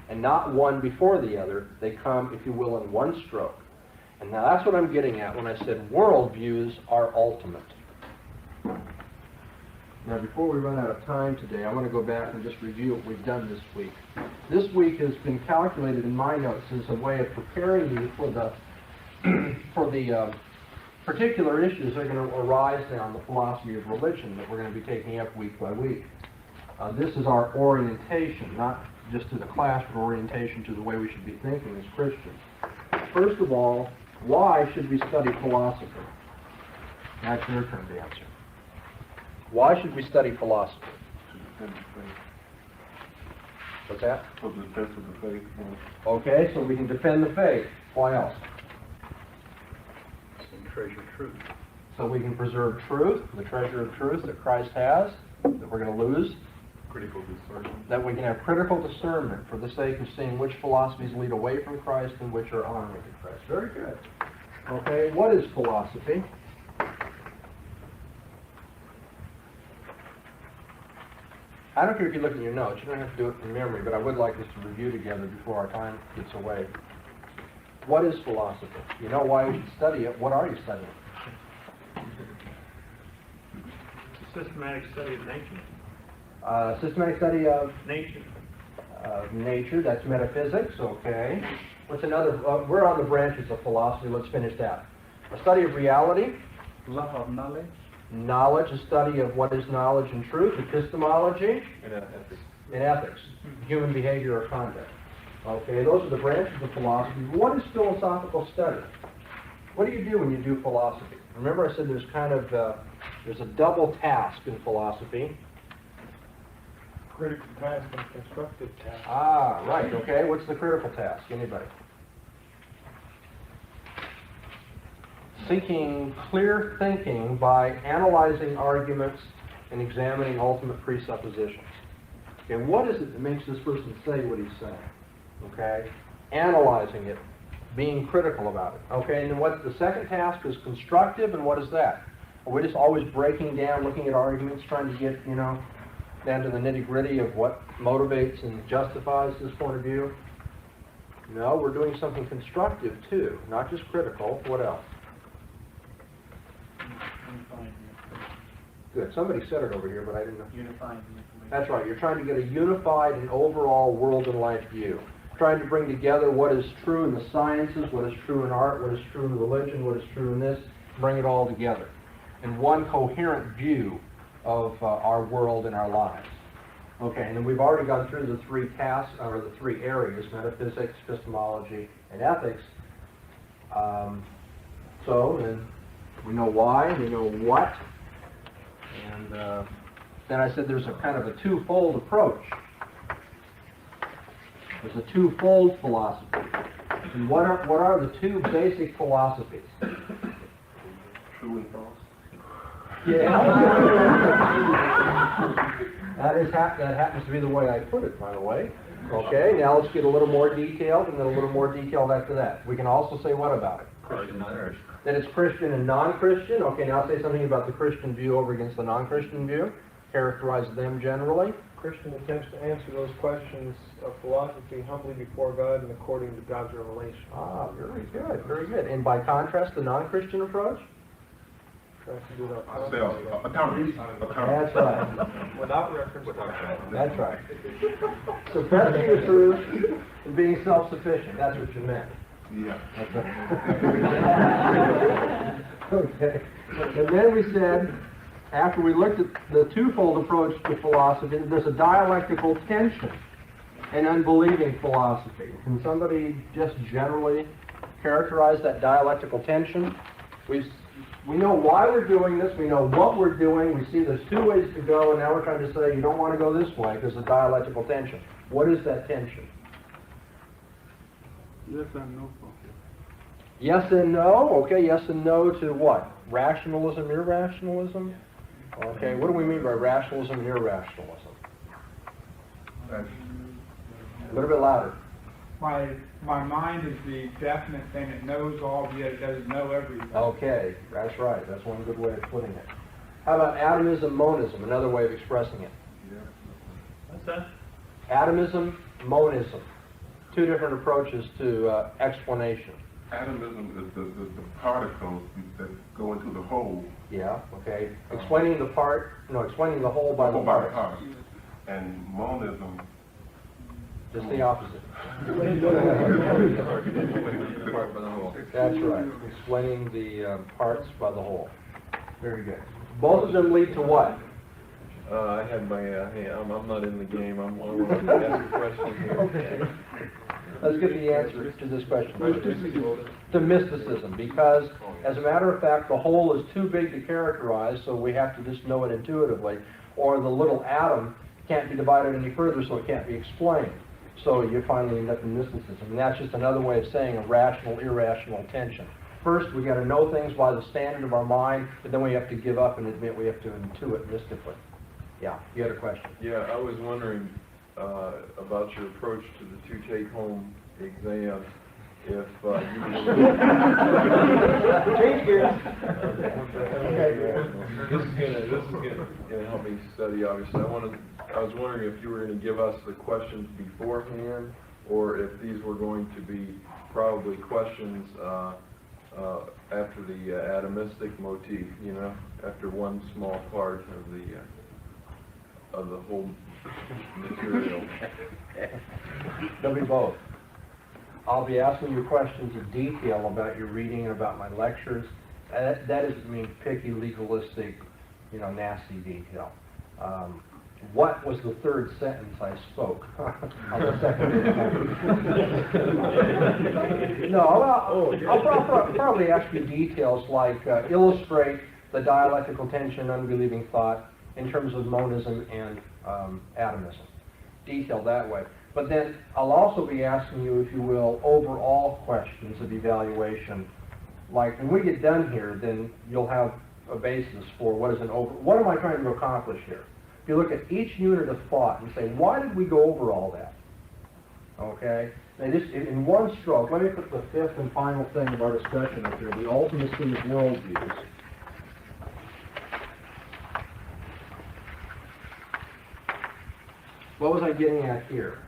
And not one before the other. They come, if you will, in one stroke. And now that's what I'm getting at when I said worldviews are ultimate. Now, before we run out of time today, I want to go back and just review what we've done this week. This week has been calculated in my notes as a way of preparing you for the particular issues that are going to arise now in the philosophy of religion that we're going to be taking up week by week. This is our orientation, not just to the class, but orientation to the way we should be thinking as Christians. First of all, why should we study philosophy? That's your turn to answer. Why should we study philosophy? What's that? For the defense of the faith. Okay, so we can defend the faith. Why else? And treasure truth. So we can preserve truth, the treasure of truth that Christ has, that we're going to lose. Critical discernment. That we can have critical discernment for the sake of seeing which philosophies lead away from Christ and which are honoring to Christ. Very good. Okay, what is philosophy? I don't care if you look at your notes. You don't have to do it from memory, but I would like us to review together before our time gets away. What is philosophy? You know why you should study it. What are you studying? It's a systematic study of nature. Systematic study of nature. Nature, that's metaphysics, okay. What's another? We're on the branches of philosophy. Let's finish that. A study of reality. Love of knowledge. Knowledge, a study of what is knowledge and truth. Epistemology. And ethics. And ethics. Human behavior or conduct. Okay, those are the branches of philosophy. What is philosophical study? What do you do when you do philosophy? Remember I said there's kind of, there's a double task in philosophy. Critical task and constructive task. Ah, right, okay. What's the critical task? Anybody? Seeking clear thinking by analyzing arguments and examining ultimate presuppositions. Okay, what is it that makes this person say what he's saying? Okay, analyzing it, being critical about it. Okay, and then what's the second task is constructive, and what is that? Are we just always breaking down, looking at arguments, trying to get, down to the nitty-gritty of what motivates and justifies this point of view? No, we're doing something constructive too, not just critical. What else? Good. Somebody said it over here, but I didn't know. Unifying. That's right. You're trying to get a unified and overall world and life view. Trying to bring together what is true in the sciences, what is true in art, what is true in religion, what is true in this, bring it all together in one coherent view of our world and our lives. Okay, and then we've already gone through the three tasks, or the three areas, metaphysics, epistemology, and ethics. So then we know why, we know what, and then I said there's a kind of a twofold approach. There's a twofold philosophy. And what are the two basic philosophies? True and false. Yeah. that happens to be the way I put it, by the way. Okay, now let's get a little more detailed, and then a little more detailed after that. We can also say what about it? That it's Christian and non-Christian. Okay, now say something about the Christian view over against the non-Christian view. Characterize them generally. Christian attempts to answer those questions of philosophy humbly before God and according to God's revelation. Ah, very good, very good. And by contrast, the non-Christian approach? Tries to do that. That's right. Without reference. That's right. Suppressing the truth and being self-sufficient. That's what you meant. Yeah. Okay. And then we said, after we looked at the twofold approach to philosophy, there's a dialectical tension in unbelieving philosophy. Can somebody just generally characterize that dialectical tension? We know why we're doing this, we know what we're doing, we see there's two ways to go, and now we're trying to say you don't want to go this way because of dialectical tension. What is that tension? Yes and no. Yes and no? Okay, yes and no to what? Rationalism, irrationalism? Okay, what do we mean by rationalism and irrationalism? A little bit louder. My mind is the definite thing that knows all, yet it doesn't know everything. Okay, that's right. That's one good way of putting it. How about atomism, monism, another way of expressing it? What's that? Atomism, monism. Two different approaches to explanation. Atomism is the particles that go into the whole. Yeah, okay. Explaining the whole by the part. And monism. Just the opposite. That's right. Explaining the parts by the whole. Very good. Both of them lead to what? I had my I'm not in the game. I want to ask a question here. Okay. Let's get the answer to this question. To mysticism, because as a matter of fact, the whole is too big to characterize, so we have to just know it intuitively. Or the little atom can't be divided any further, so it can't be explained. So you finally end up in mysticism. And that's just another way of saying a rational, irrational tension. First, we got to know things by the standard of our mind, but then we have to give up and admit we have to intuit mystically. Yeah, you had a question. Yeah, I was wondering about your approach to the two take-home exams. If change gears. This is gonna help me study. Obviously, I was wondering if you were going to give us the questions beforehand, or if these were going to be probably questions after the atomistic motif. You know, after one small part of the whole material. There'll be both. I'll be asking you questions in detail about your reading and about my lectures. That doesn't mean picky, legalistic, nasty detail. What was the third sentence I spoke on the second? No, I'll probably ask you details like illustrate the dialectical tension, unbelieving thought in terms of monism and atomism. Detail that way. But then I'll also be asking you, if you will, overall questions of evaluation. Like when we get done here, then you'll have a basis for what am I trying to accomplish here? If you look at each unit of thought and say, why did we go over all that? Okay? And just in one stroke, let me put the fifth and final thing of our discussion up here, the ultimacy of worldviews. What was I getting at here?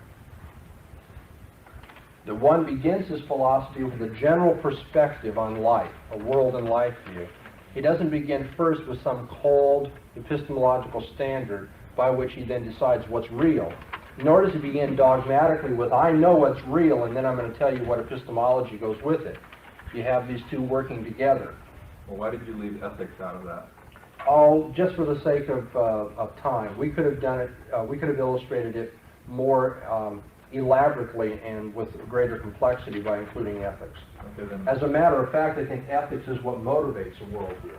That one begins his philosophy with a general perspective on life, a world and life view. He doesn't begin first with some cold epistemological standard by which he then decides what's real. Nor does he begin dogmatically with, I know what's real, and then I'm going to tell you what epistemology goes with it. You have these two working together. Well, why did you leave ethics out of that? Oh, just for the sake of time. We could have done it, we could have illustrated it more elaborately and with greater complexity by including ethics. Okay, then. As a matter of fact, I think ethics is what motivates a worldview.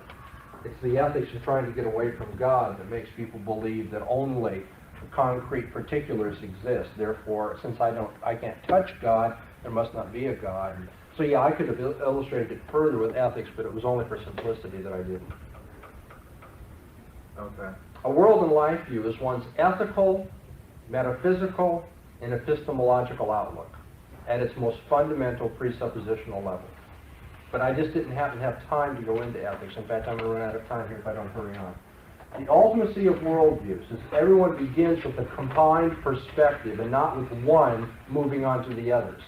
It's the ethics of trying to get away from God that makes people believe that only concrete particulars exist. Therefore, since I can't touch God, there must not be a God. So yeah, I could have illustrated it further with ethics, but it was only for simplicity that I didn't. Okay. A world and life view is one's ethical, metaphysical, and epistemological outlook at its most fundamental presuppositional level. But I just didn't happen to have time to go into ethics. In fact, I'm going to run out of time here if I don't hurry on. The ultimacy of worldviews is everyone begins with a combined perspective and not with one moving on to the others.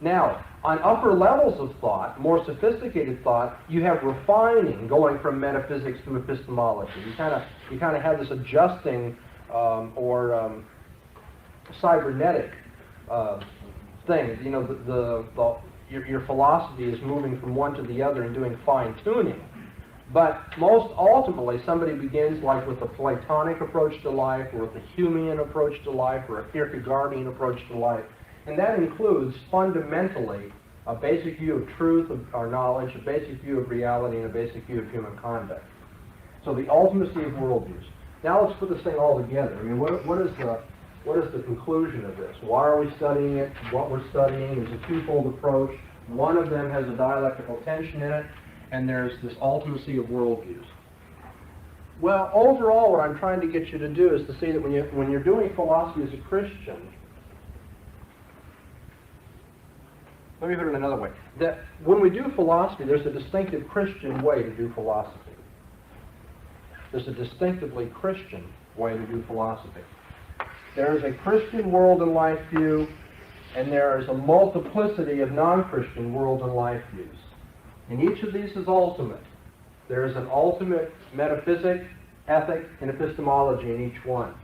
Now, on upper levels of thought, more sophisticated thought, you have refining going from metaphysics to epistemology. You kind of have this adjusting or cybernetic thing. You know, your philosophy is moving from one to the other and doing fine-tuning. But most ultimately, somebody begins like with a Platonic approach to life, or with a Humean approach to life, or a Kierkegaardian approach to life. And that includes fundamentally a basic view of truth or knowledge, a basic view of reality, and a basic view of human conduct. So the ultimacy of worldviews. Now let's put this thing all together. I mean, what is the conclusion of this? Why are we studying it? What we're studying is a twofold approach. One of them has a dialectical tension in it, and there's this ultimacy of worldviews. Well, overall, what I'm trying to get you to do is to see that when you're doing philosophy as a Christian, let me put it another way, that when we do philosophy, there's a distinctive Christian way to do philosophy. There's a distinctively Christian way to do philosophy. There is a Christian world and life view, and there is a multiplicity of non-Christian world and life views. And each of these is ultimate. There is an ultimate metaphysic, ethic, and epistemology in each one.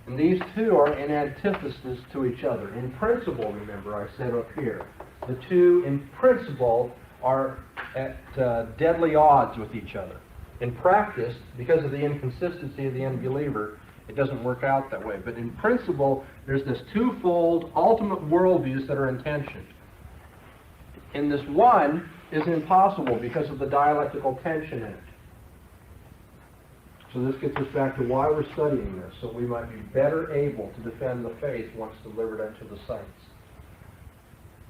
And these two are in antithesis to each other. In principle, remember, I said up here, the two in principle are at deadly odds with each other. In practice, because of the inconsistency of the unbeliever, it doesn't work out that way. But in principle, there's this twofold ultimate worldviews that are in tension. In this one is impossible because of the dialectical tension in it. So this gets us back to why we're studying this, so we might be better able to defend the faith once delivered unto the saints.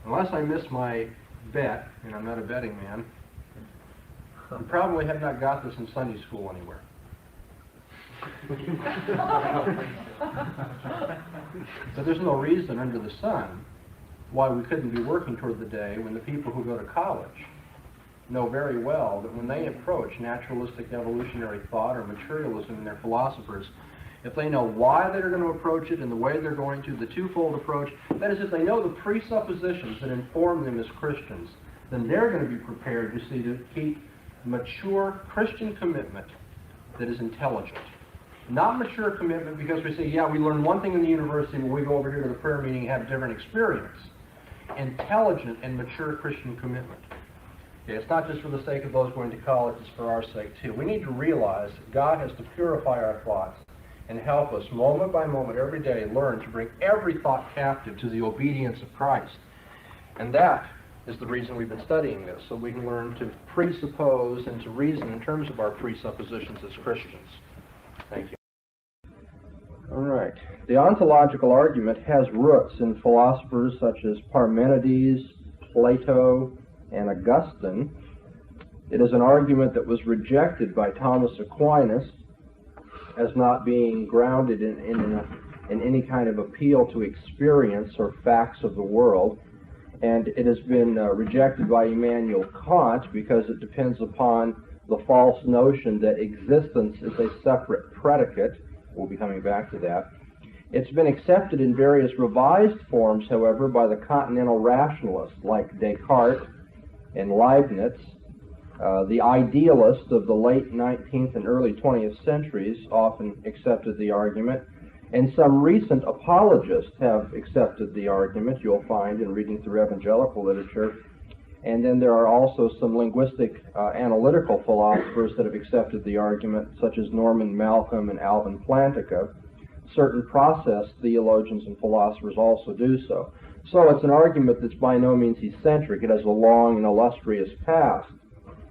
Unless I miss my bet, and I'm not a betting man, you probably have not got this in Sunday school anywhere. But there's no reason under the sun why we couldn't be working toward the day when the people who go to college know very well that when they approach naturalistic evolutionary thought or materialism in their philosophers, if they know why they're going to approach it and the way they're going to, the twofold approach, that is, if they know the presuppositions that inform them as Christians, then they're going to be prepared, you see, to keep mature Christian commitment that is intelligent. Not mature commitment because we say, yeah, we learn one thing in the university, but we go over here to the prayer meeting and have a different experience. Intelligent and mature Christian commitment. Okay, it's not just for the sake of those going to college, it's for our sake too. We need to realize that God has to purify our thoughts and help us moment by moment every day learn to bring every thought captive to the obedience of Christ. And that is the reason we've been studying this, so we can learn to presuppose and to reason in terms of our presuppositions as Christians. Thank you. All right. The ontological argument has roots in philosophers such as Parmenides, Plato, and Augustine. It is an argument that was rejected by Thomas Aquinas as not being grounded in any kind of appeal to experience or facts of the world. And it has been rejected by Immanuel Kant because it depends upon the false notion that existence is a separate predicate. We'll be coming back to that. It's been accepted in various revised forms, however, by the continental rationalists like Descartes and Leibniz. The idealists of the late 19th and early 20th centuries often accepted the argument, and some recent apologists have accepted the argument, you'll find in reading through evangelical literature. And then there are also some linguistic analytical philosophers that have accepted the argument, such as Norman Malcolm and Alvin Plantinga. Certain process theologians and philosophers also do so. So it's an argument that's by no means eccentric. It has a long and illustrious past.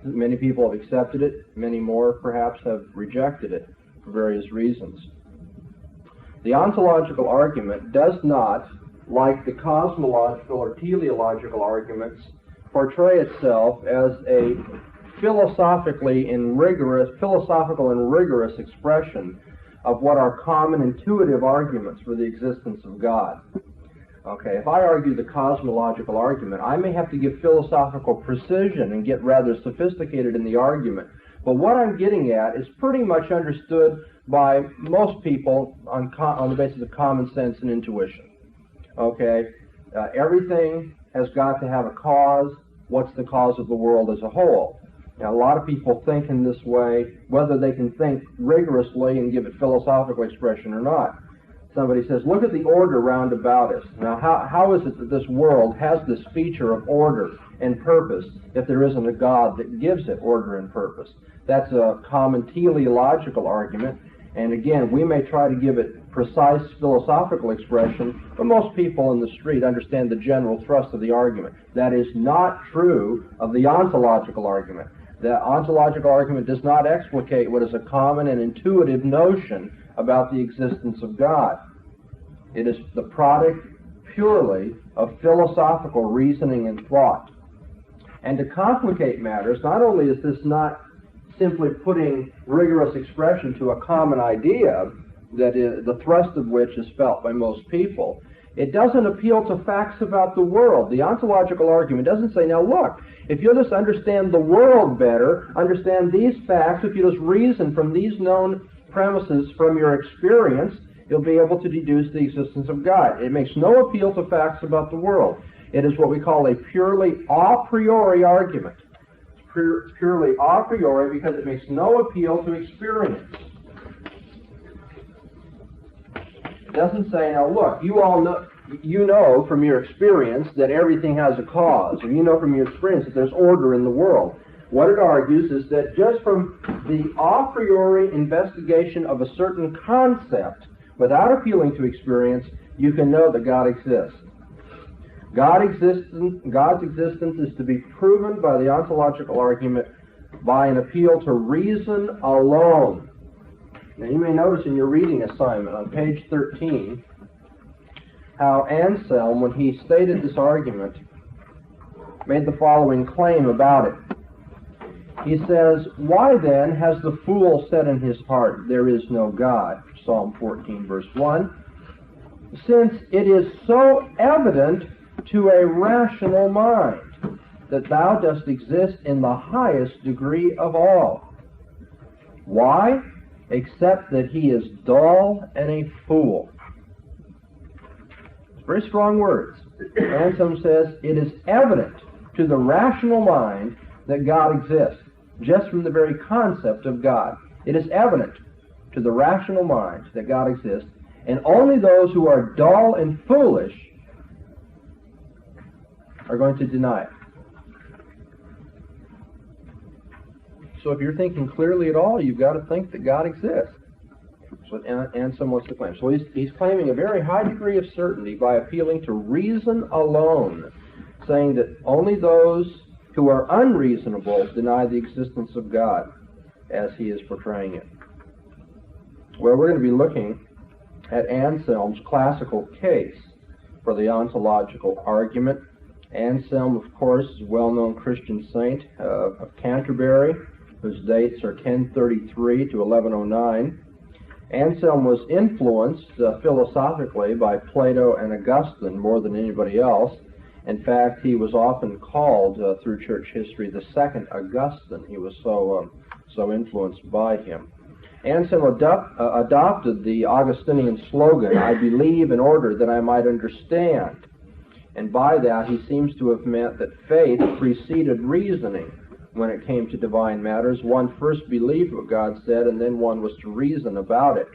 Many people have accepted it. Many more, perhaps, have rejected it for various reasons. The ontological argument does not, like the cosmological or teleological arguments, portray itself as a philosophical and rigorous expression of what are common intuitive arguments for the existence of God. Okay, if I argue the cosmological argument, I may have to give philosophical precision and get rather sophisticated in the argument But what I'm getting at is pretty much understood by most people on the basis of common sense and intuition. Okay? Everything has got to have a cause. What's the cause of the world as a whole? Now, a lot of people think in this way, whether they can think rigorously and give it philosophical expression or not. Somebody says, look at the order round about us. Now, how is it that this world has this feature of order and purpose if there isn't a God that gives it order and purpose? That's a common teleological argument, and again, we may try to give it precise philosophical expression, but most people in the street understand the general thrust of the argument. That is not true of the ontological argument. The ontological argument does not explicate what is a common and intuitive notion about the existence of God. It is the product purely of philosophical reasoning and thought. And to complicate matters, not only is this not simply putting rigorous expression to a common idea, that is the thrust of which is felt by most people, it doesn't appeal to facts about the world. The ontological argument doesn't say, now look, if you'll just understand the world better, understand these facts, if you just reason from these known premises from your experience, you'll be able to deduce the existence of God. It makes no appeal to facts about the world. It is what we call a purely a priori argument. It's purely a priori because it makes no appeal to experience. It doesn't say, now look, you know from your experience that everything has a cause, or you know from your experience that there's order in the world. What it argues is that just from the a priori investigation of a certain concept, without appealing to experience, you can know that God exists. God's existence is to be proven by the ontological argument by an appeal to reason alone. Now you may notice in your reading assignment on page 13 how Anselm, when he stated this argument, made the following claim about it. He says, why then has the fool said in his heart, there is no God? Psalm 14, verse 1. Since it is so evident to a rational mind that thou dost exist in the highest degree of all. Why? Except that he is dull and a fool. It's very strong words. Anselm says, it is evident to the rational mind that God exists, just from the very concept of God. It is evident to the rational mind that God exists, and only those who are dull and foolish are going to deny it. So if you're thinking clearly at all, you've got to think that God exists. That's what Anselm wants to claim. So he's claiming a very high degree of certainty by appealing to reason alone, saying that only those who are unreasonable deny the existence of God, as he is portraying it. Well, we're going to be looking at Anselm's classical case for the ontological argument. Anselm, of course, is a well-known Christian saint of Canterbury, whose dates are 1033 to 1109. Anselm was influenced philosophically by Plato and Augustine more than anybody else. In fact, he was often called through church history the second Augustine. He was so influenced by him. Anselm adopted the Augustinian slogan, I believe in order that I might understand. And by that, he seems to have meant that faith preceded reasoning when it came to divine matters. One first believed what God said, and then one was to reason about it.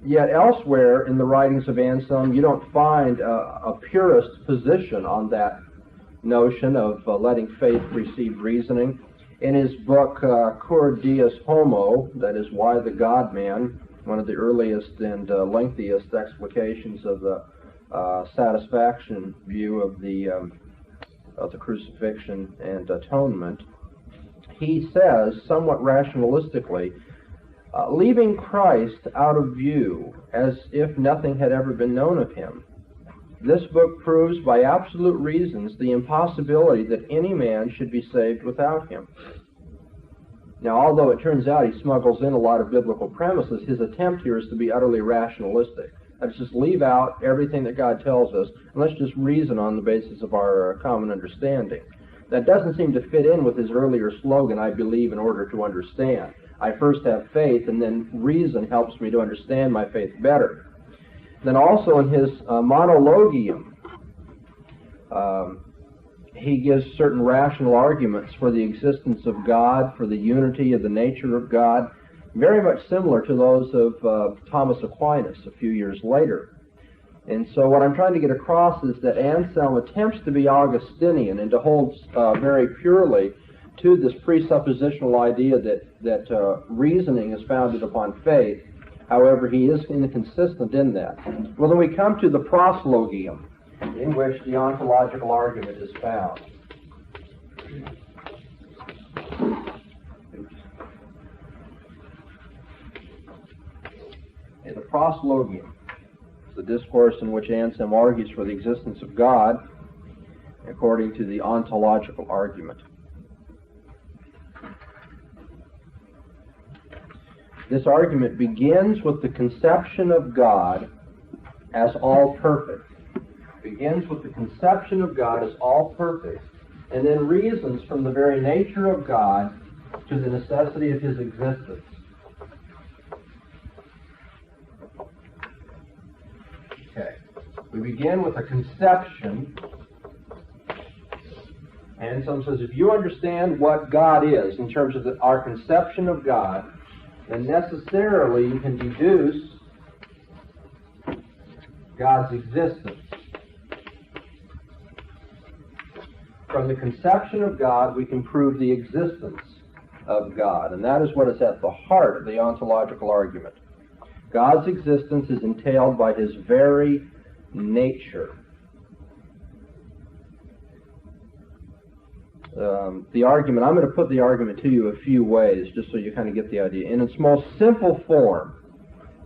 Yet elsewhere in the writings of Anselm, you don't find a purist position on that notion of letting faith precede reasoning. In his book, Cur Deus Homo, that is, Why the God-Man, one of the earliest and lengthiest explications of the satisfaction view of the crucifixion and atonement, he says, somewhat rationalistically, leaving Christ out of view as if nothing had ever been known of him, this book proves by absolute reasons the impossibility that any man should be saved without him. Now, although it turns out he smuggles in a lot of biblical premises, his attempt here is to be utterly rationalistic. Let's just leave out everything that God tells us, and let's just reason on the basis of our common understanding. that doesn't seem to fit in with his earlier slogan, I believe in order to understand. I first have faith, and then reason helps me to understand my faith better. Then also in his monologium, he gives certain rational arguments for the existence of God, for the unity of the nature of God, very much similar to those of Thomas Aquinas a few years later. And so what I'm trying to get across is that Anselm attempts to be Augustinian and to hold very purely to this presuppositional idea that reasoning is founded upon faith. However, he is inconsistent in that. Well, then we come to the proslogium, in which the ontological argument is found. In the proslogium, the discourse in which Anselm argues for the existence of God according to the ontological argument. This argument begins with the conception of God as all perfect. Begins with the conception of God as all perfect, and then reasons from the very nature of God to the necessity of his existence. Okay. We begin with a conception. And Anselm says, if you understand what God is in terms of our conception of God, then necessarily you can deduce God's existence. From the conception of God, we can prove the existence of God, and that is what is at the heart of the ontological argument. God's existence is entailed by his very nature. The argument, I'm going to put the argument to you a few ways, just so you kind of get the idea. In its most simple form,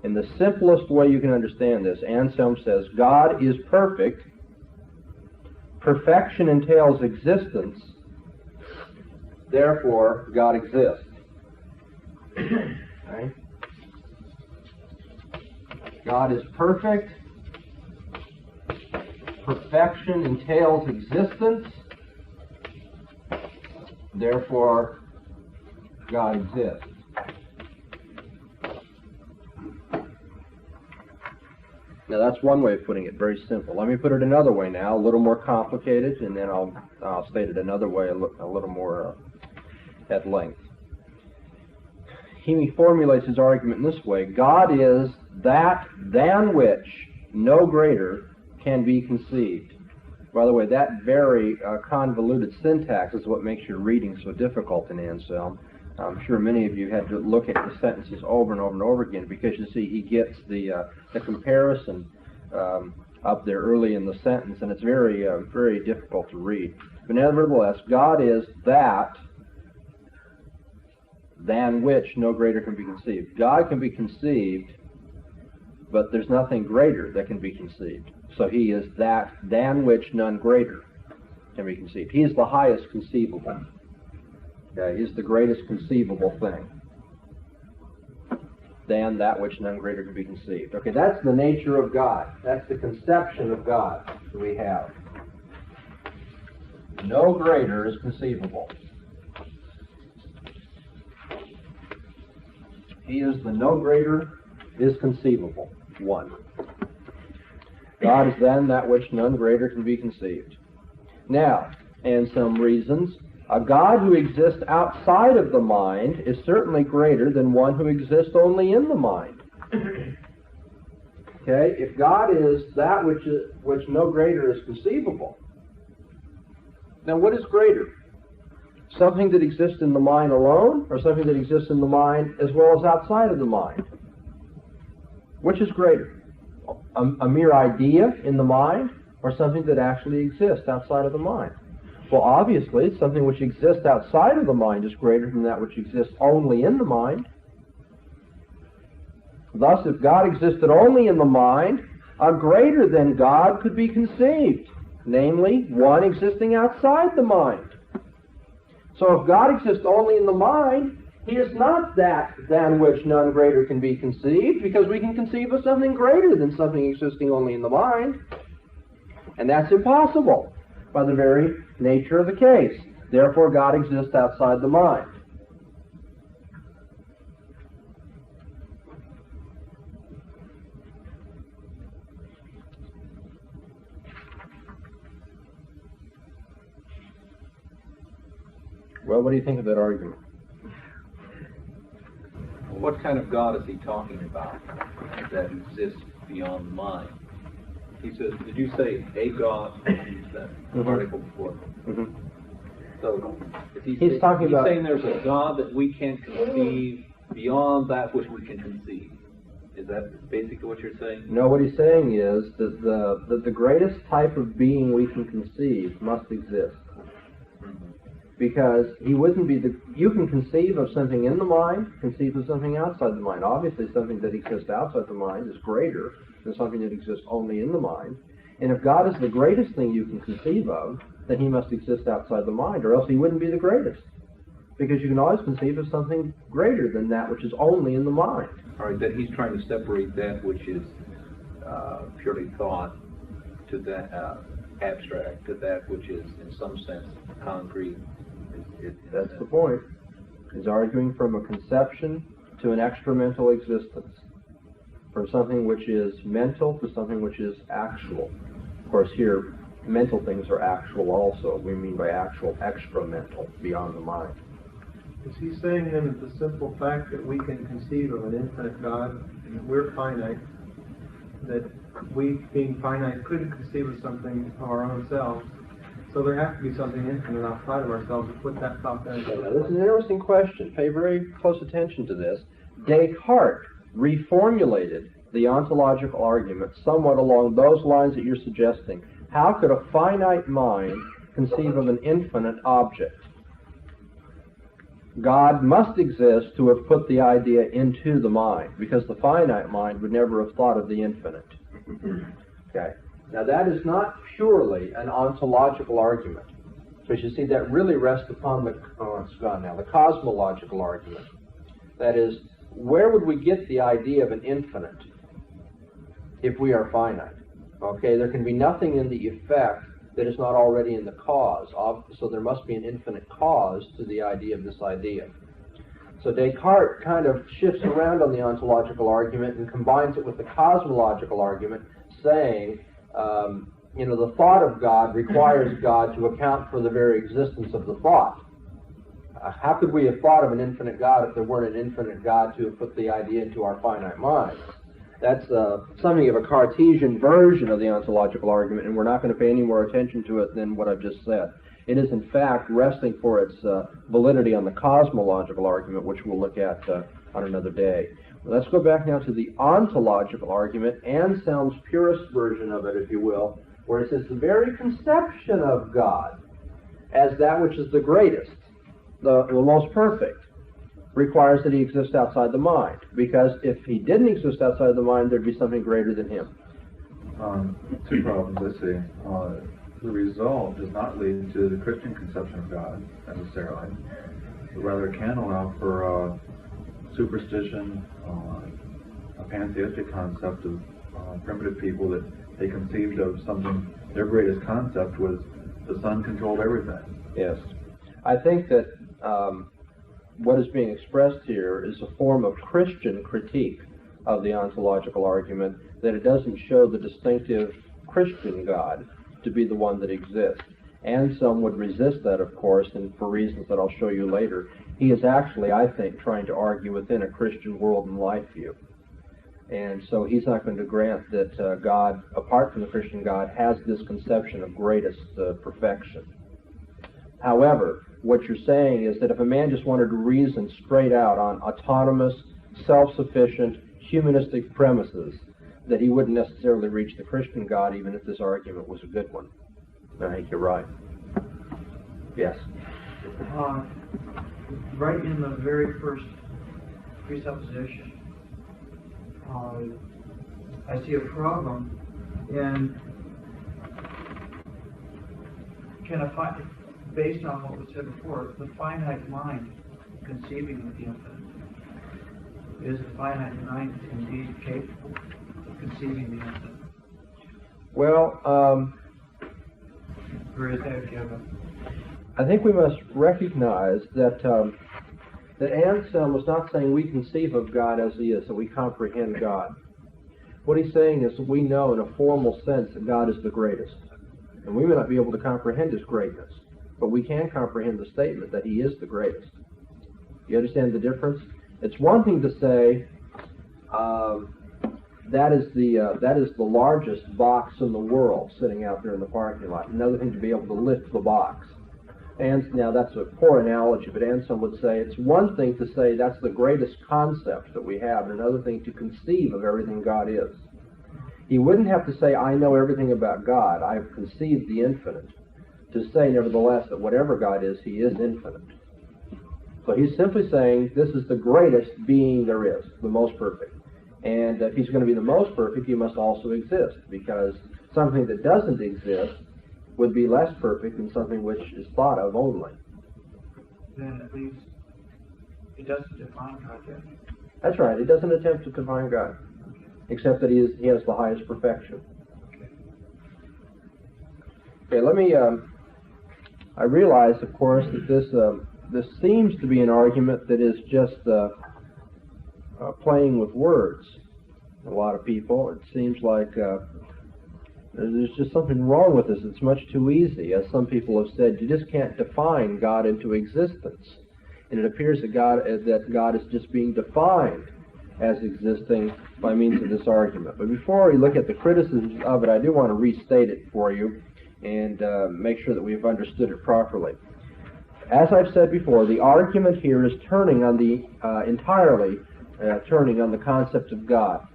in the simplest way you can understand this, Anselm says, God is perfect. Perfection entails existence. Therefore, God exists. Right? God is perfect. Perfection entails existence. Therefore, God exists. Now that's one way of putting it, very simple. Let me put it another way now, a little more complicated, and then I'll state it another way, a little more at length. He formulates his argument in this way: God is that than which no greater can be conceived. By the way, that very convoluted syntax is what makes your reading so difficult in Anselm. I'm sure many of you had to look at the sentences over and over and over again, because you see he gets the comparison up there early in the sentence, and it's very, very difficult to read. But nevertheless, God is that than which no greater can be conceived. God can be conceived, but there's nothing greater that can be conceived. So he is that than which none greater can be conceived. He is the highest conceivable. Okay, he is the greatest conceivable thing than that which none greater can be conceived. Okay, that's the nature of God. That's the conception of God that we have. No greater is conceivable. He is the no greater is conceivable. One. God is then that which none greater can be conceived. Now, and some reasons, a God who exists outside of the mind is certainly greater than one who exists only in the mind. Okay, if God is that which no greater is conceivable, then what is greater? Something that exists in the mind alone, or something that exists in the mind as well as outside of the mind? Which is greater? A mere idea in the mind, or something that actually exists outside of the mind? Well, obviously, something which exists outside of the mind is greater than that which exists only in the mind. Thus, if God existed only in the mind, a greater than God could be conceived, namely, one existing outside the mind. So if God exists only in the mind, he is not that than which none greater can be conceived, because we can conceive of something greater than something existing only in the mind. And that's impossible by the very nature of the case. Therefore, God exists outside the mind. Well, what do you think of that argument? What kind of God is he talking about that exists beyond the mind? He says, did you say a God? Use that article before. So he's saying there's a God that we can't conceive beyond that which we can conceive. Is that basically what you're saying? No, what he's saying is that the greatest type of being we can conceive must exist. Because he wouldn't be you can conceive of something in the mind, conceive of something outside the mind. Obviously, something that exists outside the mind is greater than something that exists only in the mind. And if God is the greatest thing you can conceive of, then he must exist outside the mind, or else he wouldn't be the greatest. Because you can always conceive of something greater than that which is only in the mind. All right, that he's trying to separate that which is purely thought to that abstract, to that which is in some sense concrete. That's the point. He's arguing from a conception to an extramental existence. From something which is mental to something which is actual. Of course, here, mental things are actual also. We mean by actual extramental, beyond the mind. Is he saying then that the simple fact that we can conceive of an infinite God, and that we're finite, that we, being finite, couldn't conceive of something of our own selves, so there has to be something infinite outside of ourselves to put that thought there? Now, this is an interesting question. Pay very close attention to this. Descartes reformulated the ontological argument somewhat along those lines that you're suggesting. How could a finite mind conceive of an infinite object? God must exist to have put the idea into the mind, because the finite mind would never have thought of the infinite. Okay. Now that is not purely an ontological argument. So you see, that really rests upon the cosmological argument. That is, where would we get the idea of an infinite if we are finite? Okay, there can be nothing in the effect that is not already in the cause. So there must be an infinite cause to the idea of this idea. So Descartes kind of shifts around on the ontological argument and combines it with the cosmological argument, saying, the thought of God requires God to account for the very existence of the thought. How could we have thought of an infinite God if there weren't an infinite God to have put the idea into our finite minds? That's something of a Cartesian version of the ontological argument, and we're not going to pay any more attention to it than what I've just said. It is, in fact, resting for its validity on the cosmological argument, which we'll look at on another day. Let's go back now to the ontological argument, Anselm's purest version of it, if you will, where it says the very conception of God as that which is the greatest, the most perfect, requires that he exists outside the mind, because if he didn't exist outside the mind, there'd be something greater than him. Two problems, I see. The result does not lead to the Christian conception of God, necessarily, but rather it can allow for superstition, a pantheistic concept of primitive people that they conceived of something, their greatest concept was the sun controlled everything. Yes. I think that what is being expressed here is a form of Christian critique of the ontological argument, that it doesn't show the distinctive Christian God to be the one that exists. And some would resist that, of course, and for reasons that I'll show you later. He is actually, I think, trying to argue within a Christian world and life view. And so he's not going to grant that God, apart from the Christian God, has this conception of greatest perfection. However, what you're saying is that if a man just wanted to reason straight out on autonomous, self-sufficient, humanistic premises, that he wouldn't necessarily reach the Christian God, even if this argument was a good one. I think you're right. Yes? Right in the very first presupposition, I see a problem in based on what was said before, the finite mind conceiving of the infinite. Is the finite mind indeed capable of conceiving the infinite? Well, or is that given? I think we must recognize that that Anselm was not saying we conceive of God as he is, that we comprehend God. What he's saying is that we know in a formal sense that God is the greatest. And we may not be able to comprehend his greatness, but we can comprehend the statement that he is the greatest. You understand the difference? It's one thing to say that is the largest box in the world sitting out there in the parking lot. Another thing to be able to lift the box. And now that's a poor analogy, but Anselm would say it's one thing to say that's the greatest concept that we have, and another thing to conceive of everything God is. He wouldn't have to say, I know everything about God, I have conceived the infinite, to say nevertheless that whatever God is, he is infinite. So he's simply saying this is the greatest being there is, the most perfect. And if he's going to be the most perfect, he must also exist, because something that doesn't exist would be less perfect than something which is thought of only. Then at least it doesn't define God yet. That's right. It doesn't attempt to define God, except that he has the highest perfection. Okay, let me. I realize, of course, that this seems to be an argument that is just playing with words. A lot of people, it seems like. There's just something wrong with this. It's much too easy. As some people have said, you just can't define God into existence. And it appears that God is just being defined as existing by means of this argument. But before we look at the criticisms of it, I do want to restate it for you and make sure that we've understood it properly. As I've said before, the argument here is turning on entirely turning on the concept of God.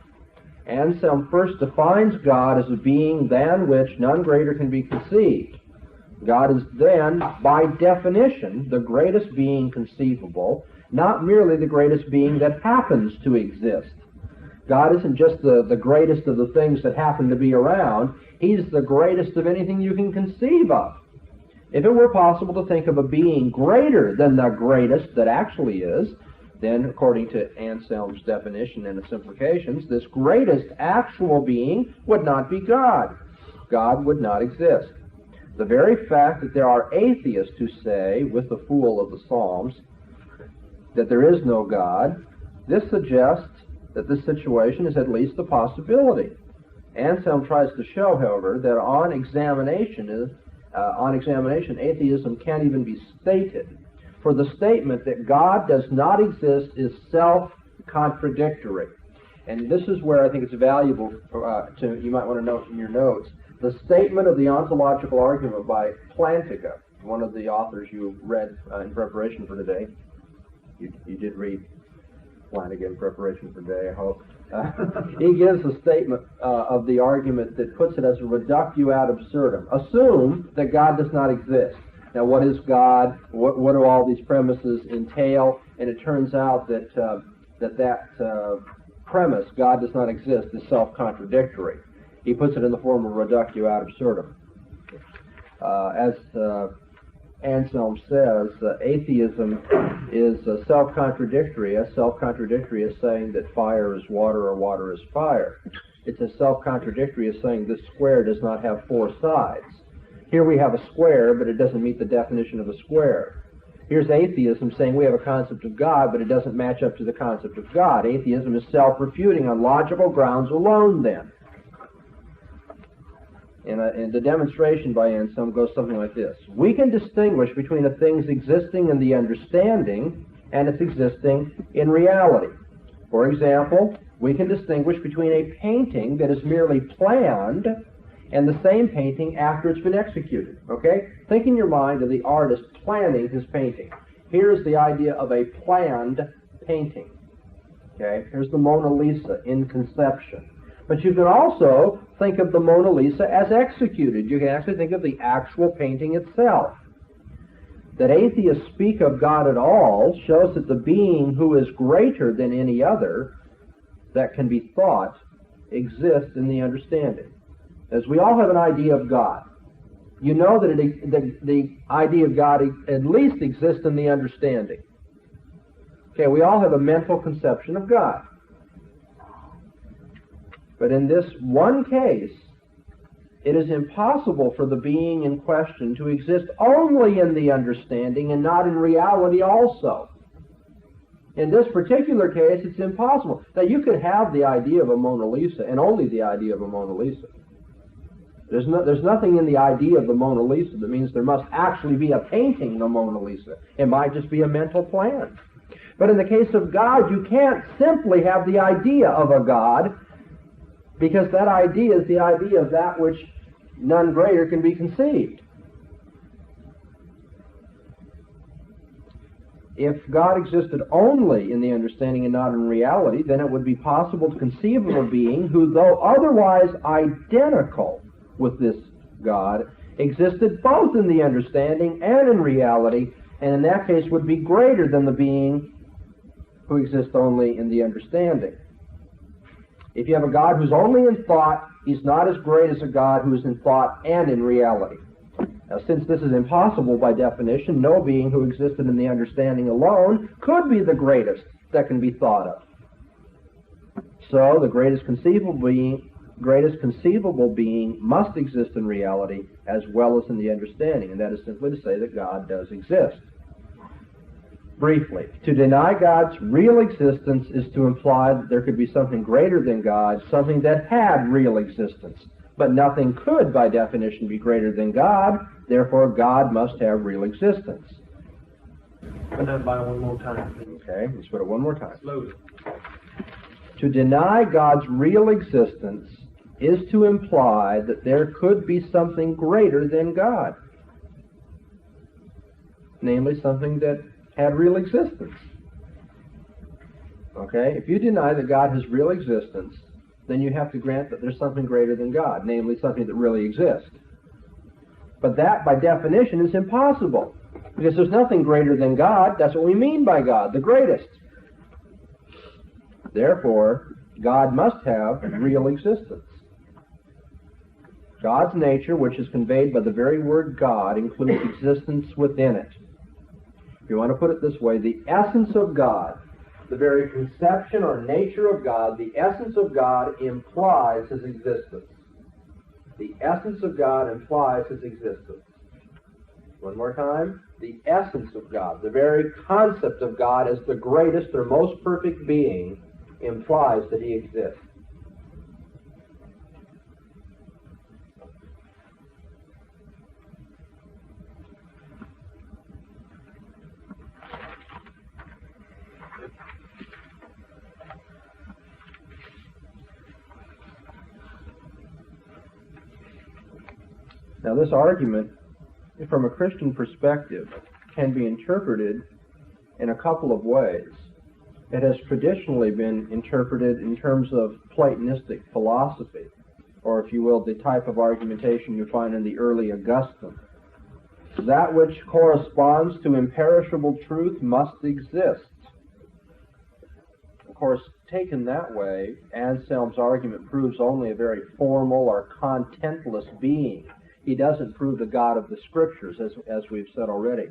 Anselm first defines God as a being than which none greater can be conceived. God is then, by definition, the greatest being conceivable, not merely the greatest being that happens to exist. God isn't just the greatest of the things that happen to be around. He's the greatest of anything you can conceive of. If it were possible to think of a being greater than the greatest that actually is, then, according to Anselm's definition and its implications, this greatest actual being would not be God. God would not exist. The very fact that there are atheists who say, with the fool of the Psalms, that there is no God, this suggests that this situation is at least a possibility. Anselm tries to show, however, that on examination, atheism can't even be stated. For the statement that God does not exist is self-contradictory. And this is where I think it's valuable you might want to note in your notes. The statement of the ontological argument by Plantinga, one of the authors you read in preparation for today. You did read Plantinga in preparation for today, I hope. He gives a statement of the argument that puts it as a reductio ad absurdum. Assume that God does not exist. Now, what is God? What do all these premises entail? And it turns out that that premise, God does not exist, is self-contradictory. He puts it in the form of reductio ad absurdum. As Anselm says, atheism is self-contradictory, as self-contradictory as saying that fire is water or water is fire. It's as self-contradictory as saying this square does not have four sides. Here we have a square, but it doesn't meet the definition of a square. Here's atheism saying we have a concept of God, but it doesn't match up to the concept of God. Atheism is self-refuting on logical grounds alone, then. And the demonstration by Anselm goes something like this. We can distinguish between a thing's existing in the understanding and its existing in reality. For example, we can distinguish between a painting that is merely planned and the same painting after it's been executed, okay? Think in your mind of the artist planning his painting. Here's the idea of a planned painting, okay? Here's the Mona Lisa in conception. But you can also think of the Mona Lisa as executed. You can actually think of the actual painting itself. That atheists speak of God at all shows that the being who is greater than any other that can be thought exists in the understanding. As we all have an idea of God, you know that the idea of God at least exists in the understanding. Okay, we all have a mental conception of God. But in this one case, it is impossible for the being in question to exist only in the understanding and not in reality also. In this particular case, it's impossible. Now, you could have the idea of a Mona Lisa, and only the idea of a Mona Lisa. There's nothing in the idea of the Mona Lisa that means there must actually be a painting of the Mona Lisa. It might just be a mental plan. But in the case of God, you can't simply have the idea of a God, because that idea is the idea of that which none greater can be conceived. If God existed only in the understanding and not in reality, then it would be possible to conceive of a being who, though otherwise identical with this God, existed both in the understanding and in reality, and in that case would be greater than the being who exists only in the understanding. If you have a God who's only in thought, he's not as great as a God who is in thought and in reality. Now, since this is impossible by definition, no being who existed in the understanding alone could be the greatest that can be thought of. So the greatest conceivable being must exist in reality as well as in the understanding, and that is simply to say that God does exist. Briefly, to deny God's real existence is to imply that there could be something greater than God, something that had real existence. But nothing could, by definition, be greater than God, therefore God must have real existence. Put that by one more time. Okay, let's put it one more time. Slowly. To deny God's real existence is to imply that there could be something greater than God. Namely, something that had real existence. Okay? If you deny that God has real existence, then you have to grant that there's something greater than God, namely something that really exists. But that, by definition, is impossible, because there's nothing greater than God. That's what we mean by God, the greatest. Therefore, God must have real existence. God's nature, which is conveyed by the very word God, includes existence within it. If you want to put it this way, the essence of God, the very conception or nature of God, the essence of God implies his existence. The essence of God implies his existence. One more time. The essence of God, the very concept of God as the greatest or most perfect being, implies that he exists. Now, this argument, from a Christian perspective, can be interpreted in a couple of ways. It has traditionally been interpreted in terms of Platonistic philosophy, or if you will, the type of argumentation you find in the early Augustine. That which corresponds to imperishable truth must exist. Of course, taken that way, Anselm's argument proves only a very formal or contentless being. He doesn't prove the God of the Scriptures, as we've said already.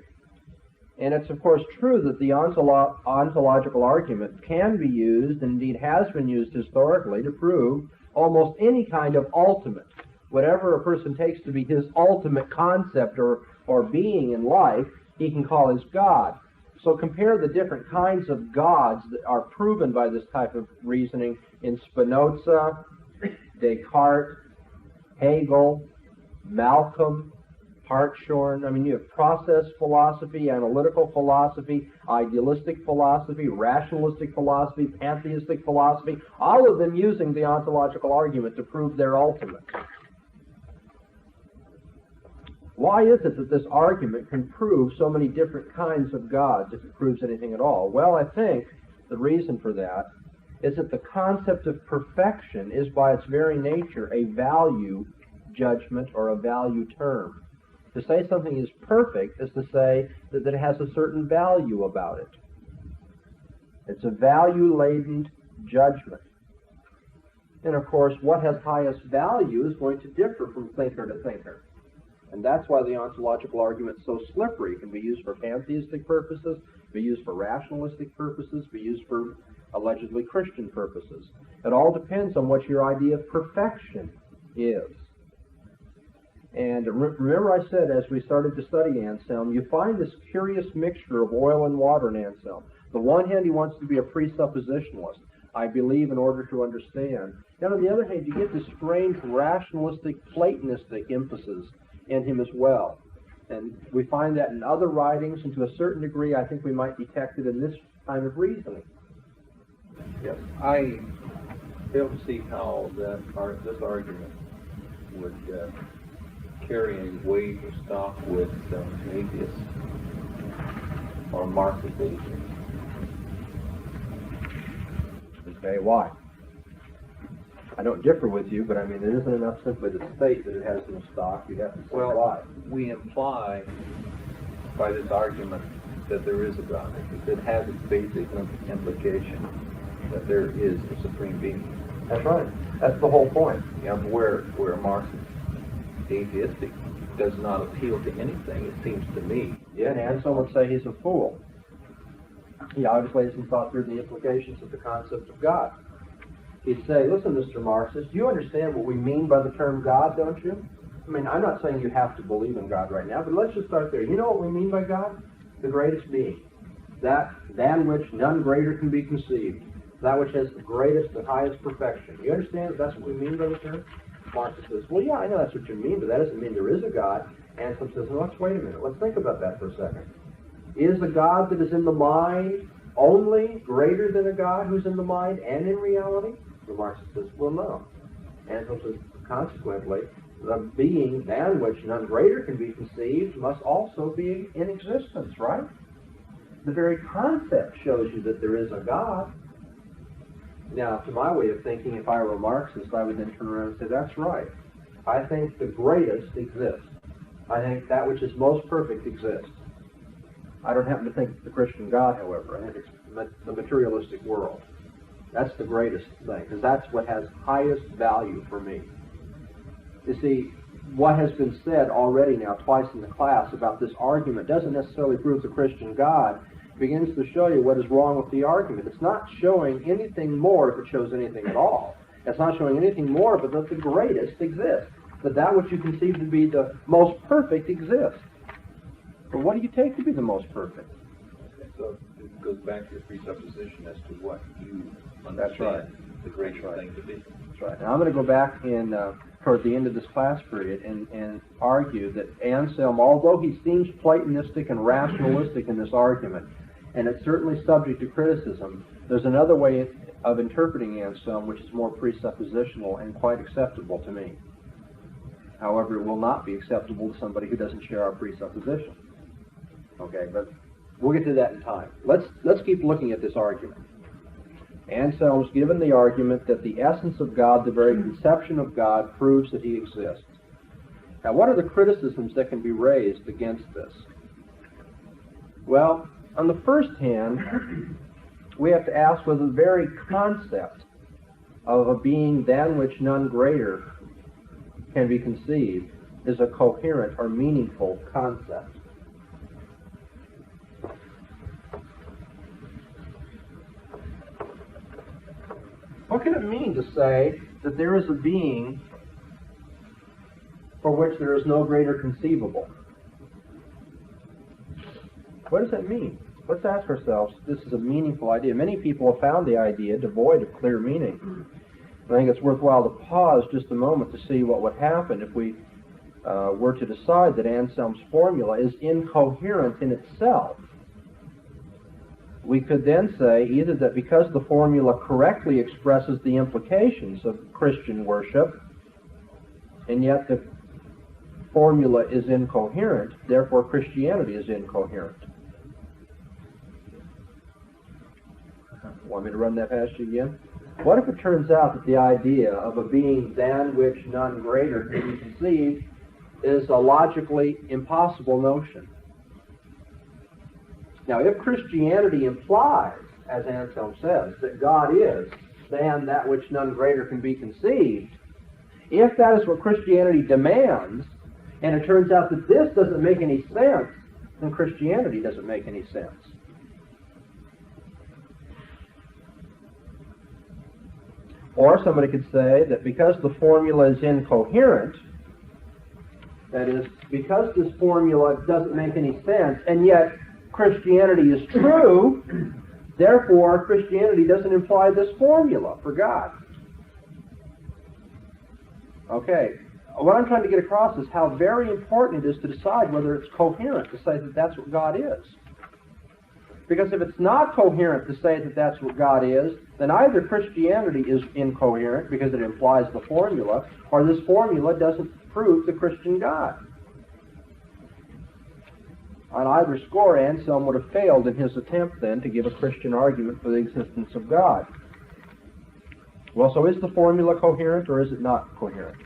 And it's, of course, true that the ontological argument can be used, and indeed has been used historically, to prove almost any kind of ultimate. Whatever a person takes to be his ultimate concept or being in life, he can call his God. So compare the different kinds of gods that are proven by this type of reasoning in Spinoza, Descartes, Hegel, Malcolm, Hartshorne. I mean, you have process philosophy, analytical philosophy, idealistic philosophy, rationalistic philosophy, pantheistic philosophy, all of them using the ontological argument to prove their ultimate. Why is it that this argument can prove so many different kinds of gods, if it proves anything at all? Well, I think the reason for that is that the concept of perfection is by its very nature a value judgment or a value term. To say something is perfect is to say that it has a certain value about it. It's a value-laden judgment. And of course, what has highest value is going to differ from thinker to thinker. And that's why the ontological argument is so slippery. It can be used for pantheistic purposes, be used for rationalistic purposes, be used for allegedly Christian purposes. It all depends on what your idea of perfection is. And remember I said as we started to study Anselm, you find this curious mixture of oil and water in Anselm. On the one hand, he wants to be a presuppositionalist. I believe in order to understand. And on the other hand, you get this strange rationalistic, Platonistic emphasis in him as well. And we find that in other writings, and to a certain degree, I think we might detect it in this kind of reasoning. Yes, I don't see how this argument would carry any weight or stock with atheists or Marxist atheists. Okay, why? I don't differ with you, but I mean, it isn't enough simply to state that it has no stock. You have to say why. We imply by this argument that there is a God. It has its basic implication that there is a supreme being. That's right. That's the whole point. Yeah, but where Marxist atheistic does not appeal to anything, it seems to me. Yeah, and some would say he's a fool. He obviously hasn't thought through the implications of the concept of God. He'd say, listen, Mr. Marxist, you understand what we mean by the term God, don't you? I mean, I'm not saying you have to believe in God right now, but let's just start there. You know what we mean by God? The greatest being. That than which none greater can be conceived. That which has the greatest and highest perfection. You understand that that's what we mean by the term? Marxist says, well, yeah, I know that's what you mean, but that doesn't mean there is a God. Anselm says, well, let's wait a minute. Let's think about that for a second. Is a God that is in the mind only greater than a God who's in the mind and in reality? The Marxist says, well, no. Anselm says, consequently, the being than which none greater can be conceived must also be in existence, right? The very concept shows you that there is a God. Now, to my way of thinking, if I were a Marxist, I would then turn around and say, that's right. I think the greatest exists. I think that which is most perfect exists. I don't happen to think it's the Christian God, however. I think it's the materialistic world. That's the greatest thing, because that's what has highest value for me. You see, what has been said already now twice in the class about this argument doesn't necessarily prove the Christian God. It begins to show you what is wrong with the argument. It's not showing anything more if it shows anything at all. It's not showing anything more but that the greatest exists. That which you conceive to be the most perfect exists. But what do you take to be the most perfect? So it goes back to your presupposition as to what you understand That's right. the greatest thing to be. That's right. Now I'm going to go back in toward the end of this class period and argue that Anselm, although he seems Platonistic and rationalistic in this argument, and it's certainly subject to criticism, there's another way of interpreting Anselm which is more presuppositional and quite acceptable to me. However, it will not be acceptable to somebody who doesn't share our presupposition. Okay, but we'll get to that in time. Let's keep looking at this argument. Anselm's given the argument that the essence of God, the very conception of God, proves that he exists. Now, what are the criticisms that can be raised against this? Well, on the first hand, we have to ask whether the very concept of a being than which none greater can be conceived is a coherent or meaningful concept. What can it mean to say that there is a being for which there is no greater conceivable? What does that mean? Let's ask ourselves if this is a meaningful idea. Many people have found the idea devoid of clear meaning. I think it's worthwhile to pause just a moment to see what would happen if we were to decide that Anselm's formula is incoherent in itself. We could then say either that because the formula correctly expresses the implications of Christian worship, and yet the formula is incoherent, therefore Christianity is incoherent. Want me to run that past you again? What if it turns out that the idea of a being than which none greater can be conceived is a logically impossible notion? Now, if Christianity implies, as Anselm says, that God is than that which none greater can be conceived, if that is what Christianity demands, and it turns out that this doesn't make any sense, then Christianity doesn't make any sense. Or somebody could say that because the formula is incoherent, That is, because this formula doesn't make any sense, and yet Christianity is true, therefore Christianity doesn't imply this formula for God. Okay, what I'm trying to get across is how very important it is to decide whether it's coherent to say that that's what God is. Because if it's not coherent to say that that's what God is, then either Christianity is incoherent because it implies the formula, or this formula doesn't prove the Christian God. On either score, Anselm would have failed in his attempt then to give a Christian argument for the existence of God. Well, so is the formula coherent or is it not coherent?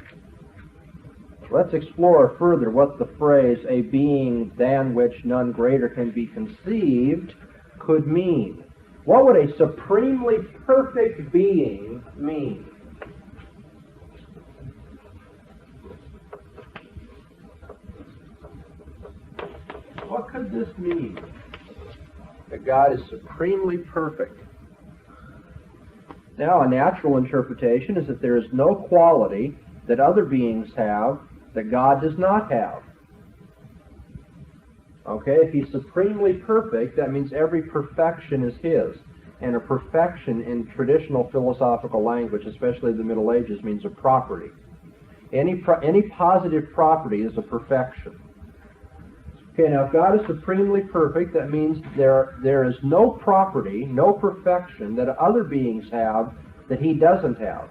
Let's explore further what the phrase, a being than which none greater can be conceived, could mean. What would a supremely perfect being mean? What could this mean? That God is supremely perfect. Now, a natural interpretation is that there is no quality that other beings have that God does not have. Okay, if he's supremely perfect, that means every perfection is his. And a perfection in traditional philosophical language, especially the Middle Ages, means a property. Any positive property is a perfection. Okay, now if God is supremely perfect, that means there is no property, no perfection that other beings have that he doesn't have.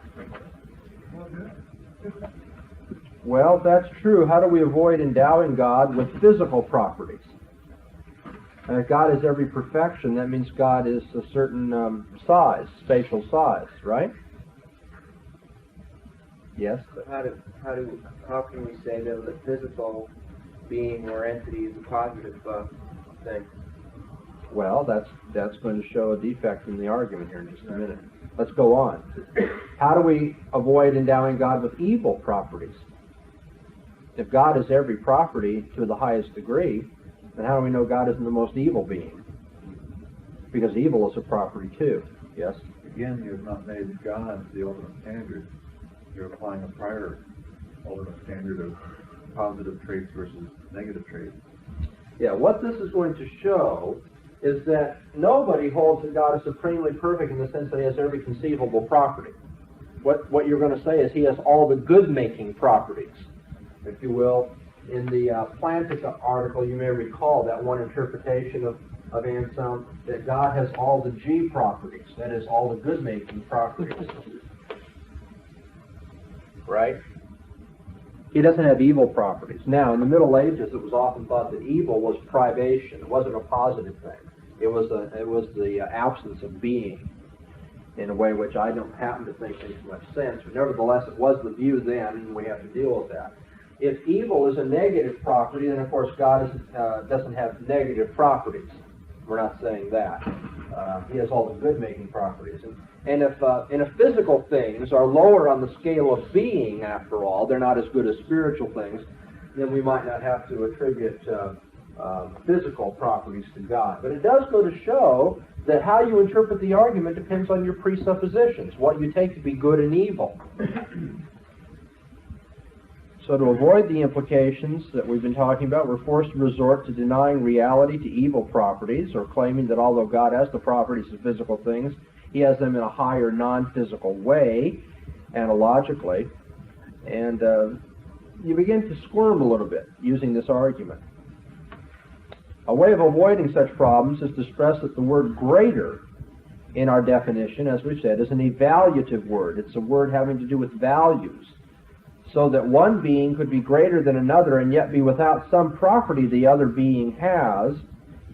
Well, if that's true, how do we avoid endowing God with physical properties? And if God is every perfection, that means God is a certain size, spatial size, right? Yes? How can we say though that physical being or entity is a positive thing? Well, that's going to show a defect in the argument here in just a minute. Let's go on. How do we avoid endowing God with evil properties? If God is every property to the highest degree, then how do we know God isn't the most evil being? Because evil is a property too. Yes? Again, you have not made God the ultimate standard. You're applying a prior ultimate standard of positive traits versus negative traits. Yeah, what this is going to show is that nobody holds that God is supremely perfect in the sense that he has every conceivable property. What you're going to say is he has all the good-making properties. If you will, in the Plantica article, you may recall that one interpretation of Anselm, that God has all the G properties, that is, all the good-making properties. Right? He doesn't have evil properties. Now, in the Middle Ages, it was often thought that evil was privation. It wasn't a positive thing. It was the absence of being, in a way which I don't happen to think makes much sense. But nevertheless, it was the view then, and we have to deal with that. If evil is a negative property, then of course God doesn't have negative properties. We're not saying that. He has all the good-making properties. And if physical things are lower on the scale of being, after all, they're not as good as spiritual things, then we might not have to attribute physical properties to God. But it does go to show that how you interpret the argument depends on your presuppositions, what you take to be good and evil. So to avoid the implications that we've been talking about, we're forced to resort to denying reality to evil properties, or claiming that although God has the properties of physical things, he has them in a higher non-physical way, analogically. And you begin to squirm a little bit using this argument. A way of avoiding such problems is to stress that the word greater in our definition, as we've said, is an evaluative word. It's a word having to do with values. So that one being could be greater than another and yet be without some property the other being has,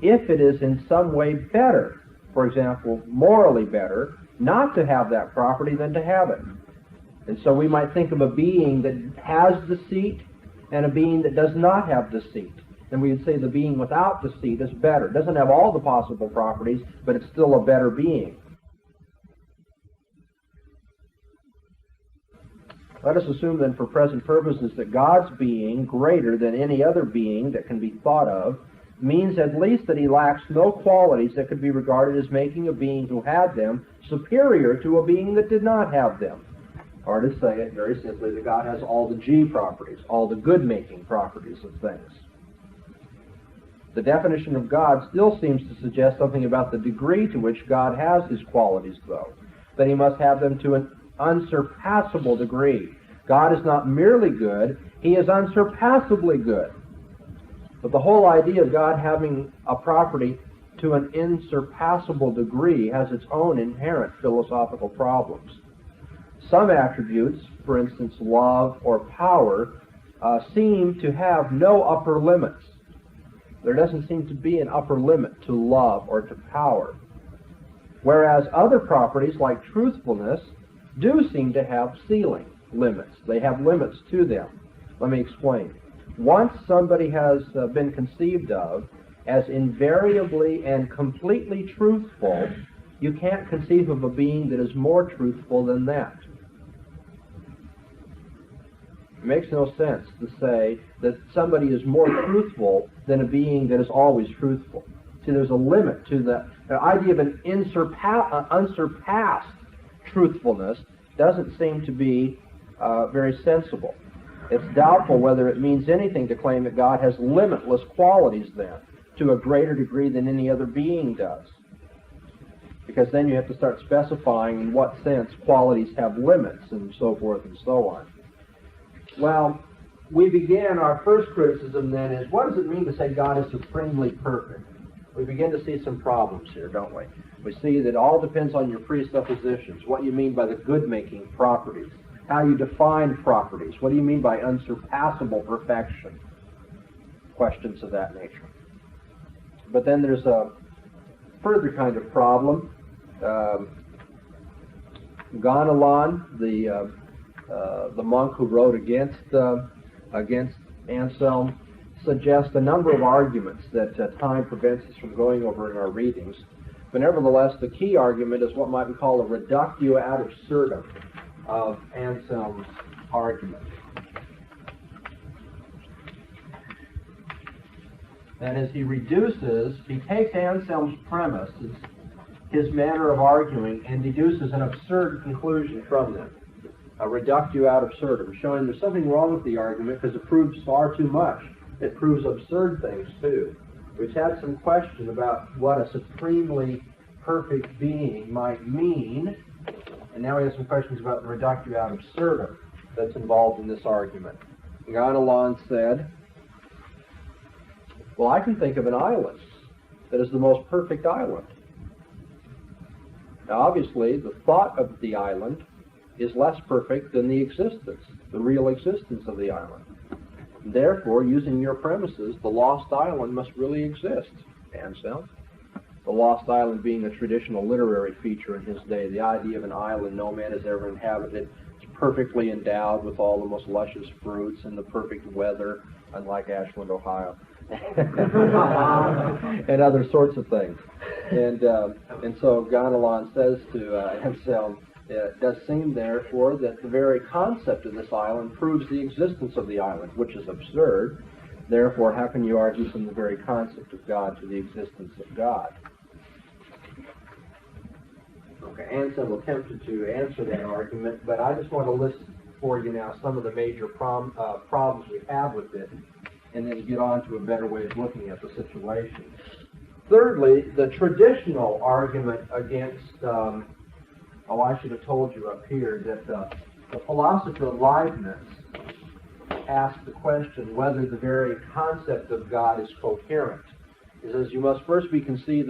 if it is in some way better, for example, morally better, not to have that property than to have it. And so we might think of a being that has deceit and a being that does not have deceit. And we would say the being without deceit is better. It doesn't have all the possible properties, but it's still a better being. Let us assume then for present purposes that God's being greater than any other being that can be thought of means at least that he lacks no qualities that could be regarded as making a being who had them superior to a being that did not have them. Or to say it very simply, that God has all the G properties, all the good-making properties of things. The definition of God still seems to suggest something about the degree to which God has his qualities, though, that he must have them to an unsurpassable degree. God is not merely good, he is unsurpassably good. But the whole idea of God having a property to an unsurpassable degree has its own inherent philosophical problems. Some attributes, for instance love or power, seem to have no upper limits. There doesn't seem to be an upper limit to love or to power. Whereas other properties like truthfulness do seem to have ceiling limits. They have limits to them. Let me explain. Once somebody has been conceived of as invariably and completely truthful, you can't conceive of a being that is more truthful than that. It makes no sense to say that somebody is more truthful than a being that is always truthful. See, there's a limit to the idea of an unsurpassed truthfulness doesn't seem to be very sensible. It's doubtful whether it means anything to claim that God has limitless qualities then, to a greater degree than any other being does. Because then you have to start specifying in what sense qualities have limits and so forth and so on. Well, we began our first criticism then is, what does it mean to say God is supremely perfect? We begin to see some problems here, don't we? We see that it all depends on your presuppositions, what you mean by the good-making properties, how you define properties, what do you mean by unsurpassable perfection? Questions of that nature. But then there's a further kind of problem. Gonalon, the monk who wrote against Anselm, suggests a number of arguments that time prevents us from going over in our readings. But nevertheless, the key argument is what might be called a reductio ad absurdum of Anselm's argument. That is, he takes Anselm's premise, his manner of arguing, and deduces an absurd conclusion from them. A reductio ad absurdum, showing there's something wrong with the argument because it proves far too much. It proves absurd things too. We've had some question about what a supremely perfect being might mean, and now we have some questions about the reductio ad absurdum that's involved in this argument. Gonalon said, well, I can think of an island that is the most perfect island. Now, obviously, the thought of the island is less perfect than the existence, the real existence of the island. Therefore, using your premises, the lost island must really exist, Anselm. The lost island being a traditional literary feature in his day, the idea of an island no man has ever inhabited. It's perfectly endowed with all the most luscious fruits and the perfect weather, unlike Ashland, Ohio, and other sorts of things. And so Gonalon says to Anselm, it does seem, therefore, that the very concept of this island proves the existence of the island, which is absurd. Therefore, how can you argue from the very concept of God to the existence of God? Okay, Anselm attempted to answer that argument, but I just want to list for you now some of the major problems we have with it, and then get on to a better way of looking at the situation. Thirdly, the traditional argument against I should have told you up here that the philosopher Leibniz asked the question whether the very concept of God is coherent. He says you must first be convinced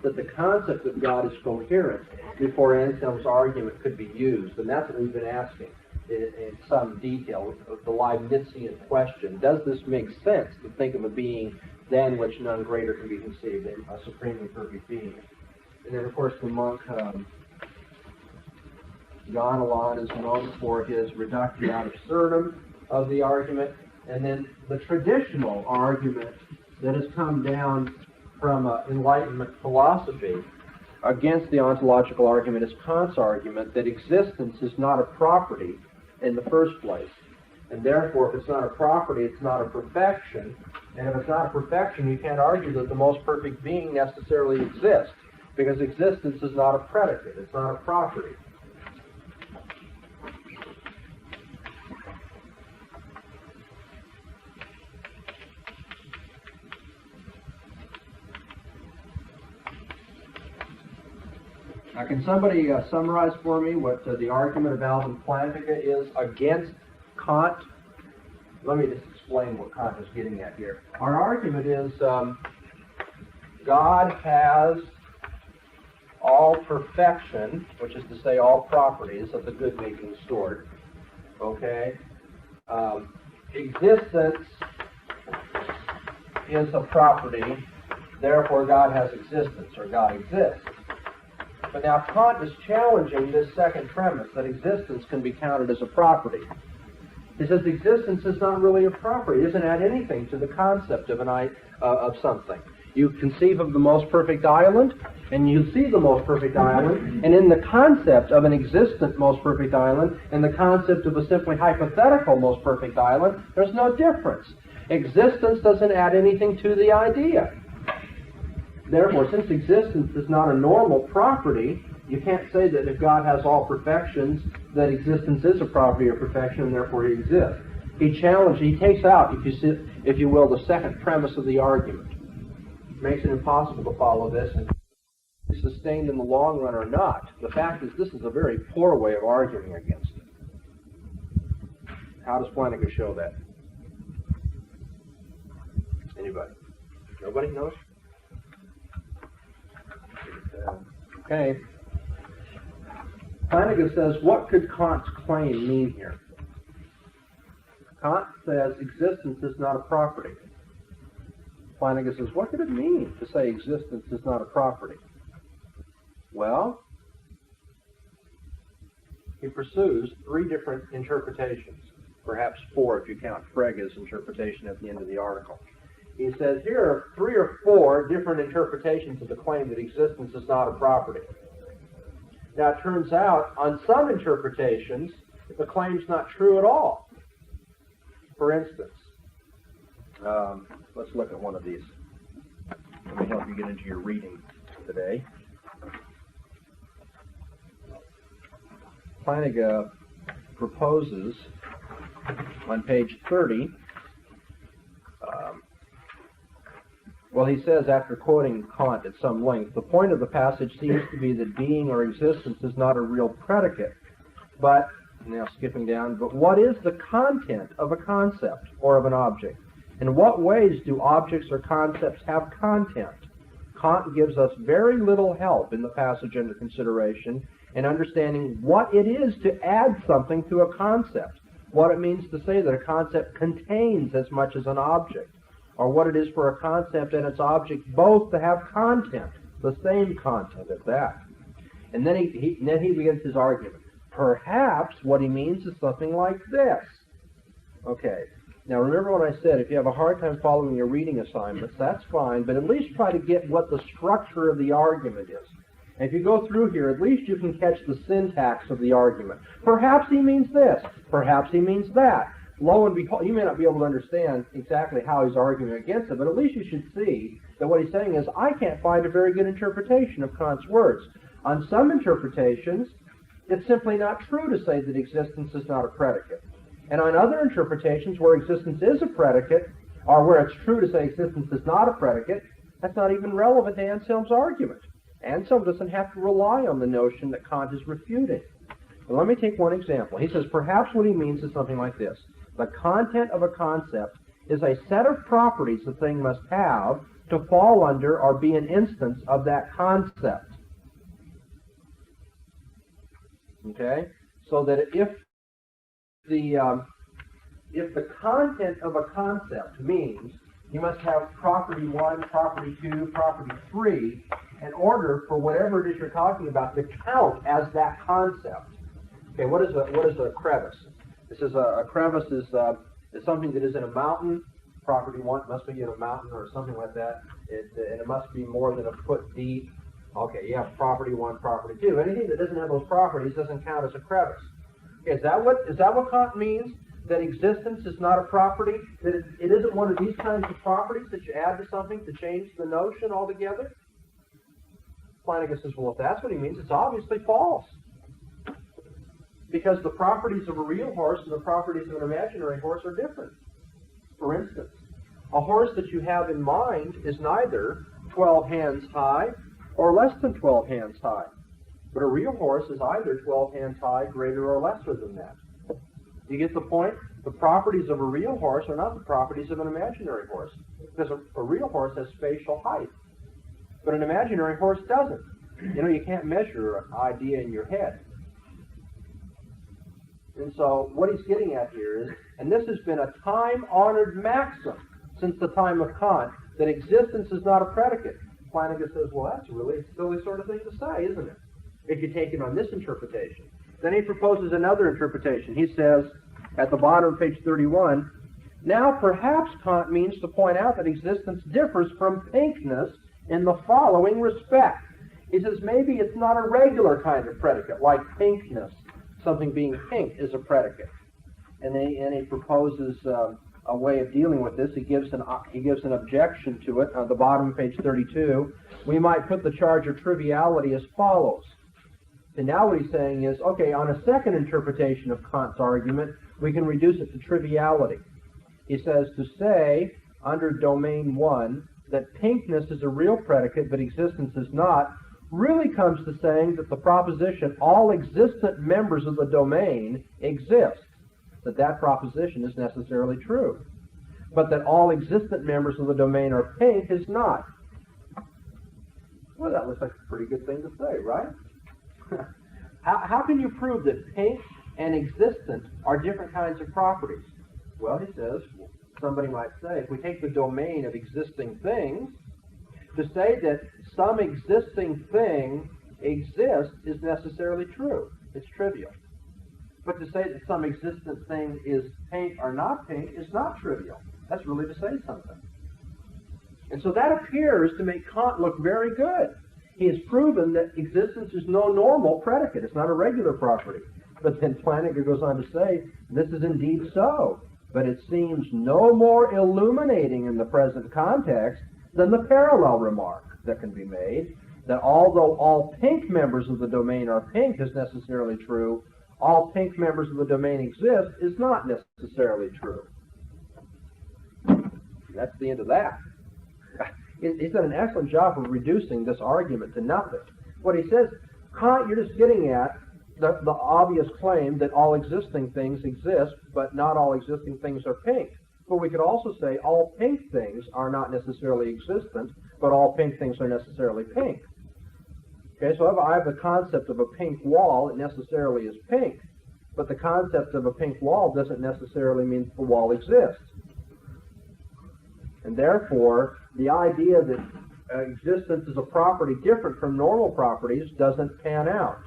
that the concept of God is coherent before Anselm's argument could be used, and that's what we've been asking in some detail. The Leibnizian question: does this make sense to think of a being than which none greater can be conceived, a supremely perfect being? And then, of course, the monk Gonalon is known for his reductio ad absurdum of the argument. And then the traditional argument that has come down from Enlightenment philosophy against the ontological argument is Kant's argument that existence is not a property in the first place. And therefore, if it's not a property, it's not a perfection. And if it's not a perfection, you can't argue that the most perfect being necessarily exists, because existence is not a predicate, it's not a property. Now, can somebody summarize for me what the argument of Alvin Plantinga is against Kant? Let me just explain what Kant is getting at here. Our argument is God has all perfection, which is to say all properties of the good-making sort. Okay? Existence is a property, therefore God has existence, or God exists. But now Kant is challenging this second premise, that existence can be counted as a property. He says existence is not really a property. It doesn't add anything to the concept of something. You conceive of the most perfect island, and you see the most perfect island, and in the concept of an existent most perfect island, and the concept of a simply hypothetical most perfect island, there's no difference. Existence doesn't add anything to the idea. Therefore, since existence is not a normal property, you can't say that if God has all perfections, that existence is a property of perfection, and therefore he exists. He takes out, if you will, the second premise of the argument. Makes it impossible to follow this and be sustained in the long run or not. The fact is, this is a very poor way of arguing against it. How does Plantinga show that? Anybody? Nobody knows? Okay. Plantinga says, what could Kant's claim mean here? Kant says existence is not a property. Plantinga says, what could it mean to say existence is not a property? Well, he pursues three different interpretations, perhaps four if you count Frege's interpretation at the end of the article. He says here are 3 or 4 different interpretations of the claim that existence is not a property. Now it turns out, on some interpretations, the claim's not true at all. For instance, let's look at one of these. Let me help you get into your reading today. Plantinga proposes on page 30, well, he says, after quoting Kant at some length, the point of the passage seems to be that being or existence is not a real predicate. But, now skipping down, but what is the content of a concept or of an object? In what ways do objects or concepts have content? Kant gives us very little help in the passage under consideration in understanding what it is to add something to a concept, what it means to say that a concept contains as much as an object, or what it is for a concept and its object both to have content, the same content at that. And then he begins his argument. Perhaps what he means is something like this. Okay, now remember what I said, if you have a hard time following your reading assignments, that's fine, but at least try to get what the structure of the argument is. And if you go through here, at least you can catch the syntax of the argument. Perhaps he means this, perhaps he means that. Lo and behold, you may not be able to understand exactly how he's arguing against it, but at least you should see that what he's saying is, I can't find a very good interpretation of Kant's words. On some interpretations, it's simply not true to say that existence is not a predicate. And on other interpretations where existence is a predicate, or where it's true to say existence is not a predicate, that's not even relevant to Anselm's argument. Anselm doesn't have to rely on the notion that Kant is refuting. Well, let me take one example. He says, perhaps what he means is something like this. The content of a concept is a set of properties the thing must have to fall under or be an instance of that concept. Okay? So that if the content of a concept means you must have property 1, property 2, property 3, in order for whatever it is you're talking about to count as that concept. Okay, what is a crevice? This is a crevice is something that is in a mountain. Property 1 must be in a mountain or something like that. And it must be more than a foot deep. Okay, you have property 1, property 2. Anything that doesn't have those properties doesn't count as a crevice. Okay, is that what Kant means? That existence is not a property? That it isn't one of these kinds of properties that you add to something to change the notion altogether? Plantinga says, well, if that's what he means, it's obviously false. Because the properties of a real horse and the properties of an imaginary horse are different. For instance, a horse that you have in mind is neither 12 hands high or less than 12 hands high. But a real horse is either 12 hands high, greater or lesser than that. You get the point? The properties of a real horse are not the properties of an imaginary horse. Because a real horse has spatial height. But an imaginary horse doesn't. You know, you can't measure an idea in your head. And so what he's getting at here is, and this has been a time-honored maxim since the time of Kant, that existence is not a predicate. Flanagan says, well, that's a really silly sort of thing to say, isn't it? If you take it on this interpretation. Then he proposes another interpretation. He says, at the bottom of page 31, now perhaps Kant means to point out that existence differs from pinkness in the following respect. He says maybe it's not a regular kind of predicate, like pinkness. Something being pink is a predicate. And he proposes a way of dealing with this. He gives an objection to it on the bottom of page 32. We might put the charge of triviality as follows. And now what he's saying is, okay, on a second interpretation of Kant's argument, we can reduce it to triviality. He says to say, under domain 1, that pinkness is a real predicate, but existence is not, really comes to saying that the proposition, all existent members of the domain exist, that proposition is necessarily true. But that all existent members of the domain are pink is not. Well, that looks like a pretty good thing to say, right? How can you prove that pink and existent are different kinds of properties? Well, he says, somebody might say, if we take the domain of existing things, to say that some existing thing exists is necessarily true. It's trivial. But to say that some existent thing is pink or not pink is not trivial. That's really to say something. And so that appears to make Kant look very good. He has proven that existence is no normal predicate. It's not a regular property. But then Flanagan goes on to say, this is indeed so. But it seems no more illuminating in the present context than the parallel remark that can be made, that although all pink members of the domain are pink is necessarily true, all pink members of the domain exist is not necessarily true. That's the end of that. He's done an excellent job of reducing this argument to nothing. What he says, Kant, you're just getting at the obvious claim that all existing things exist, but not all existing things are pink. But we could also say all pink things are not necessarily existent, but all pink things are necessarily pink. Okay, so if I have the concept of a pink wall, it necessarily is pink. But the concept of a pink wall doesn't necessarily mean the wall exists. And therefore, the idea that existence is a property different from normal properties doesn't pan out.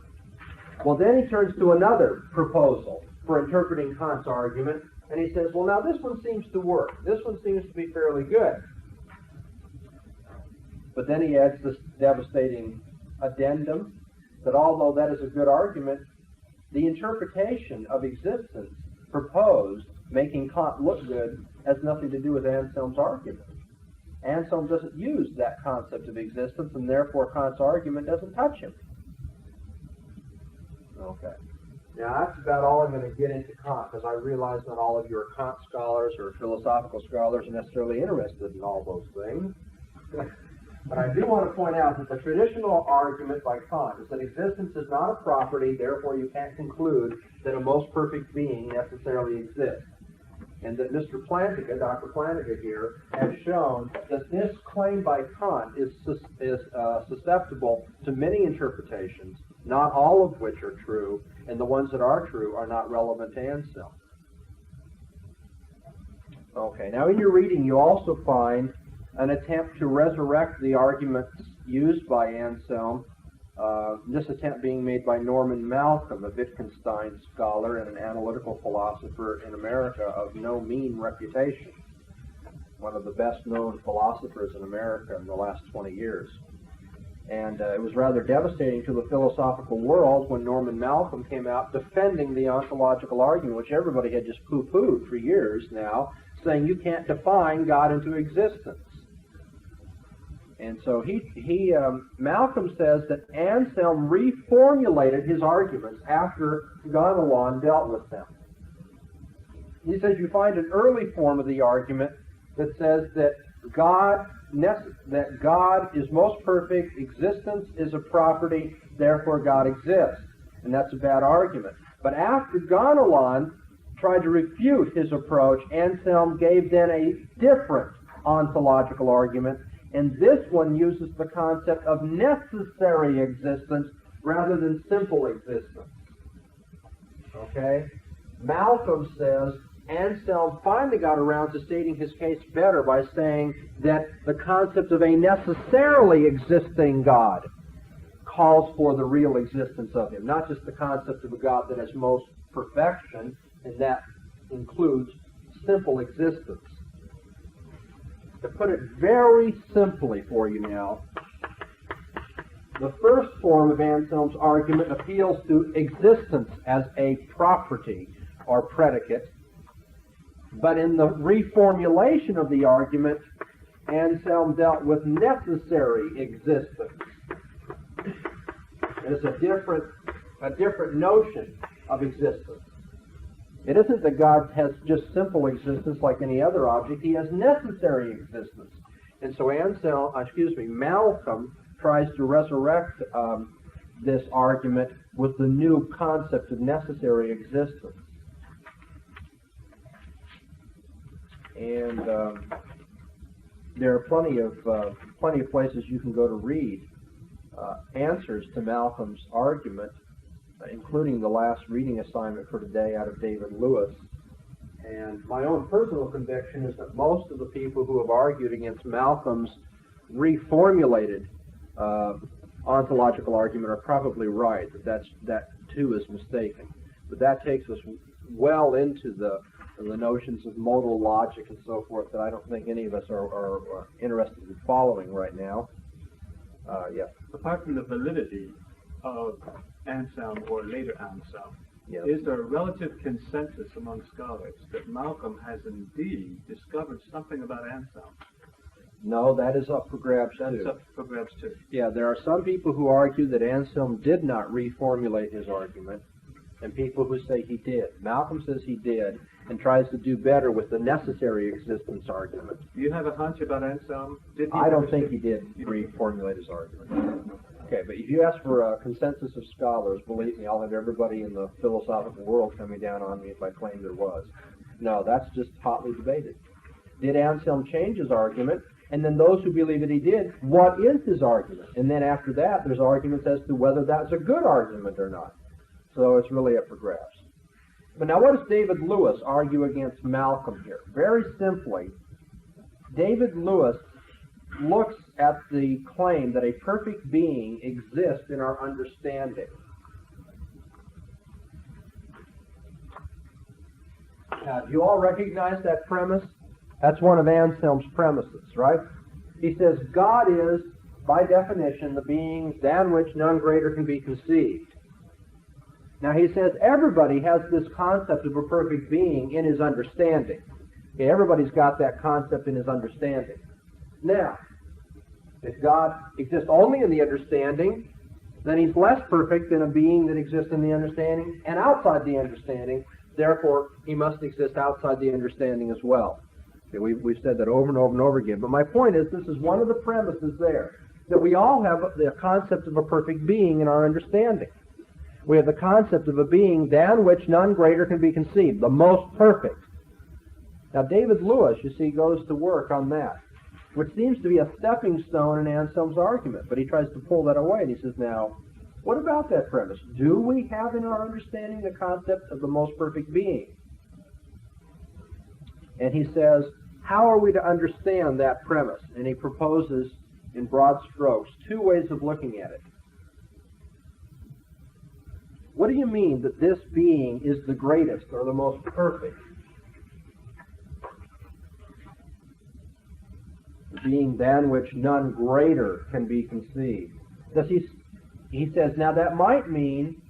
Well, then he turns to another proposal for interpreting Kant's argument, and he says, well, now this one seems to work. This one seems to be fairly good. But then he adds this devastating addendum that although that is a good argument, the interpretation of existence proposed, making Kant look good, has nothing to do with Anselm's argument. Anselm doesn't use that concept of existence, and therefore Kant's argument doesn't touch him. Okay. Now, that's about all I'm going to get into Kant, because I realize not all of you are Kant scholars or philosophical scholars are necessarily interested in all those things. But I do want to point out that the traditional argument by Kant is that existence is not a property, therefore you can't conclude that a most perfect being necessarily exists. And that Mr. Plantinga, Dr. Plantinga here, has shown that this claim by Kant is susceptible to many interpretations, not all of which are true, and the ones that are true are not relevant to Anselm. Okay, now in your reading you also find an attempt to resurrect the arguments used by Anselm, this attempt being made by Norman Malcolm, a Wittgenstein scholar and an analytical philosopher in America of no mean reputation, one of the best-known philosophers in America in the last 20 years. And it was rather devastating to the philosophical world when Norman Malcolm came out defending the ontological argument, which everybody had just poo-pooed for years now, saying you can't define God into existence. And so Malcolm says that Anselm reformulated his arguments after Ganelon dealt with them. He says you find an early form of the argument that says that that God is most perfect, existence is a property, therefore God exists. And that's a bad argument. But after Gonalon tried to refute his approach, Anselm gave then a different ontological argument, and this one uses the concept of necessary existence rather than simple existence. Okay? Malcolm says Anselm finally got around to stating his case better by saying that the concept of a necessarily existing God calls for the real existence of him, not just the concept of a God that has most perfection, and that includes simple existence. To put it very simply for you now, the first form of Anselm's argument appeals to existence as a property or predicate, but in the reformulation of the argument, Anselm dealt with necessary existence. It's a different notion of existence. It isn't that God has just simple existence like any other object. He has necessary existence. And so Malcolm tries to resurrect this argument with the new concept of necessary existence. And there are plenty of places you can go to read answers to Malcolm's argument, including the last reading assignment for today out of David Lewis. And my own personal conviction is that most of the people who have argued against Malcolm's reformulated ontological argument are probably right, that too is mistaken. But that takes us well into the notions of modal logic and so forth that I don't think any of us are interested in following right now. Yes. Apart from the validity of Anselm or later Anselm, yes, is there a relative consensus among scholars that Malcolm has indeed discovered something about Anselm? No, that is up for grabs too. That's up for grabs too. Yeah, there are some people who argue that Anselm did not reformulate his argument, and people who say he did. Malcolm says he did, and tries to do better with the necessary existence argument. Do you have a hunch about Anselm? I don't think he did reformulate his argument. Okay, but if you ask for a consensus of scholars, believe me, I'll have everybody in the philosophical world coming down on me if I claim there was. No, that's just hotly debated. Did Anselm change his argument? And then those who believe that he did, what is his argument? And then after that, there's arguments as to whether that's a good argument or not. So it's really up for grabs. But now what does David Lewis argue against Malcolm here? Very simply, David Lewis looks at the claim that a perfect being exists in our understanding. Now, do you all recognize that premise? That's one of Anselm's premises, right? He says, God is, by definition, the being than which none greater can be conceived. Now, he says everybody has this concept of a perfect being in his understanding. Okay, everybody's got that concept in his understanding. Now, if God exists only in the understanding, then he's less perfect than a being that exists in the understanding and outside the understanding. Therefore, he must exist outside the understanding as well. Okay, we've said that over and over and over again. But my point is, this is one of the premises there, that we all have the concept of a perfect being in our understanding. We have the concept of a being than which none greater can be conceived, the most perfect. Now, David Lewis, you see, goes to work on that, which seems to be a stepping stone in Anselm's argument, but he tries to pull that away, and he says, now, what about that premise? Do we have in our understanding the concept of the most perfect being? And he says, how are we to understand that premise? And he proposes, in broad strokes, two ways of looking at it. What do you mean that this being is the greatest or the most perfect? The being than which none greater can be conceived. He says, now that might mean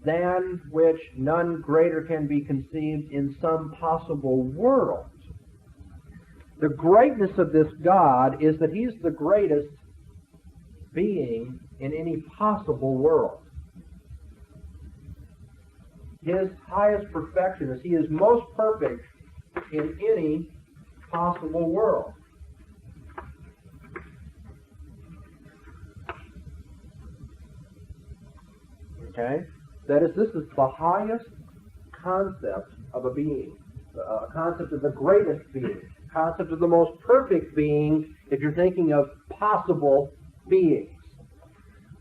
than which none greater can be conceived in some possible world. The greatness of this God is that he's the greatest being in any possible world. His highest perfection is he is most perfect in any possible world. Okay? That is, this is the highest concept of a being, a concept of the greatest being, concept of the most perfect being if you're thinking of possible beings.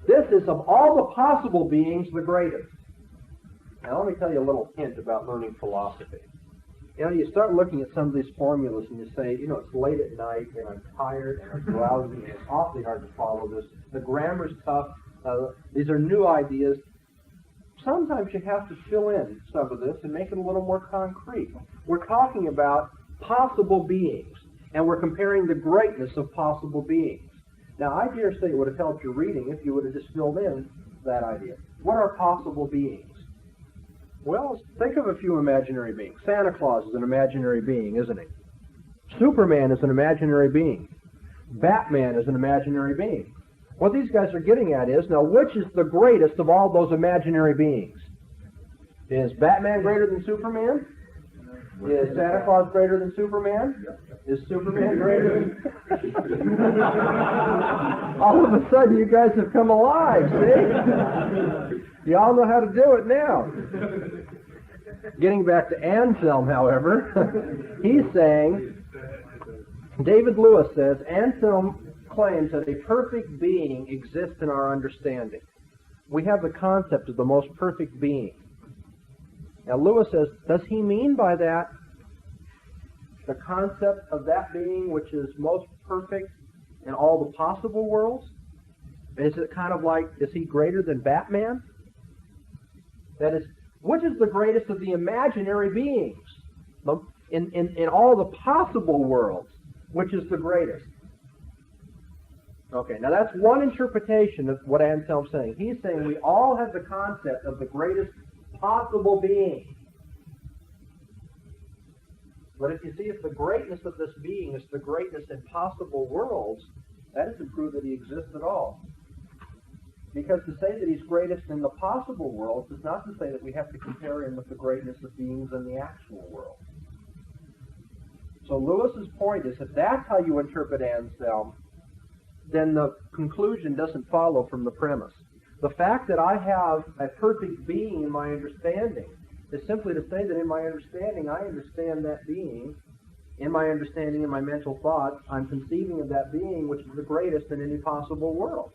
This is, of all the possible beings, the greatest. Now let me tell you a little hint about learning philosophy. You know, you start looking at some of these formulas and you say, you know, it's late at night and I'm tired and I'm drowsy and it's awfully hard to follow this. The grammar's tough. These are new ideas. Sometimes you have to fill in some of this and make it a little more concrete. We're talking about possible beings, and we're comparing the greatness of possible beings. Now, I dare say it would have helped your reading if you would have just filled in that idea. What are possible beings? Well, think of a few imaginary beings. Santa Claus is an imaginary being, isn't he? Superman is an imaginary being. Batman is an imaginary being. What these guys are getting at is, now, which is the greatest of all those imaginary beings? Is Batman greater than Superman? Is Santa Claus greater than Superman? Is Superman greater than... All of a sudden, you guys have come alive, see? You all know how to do it now. Getting back to Anselm, however, he's saying, David Lewis says, Anselm claims that a perfect being exists in our understanding. We have the concept of the most perfect being. Now Lewis says, does he mean by that the concept of that being which is most perfect in all the possible worlds? Is it kind of like, is he greater than Batman? That is, which is the greatest of the imaginary beings? In all the possible worlds, which is the greatest? Okay, now that's one interpretation of what Anselm's saying. He's saying we all have the concept of the greatest possible being. But if you see, if the greatness of this being is the greatness in possible worlds, that doesn't prove that he exists at all. Because to say that he's greatest in the possible worlds is not to say that we have to compare him with the greatness of beings in the actual world. So Lewis's point is, if that's how you interpret Anselm, then the conclusion doesn't follow from the premise. The fact that I have a perfect being in my understanding is simply to say that in my understanding, I understand that being. In my understanding, in my mental thoughts, I'm conceiving of that being which is the greatest in any possible world.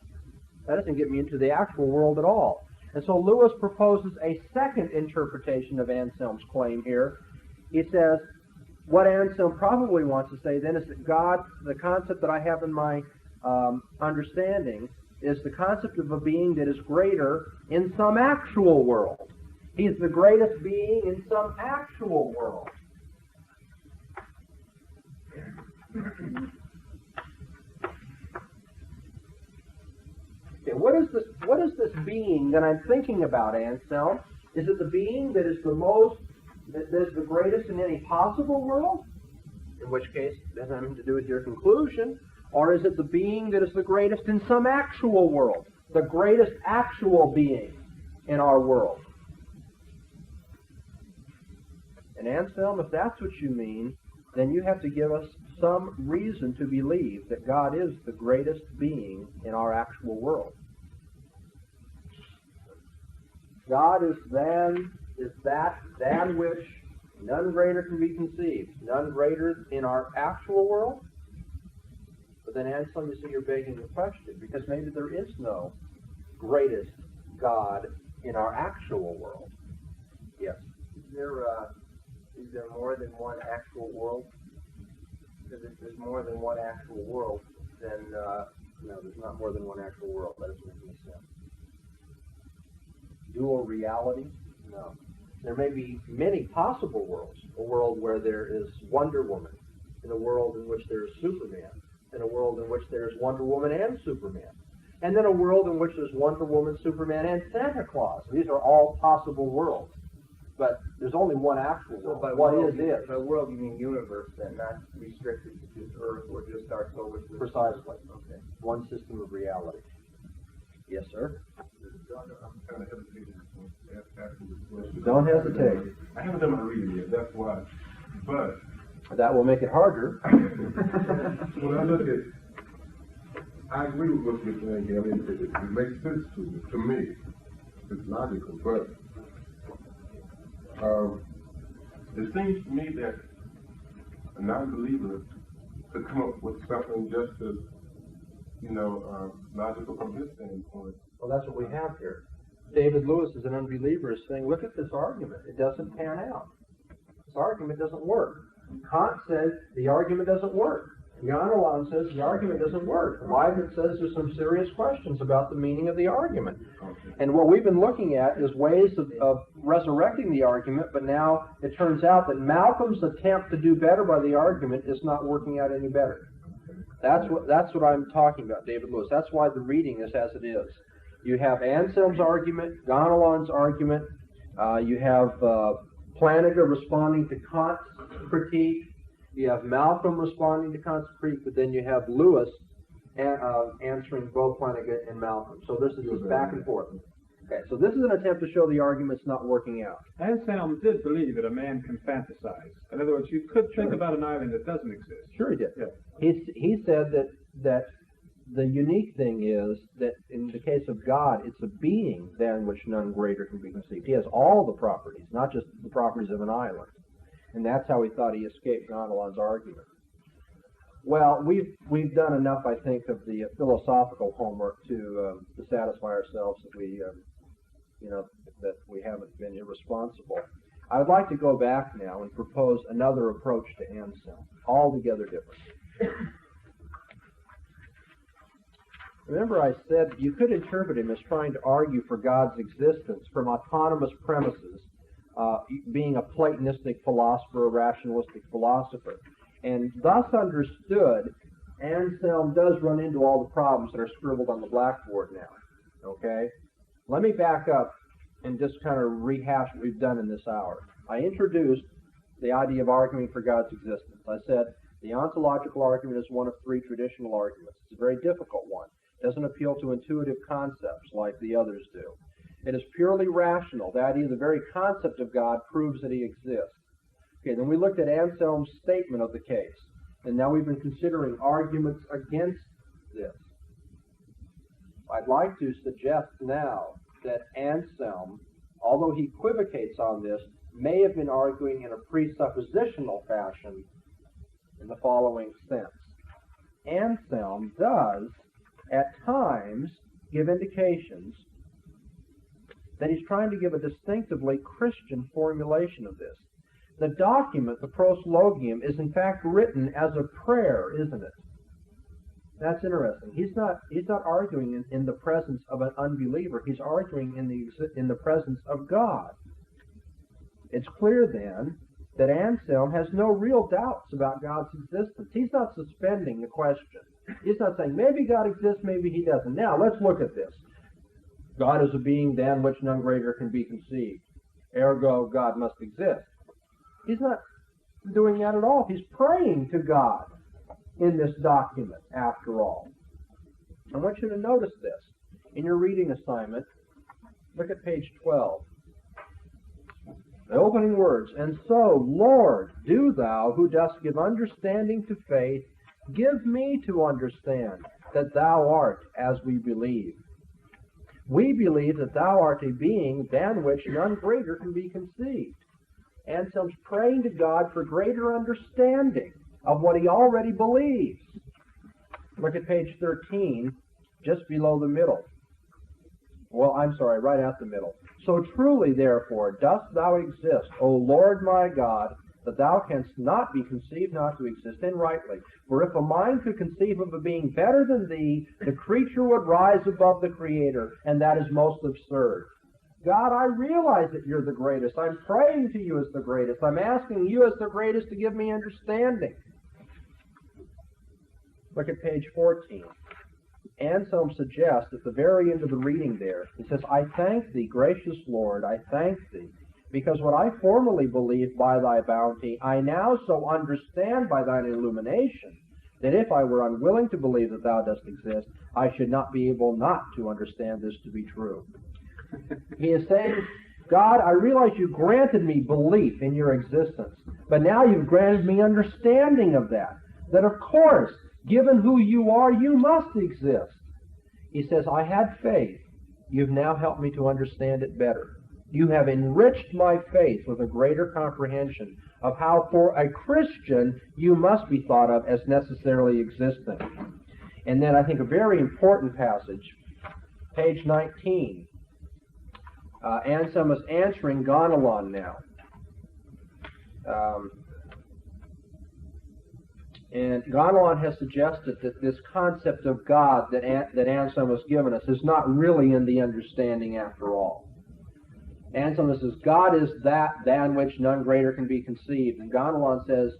That doesn't get me into the actual world at all. And so Lewis proposes a second interpretation of Anselm's claim here. He says, what Anselm probably wants to say then is that God, the concept that I have in my understanding, is the concept of a being that is greater in some actual world. He's the greatest being in some actual world. Okay, what is this being that I'm thinking about, Anselm? Is it the being that is that is the greatest in any possible world? In which case, it doesn't have anything to do with your conclusion. Or is it the being that is the greatest in some actual world? The greatest actual being in our world? And Anselm, if that's what you mean, then you have to give us some reason to believe that God is the greatest being in our actual world. God is that than which none greater can be conceived, none greater in our actual world. But then Anselm, you see, you're begging the question, because maybe there is no greatest God in our actual world. Yes. Is there more than one actual world? Because if there's more than one actual world, then no, there's not more than one actual world. That doesn't make any sense. Dual reality? No. There may be many possible worlds. A world where there is Wonder Woman, in a world in which there is Superman, in a world in which there is Wonder Woman and Superman, and then a world in which there's Wonder Woman, Superman, and Santa Claus. These are all possible worlds. But there's only one actual world. By world, by world you mean universe, then, not restricted to just Earth or just our solar system. Precisely. Okay. One system of reality. Yes, sir? I'm kind of hesitating to ask this question. Don't hesitate. I haven't done my reading yet, that's why. But that will make it harder. When I look at, I agree with what you're saying here. I mean, it makes sense to me. it's logical, but it seems to me that a non-believer could come up with something just as, logical from his standpoint. Well, that's what we have here. David Lewis is an unbeliever, is saying, look at this argument. It doesn't pan out. This argument doesn't work. Kant says the argument doesn't work. Ganelon says the argument doesn't work. Leibniz says there's some serious questions about the meaning of the argument. And what we've been looking at is ways of resurrecting the argument, but now it turns out that Malcolm's attempt to do better by the argument is not working out any better. That's what I'm talking about, David Lewis. That's why the reading is as it is. You have Anselm's argument, Ganelon's argument, you have Plantinga responding to Kant's critique, you have Malcolm responding to Kant's critique, but then you have Lewis answering both Plantinga and Malcolm. So this is just back and forth. Okay, so this is an attempt to show the argument's not working out. Anselm did believe that a man can fantasize. In other words, you could think about an island that doesn't exist. Sure he did. Yeah. He said that the unique thing is that in the case of God, it's a being than which none greater can be conceived. He has all the properties, not just the properties of an island. And that's how he thought he escaped Ganelon's argument. Well, we've done enough, I think, of the philosophical homework to satisfy ourselves that we haven't been irresponsible. I would like to go back now and propose another approach to Anselm, altogether different. Remember I said you could interpret him as trying to argue for God's existence from autonomous premises, being a Platonistic philosopher, a rationalistic philosopher. And thus understood, Anselm does run into all the problems that are scribbled on the blackboard now. Okay? Let me back up and just kind of rehash what we've done in this hour. I introduced the idea of arguing for God's existence. I said the ontological argument is one of three traditional arguments. It's a very difficult one. It doesn't appeal to intuitive concepts like the others do. It is purely rational. The idea, the very concept of God proves that he exists. Okay, then we looked at Anselm's statement of the case. And now we've been considering arguments against this. I'd like to suggest now that Anselm, although he equivocates on this, may have been arguing in a presuppositional fashion in the following sense. Anselm does, at times, give indications that he's trying to give a distinctively Christian formulation of this. The document, the proslogium, is in fact written as a prayer, isn't it? That's interesting. He's not arguing in the presence of an unbeliever. He's arguing in the presence of God. It's clear then that Anselm has no real doubts about God's existence. He's not suspending the question. He's not saying maybe God exists, maybe he doesn't. Now let's look at this. God is a being than which none greater can be conceived. Ergo, God must exist. He's not doing that at all. He's praying to God in this document, after all. I want you to notice this. In your reading assignment, look at page 12. The opening words, "And so, Lord, do thou, who dost give understanding to faith, give me to understand that thou art as we believe. We believe that thou art a being than which none greater can be conceived." Anselm's praying to God for greater understanding of what he already believes. Look at page 13, just below the middle. Well, I'm sorry, right at the middle. "So truly, therefore, dost thou exist, O Lord my God, that thou canst not be conceived not to exist, and rightly. For if a mind could conceive of a being better than thee, the creature would rise above the Creator, and that is most absurd. God, I realize that you're the greatest. I'm praying to you as the greatest. I'm asking you as the greatest to give me understanding." Look at page 14. Anselm suggests at the very end of the reading there, he says, "I thank thee, gracious Lord, I thank thee, because what I formerly believed by thy bounty, I now so understand by thine illumination, that if I were unwilling to believe that thou dost exist, I should not be able not to understand this to be true." He is saying, God, I realize you granted me belief in your existence, but now you've granted me understanding of that. That of course, given who you are, you must exist. He says, I had faith, You've now helped me to understand it better. You have enriched my faith with a greater comprehension of how for a Christian you must be thought of as necessarily existing. And then I think a very important passage, page 19. Anselm is answering Gonalon now. And Gonalon has suggested that this concept of God that Anselm has given us is not really in the understanding after all. Anselm says, God is that than which none greater can be conceived. And Gonalon says,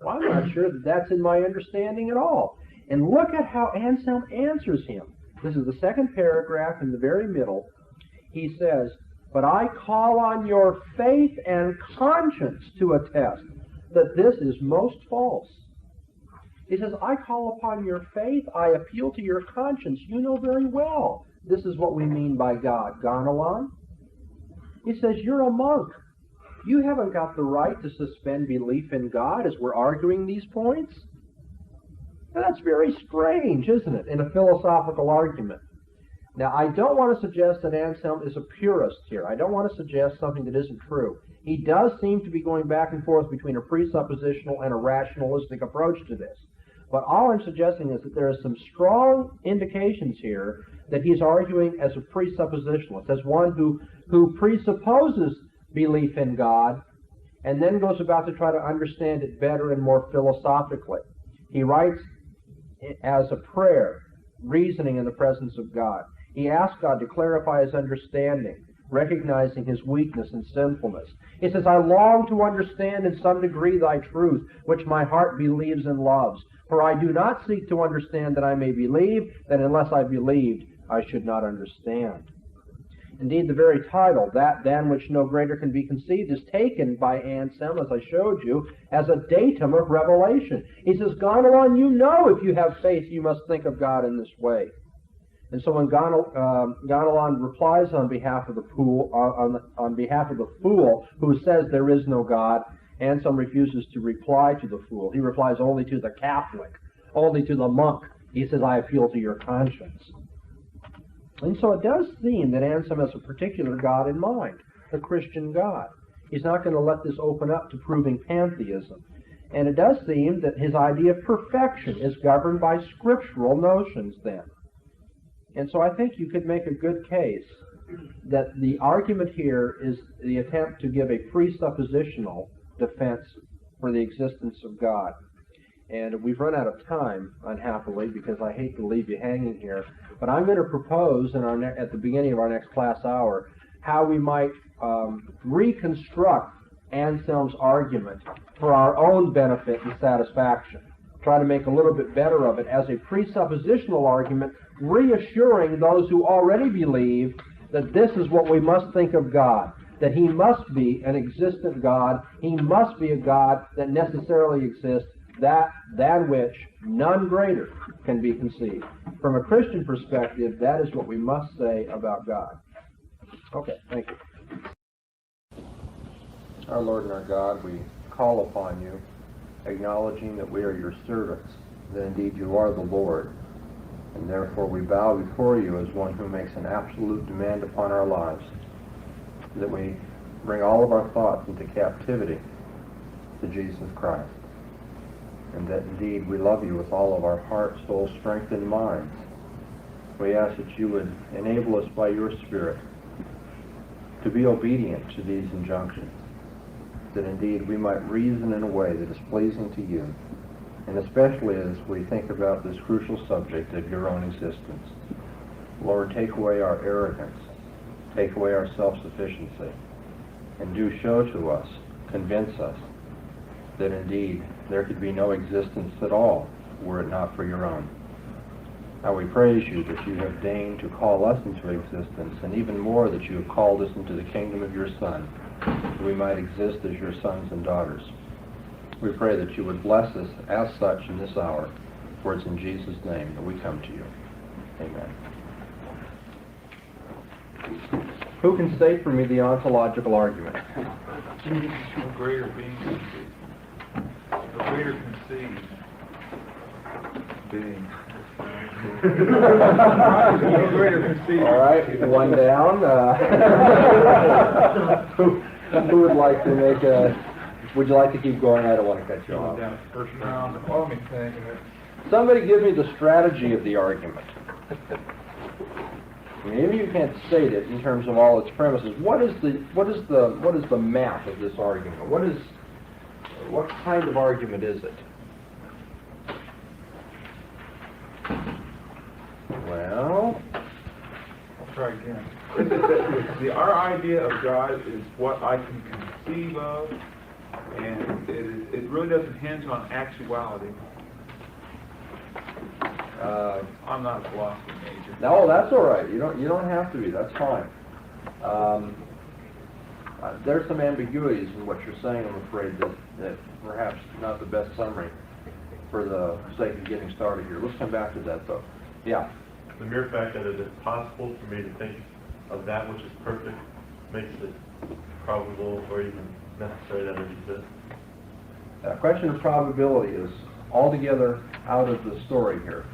well, I'm not sure that that's in my understanding at all. And look at how Anselm answers him. This is the second paragraph in the very middle. He says, but I call on your faith and conscience to attest that this is most false. He says, I call upon your faith, I appeal to your conscience. You know very well this is what we mean by God. Gonalon? He says, you're a monk. You haven't got the right to suspend belief in God as we're arguing these points. Now, that's very strange, isn't it, in a philosophical argument? Now, I don't want to suggest that Anselm is a purist here. I don't want to suggest something that isn't true. He does seem to be going back and forth between a presuppositional and a rationalistic approach to this. But all I'm suggesting is that there are some strong indications here that he's arguing as a presuppositionalist, as one who presupposes belief in God and then goes about to try to understand it better and more philosophically. He writes as a prayer, reasoning in the presence of God. He asks God to clarify his understanding, recognizing his weakness and sinfulness. He says, I long to understand in some degree thy truth, which my heart believes and loves. For I do not seek to understand that I may believe, that unless I believed, I should not understand. Indeed, the very title, that than which no greater can be conceived, is taken by Anselm, as I showed you, as a datum of revelation. He says, Gonalon, you know if you have faith, you must think of God in this way. And so when Gonalon replies on behalf of the fool, on behalf of the fool who says there is no God, Anselm refuses to reply to the fool. He replies only to the Catholic, only to the monk. He says, I appeal to your conscience. And so it does seem that Anselm has a particular God in mind, the Christian God. He's not going to let this open up to proving pantheism. And it does seem that his idea of perfection is governed by scriptural notions then. And so I think you could make a good case that the argument here is the attempt to give a presuppositional defense for the existence of God. And we've run out of time, unhappily, because I hate to leave you hanging here. But I'm going to propose at the beginning of our next class hour how we might reconstruct Anselm's argument for our own benefit and satisfaction. Try to make a little bit better of it as a presuppositional argument, reassuring those who already believe that this is what we must think of God, that he must be an existent God, he must be a God that necessarily exists, than which none greater can be conceived. From a Christian perspective, that is what we must say about God. Okay, thank you. Our Lord and our God, we call upon you, acknowledging that we are your servants, that indeed you are the Lord, and therefore we bow before you as one who makes an absolute demand upon our lives, that we bring all of our thoughts into captivity to Jesus Christ, and that indeed we love you with all of our heart, soul, strength, and minds. We ask that you would enable us by your Spirit to be obedient to these injunctions, that indeed we might reason in a way that is pleasing to you, and especially as we think about this crucial subject of your own existence. Lord, take away our arrogance, take away our self-sufficiency, and do show to us, convince us, that indeed there could be no existence at all were it not for your own. Now we praise you that you have deigned to call us into existence, and even more that you have called us into the kingdom of your Son, that we might exist as your sons and daughters. We pray that you would bless us as such in this hour, for it's in Jesus' name that we come to you. Amen. Who can state for me the ontological argument? Jesus is a greater being, a greater conceived being. All right, one down. Who would like to make a? Would you like to keep going? I don't want to cut you off. Somebody give me the strategy of the argument. Maybe you can't state it in terms of all its premises. What is the map of this argument? What kind of argument is it? Well, I'll try again. Our idea of God is what I can conceive of, and it really doesn't hinge on actuality. I'm not a philosophy major. No, that's all right. You don't have to be. That's fine. There's some ambiguities in what you're saying. I'm afraid that perhaps not the best summary for the sake of getting started here. Let's come back to that though. Yeah. The mere fact that it is possible for me to think of that which is perfect makes it probable or even necessary that it exists. The question of probability is altogether out of the story here,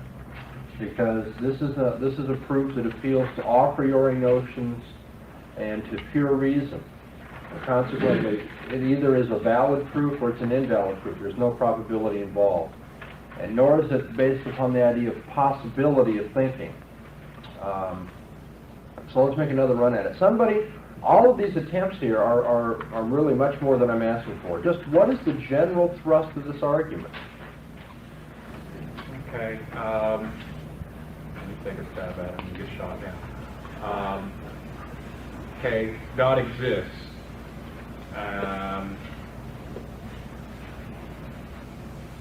because this is a proof that appeals to a priori notions and to pure reason. And consequently, it either is a valid proof or it's an invalid proof. There's no probability involved. And nor is it based upon the idea of possibility of thinking. So let's make another run at it. All of these attempts here are really much more than I'm asking for. Just what is the general thrust of this argument? Okay, let me take a stab at it and get shot down. Okay, God exists.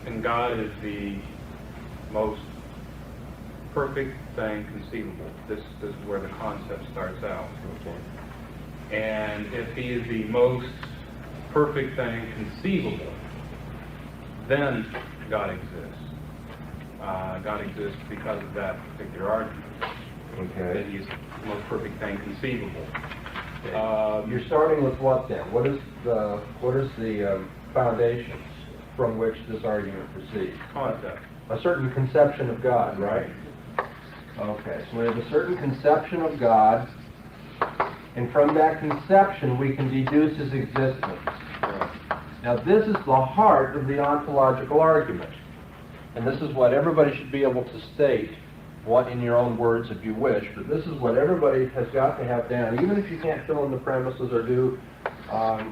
And God is the most perfect thing conceivable. This is where the concept starts out. Okay. And if he is the most perfect thing conceivable, then God exists. God exists because of that particular argument. Okay. That he's the most perfect thing conceivable. You're starting with what then? What is the foundations from which this argument proceeds? Concept. A certain conception of God, right? Okay, so we have a certain conception of God, and from that conception we can deduce his existence. Now this is the heart of the ontological argument, and this is what everybody should be able to state, what in your own words if you wish, but this is what everybody has got to have down, even if you can't fill in the premises or do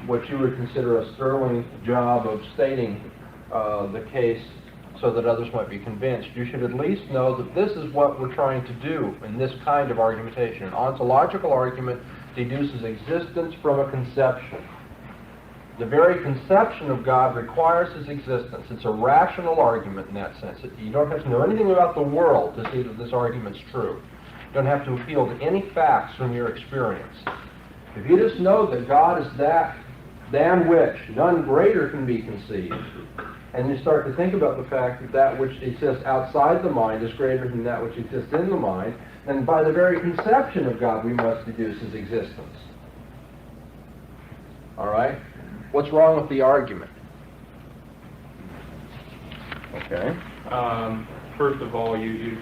what you would consider a sterling job of stating the case so that others might be convinced. You should at least know that this is what we're trying to do in this kind of argumentation. An ontological argument deduces existence from a conception. The very conception of God requires his existence. It's a rational argument in that sense. You don't have to know anything about the world to see that this argument's true. You don't have to appeal to any facts from your experience. If you just know that God is that than which none greater can be conceived, and you start to think about the fact that that which exists outside the mind is greater than that which exists in the mind, then by the very conception of God we must deduce his existence. All right? What's wrong with the argument? Okay. First of all, you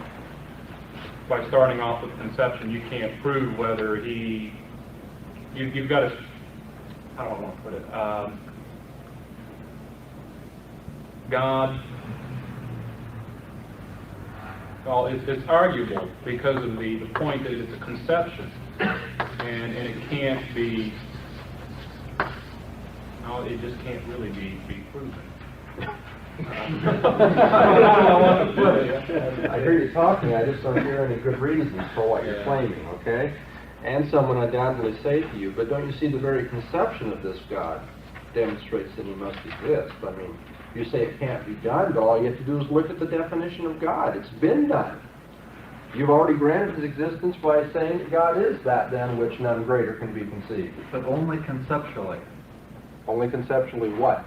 by starting off with conception, you can't prove whether you've got to, how do I want to put it? God, well, it's arguable because of the point that it's a conception, and it can't be, no, it just can't really be proven. I hear you talking, I just don't hear any good reasons for what you're claiming, okay? And someone undoubtedly say to you, but don't you see the very conception of this God demonstrates that he must exist? I mean, you say it can't be done, but all you have to do is look at the definition of God. It's been done. You've already granted his existence by saying that God is that than which none greater can be conceived. But only conceptually. Only conceptually what?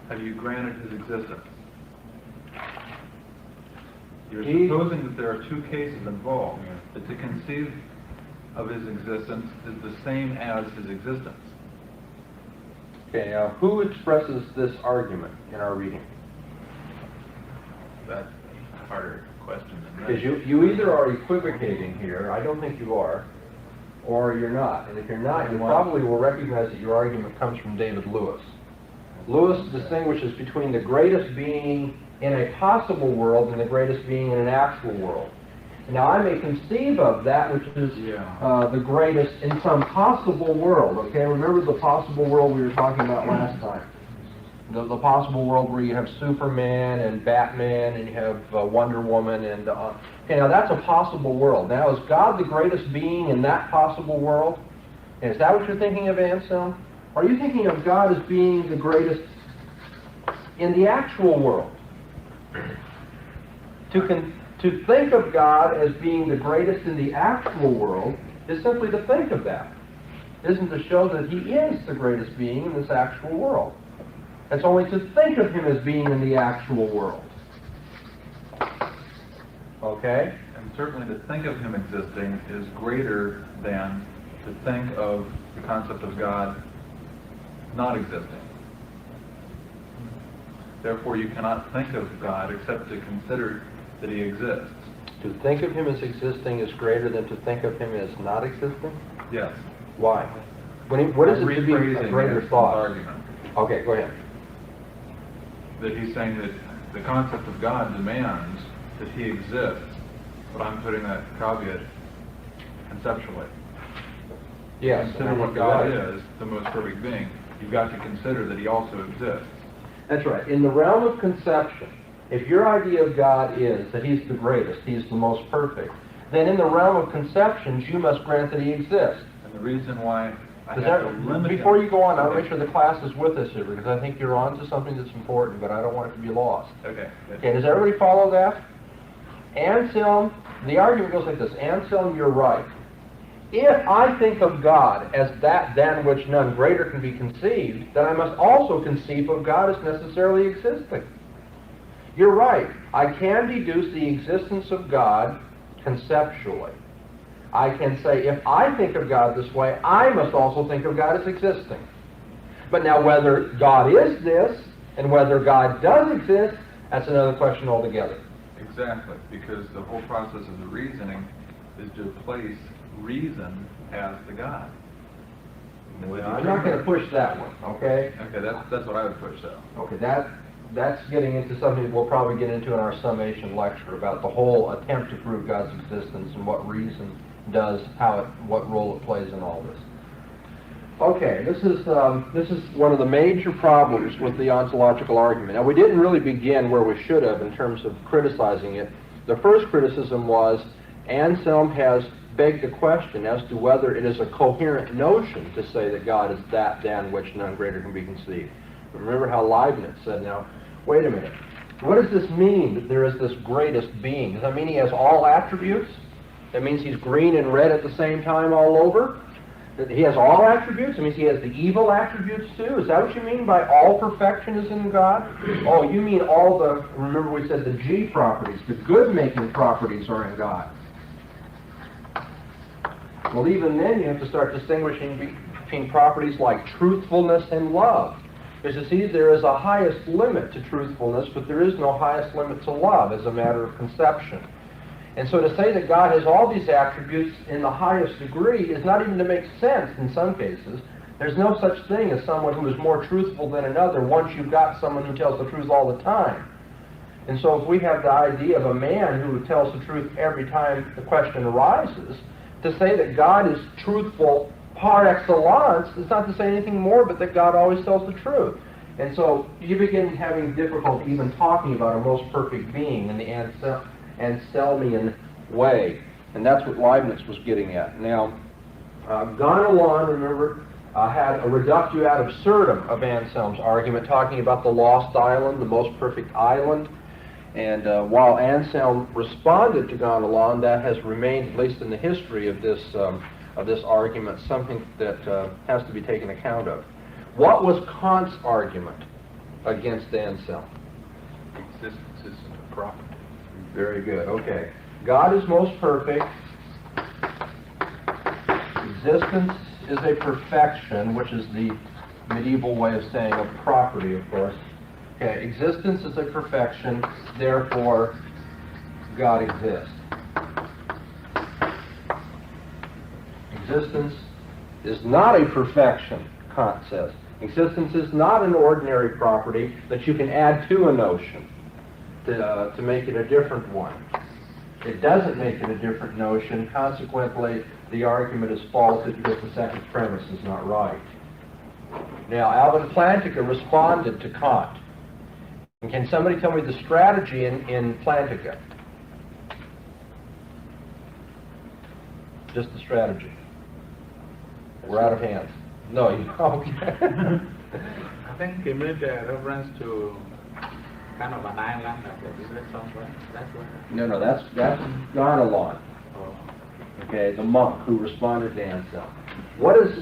Have you granted his existence? You're supposing that there are two cases involved. That to conceive of his existence is the same as his existence. Okay, now who expresses this argument in our reading? That's a harder question than Because that. you either are equivocating here, I don't think you are, or you're not. And if you're not, you probably will recognize that your argument comes from David Lewis. Lewis distinguishes between the greatest being in a possible world and the greatest being in an actual world. Now, I may conceive of that which is the greatest in some possible world, okay? Remember the possible world we were talking about last time. The possible world where you have Superman and Batman and you have Wonder Woman and... okay, now that's a possible world. Now, is God the greatest being in that possible world? And is that what you're thinking of, Anselm? Are you thinking of God as being the greatest in the actual world? To think of God as being the greatest in the actual world is simply to think of that. It isn't to show that he is the greatest being in this actual world. It's only to think of him as being in the actual world. Okay? And certainly to think of him existing is greater than to think of the concept of God not existing. Therefore, you cannot think of God except to consider that he exists. To think of him as existing is greater than to think of him as not existing? Yes. Why? What is it to be a greater thought? Argument. Okay, go ahead. That he's saying that the concept of God demands that he exists, but I'm putting that caveat conceptually. Yes. Consider what God is, the most perfect being. You've got to consider that he also exists. That's right. In the realm of conception, if your idea of God is that he's the greatest, he's the most perfect, then in the realm of conceptions, you must grant that he exists. And the reason why I have to limit before you go on, I'll make sure the class is with us here, because I think you're on to something that's important, but I don't want it to be lost. Okay. Okay, does everybody follow that? Anselm, the argument goes like this. Anselm, you're right. If I think of God as that than which none greater can be conceived, then I must also conceive of God as necessarily existing. You're right. I can deduce the existence of God conceptually. I can say, if I think of God this way, I must also think of God as existing. But now whether God is this, and whether God does exist, that's another question altogether. Exactly, because the whole process of the reasoning is to place reason as the God. Well, I'm not going to push that one, okay? Okay, that's what I would push, though. Okay, that's getting into something we'll probably get into in our summation lecture about the whole attempt to prove God's existence and what reason does, what role it plays in all this. Okay, this is one of the major problems with the ontological argument. Now, we didn't really begin where we should have in terms of criticizing it. The first criticism was Anselm has begged the question as to whether it is a coherent notion to say that God is that than which none greater can be conceived. Remember how Leibniz said, now, wait a minute, what does this mean that there is this greatest being? Does that mean he has all attributes? That means he's green and red at the same time all over? That he has all attributes? That means he has the evil attributes too? Is that what you mean by all perfection is in God? Oh, you mean all the, remember we said the G properties, the good-making properties are in God. Well, even then you have to start distinguishing between properties like truthfulness and love. Because you see, there is a highest limit to truthfulness, but there is no highest limit to love as a matter of conception. And so to say that God has all these attributes in the highest degree is not even to make sense in some cases. There's no such thing as someone who is more truthful than another once you've got someone who tells the truth all the time. And so if we have the idea of a man who tells the truth every time the question arises, to say that God is truthful par excellence is not to say anything more but that God always tells the truth. And so you begin having difficulty even talking about a most perfect being in the Anselmian way. And that's what Leibniz was getting at. Now, Gonalon, remember, had a reductio ad absurdum of Anselm's argument, talking about the lost island, the most perfect island. And while Anselm responded to Gonalon, that has remained, at least in the history of this argument, something that has to be taken account of. What was Kant's argument against Anselm? Existence is a property. Very good. Okay. God is most perfect. Existence is a perfection, which is the medieval way of saying a property, of course. Okay, existence is a perfection, therefore God exists. Existence is not a perfection, Kant says. Existence is not an ordinary property that you can add to a notion to make it a different one. It doesn't make it a different notion. Consequently, the argument is faulted because the second premise is not right. Now, Alvin Plantinga responded to Kant. And can somebody tell me the strategy in Plantinga? Just the strategy. We're out of hands. No, you okay. I think he made a reference to kind of an island that was built somewhere. That's what. No, that's Gonalon. Okay, the monk who responded to Anselm. What is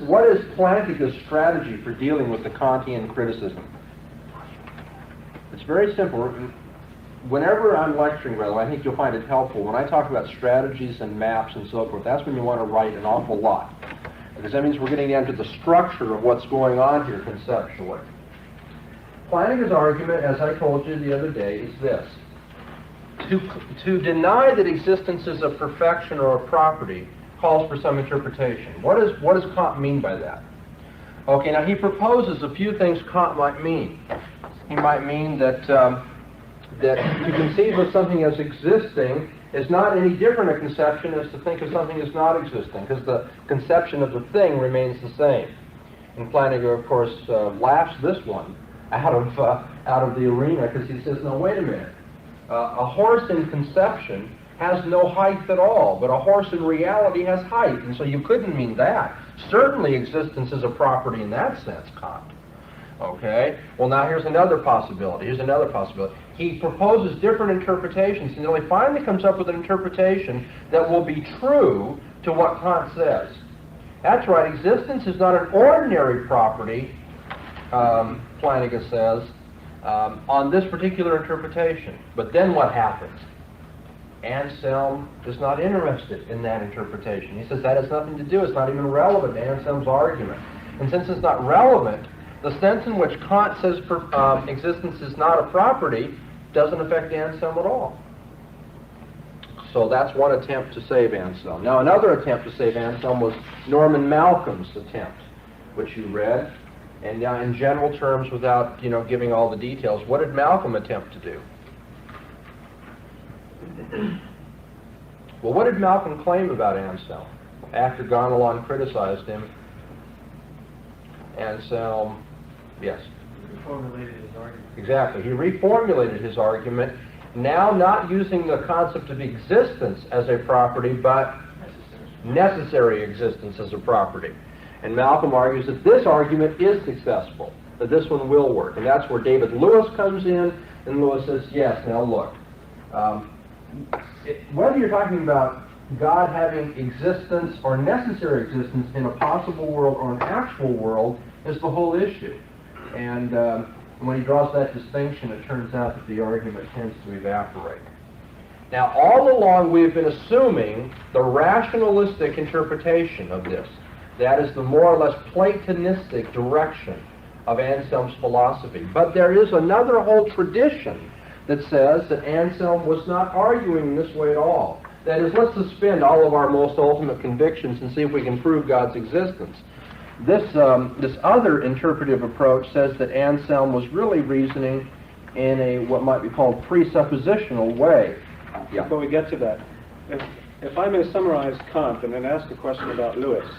Plantinga's strategy for dealing with the Kantian criticism? It's very simple. Whenever I'm lecturing, by the way, I think you'll find it helpful. When I talk about strategies and maps and so forth, that's when you want to write an awful lot. Because that means we're getting down to the structure of what's going on here conceptually. Plantinga's argument, as I told you the other day, is this. To deny that existence is a perfection or a property calls for some interpretation. What does Kant mean by that? Okay, now he proposes a few things Kant might mean. He might mean that to conceive of something as existing is not any different a conception as to think of something as not existing, because the conception of the thing remains the same. And Plantinga, of course, laughs this one out of the arena because he says, no, wait a minute. A horse in conception has no height at all, but a horse in reality has height, and so you couldn't mean that. Certainly existence is a property in that sense, Kant. Okay? Well, now here's another possibility. He proposes different interpretations, until he finally comes up with an interpretation that will be true to what Kant says. That's right, existence is not an ordinary property, Plantinga says, on this particular interpretation. But then what happens? Anselm is not interested in that interpretation. He says that has nothing to do, it's not even relevant to Anselm's argument. And since it's not relevant, the sense in which Kant says existence is not a property doesn't affect Anselm at all. So that's one attempt to save Anselm. Now another attempt to save Anselm was Norman Malcolm's attempt, which you read. And now in general terms, without giving all the details, what did Malcolm attempt to do? Well, what did Malcolm claim about Anselm after Gonalon criticized him? Anselm, yes. Reformulated his argument. Exactly. He reformulated his argument, now not using the concept of existence as a property, but necessary existence as a property. And Malcolm argues that this argument is successful, that this one will work. And that's where David Lewis comes in, and Lewis says, yes, now look. Whether you're talking about God having existence or necessary existence in a possible world or an actual world is the whole issue. And when he draws that distinction, it turns out that the argument tends to evaporate. Now, all along we've been assuming the rationalistic interpretation of this. That is the more or less Platonistic direction of Anselm's philosophy. But there is another whole tradition that says that Anselm was not arguing this way at all. That is, let's suspend all of our most ultimate convictions and see if we can prove God's existence. This other interpretive approach says that Anselm was really reasoning in a what might be called presuppositional way. Yeah. Before we get to that, if I may summarize Kant and then ask a question about Lewis.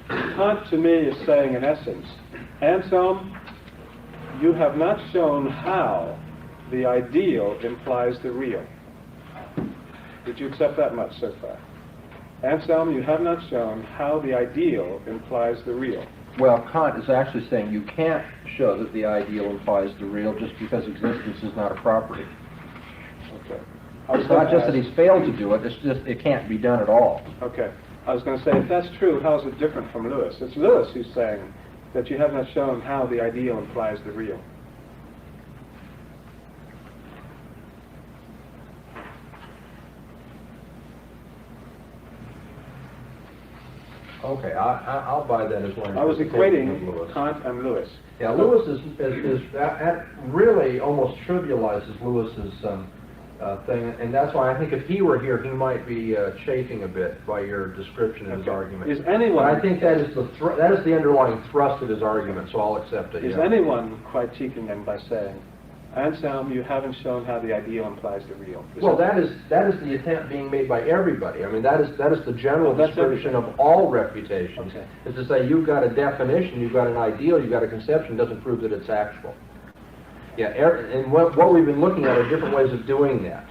Kant to me is saying in essence, Anselm, you have not shown how the ideal implies the real. Did you accept that much so far? Anselm, you have not shown how the ideal implies the real. Well, Kant is actually saying you can't show that the ideal implies the real just because existence is not a property. Okay. It's not just that he's failed to do it, it's just it can't be done at all. Okay. I was going to say, if that's true, how is it different from Lewis? It's Lewis who's saying that you have not shown how the ideal implies the real. Okay, I'll buy that as one. I was equating Kant and Lewis. Yeah, Lewis that really almost trivializes Lewis's thing, and that's why I think if he were here, he might be chafing a bit by your description of his argument. Is anyone? But I think that is the underlying thrust of his argument, so I'll accept it. Is anyone critiquing him by saying, Anselm, you haven't shown how the ideal implies the real? Well, that is the attempt being made by everybody. I mean, that is the general description of all refutations. Okay. Is to say you've got a definition, you've got an ideal, you've got a conception, doesn't prove that it's actual. Yeah, and what we've been looking at are different ways of doing that.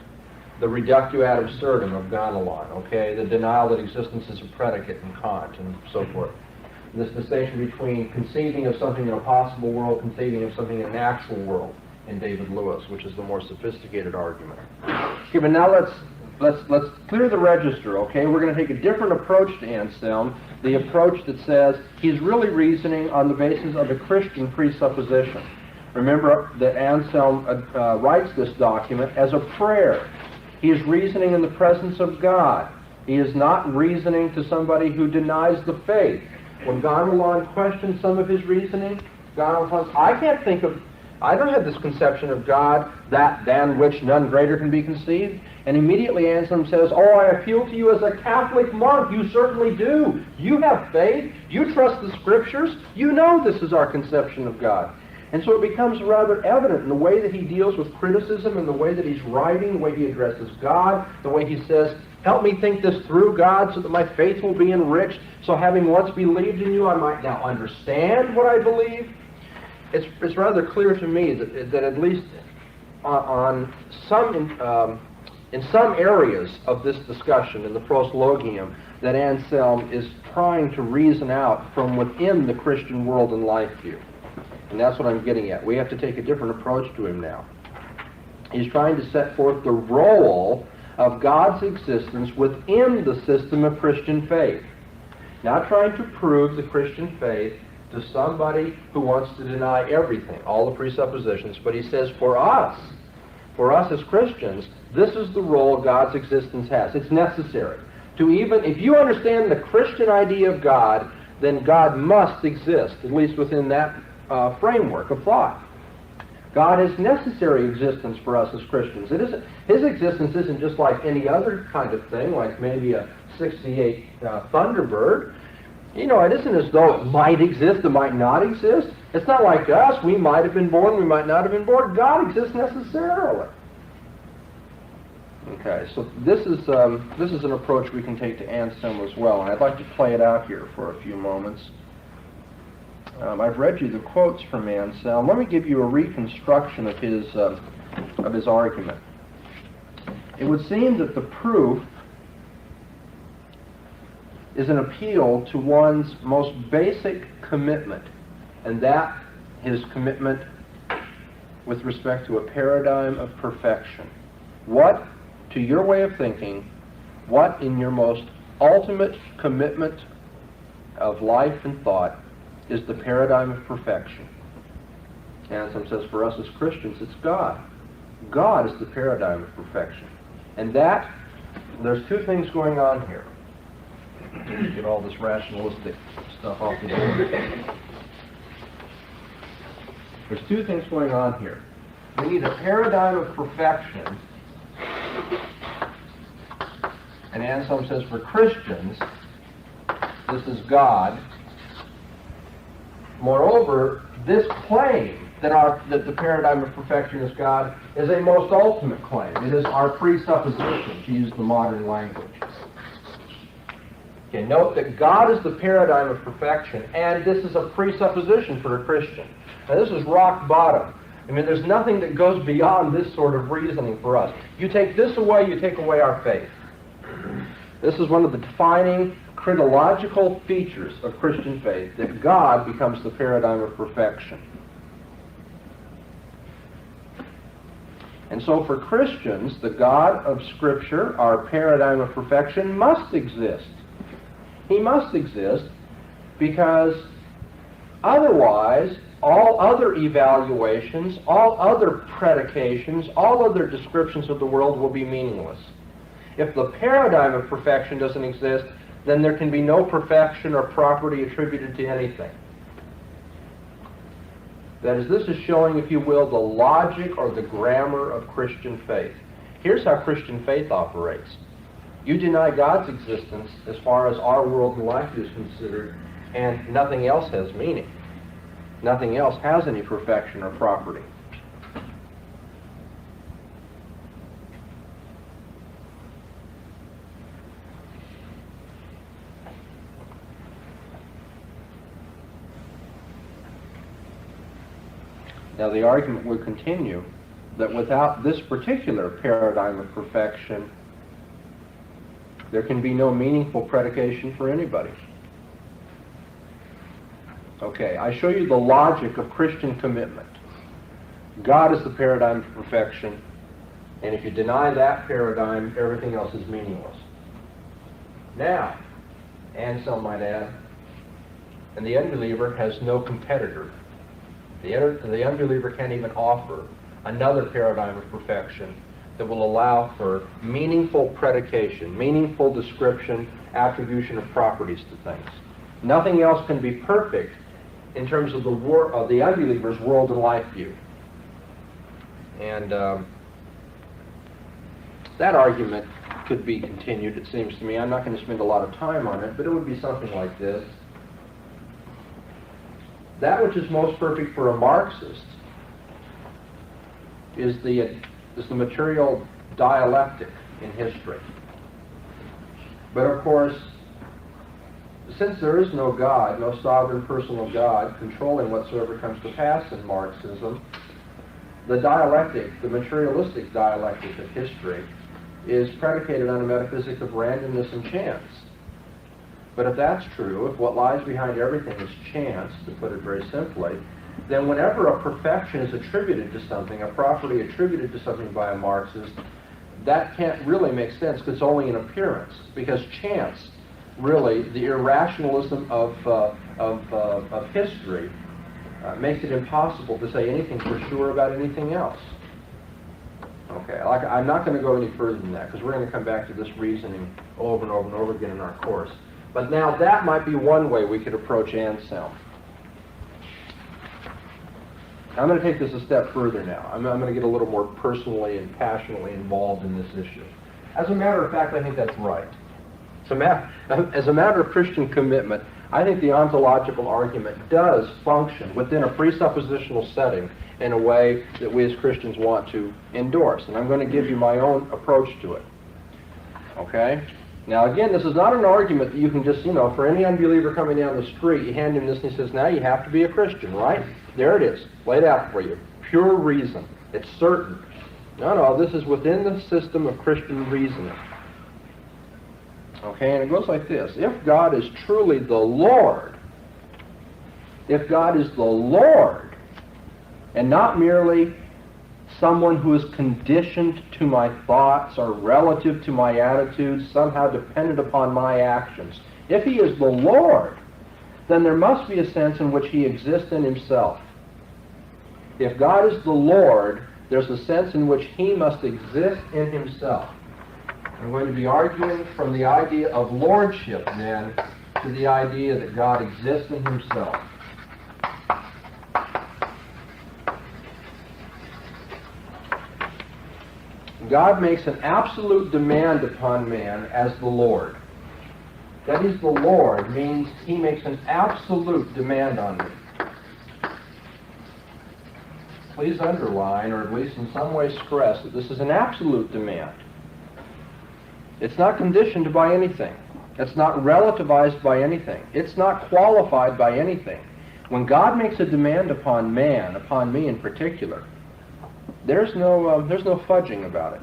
The reductio ad absurdum of Ganelon, okay, the denial that existence is a predicate in Kant, and so forth. This distinction between conceiving of something in a possible world, conceiving of something in an actual world, in David Lewis, which is the more sophisticated argument. Okay, but now let's clear the register, okay? We're going to take a different approach to Anselm, the approach that says he's really reasoning on the basis of a Christian presupposition. Remember that Anselm writes this document as a prayer. He is reasoning in the presence of God. He is not reasoning to somebody who denies the faith. When Ganelon questions some of his reasoning, Ganelon says, I don't have this conception of God than which none greater can be conceived. And immediately Anselm says, oh, I appeal to you as a Catholic monk. You certainly do. You have faith. You trust the Scriptures. You know this is our conception of God. And so it becomes rather evident in the way that he deals with criticism, in the way that he's writing, the way he addresses God, the way he says, help me think this through, God, so that my faith will be enriched. So having once believed in you, I might now understand what I believe. It's rather clear to me that at least in some areas of this discussion, in the proslogium, that Anselm is trying to reason out from within the Christian world and life view. And that's what I'm getting at. We have to take a different approach to him now. He's trying to set forth the role of God's existence within the system of Christian faith. Not trying to prove the Christian faith to somebody who wants to deny everything, all the presuppositions, but he says for us as Christians, this is the role God's existence has. It's necessary. If you understand the Christian idea of God, then God must exist, at least within that framework of thought. God is necessary existence for us as Christians. His existence isn't just like any other kind of thing, like maybe a 68 Thunderbird. You know, it isn't as though it might exist, it might not exist. It's not like us. We might have been born, we might not have been born. God exists necessarily. Okay, so this is an approach we can take to Anselm as well, and I'd like to play it out here for a few moments. I've read you the quotes from Anselm. Let me give you a reconstruction of his argument. It would seem that the proof is an appeal to one's most basic commitment, and that his commitment with respect to a paradigm of perfection. What, to your way of thinking, what in your most ultimate commitment of life and thought is the paradigm of perfection? Anselm says for us as Christians, it's God. God is the paradigm of perfection. And that, there's two things going on here. Get all this rationalistic stuff off the board. There's two things going on here. We need a paradigm of perfection. And Anselm says for Christians, this is God. Moreover, this claim that the paradigm of perfection is God is a most ultimate claim. It is our presupposition, to use the modern language. Okay, note that God is the paradigm of perfection, and this is a presupposition for a Christian. Now, this is rock bottom. I mean, there's nothing that goes beyond this sort of reasoning for us. You take this away, you take away our faith. This is one of the defining Christological features of Christian faith, that God becomes the paradigm of perfection. And so for Christians, the God of Scripture, our paradigm of perfection, must exist. He must exist because otherwise all other evaluations, all other predications, all other descriptions of the world will be meaningless. If the paradigm of perfection doesn't exist, then there can be no perfection or property attributed to anything. That is, this is showing, if you will, the logic or the grammar of Christian faith. Here's how Christian faith operates. You deny God's existence as far as our world and life is considered, and nothing else has meaning. Nothing else has any perfection or property. Now the argument would continue that without this particular paradigm of perfection, there can be no meaningful predication for anybody. Okay, I show you the logic of Christian commitment. God is the paradigm of perfection, and if you deny that paradigm, everything else is meaningless. Now, Anselm might add, and the unbeliever has no competitor. The unbeliever can't even offer another paradigm of perfection that will allow for meaningful predication, meaningful description, attribution of properties to things. Nothing else can be perfect in terms of the unbeliever's world and life view. And that argument could be continued, it seems to me. I'm not going to spend a lot of time on it, but it would be something like this. That which is most perfect for a Marxist is the material dialectic in history. But of course, since there is no God, no sovereign personal God controlling whatsoever comes to pass in Marxism, the dialectic, the materialistic dialectic of history, is predicated on a metaphysics of randomness and chance. But if that's true, if what lies behind everything is chance, to put it very simply, then whenever a perfection is attributed to something, a property attributed to something by a Marxist, that can't really make sense because it's only an appearance. Because chance, really, the irrationalism of history, makes it impossible to say anything for sure about anything else. Okay, I'm not going to go any further than that because we're going to come back to this reasoning over and over and over again in our course. But now that might be one way we could approach Anselm. I'm going to take this a step further now. I'm going to get a little more personally and passionately involved in this issue. As a matter of fact, I think that's right. As a matter of Christian commitment, I think the ontological argument does function within a presuppositional setting in a way that we as Christians want to endorse. And I'm going to give you my own approach to it. Okay? Now again, this is not an argument that you can just, for any unbeliever coming down the street, you hand him this and he says, now you have to be a Christian, right? There it is, laid out for you. Pure reason. It's certain. No, this is within the system of Christian reasoning. Okay, and it goes like this. If God is truly the Lord, if God is the Lord, and not merely someone who is conditioned to my thoughts or relative to my attitudes, somehow dependent upon my actions. If he is the Lord, then there must be a sense in which he exists in himself. If God is the Lord, there's a sense in which he must exist in himself. I'm going to be arguing from the idea of lordship, then, to the idea that God exists in himself. God makes an absolute demand upon man as the Lord. That he's the Lord means he makes an absolute demand on me. Please underline, or at least in some way stress, that this is an absolute demand. It's not conditioned by anything. It's not relativized by anything. It's not qualified by anything. When God makes a demand upon man, upon me in particular, there's no fudging about it.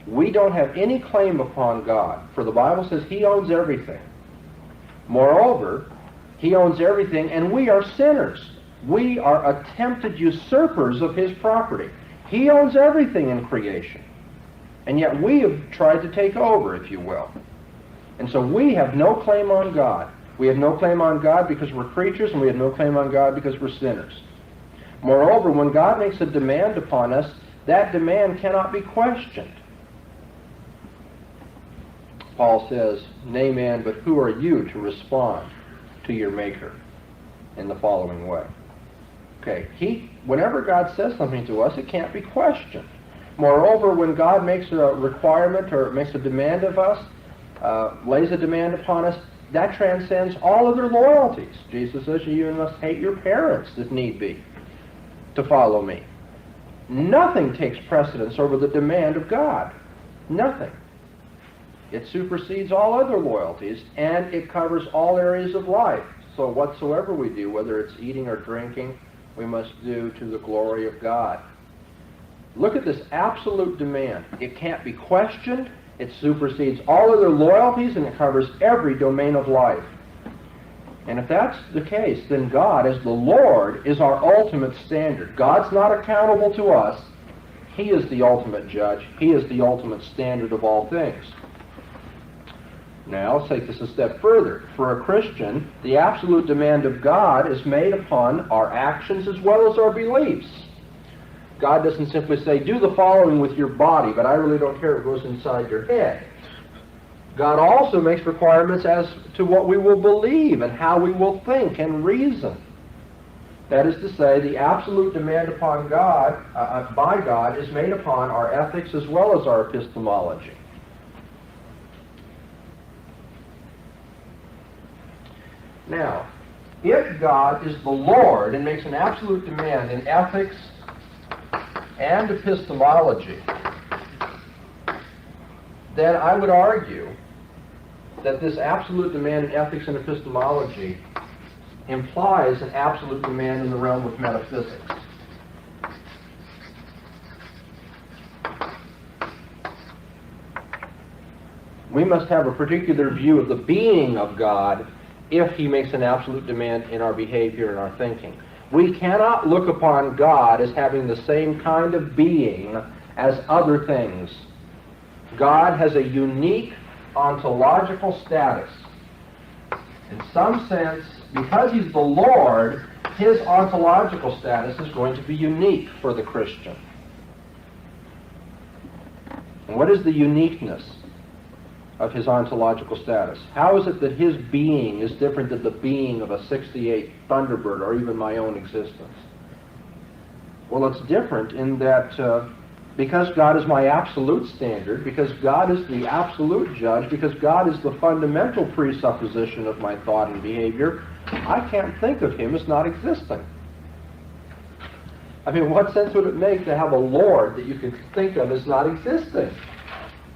We don't have any claim upon God, for the Bible says he owns everything. Moreover, he owns everything, and we are sinners. We are attempted usurpers of his property. He owns everything in creation. And yet we have tried to take over, if you will. And so we have no claim on God. We have no claim on God because we're creatures, and we have no claim on God because we're sinners. Moreover, when God makes a demand upon us, that demand cannot be questioned. Paul says, nay man, but who are you to respond to your Maker in the following way? Okay, whenever God says something to us, it can't be questioned. Moreover, when God makes a requirement or makes a demand of us, lays a demand upon us, that transcends all other loyalties. Jesus says you must hate your parents if need be to follow me. Nothing takes precedence over the demand of God. Nothing. It supersedes all other loyalties, and it covers all areas of life. So whatsoever we do, whether it's eating or drinking, we must do to the glory of God. Look at this absolute demand. It can't be questioned. It supersedes all other loyalties, and it covers every domain of life. And if that's the case, then God, as the Lord, is our ultimate standard. God's not accountable to us. He is the ultimate judge. He is the ultimate standard of all things. Now, let's take this a step further. For a Christian, the absolute demand of God is made upon our actions as well as our beliefs. God doesn't simply say, do the following with your body, but I really don't care what goes inside your head. God also makes requirements as to what we will believe and how we will think and reason. That is to say, the absolute demand upon God, by God, is made upon our ethics as well as our epistemology. Now, if God is the Lord and makes an absolute demand in ethics and epistemology, then I would argue that this absolute demand in ethics and epistemology implies an absolute demand in the realm of metaphysics. We must have a particular view of the being of God if he makes an absolute demand in our behavior and our thinking. We cannot look upon God as having the same kind of being as other things. God has a unique ontological status. In some sense, because he's the Lord, his ontological status is going to be unique for the Christian. And what is the uniqueness of his ontological status? How is it that his being is different than the being of a 68 Thunderbird or even my own existence? Well, it's different in that because God is my absolute standard, because God is the absolute judge, because God is the fundamental presupposition of my thought and behavior, I can't think of him as not existing. I mean, what sense would it make to have a Lord that you could think of as not existing?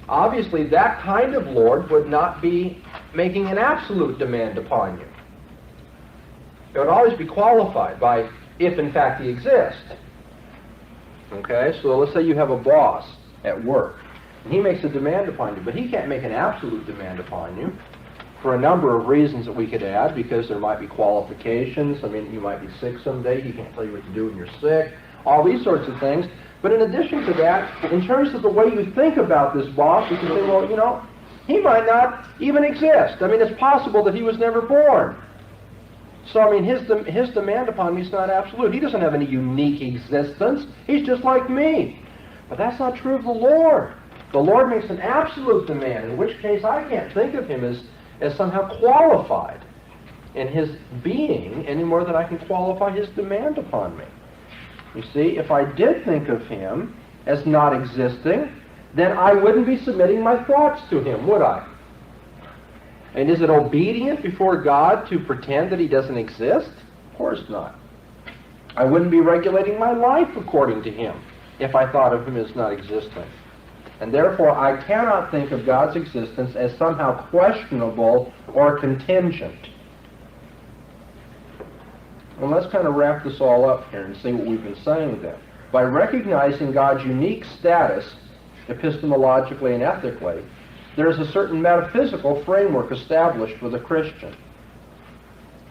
Obviously, that kind of Lord would not be making an absolute demand upon you. It would always be qualified by if, in fact, he exists. Okay, so let's say you have a boss at work, and he makes a demand upon you, but he can't make an absolute demand upon you for a number of reasons that we could add, because there might be qualifications. I mean, you might be sick someday, he can't tell you what to do when you're sick, all these sorts of things. But in addition to that, in terms of the way you think about this boss, you can say, well, you know, he might not even exist. I mean, it's possible that he was never born. So, I mean, his demand upon me is not absolute. He doesn't have any unique existence. He's just like me. But that's not true of the Lord. The Lord makes an absolute demand, in which case I can't think of him as somehow qualified in his being any more than I can qualify his demand upon me. You see, if I did think of him as not existing, then I wouldn't be submitting my thoughts to him, would I? And is it obedient before God to pretend that he doesn't exist? Of course not. I wouldn't be regulating my life according to him if I thought of him as not existing. And therefore, I cannot think of God's existence as somehow questionable or contingent. Well, let's kind of wrap this all up here and see what we've been saying then. By recognizing God's unique status, epistemologically and ethically, there is a certain metaphysical framework established for the Christian.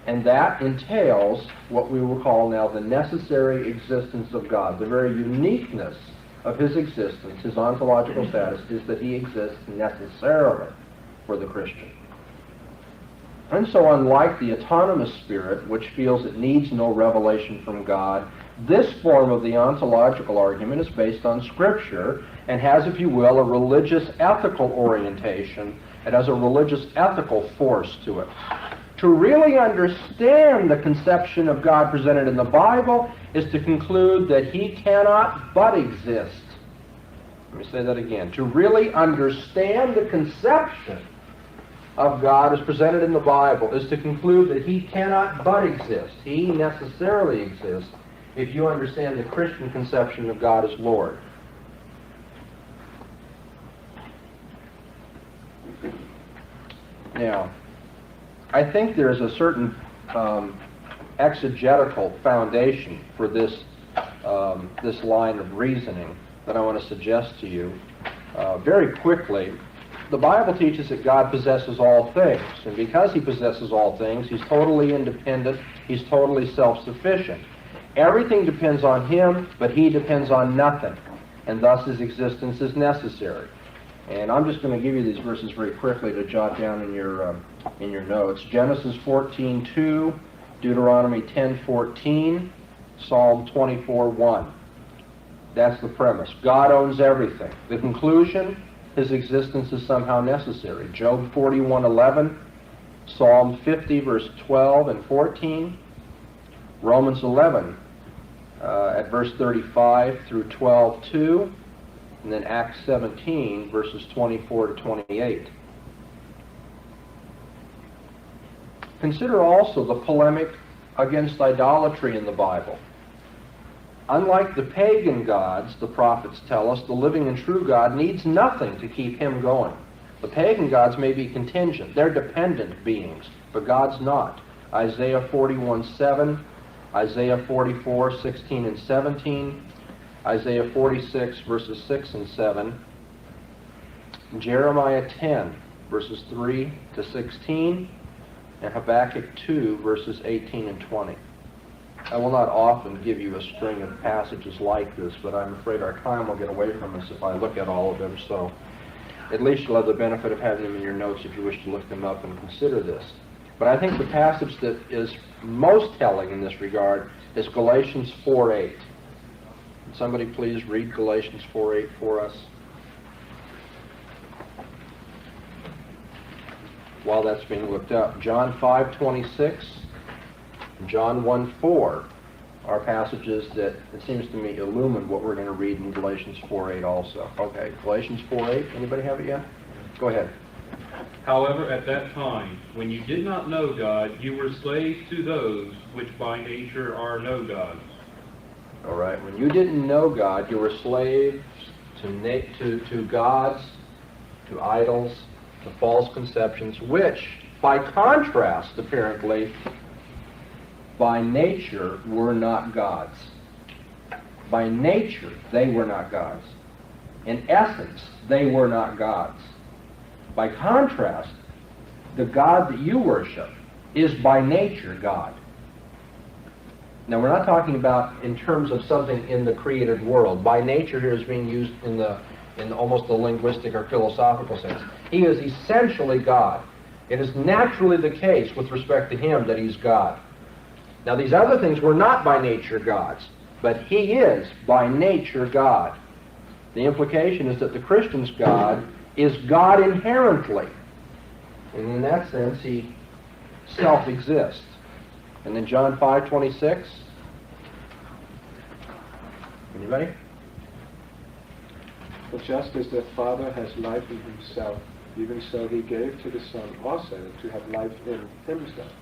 And that entails what we will call now the necessary existence of God. The very uniqueness of his existence, his ontological status, is that he exists necessarily for the Christian. And so unlike the autonomous spirit, which feels it needs no revelation from God, this form of the ontological argument is based on Scripture and has, if you will, a religious ethical orientation. It has a religious ethical force to it. To really understand the conception of God presented in the Bible is to conclude that he cannot but exist. Let me say that again. To really understand the conception of God as presented in the Bible is to conclude that he cannot but exist. He necessarily exists if you understand the Christian conception of God as Lord. Now, I think there's a certain exegetical foundation for this line of reasoning that I want to suggest to you very quickly. The Bible teaches that God possesses all things, and because he possesses all things, he's totally independent, he's totally self-sufficient. Everything depends on him, but he depends on nothing, and thus his existence is necessary. And I'm just going to give you these verses very quickly to jot down in your notes. Genesis 14:2, Deuteronomy 10:14, Psalm 24:1. That's the premise. God owns everything. The conclusion, his existence is somehow necessary. Job 41:11, Psalm 50, verse 12 and 14, Romans 11, at verse 35 through 12:2, and then Acts 17, verses 24 to 28. Consider also the polemic against idolatry in the Bible. Unlike the pagan gods, the prophets tell us, the living and true God needs nothing to keep him going. The pagan gods may be contingent. They're dependent beings, but God's not. Isaiah 41:7, Isaiah 44:16 and 17, Isaiah 46, verses 6 and 7, Jeremiah 10, verses 3 to 16, and Habakkuk 2, verses 18 and 20. I will not often give you a string of passages like this, but I'm afraid our time will get away from us if I look at all of them, so at least you'll have the benefit of having them in your notes if you wish to look them up and consider this. But I think the passage that is most telling in this regard is Galatians 4:8. Somebody please read Galatians 4:8 for us. While that's being looked up, John 5:26, John 1:4 are passages that, it seems to me, illumine what we're going to read in Galatians 4:8 also. Okay, Galatians 4:8, anybody have it yet? Go ahead. However, at that time, when you did not know God, you were slaves to those which by nature are no gods. All right, when you didn't know God, you were slaves to gods, to idols, to false conceptions, which, by contrast, apparently, by nature were not gods. By nature, they were not gods. In essence, they were not gods. By contrast, the God that you worship is by nature God. Now, we're not talking about in terms of something in the created world. By nature here is being used in almost the linguistic or philosophical sense. He is essentially God. It is naturally the case with respect to him that he's God. Now, these other things were not by nature gods, but he is by nature God. The implication is that the Christian's God is God inherently. And in that sense, he self-exists. And then John 5:26. Anybody? But just as the Father has life in himself, even so he gave to the Son also to have life in himself.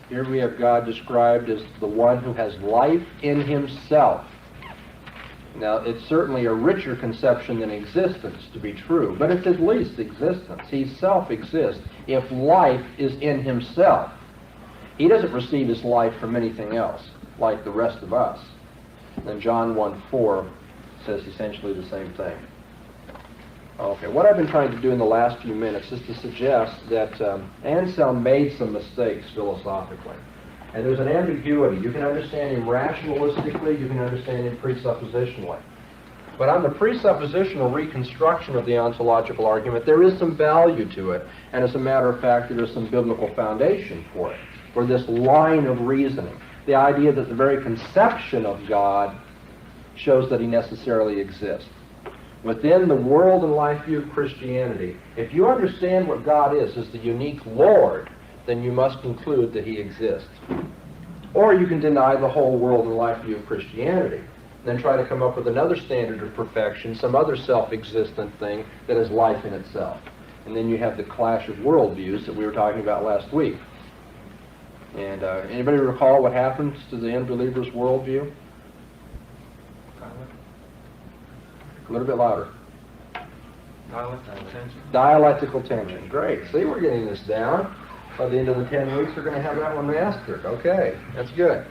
Here we have God described as the one who has life in himself. Now, it's certainly a richer conception than existence to be true, but it's at least existence. He self-exists if life is in himself. He doesn't receive his life from anything else, like the rest of us. Then John 1:4 says essentially the same thing. Okay, what I've been trying to do in the last few minutes is to suggest that Anselm made some mistakes philosophically. And there's an ambiguity. You can understand him rationalistically, you can understand him presuppositionally. But on the presuppositional reconstruction of the ontological argument, there is some value to it. And as a matter of fact, there is some biblical foundation for it, for this line of reasoning. The idea that the very conception of God shows that he necessarily exists. Within the world and life view of Christianity, if you understand what God is as the unique Lord, then you must conclude that he exists. Or you can deny the whole world and life view of Christianity. then try to come up with another standard of perfection, some other self-existent thing that is life in itself. And then you have the clash of worldviews that we were talking about last week. And anybody recall what happens to the unbeliever's worldview? A little bit louder. Dialectical tension. Dialectical tension. Great. See, we're getting this down. By the end of the 10 weeks, we're going to have that one mastered. Okay, that's good.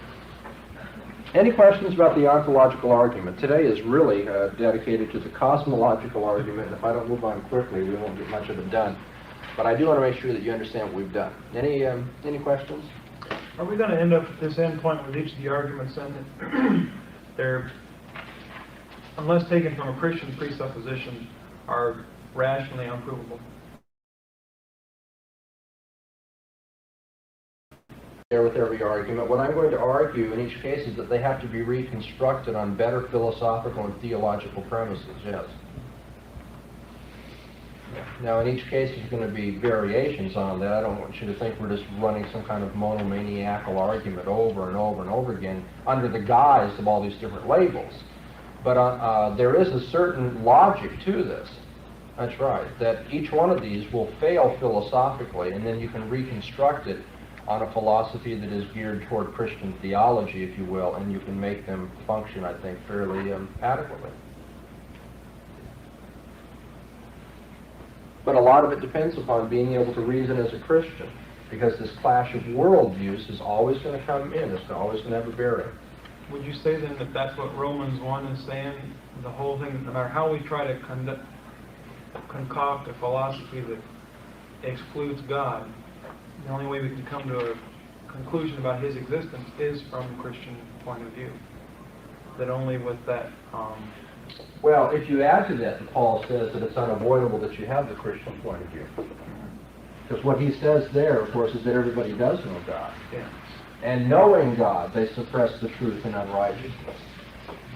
Any questions about the ontological argument? Today is really dedicated to the cosmological argument, and if I don't move on quickly, we won't get much of it done. But I do want to make sure that you understand what we've done. Any questions? Are we going to end up at this end point with each of the arguments then that they're, unless taken from a Christian presupposition, are rationally unprovable? There with every argument. What I'm going to argue in each case is that they have to be reconstructed on better philosophical and theological premises, yes. Now, in each case, there's going to be variations on that. I don't want you to think we're just running some kind of monomaniacal argument over and over and over again under the guise of all these different labels. But there is a certain logic to this. That's right, that each one of these will fail philosophically, and then you can reconstruct it on a philosophy that is geared toward Christian theology, if you will, and you can make them function, I think, fairly adequately. But a lot of it depends upon being able to reason as a Christian, because this clash of worldviews is always going to come in. It's always going to have a bearing. Would you say then that that's what Romans 1 is saying? The whole thing, no matter how we try to concoct a philosophy that excludes God, the only way we can come to a conclusion about his existence is from a Christian point of view. That only with that... Well, if you add to that, Paul says that it's unavoidable that you have the Christian point of view. Because what he says there, of course, is that everybody does know God. Yeah. And knowing God, they suppress the truth in unrighteousness.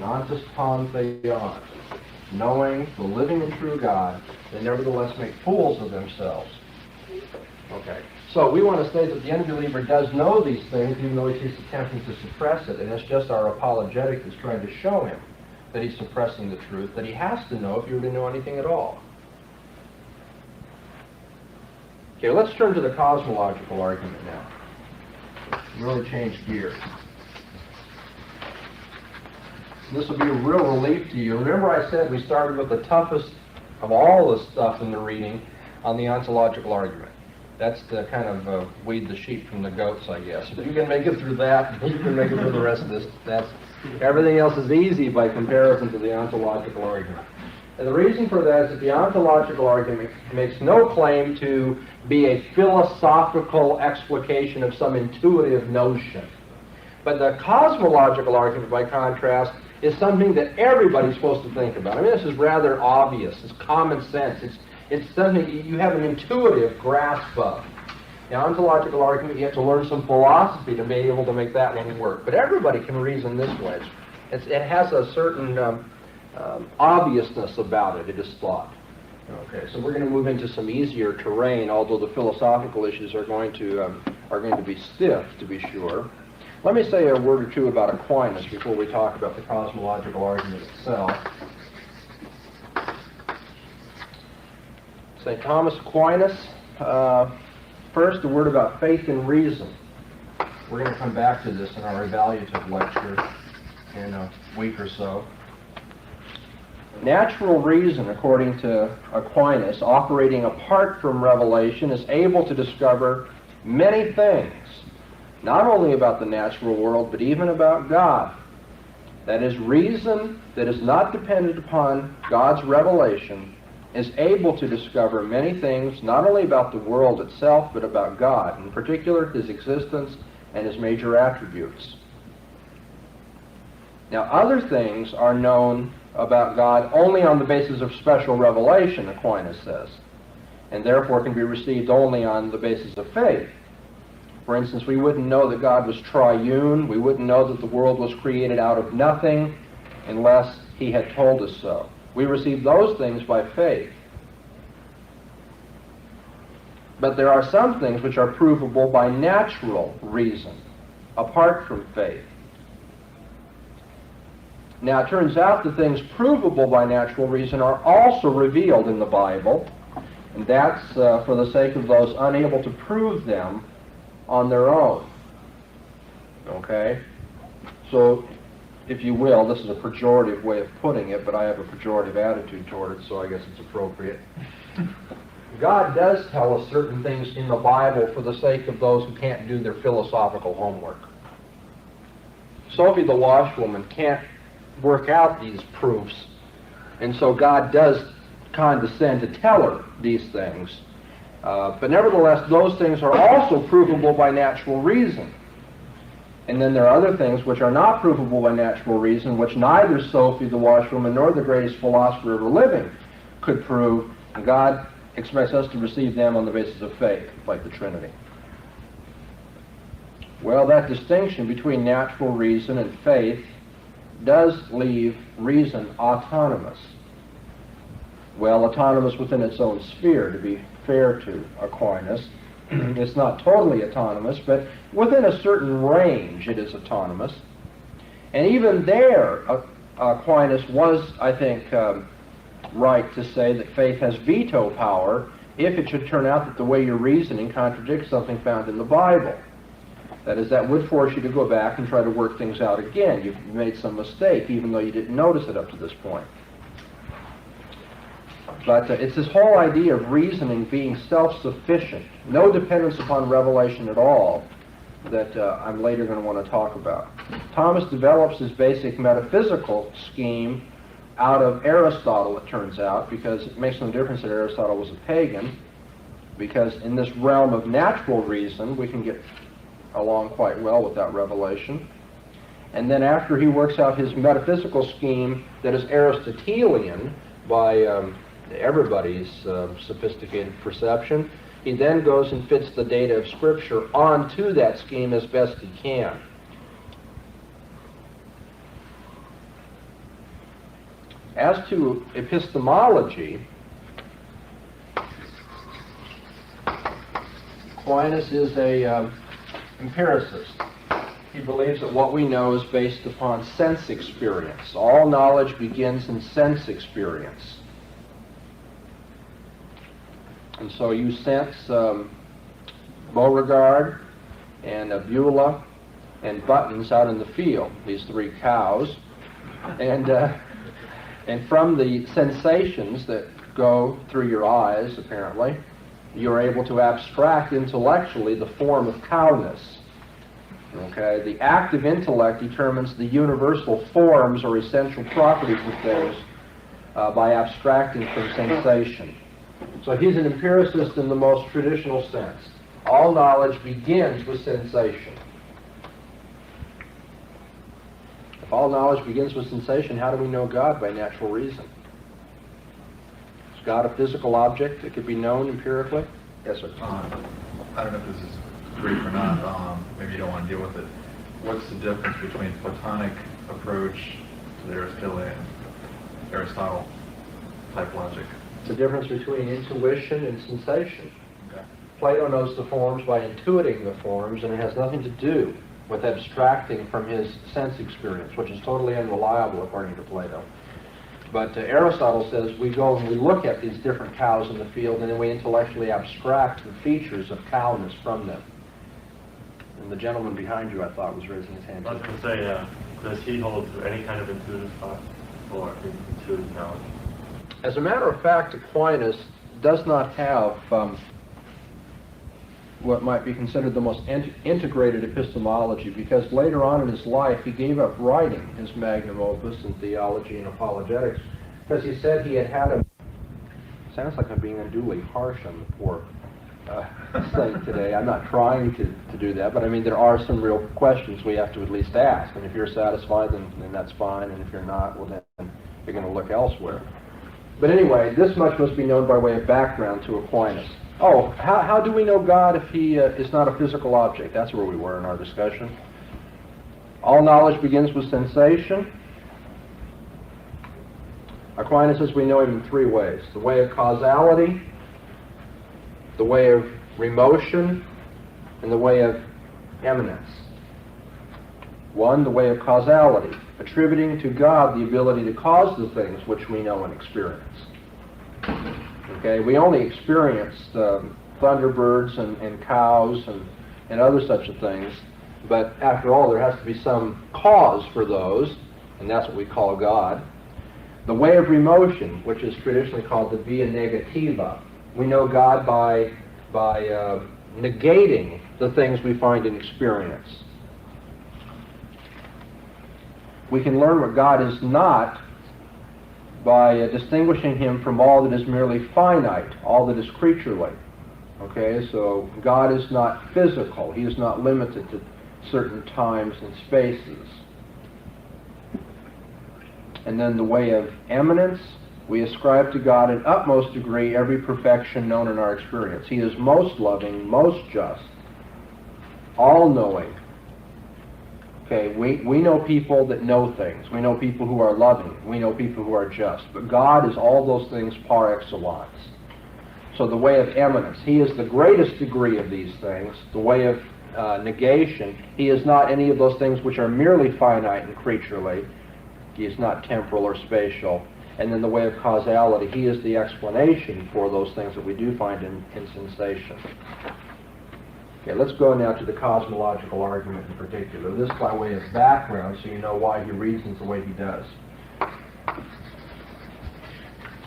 Non just upon theon. Knowing the living and true God, they nevertheless make fools of themselves. Okay. So we want to say that the unbeliever does know these things, even though he's attempting to suppress it, and it's just our apologetic that's trying to show him that he's suppressing the truth, that he has to know if you were to know anything at all. Okay, let's turn to the cosmological argument now. Really change gears. This will be a real relief to you. Remember I said we started with the toughest of all the stuff in the reading on the ontological argument. That's the kind of weed the sheep from the goats, I guess. If you can make it through that, you can make it through the rest of this. Everything else is easy by comparison to the ontological argument. And the reason for that is that the ontological argument makes no claim to be a philosophical explication of some intuitive notion. But the cosmological argument, by contrast, is something that everybody's supposed to think about. I mean, this is rather obvious. It's common sense. It's something you have an intuitive grasp of. The ontological argument, you have to learn some philosophy to be able to make that one work. But everybody can reason this way. It has a certain obviousness about it, it is thought. Okay, so we're going to move into some easier terrain, although the philosophical issues are going to be stiff, to be sure. Let me say a word or two about Aquinas before we talk about the cosmological argument itself. St. Thomas Aquinas. First, a word about faith and reason. We're going to come back to this in our evaluative lecture in a week or so. Natural reason, according to Aquinas, operating apart from revelation, is able to discover many things, not only about the natural world, but even about God. That is, reason that is not dependent upon God's revelation is able to discover many things, not only about the world itself, but about God, in particular his existence and his major attributes. Now, other things are known about God only on the basis of special revelation, Aquinas says, and therefore can be received only on the basis of faith. For instance, we wouldn't know that God was triune, we wouldn't know that the world was created out of nothing unless he had told us so. We receive those things by faith. But there are some things which are provable by natural reason, apart from faith. Now, it turns out that things provable by natural reason are also revealed in the Bible, and that's for the sake of those unable to prove them on their own. Okay? So, if you will, this is a pejorative way of putting it, but I have a pejorative attitude toward it, so I guess it's appropriate. God does tell us certain things in the Bible for the sake of those who can't do their philosophical homework. Sophie the washwoman can't work out these proofs, and so God does condescend to tell her these things. But nevertheless, those things are also provable by natural reason. And then there are other things which are not provable by natural reason, which neither Sophie the washwoman nor the greatest philosopher ever living could prove, and God expects us to receive them on the basis of faith, like the Trinity. Well, that distinction between natural reason and faith does leave reason autonomous. Well, autonomous within its own sphere, to be fair to Aquinas. It's not totally autonomous, but within a certain range it is autonomous. And even there, Aquinas was, I think, right to say that faith has veto power if it should turn out that the way you're reasoning contradicts something found in the Bible. That is, that would force you to go back and try to work things out again. You've made some mistake, even though you didn't notice it up to this point. But it's this whole idea of reasoning being self-sufficient, no dependence upon revelation at all, that I'm later going to want to talk about. Thomas develops his basic metaphysical scheme out of Aristotle, it turns out, because it makes no difference that Aristotle was a pagan, because in this realm of natural reason, we can get along quite well with that revelation. And then after he works out his metaphysical scheme that is Aristotelian by everybody's sophisticated perception, he then goes and fits the data of Scripture onto that scheme as best he can. As to epistemology, Aquinas is a empiricist. He believes that what we know is based upon sense experience. All knowledge begins in sense experience. And so you sense Beauregard and Beulah and Buttons out in the field, these three cows, and from the sensations that go through your eyes, apparently, you're able to abstract intellectually the form of cowness. Okay? The active intellect determines the universal forms or essential properties of things by abstracting from sensation. So he's an empiricist in the most traditional sense. All knowledge begins with sensation. If all knowledge begins with sensation, how do we know God? By natural reason. Is God a physical object that could be known empirically? Yes, sir. I don't know if this is brief or not. Maybe you don't want to deal with it. What's the difference between Platonic approach to the Aristotelian, Aristotle type logic? The difference between intuition and sensation. Okay. Plato knows the forms by intuiting the forms, and it has nothing to do with abstracting from his sense experience, which is totally unreliable according to Plato. But Aristotle says we go and we look at these different cows in the field, and then we intellectually abstract the features of cowness from them. And the gentleman behind you, I thought, was raising his hand. I was going to say, does he hold to any kind of intuitive thought or intuitive knowledge? As a matter of fact, Aquinas does not have what might be considered the most integrated epistemology, because later on in his life he gave up writing his magnum opus in theology and apologetics, because he said he had had a... Sounds like I'm being unduly harsh on the poor saint today. I'm not trying to do that, but I mean there are some real questions we have to at least ask, and if you're satisfied then that's fine, and if you're not, well then you're going to look elsewhere. But anyway, this much must be known by way of background to Aquinas. Oh, how do we know God if he is not a physical object? That's where we were in our discussion. All knowledge begins with sensation. Aquinas says we know him in three ways. The way of causality, the way of remotion, and the way of eminence. One, the way of causality, attributing to God the ability to cause the things which we know and experience. Okay, we only experience thunderbirds and cows and other such things, but after all, there has to be some cause for those, and that's what we call God. The way of remotion, which is traditionally called the via negativa. We know God by negating the things we find in experience. We can learn what God is not by distinguishing him from all that is merely finite, all that is creaturely. Okay, so God is not physical. He is not limited to certain times and spaces. And then the way of eminence, we ascribe to God in utmost degree every perfection known in our experience. He is most loving, most just, all-knowing. Okay, we know people that know things. We know people who are loving. We know people who are just. But God is all those things par excellence. So the way of eminence, he is the greatest degree of these things. The way of negation, he is not any of those things which are merely finite and creaturely. He is not temporal or spatial. And then the way of causality, he is the explanation for those things that we do find in sensation. Okay, let's go now to the cosmological argument in particular. This by way of background, so you know why he reasons the way he does.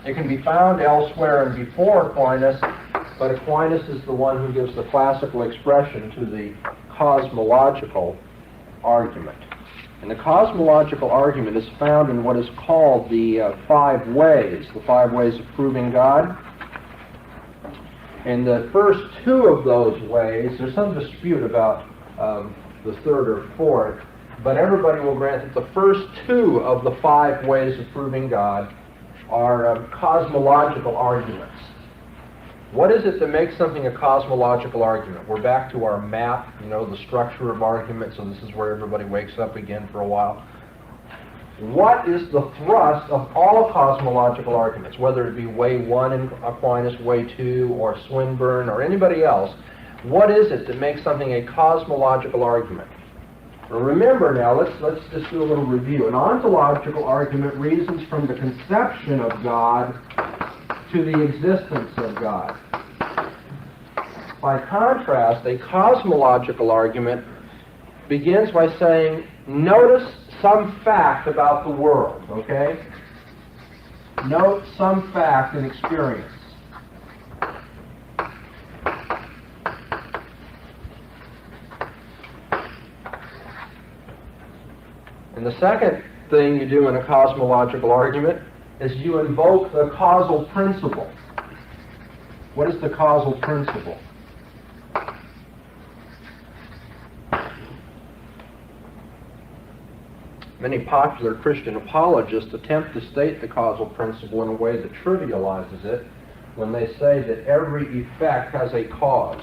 It can be found elsewhere and before Aquinas, but Aquinas is the one who gives the classical expression to the cosmological argument. And the cosmological argument is found in what is called the five ways of proving God. And the first two of those ways, there's some dispute about the third or fourth, but everybody will grant that the first two of the 5 ways of proving God are cosmological arguments. What is it that makes something a cosmological argument? We're back to our map, the structure of argument, so this is where everybody wakes up again for a while. What is the thrust of all cosmological arguments, whether it be way 1 in Aquinas, way 2, or Swinburne, or anybody else? What is it that makes something a cosmological argument? Well, remember now, let's just do a little review. An ontological argument reasons from the conception of God to the existence of God. By contrast, a cosmological argument begins by saying, notice some fact about the world, okay? Note some fact and experience. And the second thing you do in a cosmological argument is you invoke the causal principle. What is the causal principle? Many popular Christian apologists attempt to state the causal principle in a way that trivializes it when they say that every effect has a cause.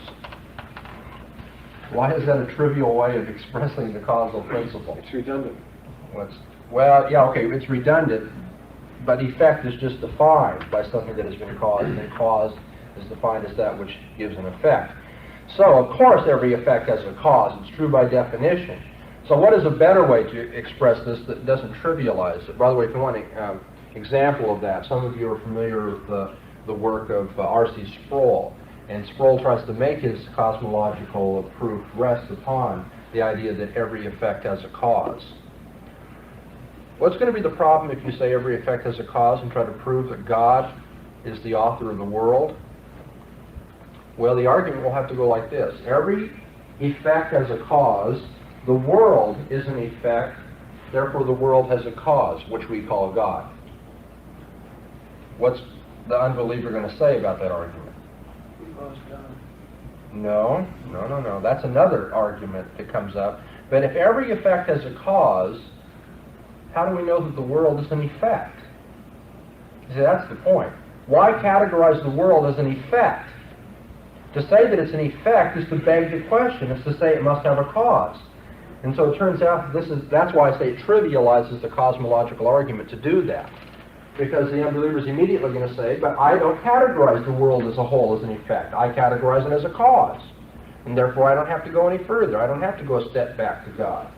Why is that a trivial way of expressing the causal principle? It's redundant. It's redundant, but effect is just defined by something that has been caused, and cause is defined as that which gives an effect. So, of course, every effect has a cause. It's true by definition. So what is a better way to express this that doesn't trivialize it? By the way, if you want an example of that, some of you are familiar with the work of R.C. Sproul. And Sproul tries to make his cosmological proof rest upon the idea that every effect has a cause. What's going to be the problem if you say every effect has a cause and try to prove that God is the author of the world? Well, the argument will have to go like this. Every effect has a cause. The world is an effect, therefore the world has a cause, which we call God. What's the unbeliever going to say about that argument? No. That's another argument that comes up. But if every effect has a cause, how do we know that the world is an effect? See, that's the point. Why categorize the world as an effect? To say that it's an effect is to beg the question. It's to say it must have a cause. And so it turns out that that's why I say it trivializes the cosmological argument to do that. Because the unbeliever is immediately going to say, but I don't categorize the world as a whole as an effect. I categorize it as a cause. And therefore I don't have to go any further. I don't have to go a step back to God.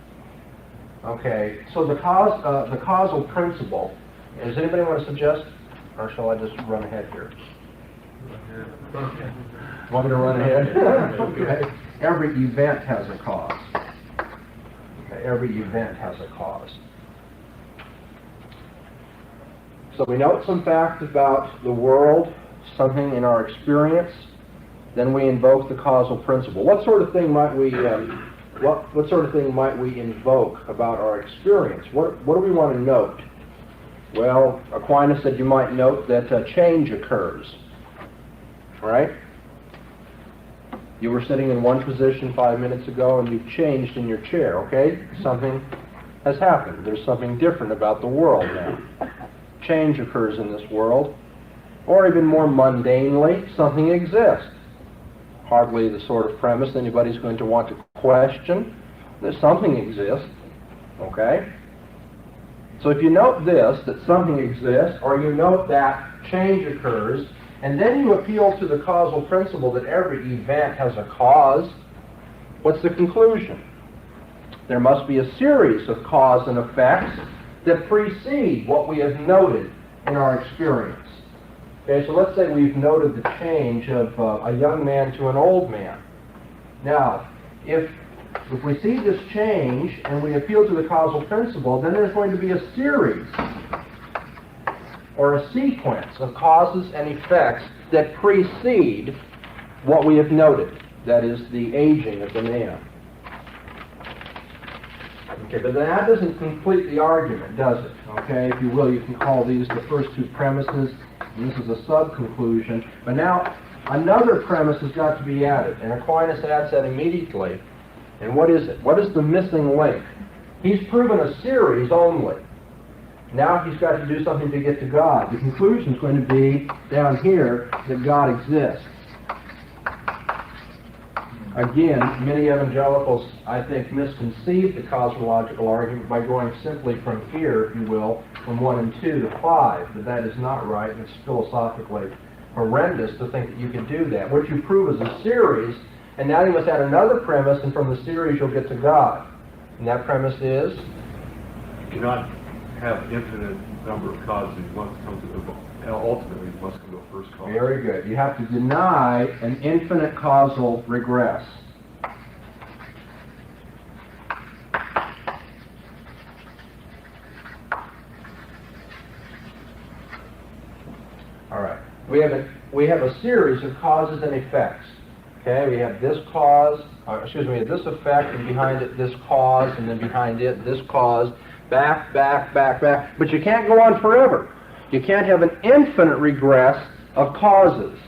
Okay, so the causal principle, does anybody want to suggest, or shall I just run ahead here? Want me to run ahead? Okay. Every event has a cause. Okay, every event has a cause. So we note some facts about the world, something in our experience, then we invoke the causal principle. What sort of thing might we what sort of thing might we invoke about our experience? What do we want to note? Well, Aquinas said you might note that change occurs. Right? You were sitting in one position 5 minutes ago and you've changed in your chair, okay? Something has happened. There's something different about the world now. Change occurs in this world. Or even more mundanely, something exists. Hardly the sort of premise anybody's going to want to question. There's something exists, okay? So if you note this, that something exists, or you note that change occurs, and then you appeal to the causal principle that every event has a cause, what's the conclusion? There must be a series of cause and effects that precede what we have noted in our experience. Okay, so let's say we've noted the change of a young man to an old man. Now, if we see this change and we appeal to the causal principle, then there's going to be a series or a sequence of causes and effects that precede what we have noted, that is, the aging of the man. Okay, but that doesn't complete the argument, does it? Okay, if you will, you can call these the first two premises, and this is a sub-conclusion. But now, another premise has got to be added, and Aquinas adds that immediately. And what is it? What is the missing link? He's proven a series only. Now he's got to do something to get to God. The conclusion is going to be, down here, that God exists. Again, many evangelicals, I think, misconceive the cosmological argument by going simply from here, if you will, from 1 and 2 to 5. But that is not right, and it's philosophically horrendous to think that you can do that. What you prove is a series, and now you must add another premise, and from the series you'll get to God. And that premise is? You cannot have infinite number of causes. You must come to the, ultimately, you must come to a first cause. Very good. You have to deny an infinite causal regress. All right. We have a series of causes and effects. Okay, we have this cause, we have this effect, and behind it this cause, and then behind it this cause, back. But you can't go on forever. You can't have an infinite regress of causes.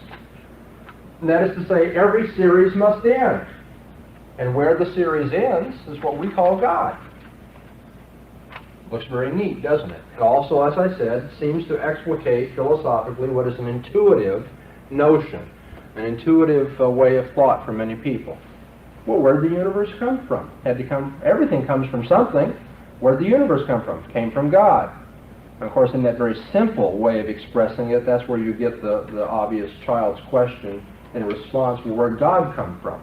And that is to say, every series must end. And where the series ends is what we call God. Looks very neat, doesn't it? It also, as I said, seems to explicate philosophically what is an intuitive notion, an intuitive way of thought for many people. Well, where did the universe come from? Everything comes from something. Where did the universe come from? It came from God. And of course, in that very simple way of expressing it, that's where you get the obvious child's question in response, well, where did God come from?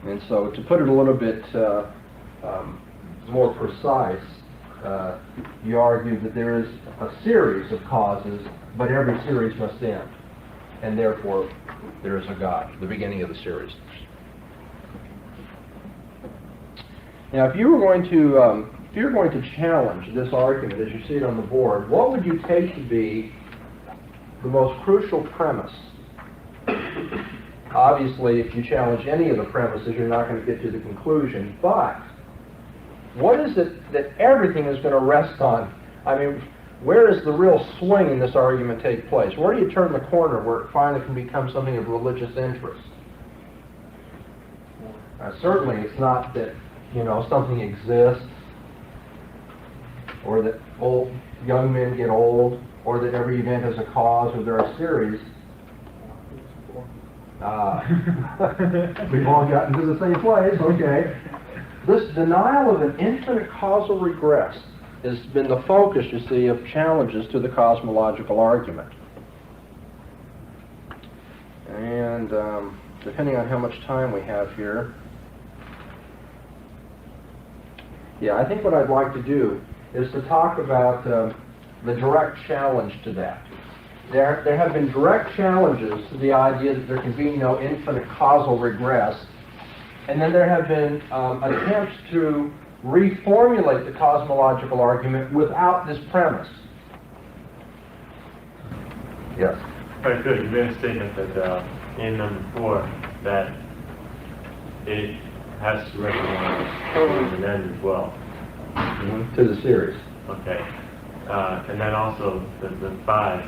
And so to put it a little bit more precise, you argue that there is a series of causes, but every series must end. And therefore, there is a God, the beginning of the series. Now, if you were going to challenge this argument as you see it on the board, what would you take to be the most crucial premise? Obviously, if you challenge any of the premises, you're not going to get to the conclusion. But what is it that everything is going to rest on? I mean, where does the real swing in this argument take place? Where do you turn the corner where it finally can become something of religious interest? Certainly, it's not that something exists, or that young men get old, or that every event has a cause, or there are series. We've all gotten to the same place, okay. This denial of an infinite causal regress has been the focus, you see, of challenges to the cosmological argument. And depending on how much time we have here, Yeah, I think what I'd like to do is to talk about the direct challenge to that. There have been direct challenges to the idea that there can be no infinite causal regress, and then there have been attempts to reformulate the cosmological argument without this premise. Yes? Very good. You made a statement that in number 4 that it has to recognize an end as well. To the series. Okay. And then also the 5.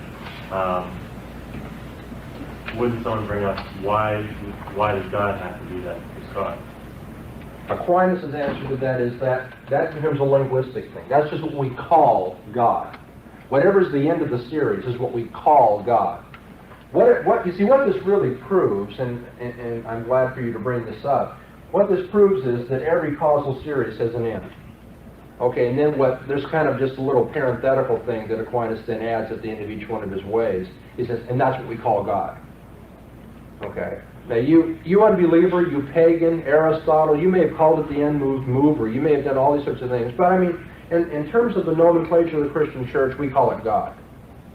Wouldn't someone bring up why does God have to be that cause? Aquinas' answer to that is that becomes a linguistic thing. That's just what we call God. Whatever's the end of the series is what we call God. What you see, what this really proves, and I'm glad for you to bring this up, what this proves is that every causal series has an end. Okay, and then there's kind of just a little parenthetical thing that Aquinas then adds at the end of each one of his ways. He says, and that's what we call God. Okay. Now you unbeliever, you pagan, Aristotle, you may have called it the end mover, you may have done all these sorts of things, but I mean, in terms of the nomenclature of the Christian church, we call it God.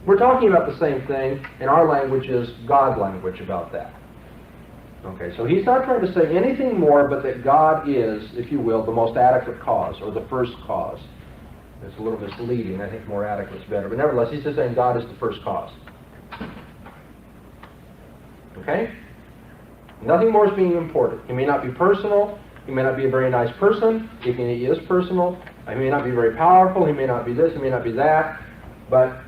We're talking about the same thing, and our language is God language about that. Okay, so he's not trying to say anything more but that God is, if you will, the most adequate cause, or the first cause. It's a little misleading. I think more adequate is better. But nevertheless, he's just saying God is the first cause. Okay? Nothing more is being imported. He may not be personal. He may not be a very nice person. If he is personal, he may not be very powerful. He may not be this. He may not be that. But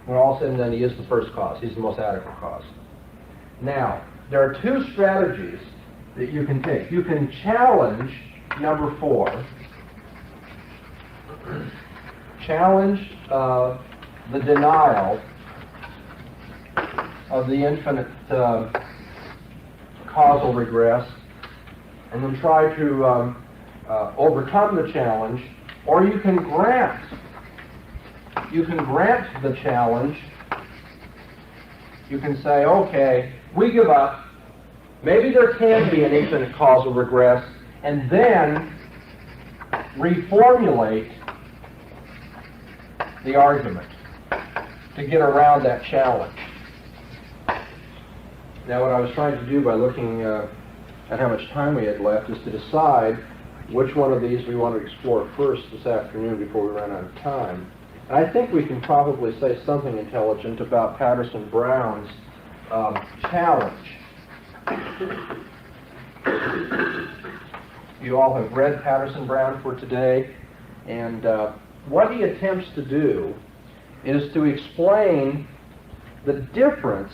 when all said and done, he is the first cause. He's the most adequate cause. Now, there are 2 strategies that you can take. You can challenge number 4. Challenge the denial of the infinite causal regress, and then try to overcome the challenge, or you can grant the challenge. You can say, okay, we give up. Maybe there can be an infinite causal regress, and then reformulate the argument to get around that challenge. Now, what I was trying to do by looking at how much time we had left is to decide which one of these we want to explore first this afternoon before we run out of time. And I think we can probably say something intelligent about Patterson-Brown's challenge. You all have read Patterson-Brown for today, and what he attempts to do is to explain the difference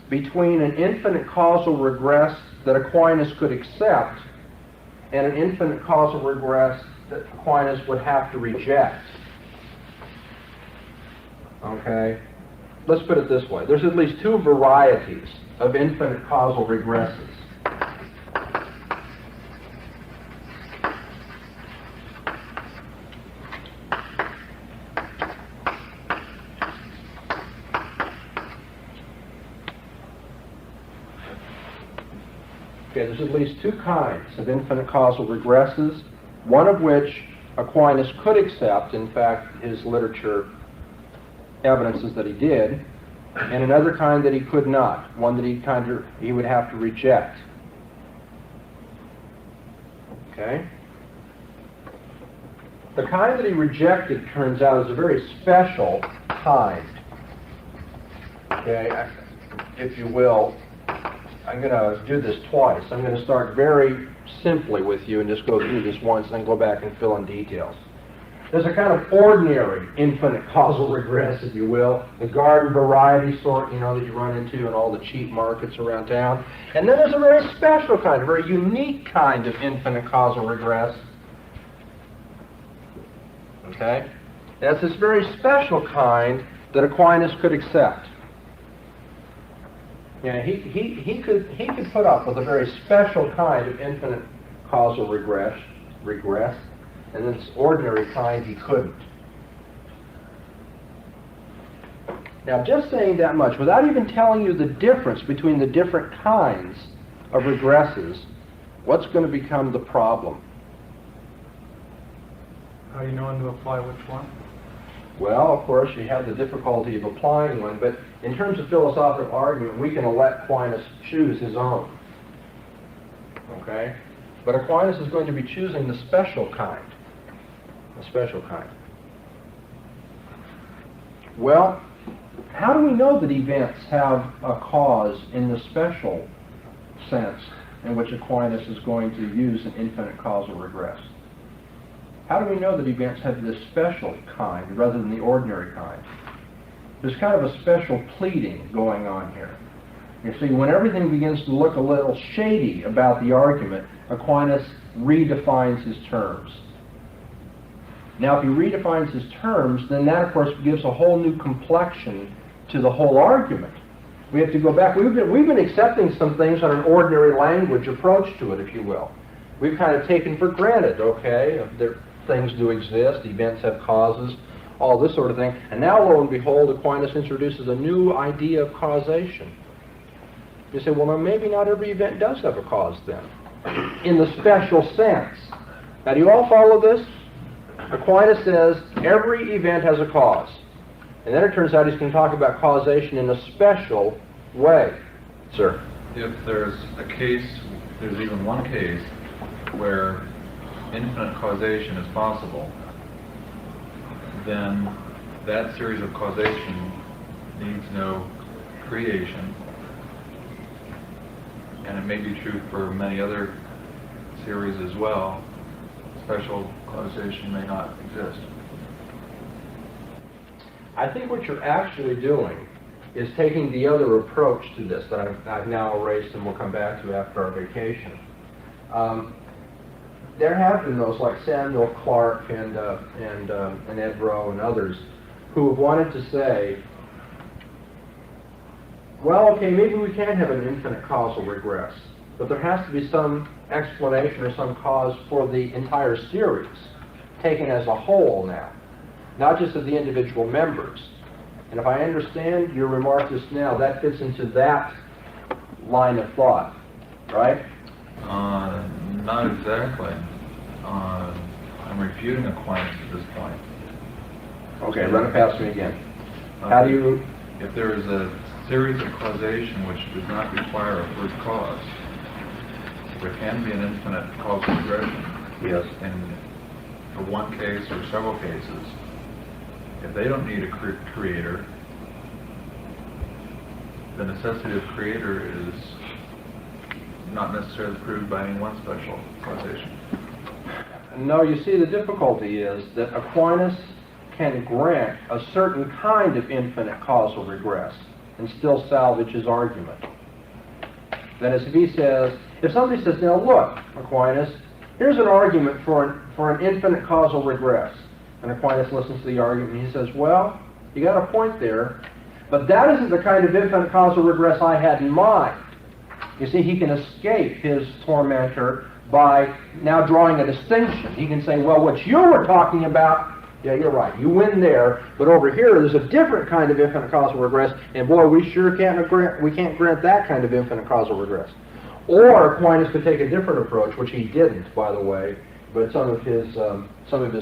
between an infinite causal regress that Aquinas could accept and an infinite causal regress that Aquinas would have to reject. Okay? Let's put it this way. There's at least 2 varieties of infinite causal regresses. Okay, there's at least 2 kinds of infinite causal regresses, one of which Aquinas could accept. In fact, his literature evidences that he did, and another kind that he could not, one that he would have to reject. Okay? The kind that he rejected, turns out, is a very special kind. Okay, if you will, I'm going to do this twice. I'm going to start very simply with you and just go through this once and then go back and fill in details. There's a kind of ordinary infinite causal regress, if you will, the garden variety sort, that you run into in all the cheap markets around town. And then there's a very special kind, a very unique kind of infinite causal regress. Okay? That's this very special kind that Aquinas could accept. Yeah, he could put up with a very special kind of infinite causal regress, and this ordinary kind he couldn't. Now, just saying that much, without even telling you the difference between the different kinds of regresses, what's going to become the problem? How do you know when to apply which one? Well, of course, you have the difficulty of applying one, but in terms of philosophical argument, we can let Aquinas choose his own. Okay? But Aquinas is going to be choosing the special kind. The special kind. Well, how do we know that events have a cause in the special sense in which Aquinas is going to use an infinite causal regress? How do we know that events have this special kind rather than the ordinary kind? There's kind of a special pleading going on here. You see, when everything begins to look a little shady about the argument, Aquinas redefines his terms. Now, if he redefines his terms, then that, of course, gives a whole new complexion to the whole argument. We have to go back. We've been accepting some things on an ordinary language approach to it, if you will. We've kind of taken for granted, okay, things do exist, events have causes, all this sort of thing. And now, lo and behold, Aquinas introduces a new idea of causation. You say, well, maybe not every event does have a cause then, in the special sense. Now, do you all follow this? Aquinas says every event has a cause. And then it turns out he's going to talk about causation in a special way. Sir? If there's a case, there's even one case, where infinite causation is possible, then that series of causation needs no creation. And it may be true for many other series as well. Special causation may not exist. I think what you're actually doing is taking the other approach to this that I've now erased and we'll come back to after our vacation. There have been those like Samuel Clarke and Ed Rowe and others who have wanted to say, well, okay, maybe we can have an infinite causal regress, but there has to be some explanation or some cause for the entire series, taken as a whole now, not just of the individual members. And if I understand your remark just now, that fits into that line of thought, right? Not exactly. I'm refuting Aquinas at this point. Okay, run it past me again. How do you... If there is a series of causation which does not require a first cause, there can be an infinite causal regression. Yes. And for one case or several cases, if they don't need a creator, the necessity of creator is not necessarily proved by any one special causation. No, you see, the difficulty is that Aquinas can grant a certain kind of infinite causal regress and still salvage his argument. That is, if somebody says, now look, Aquinas, here's an argument for an infinite causal regress. And Aquinas listens to the argument and he says, well, you got a point there, but that isn't the kind of infinite causal regress I had in mind. You see, he can escape his tormentor by now drawing a distinction. He can say, well, what you were talking about, yeah, you're right, you win there, but over here there's a different kind of infinite causal regress, and boy, we sure can't grant that kind of infinite causal regress. Or Aquinas could take a different approach, which he didn't, by the way, but some of his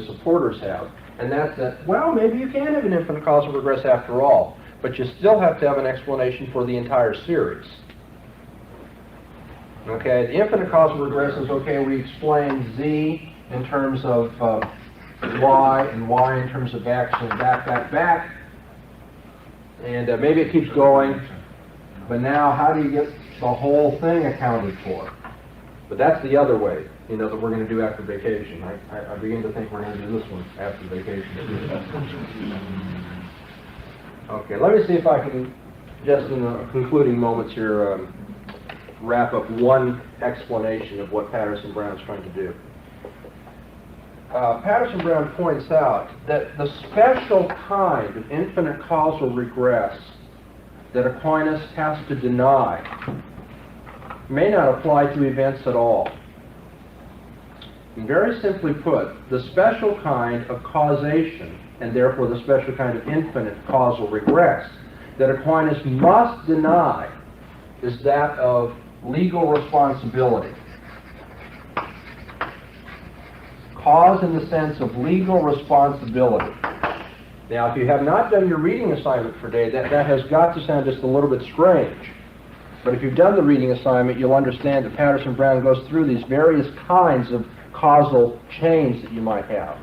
supporters have, and that's that, well, maybe you can have an infinite causal regress after all, but you still have to have an explanation for the entire series. Okay, the infinite causal regress is, okay, we explain Z in terms of Y, and Y in terms of X, and back, and maybe it keeps going, but now how do you get the whole thing accounted for? But that's the other way, that we're going to do after vacation. I begin to think we're going to do this one after vacation. Okay, let me see if I can, just in the concluding moments here, wrap up one explanation of what Patterson-Brown's trying to do. Patterson-Brown points out that the special kind of infinite causal regress that Aquinas has to deny may not apply to events at all. And very simply put, the special kind of causation, and therefore the special kind of infinite causal regress, that Aquinas must deny is that of legal responsibility. Cause in the sense of legal responsibility. Now, if you have not done your reading assignment for today, that has got to sound just a little bit strange. But if you've done the reading assignment, you'll understand that Patterson-Brown goes through these various kinds of causal chains that you might have.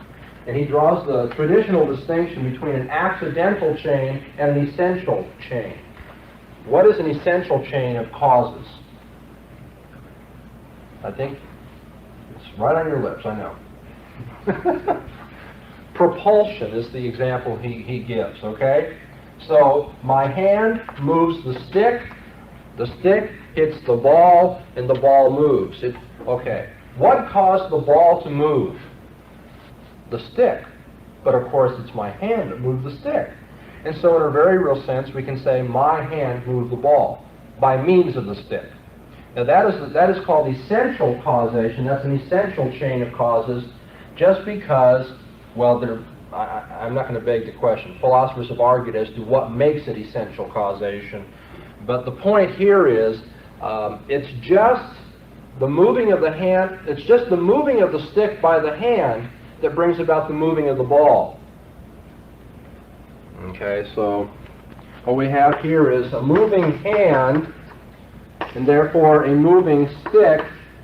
And he draws the traditional distinction between an accidental chain and an essential chain. What is an essential chain of causes? I think it's right on your lips, I know. Propulsion is the example he gives, okay? So my hand moves the stick hits the ball, and the ball moves. Okay. What caused the ball to move? The stick. But of course it's my hand that moved the stick. And so in a very real sense we can say my hand moved the ball by means of the stick. Now that is called essential causation. That's an essential chain of causes just because, well, I'm not going to beg the question. Philosophers have argued as to what makes it essential causation. But the point here is it's just the moving of the hand, it's just the moving of the stick by the hand that brings about the moving of the ball. Okay, so what we have here is a moving hand, and therefore a moving stick,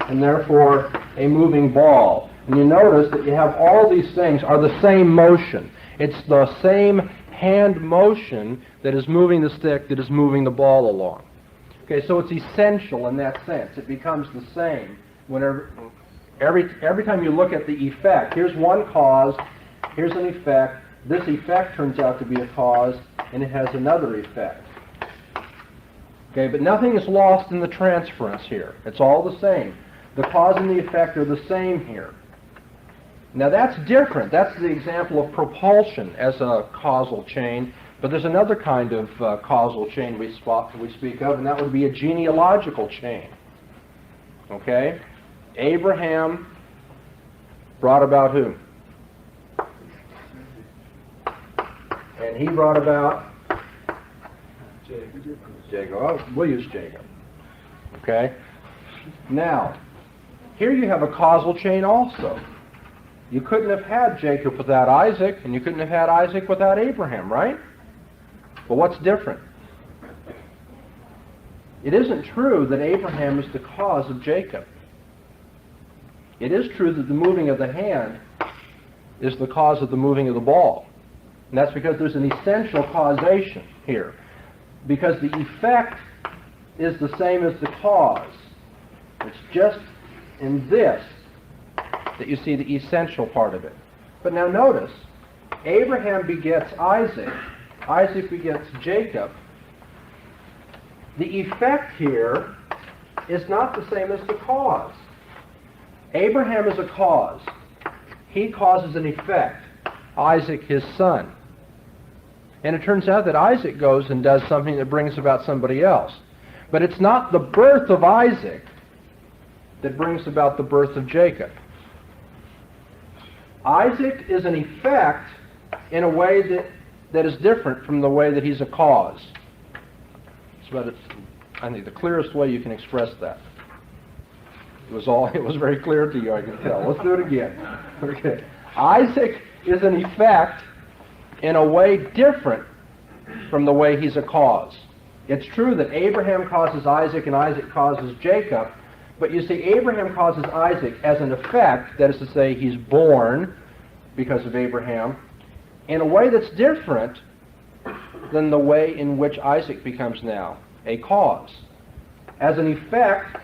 and therefore a moving ball. And you notice that you have all these things are the same motion. It's the same hand motion that is moving the stick that is moving the ball along. Okay, so it's essential in that sense. It becomes the same whenever every time you look at the effect. Here's one cause, here's an effect. This effect turns out to be a cause, and it has another effect. Okay, but nothing is lost in the transference here. It's all the same. The cause and the effect are the same here. Now that's different. That's the example of propulsion as a causal chain, but there's another kind of causal chain we speak of, and that would be a genealogical chain. Okay? Abraham brought about who? And he brought about Jacob. Oh, we'll use Jacob. Okay? Now, here you have a causal chain also. You couldn't have had Jacob without Isaac, and you couldn't have had Isaac without Abraham, right? But what's different? It isn't true that Abraham is the cause of Jacob. It is true that the moving of the hand is the cause of the moving of the ball. And that's because there's an essential causation here. Because the effect is the same as the cause. It's just in this that you see the essential part of it. But now notice, Abraham begets Isaac. Isaac begets Jacob. The effect here is not the same as the cause. Abraham is a cause. He causes an effect. Isaac, his son. And it turns out that Isaac goes and does something that brings about somebody else. But it's not the birth of Isaac that brings about the birth of Jacob. Isaac is an effect in a way that is different from the way that he's a cause. It's I think the clearest way you can express that. It was very clear to you, I can tell. Let's do it again. Okay. Isaac is an effect in a way different from the way he's a cause. It's true that Abraham causes Isaac and Isaac causes Jacob, but you see, Abraham causes Isaac as an effect, that is to say, he's born because of Abraham, in a way that's different than the way in which Isaac becomes now a cause. As an effect,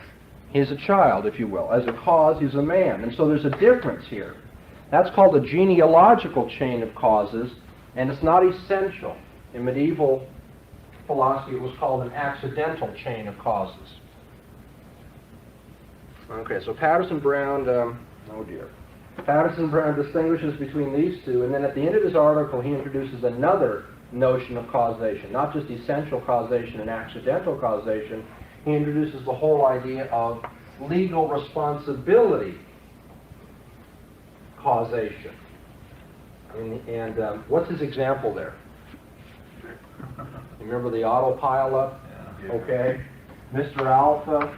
he's a child, if you will. As a cause, he's a man. And so there's a difference here. That's called a genealogical chain of causes, and it's not essential. In medieval philosophy, it was called an accidental chain of causes. Okay, so Patterson-Brown, Patterson-Brown distinguishes between these two, and then at the end of his article, he introduces another notion of causation, not just essential causation and accidental causation. He introduces the whole idea of legal responsibility causation. And what's his example there? Remember the autopilot? Okay. Mr. Alpha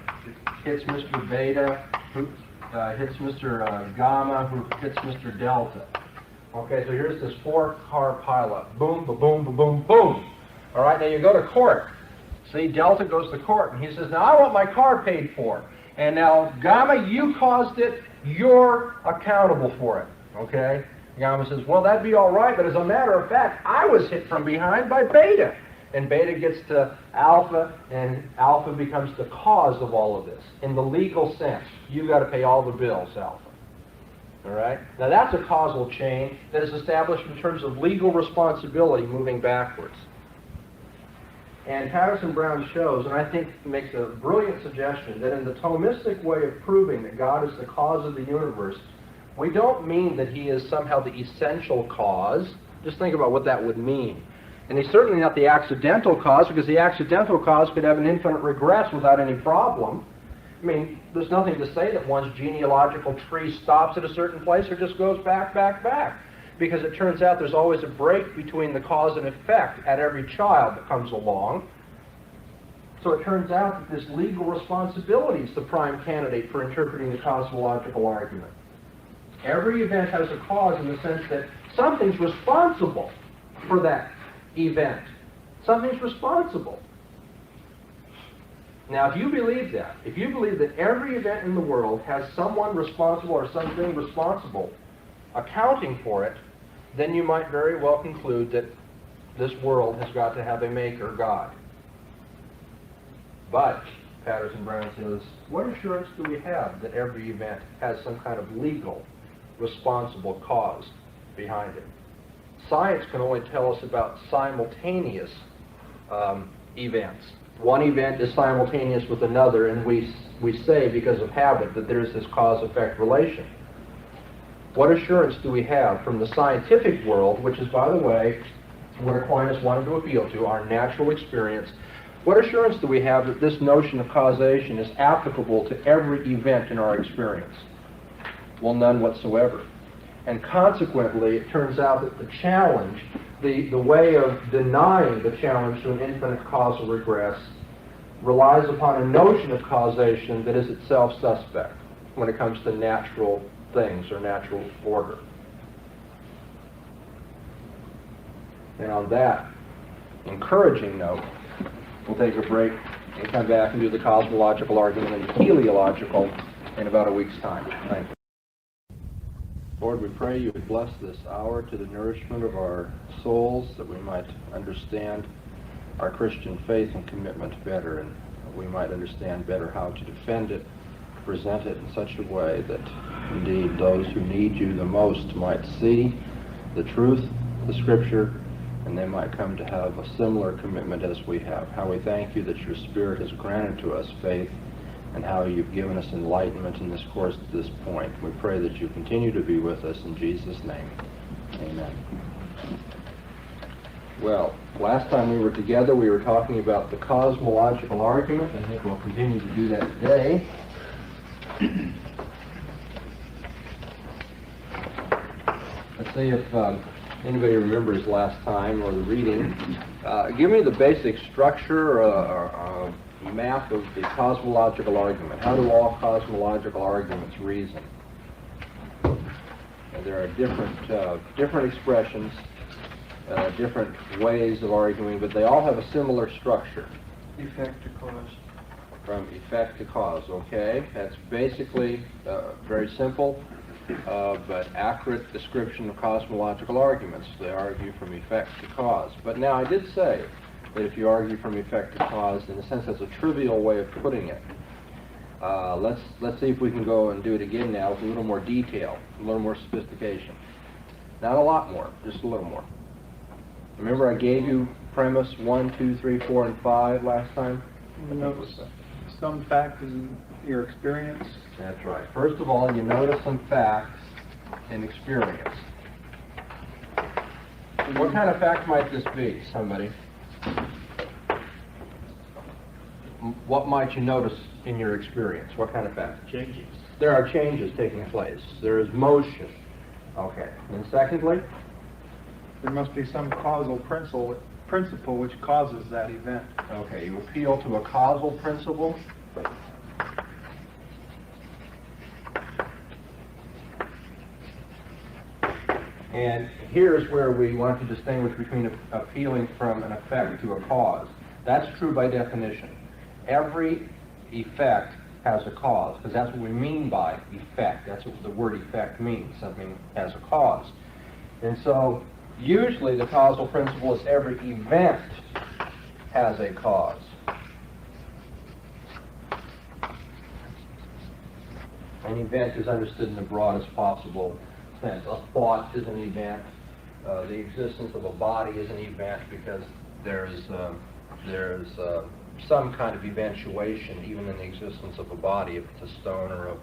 hits Mr. Beta. hits Mr. Gamma, who hits Mr. Delta. Okay, so here's this 4-car pileup. Boom, ba-boom, ba-boom, boom. All right, now you go to court. See, Delta goes to court, and he says, now I want my car paid for. And now, Gamma, you caused it. You're accountable for it. Okay? Gamma says, well, that'd be all right, but as a matter of fact, I was hit from behind by Beta. And Beta gets to Alpha, and Alpha becomes the cause of all of this. In the legal sense, you've got to pay all the bills, Alpha. All right? Now that's a causal chain that is established in terms of legal responsibility moving backwards. And Patterson-Brown shows, and I think makes a brilliant suggestion, that in the Thomistic way of proving that God is the cause of the universe, we don't mean that he is somehow the essential cause. Just think about what that would mean. And he's certainly not the accidental cause, because the accidental cause could have an infinite regress without any problem. I mean, there's nothing to say that one's genealogical tree stops at a certain place or just goes back, back, back. Because it turns out there's always a break between the cause and effect at every child that comes along. So it turns out that this legal responsibility is the prime candidate for interpreting the cosmological argument. Every event has a cause in the sense that something's responsible for that event. Something's responsible. Now, if you believe that, if you believe that every event in the world has someone responsible or something responsible accounting for it, then you might very well conclude that this world has got to have a maker, God. But, Patterson-Brown says, what assurance do we have that every event has some kind of legal, responsible cause behind it? Science can only tell us about simultaneous events. One event is simultaneous with another, and we say, because of habit, that there's this cause-effect relation. What assurance do we have from the scientific world, which is, by the way, what Aquinas wanted to appeal to, our natural experience? What assurance do we have that this notion of causation is applicable to every event in our experience? Well, none whatsoever. And consequently, it turns out that the challenge, the way of denying the challenge to an infinite causal regress, relies upon a notion of causation that is itself suspect when it comes to natural things or natural order. And on that encouraging note, we'll take a break and come back and do the cosmological argument and the teleological in about a week's time. Thank you. Lord, we pray you would bless this hour to the nourishment of our souls, that we might understand our Christian faith and commitment better, and we might understand better how to defend it, present it in such a way that indeed those who need you the most might see the truth, the Scripture, and they might come to have a similar commitment as we have. How we thank you that your Spirit has granted to us faith, and how you've given us enlightenment in this course to this point. We pray that you continue to be with us in Jesus' name. Amen. Well, last time we were together, we were talking about the cosmological argument. I think we'll continue to do that today. Let's see if anybody remembers last time or the reading. Give me the basic structure or map of the cosmological argument. How do all cosmological arguments reason? And there are different expressions, different ways of arguing, but they all have a similar structure. Effect to cause. From effect to cause, okay? That's basically very simple, but accurate description of cosmological arguments. They argue from effect to cause. But now I did say that if you argue from effect to cause, in a sense that's a trivial way of putting it. Let's see if we can go and do it again now with a little more detail, a little more sophistication. Not a lot more, just a little more. Remember I gave you premise 1, 2, 3, 4, and 5 last time? Notice some facts in your experience. That's right. First of all, you notice some facts in experience. What kind of fact might this be, somebody? What might you notice in your experience? What kind of fact? Changes. There are changes taking place. There is motion. Okay. And secondly? There must be some causal principle which causes that event. Okay, you appeal to a causal principle. And here's where we want to distinguish between a feeling from an effect to a cause. That's true by definition. Every effect has a cause, because that's what we mean by effect. That's what the word effect means. Something has a cause. And so usually the causal principle is every event has a cause. An event is understood in the broadest possible sense. A thought is an event. The existence of a body is an event because there's some kind of eventuation even in the existence of a body, if it's a stone or a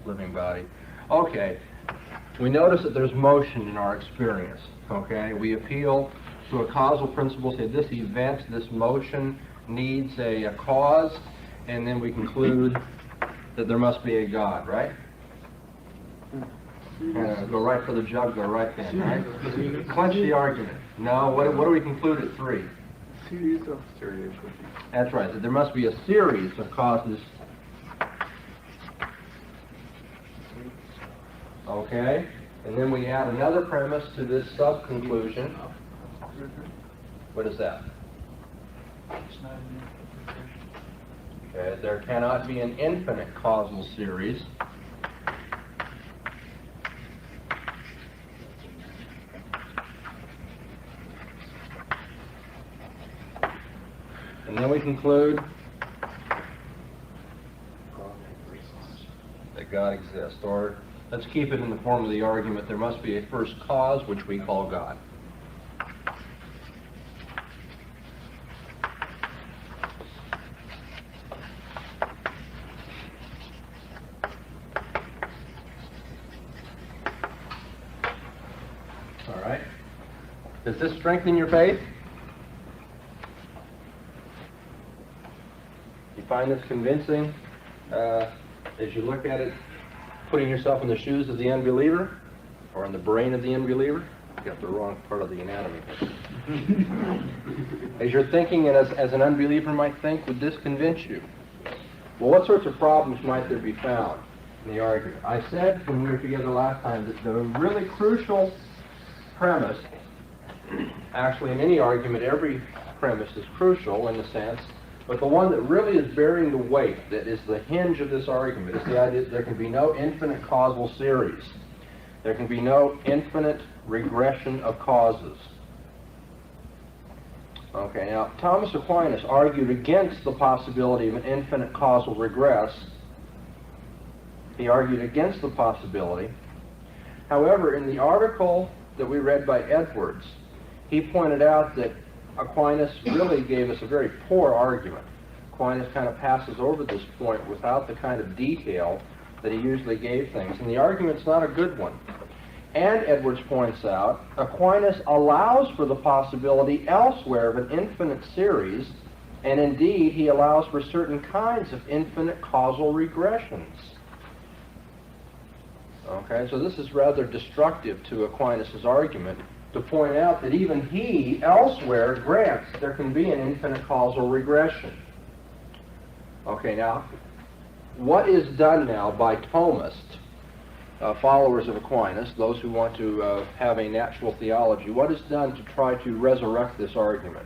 living body. Okay, we notice that there's motion in our experience. Okay, we appeal to a causal principle, say this event, this motion needs a cause, and then we conclude that there must be a God, right? Go right for the jug, go right then, right? Clench the argument. No, what do we conclude at 3? Series of That's right, that there must be a series of causes. Okay, and then we add another premise to this sub-conclusion. What is that? Okay, there cannot be an infinite causal series. And then we conclude that God exists. Or let's keep it in the form of the argument, there must be a first cause, which we call God. All right. Does this strengthen your faith? You find this convincing as you look at it, putting yourself in the shoes of the unbeliever or in the brain of the unbeliever? You got the wrong part of the anatomy. As you're thinking and as an unbeliever might think, would this convince you? Well, what sorts of problems might there be found in the argument? I said when we were together last time that the really crucial premise, actually in any argument every premise is crucial in a sense, but the one that really is bearing the weight, that is the hinge of this argument, is the idea that there can be no infinite causal series. There can be no infinite regression of causes. Okay, now Thomas Aquinas argued against the possibility of an infinite causal regress. He argued against the possibility. However, in the article that we read by Edwards, he pointed out that Aquinas really gave us a very poor argument. Aquinas kind of passes over this point without the kind of detail that he usually gave things, and the argument's not a good one. And Edwards points out, Aquinas allows for the possibility elsewhere of an infinite series, and indeed he allows for certain kinds of infinite causal regressions. Okay, so this is rather destructive to Aquinas' argument, to point out that even he elsewhere grants there can be an infinite causal regression. Okay, now, what is done now by Thomists, followers of Aquinas, those who want to have a natural theology, what is done to try to resurrect this argument,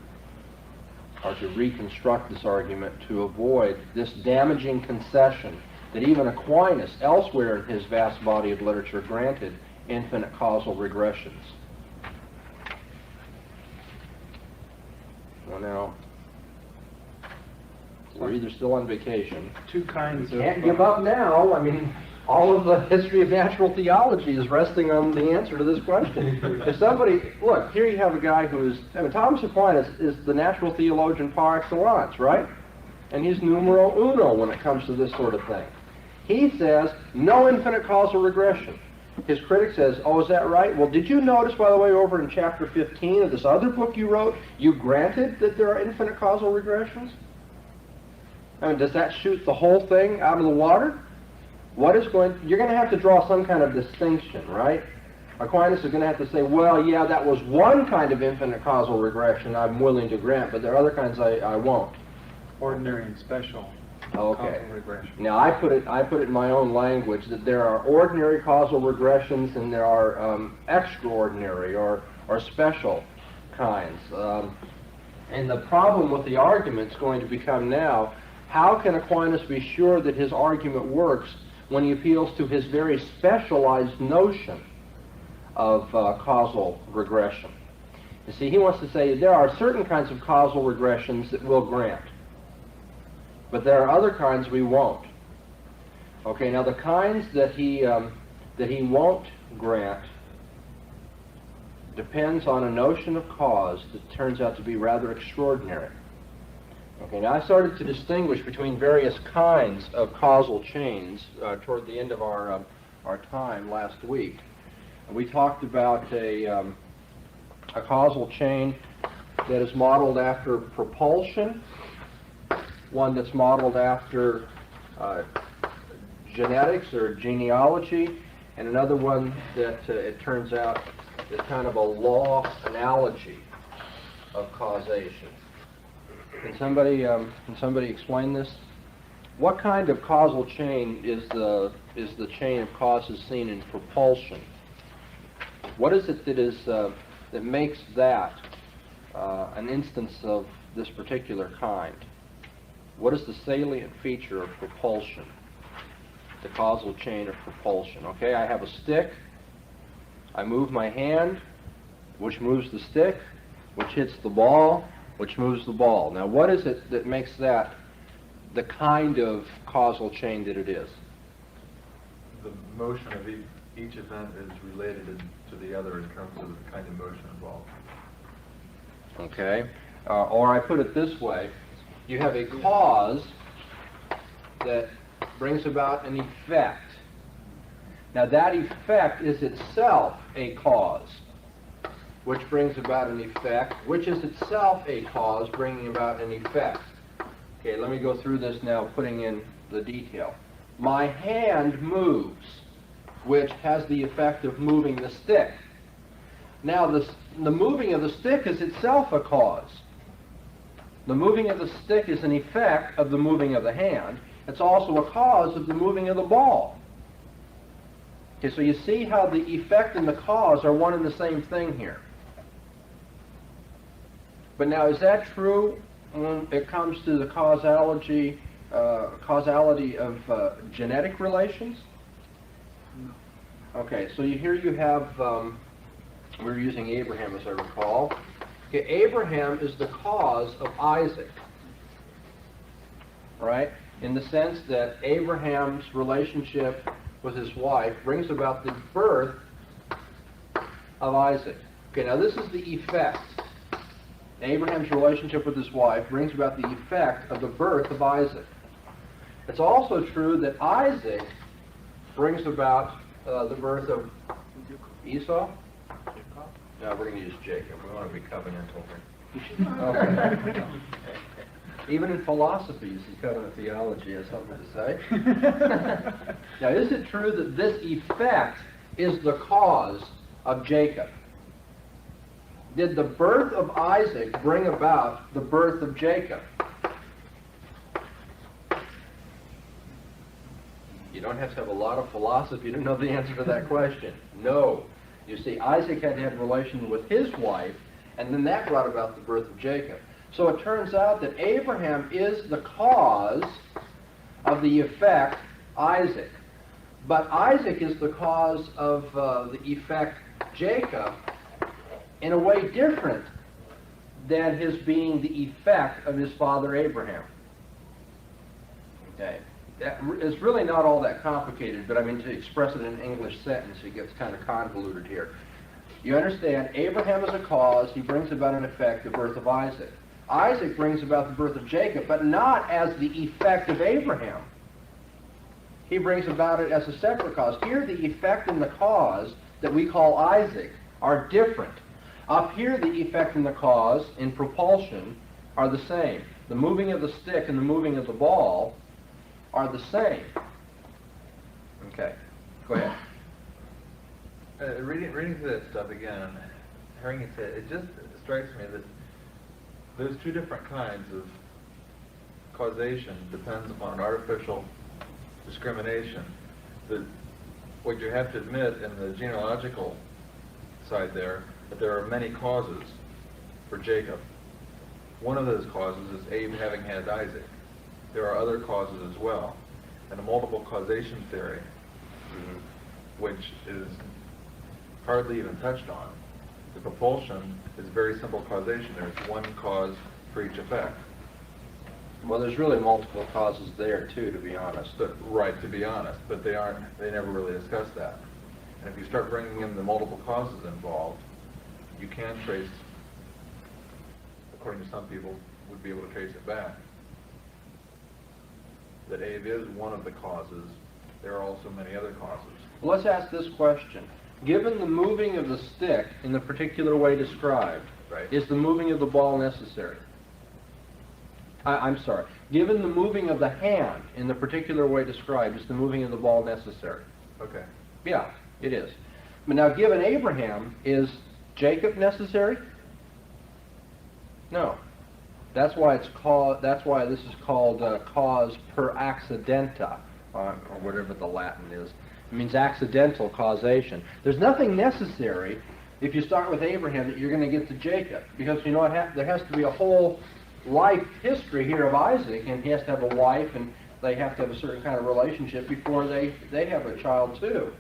or to reconstruct this argument to avoid this damaging concession that even Aquinas elsewhere in his vast body of literature granted infinite causal regressions? Well, now, we're either still on vacation. Two kinds of... Can't give up now. I mean, all of the history of natural theology is resting on the answer to this question. If somebody... Look, here you have a guy who is... I mean, Thomas Aquinas is the natural theologian par excellence, right? And he's numero uno when it comes to this sort of thing. He says, no infinite causal regression. His critic says, oh, is that right? Well, did you notice, by the way, over in chapter 15 of this other book you wrote, you granted that there are infinite causal regressions? I mean, does that shoot the whole thing out of the water? What is going... You're going to have to draw some kind of distinction, right? Aquinas is going to have to say, well, yeah, that was one kind of infinite causal regression I'm willing to grant, but there are other kinds I won't. Ordinary and special. Okay. Causal regression. Now I put it in my own language that there are ordinary causal regressions and there are extraordinary or special kinds. And the problem with the argument is going to become now, how can Aquinas be sure that his argument works when he appeals to his very specialized notion of causal regression? You see, he wants to say there are certain kinds of causal regressions that we'll grant, but there are other kinds we won't. Okay, now the kinds that he won't grant depends on a notion of cause that turns out to be rather extraordinary. Okay, now I started to distinguish between various kinds of causal chains toward the end of our time last week. We talked about a causal chain that is modeled after propulsion, one that's modeled after genetics or genealogy, and another one that it turns out is kind of a law analogy of causation. Can somebody explain this? What kind of causal chain is the chain of causes seen in propulsion? What is it that makes that an instance of this particular kind? What is the salient feature of propulsion? The causal chain of propulsion. Okay, I have a stick. I move my hand, which moves the stick, which hits the ball, which moves the ball. Now, what is it that makes that the kind of causal chain that it is? The motion of each event is related to the other in terms of the kind of motion involved. Okay, or I put it this way. You have a cause that brings about an effect. Now that effect is itself a cause, which brings about an effect, which is itself a cause bringing about an effect. Okay, let me go through this now, putting in the detail. My hand moves, which has the effect of moving the stick. Now the moving of the stick is itself a cause. The moving of the stick is an effect of the moving of the hand. It's also a cause of the moving of the ball. Okay, so you see how the effect and the cause are one and the same thing here. But now, is that true when it comes to the causality of genetic relations? Okay, so here you have, we're using Abraham as I recall. Okay, Abraham is the cause of Isaac, right? In the sense that Abraham's relationship with his wife brings about the birth of Isaac. Okay, now this is the effect. Abraham's relationship with his wife brings about the effect of the birth of Isaac. It's also true that Isaac brings about the birth of Esau. No, we're going to use Jacob. We want to be covenantal here. Okay. Even in philosophy, you see covenant theology has something to say. Now, is it true that this effect is the cause of Jacob? Did the birth of Isaac bring about the birth of Jacob? You don't have to have a lot of philosophy to know the answer to that question. No. You see, Isaac had to have relations with his wife, and then that brought about the birth of Jacob. So it turns out that Abraham is the cause of the effect Isaac. But Isaac is the cause of the effect Jacob in a way different than his being the effect of his father Abraham. Okay. It's really not all that complicated, but I mean, to express it in an English sentence, it gets kind of convoluted here. You understand, Abraham is a cause, he brings about an effect, the birth of Isaac. Isaac brings about the birth of Jacob, but not as the effect of Abraham. He brings about it as a separate cause. Here, the effect and the cause that we call Isaac are different. Up here, the effect and the cause in propulsion are the same. The moving of the stick and the moving of the ball are the same. Okay, go ahead. Reading through that stuff again, hearing you say it just strikes me that there's two different kinds of causation depends upon an artificial discrimination, what you have to admit in the genealogical side there, that there are many causes for Jacob. One of those causes is Abe having had Isaac. There are other causes as well. And a multiple causation theory, which is hardly even touched on. The propulsion is very simple causation. There's one cause for each effect. Well, there's really multiple causes there too, to be honest. Right, to be honest, but they never really discuss that. And if you start bringing in the multiple causes involved, you can trace, according to some people, would be able to trace it back. That Abe is one of the causes. There are also many other causes. Well, let's ask this question. Given the moving of the stick in the particular way described, is the moving of the ball necessary? I'm sorry. Given the moving of the hand in the particular way described, is the moving of the ball necessary? Okay. Yeah, it is. But now, given Abraham, is Jacob necessary? No. That's why it's called. That's why this is called cause per accidenta, or whatever the Latin is. It means accidental causation. There's nothing necessary if you start with Abraham that you're going to get to Jacob, because you know what? There has to be a whole life history here of Isaac, and he has to have a wife, and they have to have a certain kind of relationship before they have a child too.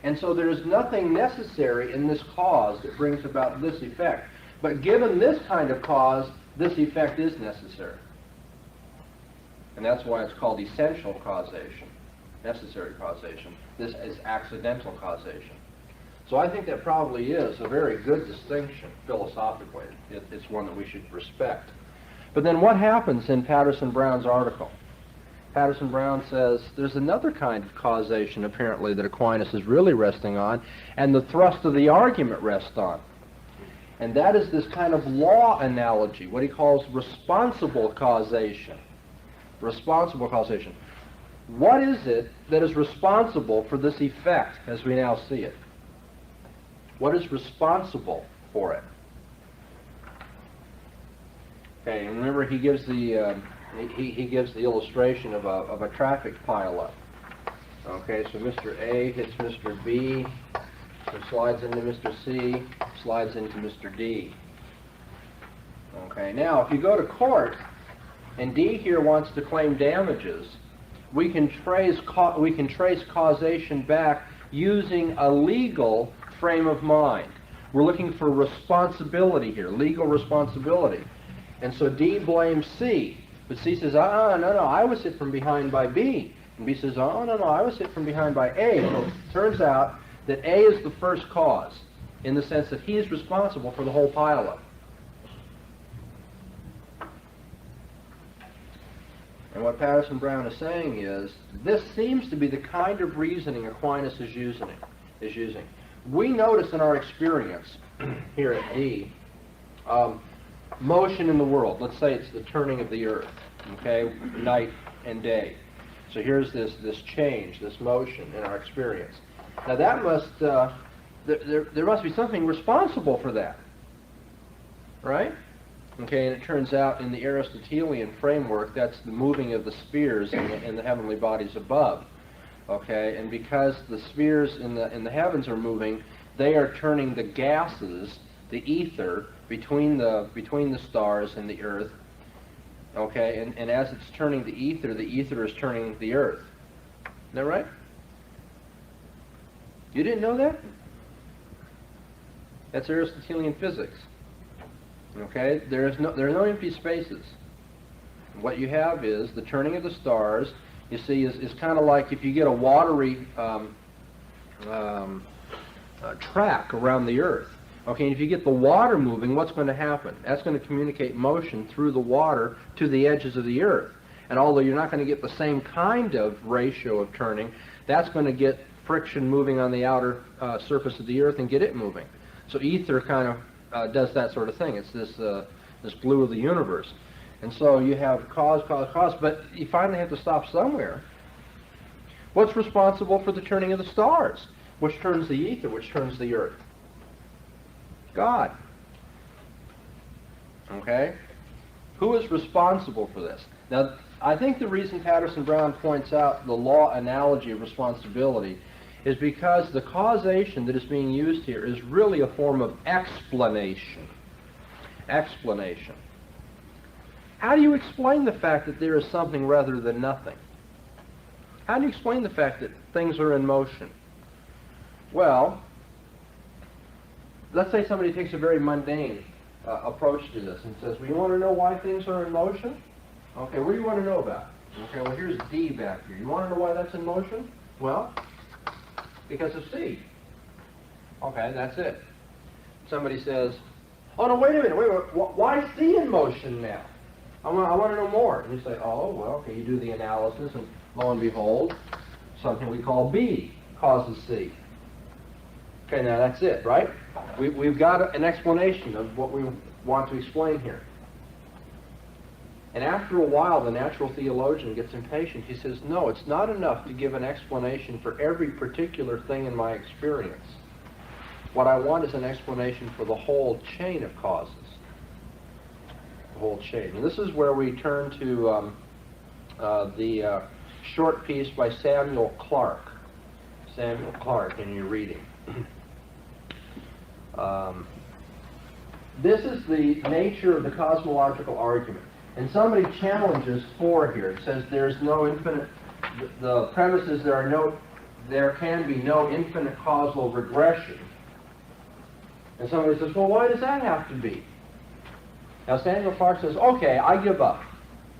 And so there is nothing necessary in this cause that brings about this effect. But given this kind of cause, this effect is necessary. And that's why it's called essential causation, necessary causation. This is accidental causation. So I think that probably is a very good distinction philosophically. It's one that we should respect. But then what happens in Patterson-Brown's article? Patterson-Brown says there's another kind of causation apparently that Aquinas is really resting on, and the thrust of the argument rests on. And that is this kind of law analogy, what he calls responsible causation. Responsible causation. What is it that is responsible for this effect as we now see it? What is responsible for it? Okay, and remember he gives the he gives the illustration of a traffic pileup. Okay, so Mr. A hits Mr. B, so slides into Mr. C, slides into Mr. D. Okay, now if you go to court and D here wants to claim damages, we can trace causation back using a legal frame of mind. We're looking for responsibility here, legal responsibility. And so D blames C, but C says, no, I was hit from behind by B. And B says, no, I was hit from behind by A. So it turns out that A is the first cause, in the sense that he is responsible for the whole pileup. And what Patterson-Brown is saying is, this seems to be the kind of reasoning Aquinas is using. We notice in our experience here at D, motion in the world. Let's say it's the turning of the earth, okay, night and day. So here's this change, this motion in our experience. Now that must, there must be something responsible for that, right? Okay, and it turns out in the Aristotelian framework, that's the moving of the spheres in the heavenly bodies above. Okay, and because the spheres in the heavens are moving, they are turning the gases, the ether, between the stars and the earth. Okay, and as it's turning the ether is turning the earth. Isn't that right? You didn't know that? That's Aristotelian physics. Okay, there are no empty spaces. What you have is the turning of the stars. You see, is kind of like if you get a watery track around the earth. Okay, and if you get the water moving, what's going to happen? That's going to communicate motion through the water to the edges of the earth. And although you're not going to get the same kind of ratio of turning, that's going to get friction moving on the outer surface of the earth and get it moving. So ether kind of does that sort of thing. It's this glue of the universe. And so you have cause, but you finally have to stop somewhere. What's responsible for the turning of the stars? Which turns the ether? Which turns the earth? God. Okay? Who is responsible for this? Now, I think the reason Patterson-Brown points out the law analogy of responsibility is because the causation that is being used here is really a form of explanation. Explanation. How do you explain the fact that there is something rather than nothing? How do you explain the fact that things are in motion? Well, let's say somebody takes a very mundane approach to this and says, well, you want to know why things are in motion? Okay, what do you want to know about? Okay, well, here's D back here. You want to know why that's in motion? Well, because of C. Okay, that's it. Somebody says, oh, no, wait a minute, why is C in motion now? I want to know more. And you say, oh, well, okay, you do the analysis, and lo and behold, something we call B causes C. Okay, now that's it, right? We've got an explanation of what we want to explain here. And after a while, the natural theologian gets impatient. He says, no, it's not enough to give an explanation for every particular thing in my experience. What I want is an explanation for the whole chain of causes. The whole chain. And this is where we turn to the short piece by Samuel Clarke. Samuel Clarke in your reading. This is the nature of the cosmological argument. And somebody challenges 4 here. It says there's no infinite, the premise is there can be no infinite causal regression. And somebody says, well, why does that have to be? Now Samuel Clarke says, okay, I give up.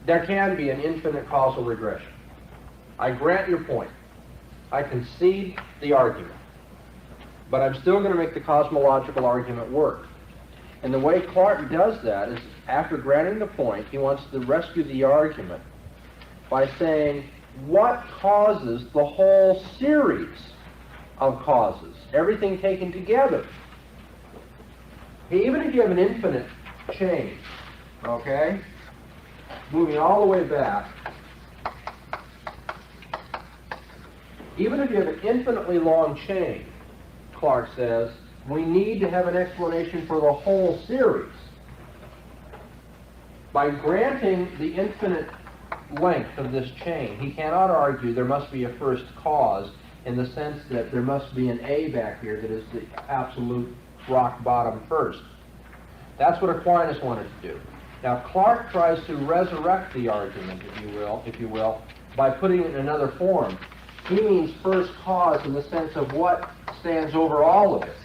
There can be an infinite causal regression. I grant your point. I concede the argument. But I'm still going to make the cosmological argument work. And the way Clarke does that is, after granting the point, he wants to rescue the argument by saying, what causes the whole series of causes? Everything taken together. Even if you have an infinite chain, okay, moving all the way back, even if you have an infinitely long chain, Clarke says, we need to have an explanation for the whole series. By granting the infinite length of this chain, he cannot argue there must be a first cause in the sense that there must be an A back here that is the absolute rock bottom first. That's what Aquinas wanted to do. Now Clarke tries to resurrect the argument, if you will, by putting it in another form. He means first cause in the sense of what stands over all of it.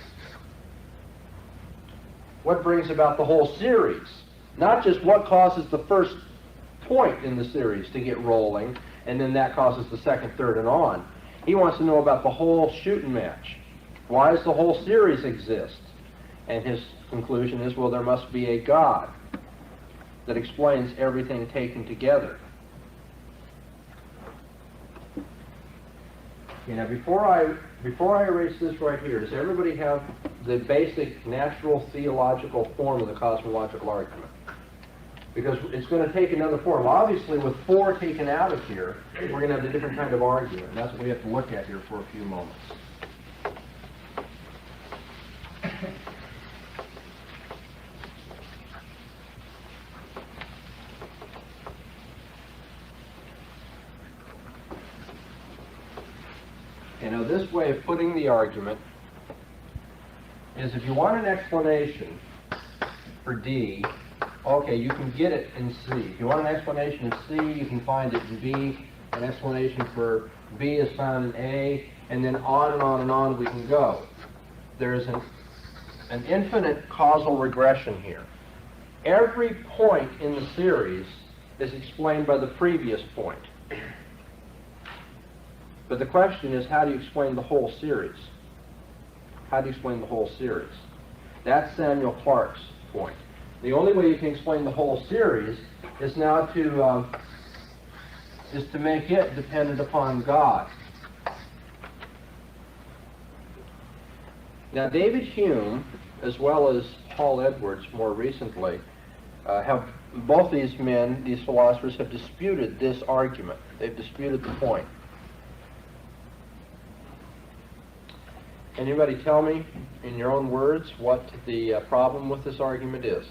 What brings about the whole series. Not just what causes the first point in the series to get rolling, and then that causes the second, third, and on. He wants to know about the whole shooting match. Why does the whole series exist? And his conclusion is, well, there must be a God that explains everything taken together. Okay, now before I erase this right here, does everybody have the basic natural theological form of the cosmological argument? Because it's going to take another form. Obviously, with 4 taken out of here, we're going to have a different kind of argument. And that's what we have to look at here for a few moments. You know, this way of putting the argument is if you want an explanation for D, okay, you can get it in C. If you want an explanation of C, you can find it in B. An explanation for B is found in A, and then on and on and on we can go. There's an infinite causal regression here. Every point in the series is explained by the previous point. But the question is, how do you explain the whole series? How do you explain the whole series? That's Samuel Clarke's point. The only way you can explain the whole series is now to make it dependent upon God. Now, David Hume, as well as Paul Edwards more recently, both these men, these philosophers, have disputed this argument. They've disputed the point. Anybody tell me, in your own words, what the problem with this argument is?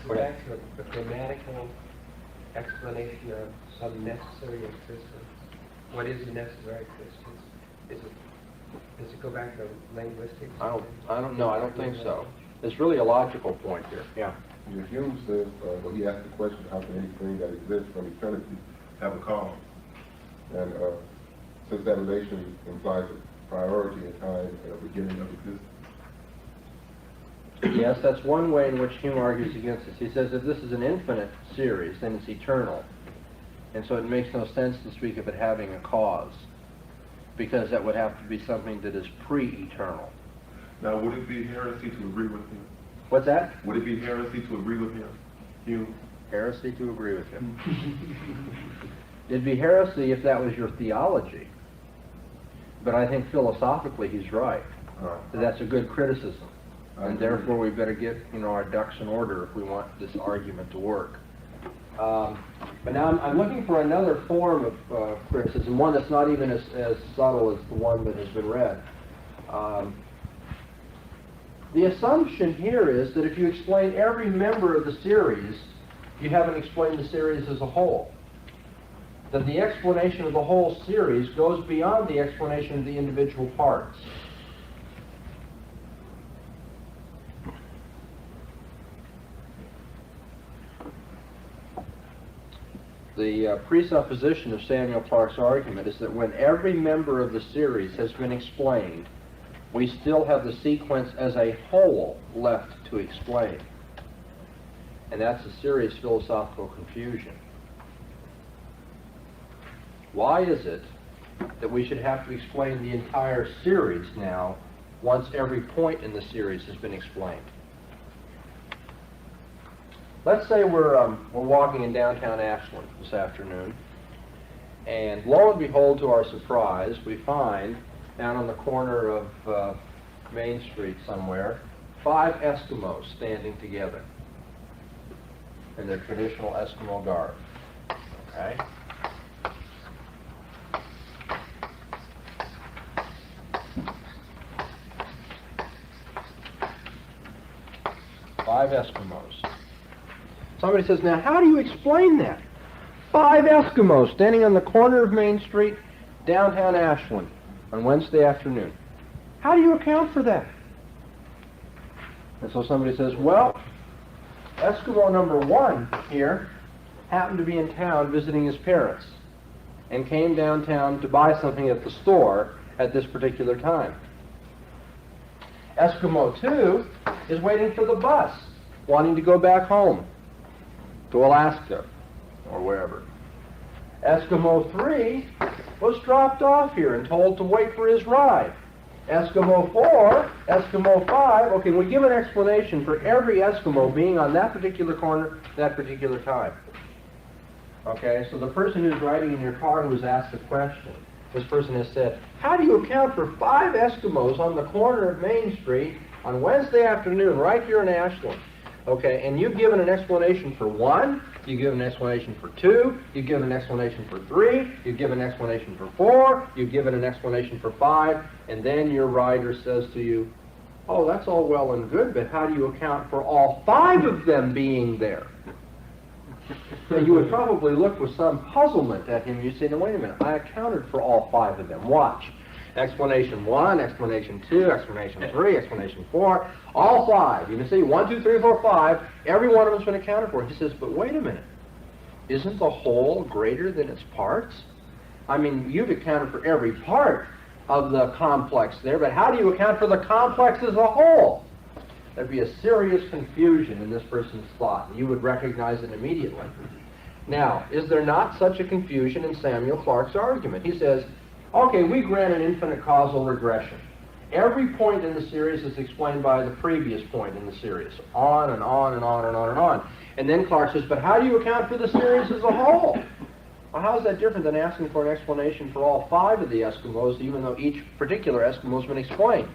This is back to a grammatical explanation of some necessary existence. What is a necessary existence? Does it go back to linguistics? I don't know. I don't think so. It's really a logical point here. Yeah. Hume says, when he asked the question, how can anything that exists from eternity have a cause? And since that relation implies a priority in time and a beginning of existence. Yes, that's one way in which Hume argues against this. He says if this is an infinite series, then it's eternal. And so it makes no sense to speak of it having a cause, because that would have to be something that is pre-eternal. Now, would it be heresy to agree with him? What's that? Would it be heresy to agree with him? Hume? Heresy to agree with him. It'd be heresy if that was your theology. But I think philosophically he's right. That's a good criticism. And therefore we better get, our ducks in order if we want this argument to work. But now I'm looking for another form of criticism, one that's not even as subtle as the one that has been read. The assumption here is that if you explain every member of the series, you haven't explained the series as a whole. That the explanation of the whole series goes beyond the explanation of the individual parts. The presupposition of Samuel Clarke's argument is that when every member of the series has been explained, we still have the sequence as a whole left to explain. And that's a serious philosophical confusion. Why is it that we should have to explain the entire series now, once every point in the series has been explained? Let's say we're walking in downtown Ashland this afternoon, and lo and behold, to our surprise, we find down on the corner of Main Street somewhere, 5 Eskimos standing together in their traditional Eskimo garb. Okay? Five Eskimos. Somebody says, now how do you explain that? 5 Eskimos standing on the corner of Main Street, downtown Ashland, on Wednesday afternoon. How do you account for that? And so somebody says, well, Eskimo number 1 here happened to be in town visiting his parents and came downtown to buy something at the store at this particular time. Eskimo 2 is waiting for the bus, wanting to go back home to Alaska or wherever. Eskimo 3 was dropped off here and told to wait for his ride. Eskimo 4, Eskimo 5, okay, we give an explanation for every Eskimo being on that particular corner, that particular time. Okay, so the person who's riding in your car who was asked the question, this person has said, how do you account for 5 Eskimos on the corner of Main Street on Wednesday afternoon right here in Ashland? Okay, and you've given an explanation for 1, you've given an explanation for 2, you've given an explanation for 3, you've given an explanation for 4, you've given an explanation for 5, and then your rider says to you, oh, that's all well and good, but how do you account for all 5 of them being there? And you would probably look with some puzzlement at him. You'd say, now wait a minute, I accounted for all 5 of them. Watch. Explanation 1, explanation 2, explanation 3, explanation 4, all 5. You can see 1, 2, 3, 4, 5. Every one of them's been accounted for. He says, but wait a minute. Isn't the whole greater than its parts? I mean, you've accounted for every part of the complex there, but how do you account for the complex as a whole? There'd be a serious confusion in this person's thought, and you would recognize it immediately. Now, is there not such a confusion in Samuel Clarke's argument? He says, okay, we grant an infinite causal regression. Every point in the series is explained by the previous point in the series, on and on and on and on and on. And then Clarke says, but how do you account for the series as a whole? Well, how is that different than asking for an explanation for all 5 of the Eskimos, even though each particular Eskimo has been explained?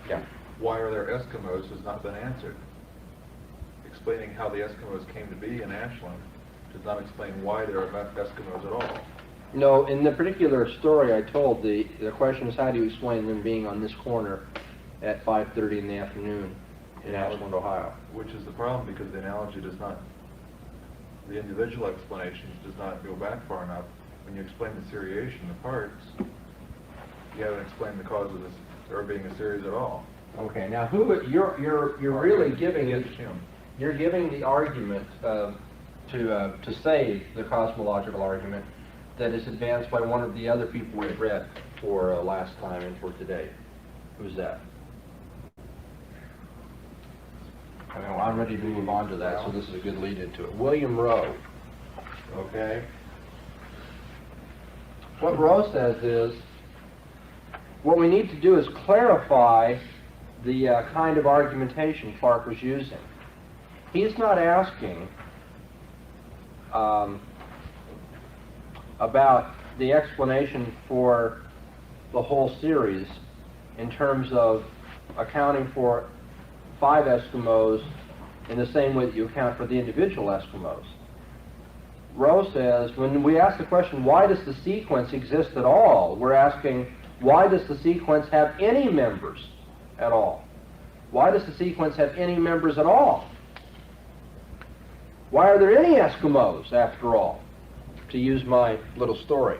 Yeah. Why are there Eskimos has not been answered. Explaining how the Eskimos came to be in Ashland does not explain why there are Eskimos at all. No, in the particular story I told, the question is how do you explain them being on this corner at 5:30 in the afternoon? in Ashland, Ohio. Which is the problem, because the analogy does not, the individual explanations does not go back far enough. When you explain the seriation, the parts, you haven't explained the cause of this, there being a series at all. Okay, now you're really giving it, you're giving the argument to save the cosmological argument that is advanced by one of the other people we've read for last time and for today. Who's that? I'm ready to move on to that, so this is a good lead into it. William Rowe. Okay. What Rowe says is, what we need to do is clarify the kind of argumentation Clark was using. He's not asking about the explanation for the whole series in terms of accounting for 5 Eskimos in the same way that you account for the individual Eskimos. Rowe says, when we ask the question, why does the sequence exist at all, we're asking, why does the sequence have any members at all? Why does the sequence have any members at all? Why are there any Eskimos, after all? To use my little story.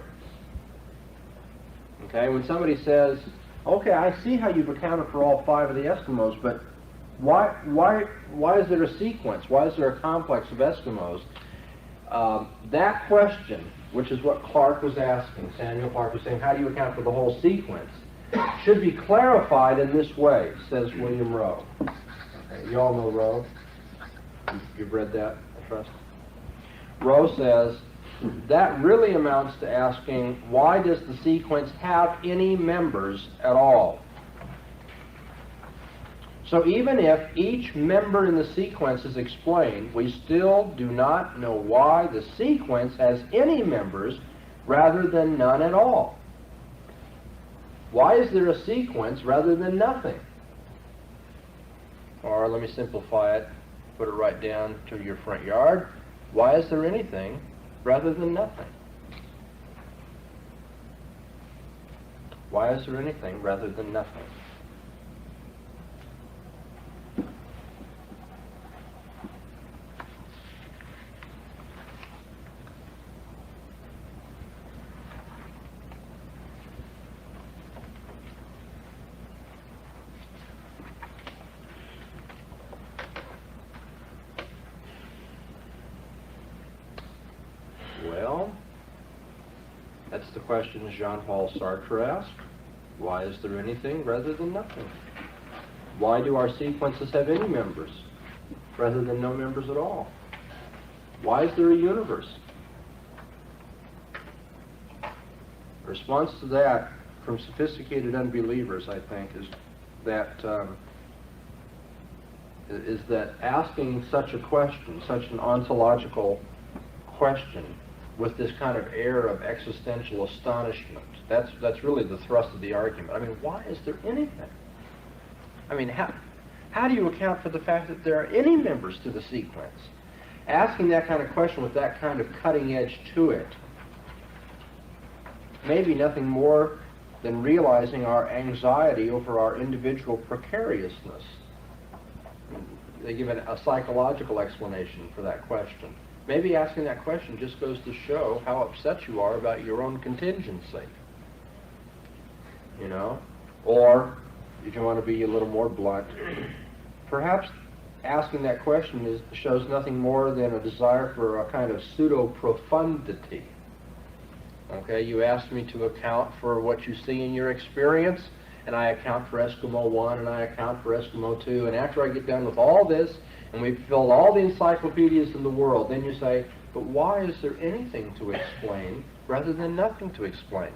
Okay, when somebody says, okay, I see how you've accounted for all 5 of the Eskimos, but why is there a sequence? Why is there a complex of Eskimos? That question, which is what Clark was asking, Samuel Clark was saying, how do you account for the whole sequence, should be clarified in this way, says William Rowe. Okay, you all know Rowe? You've read that, I trust? Rowe says, that really amounts to asking, why does the sequence have any members at all? So even if each member in the sequence is explained, we still do not know why the sequence has any members rather than none at all. Why is there a sequence rather than nothing? Or let me simplify it, put it right down to your front yard. Why is there anything rather than nothing? Why is there anything rather than nothing? Well, that's the question Jean-Paul Sartre asked. Why is there anything rather than nothing? Why do our sequences have any members rather than no members at all? Why is there a universe? The response to that from sophisticated unbelievers, I think, is that asking such a question, such an ontological question, with this kind of air of existential astonishment, that's really the thrust of the argument. I mean, why is there anything? I mean, how do you account for the fact that there are any members to the sequence? Asking that kind of question with that kind of cutting edge to it may be nothing more than realizing our anxiety over our individual precariousness. They give a psychological explanation for that question. Maybe asking that question just goes to show how upset you are about your own contingency. You know? Or, if you want to be a little more blunt, perhaps asking that question shows nothing more than a desire for a kind of pseudo-profundity. Okay, you asked me to account for what you see in your experience, and I account for Eskimo 1, and I account for Eskimo 2, and after I get done with all this, and we've filled all the encyclopedias in the world, then you say, but why is there anything to explain rather than nothing to explain?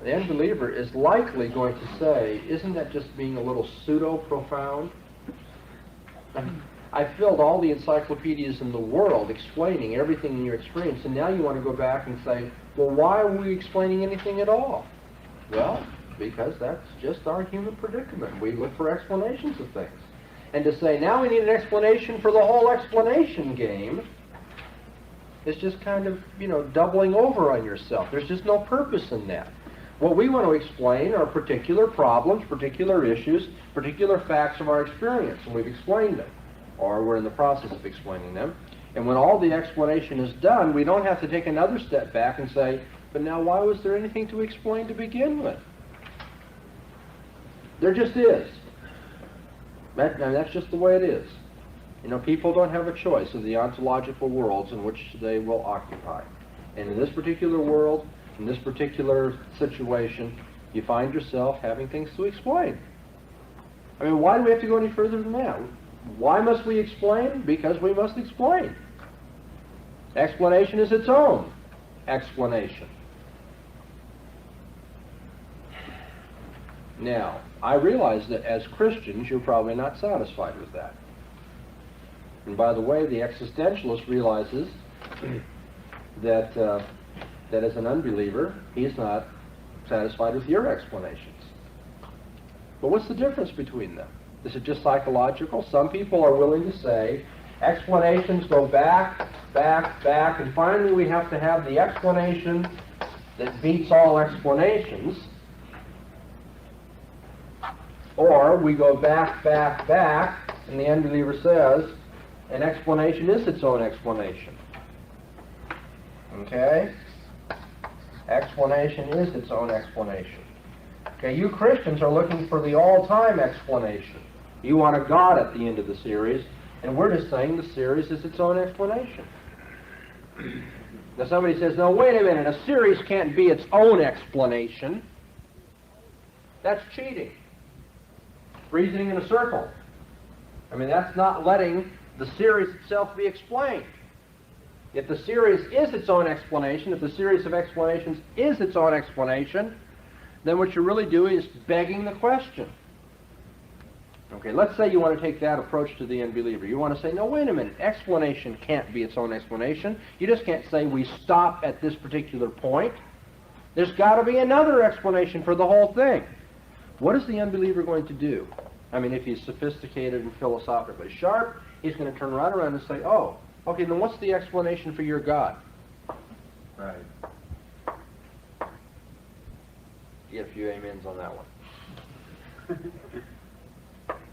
The unbeliever is likely going to say, isn't that just being a little pseudo-profound? I filled all the encyclopedias in the world explaining everything in your experience, and now you want to go back and say, well, why are we explaining anything at all? Well, because that's just our human predicament. We look for explanations of things. And to say, now we need an explanation for the whole explanation game is just kind of, doubling over on yourself. There's just no purpose in that. What we want to explain are particular problems, particular issues, particular facts of our experience, and we've explained them, or we're in the process of explaining them. And when all the explanation is done, we don't have to take another step back and say, but now why was there anything to explain to begin with? There just is. That's just the way it is. You know, people don't have a choice of the ontological worlds in which they will occupy. And in this particular world, in this particular situation, you find yourself having things to explain. I mean, why do we have to go any further than that? Why must we explain? Because we must explain. Explanation is its own explanation. Now, I realize that as Christians, you're probably not satisfied with that. And by the way, the existentialist realizes that as an unbeliever, he's not satisfied with your explanations. But what's the difference between them? Is it just psychological? Some people are willing to say, explanations go back, back, back, and finally we have to have the explanation that beats all explanations. Or we go back, back, back, and the unbeliever says, an explanation is its own explanation. Okay? Explanation is its own explanation. Okay, you Christians are looking for the all-time explanation. You want a God at the end of the series, and we're just saying the series is its own explanation. Now somebody says, no, wait a minute, a series can't be its own explanation. That's cheating. Reasoning in a circle. I mean, that's not letting the series itself be explained. If the series is its own explanation, if the series of explanations is its own explanation, then what you're really doing is begging the question. Okay, let's say you want to take that approach to the unbeliever. You want to say, no, wait a minute, explanation can't be its own explanation. You just can't say we stop at this particular point. There's got to be another explanation for the whole thing. What is the unbeliever going to do? I mean, if he's sophisticated and philosophically sharp, he's going to turn right around and say, oh, okay, then what's the explanation for your God? Right. You get a few amens on that one.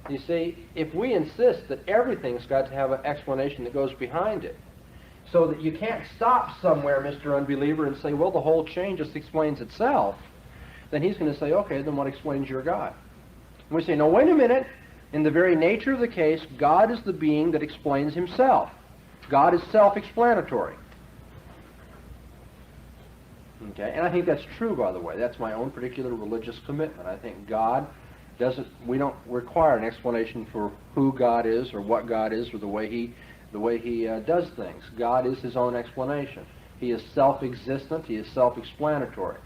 You see, if we insist that everything's got to have an explanation that goes behind it, so that you can't stop somewhere, Mr. Unbeliever, and say, well, the whole chain just explains itself, then he's going to say, okay, then what explains your God? And we say, no, wait a minute. In the very nature of the case, God is the being that explains himself. God is self-explanatory. Okay, and I think that's true, by the way. That's my own particular religious commitment. I think we don't require an explanation for who God is or what God is or the way he does things. God is his own explanation. He is self-existent. He is self-explanatory.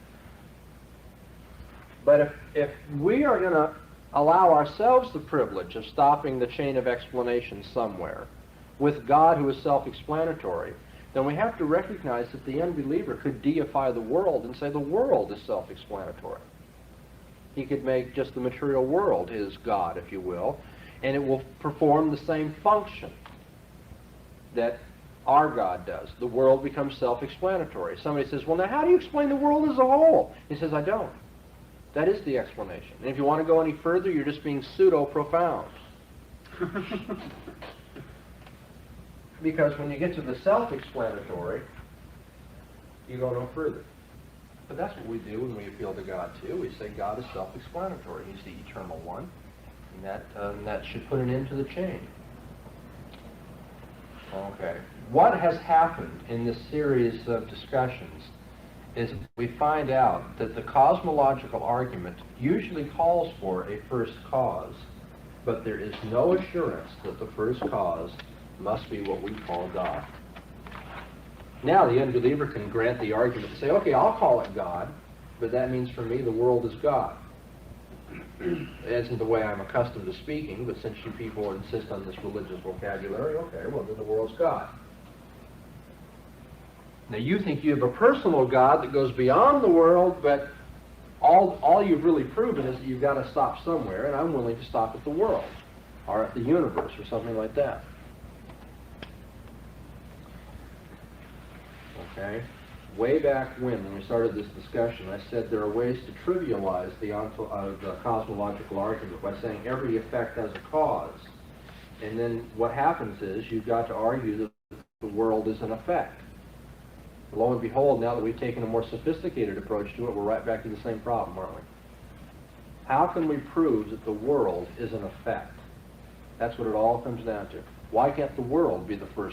But if we are going to allow ourselves the privilege of stopping the chain of explanation somewhere with God who is self-explanatory, then we have to recognize that the unbeliever could deify the world and say the world is self-explanatory. He could make just the material world his God, if you will, and it will perform the same function that our God does. The world becomes self-explanatory. Somebody says, well, now how do you explain the world as a whole? He says, I don't. That is the explanation. And if you want to go any further, you're just being pseudo-profound. Because when you get to the self-explanatory, you go no further. But that's what we do when we appeal to God, too. We say God is self-explanatory. He's the eternal one. And that should put an end to the chain. Okay. What has happened in this series of discussions is we find out that the cosmological argument usually calls for a first cause, but there is no assurance that the first cause must be what we call God. Now the unbeliever can grant the argument and say, okay, I'll call it God, but that means for me the world is God. It isn't the way I'm accustomed to speaking, but since you people insist on this religious vocabulary, okay, well then the world's God. Now you think you have a personal God that goes beyond the world, but all you've really proven is that you've got to stop somewhere, and I'm willing to stop at the world, or at the universe, or something like that. Okay? way back when we started this discussion, I said there are ways to trivialize the cosmological argument by saying every effect has a cause. And then what happens is you've got to argue that the world is an effect. Lo and behold, now that we've taken a more sophisticated approach to it, we're right back to the same problem, aren't we? How can we prove that the world is an effect? That's what it all comes down to. Why can't the world be the first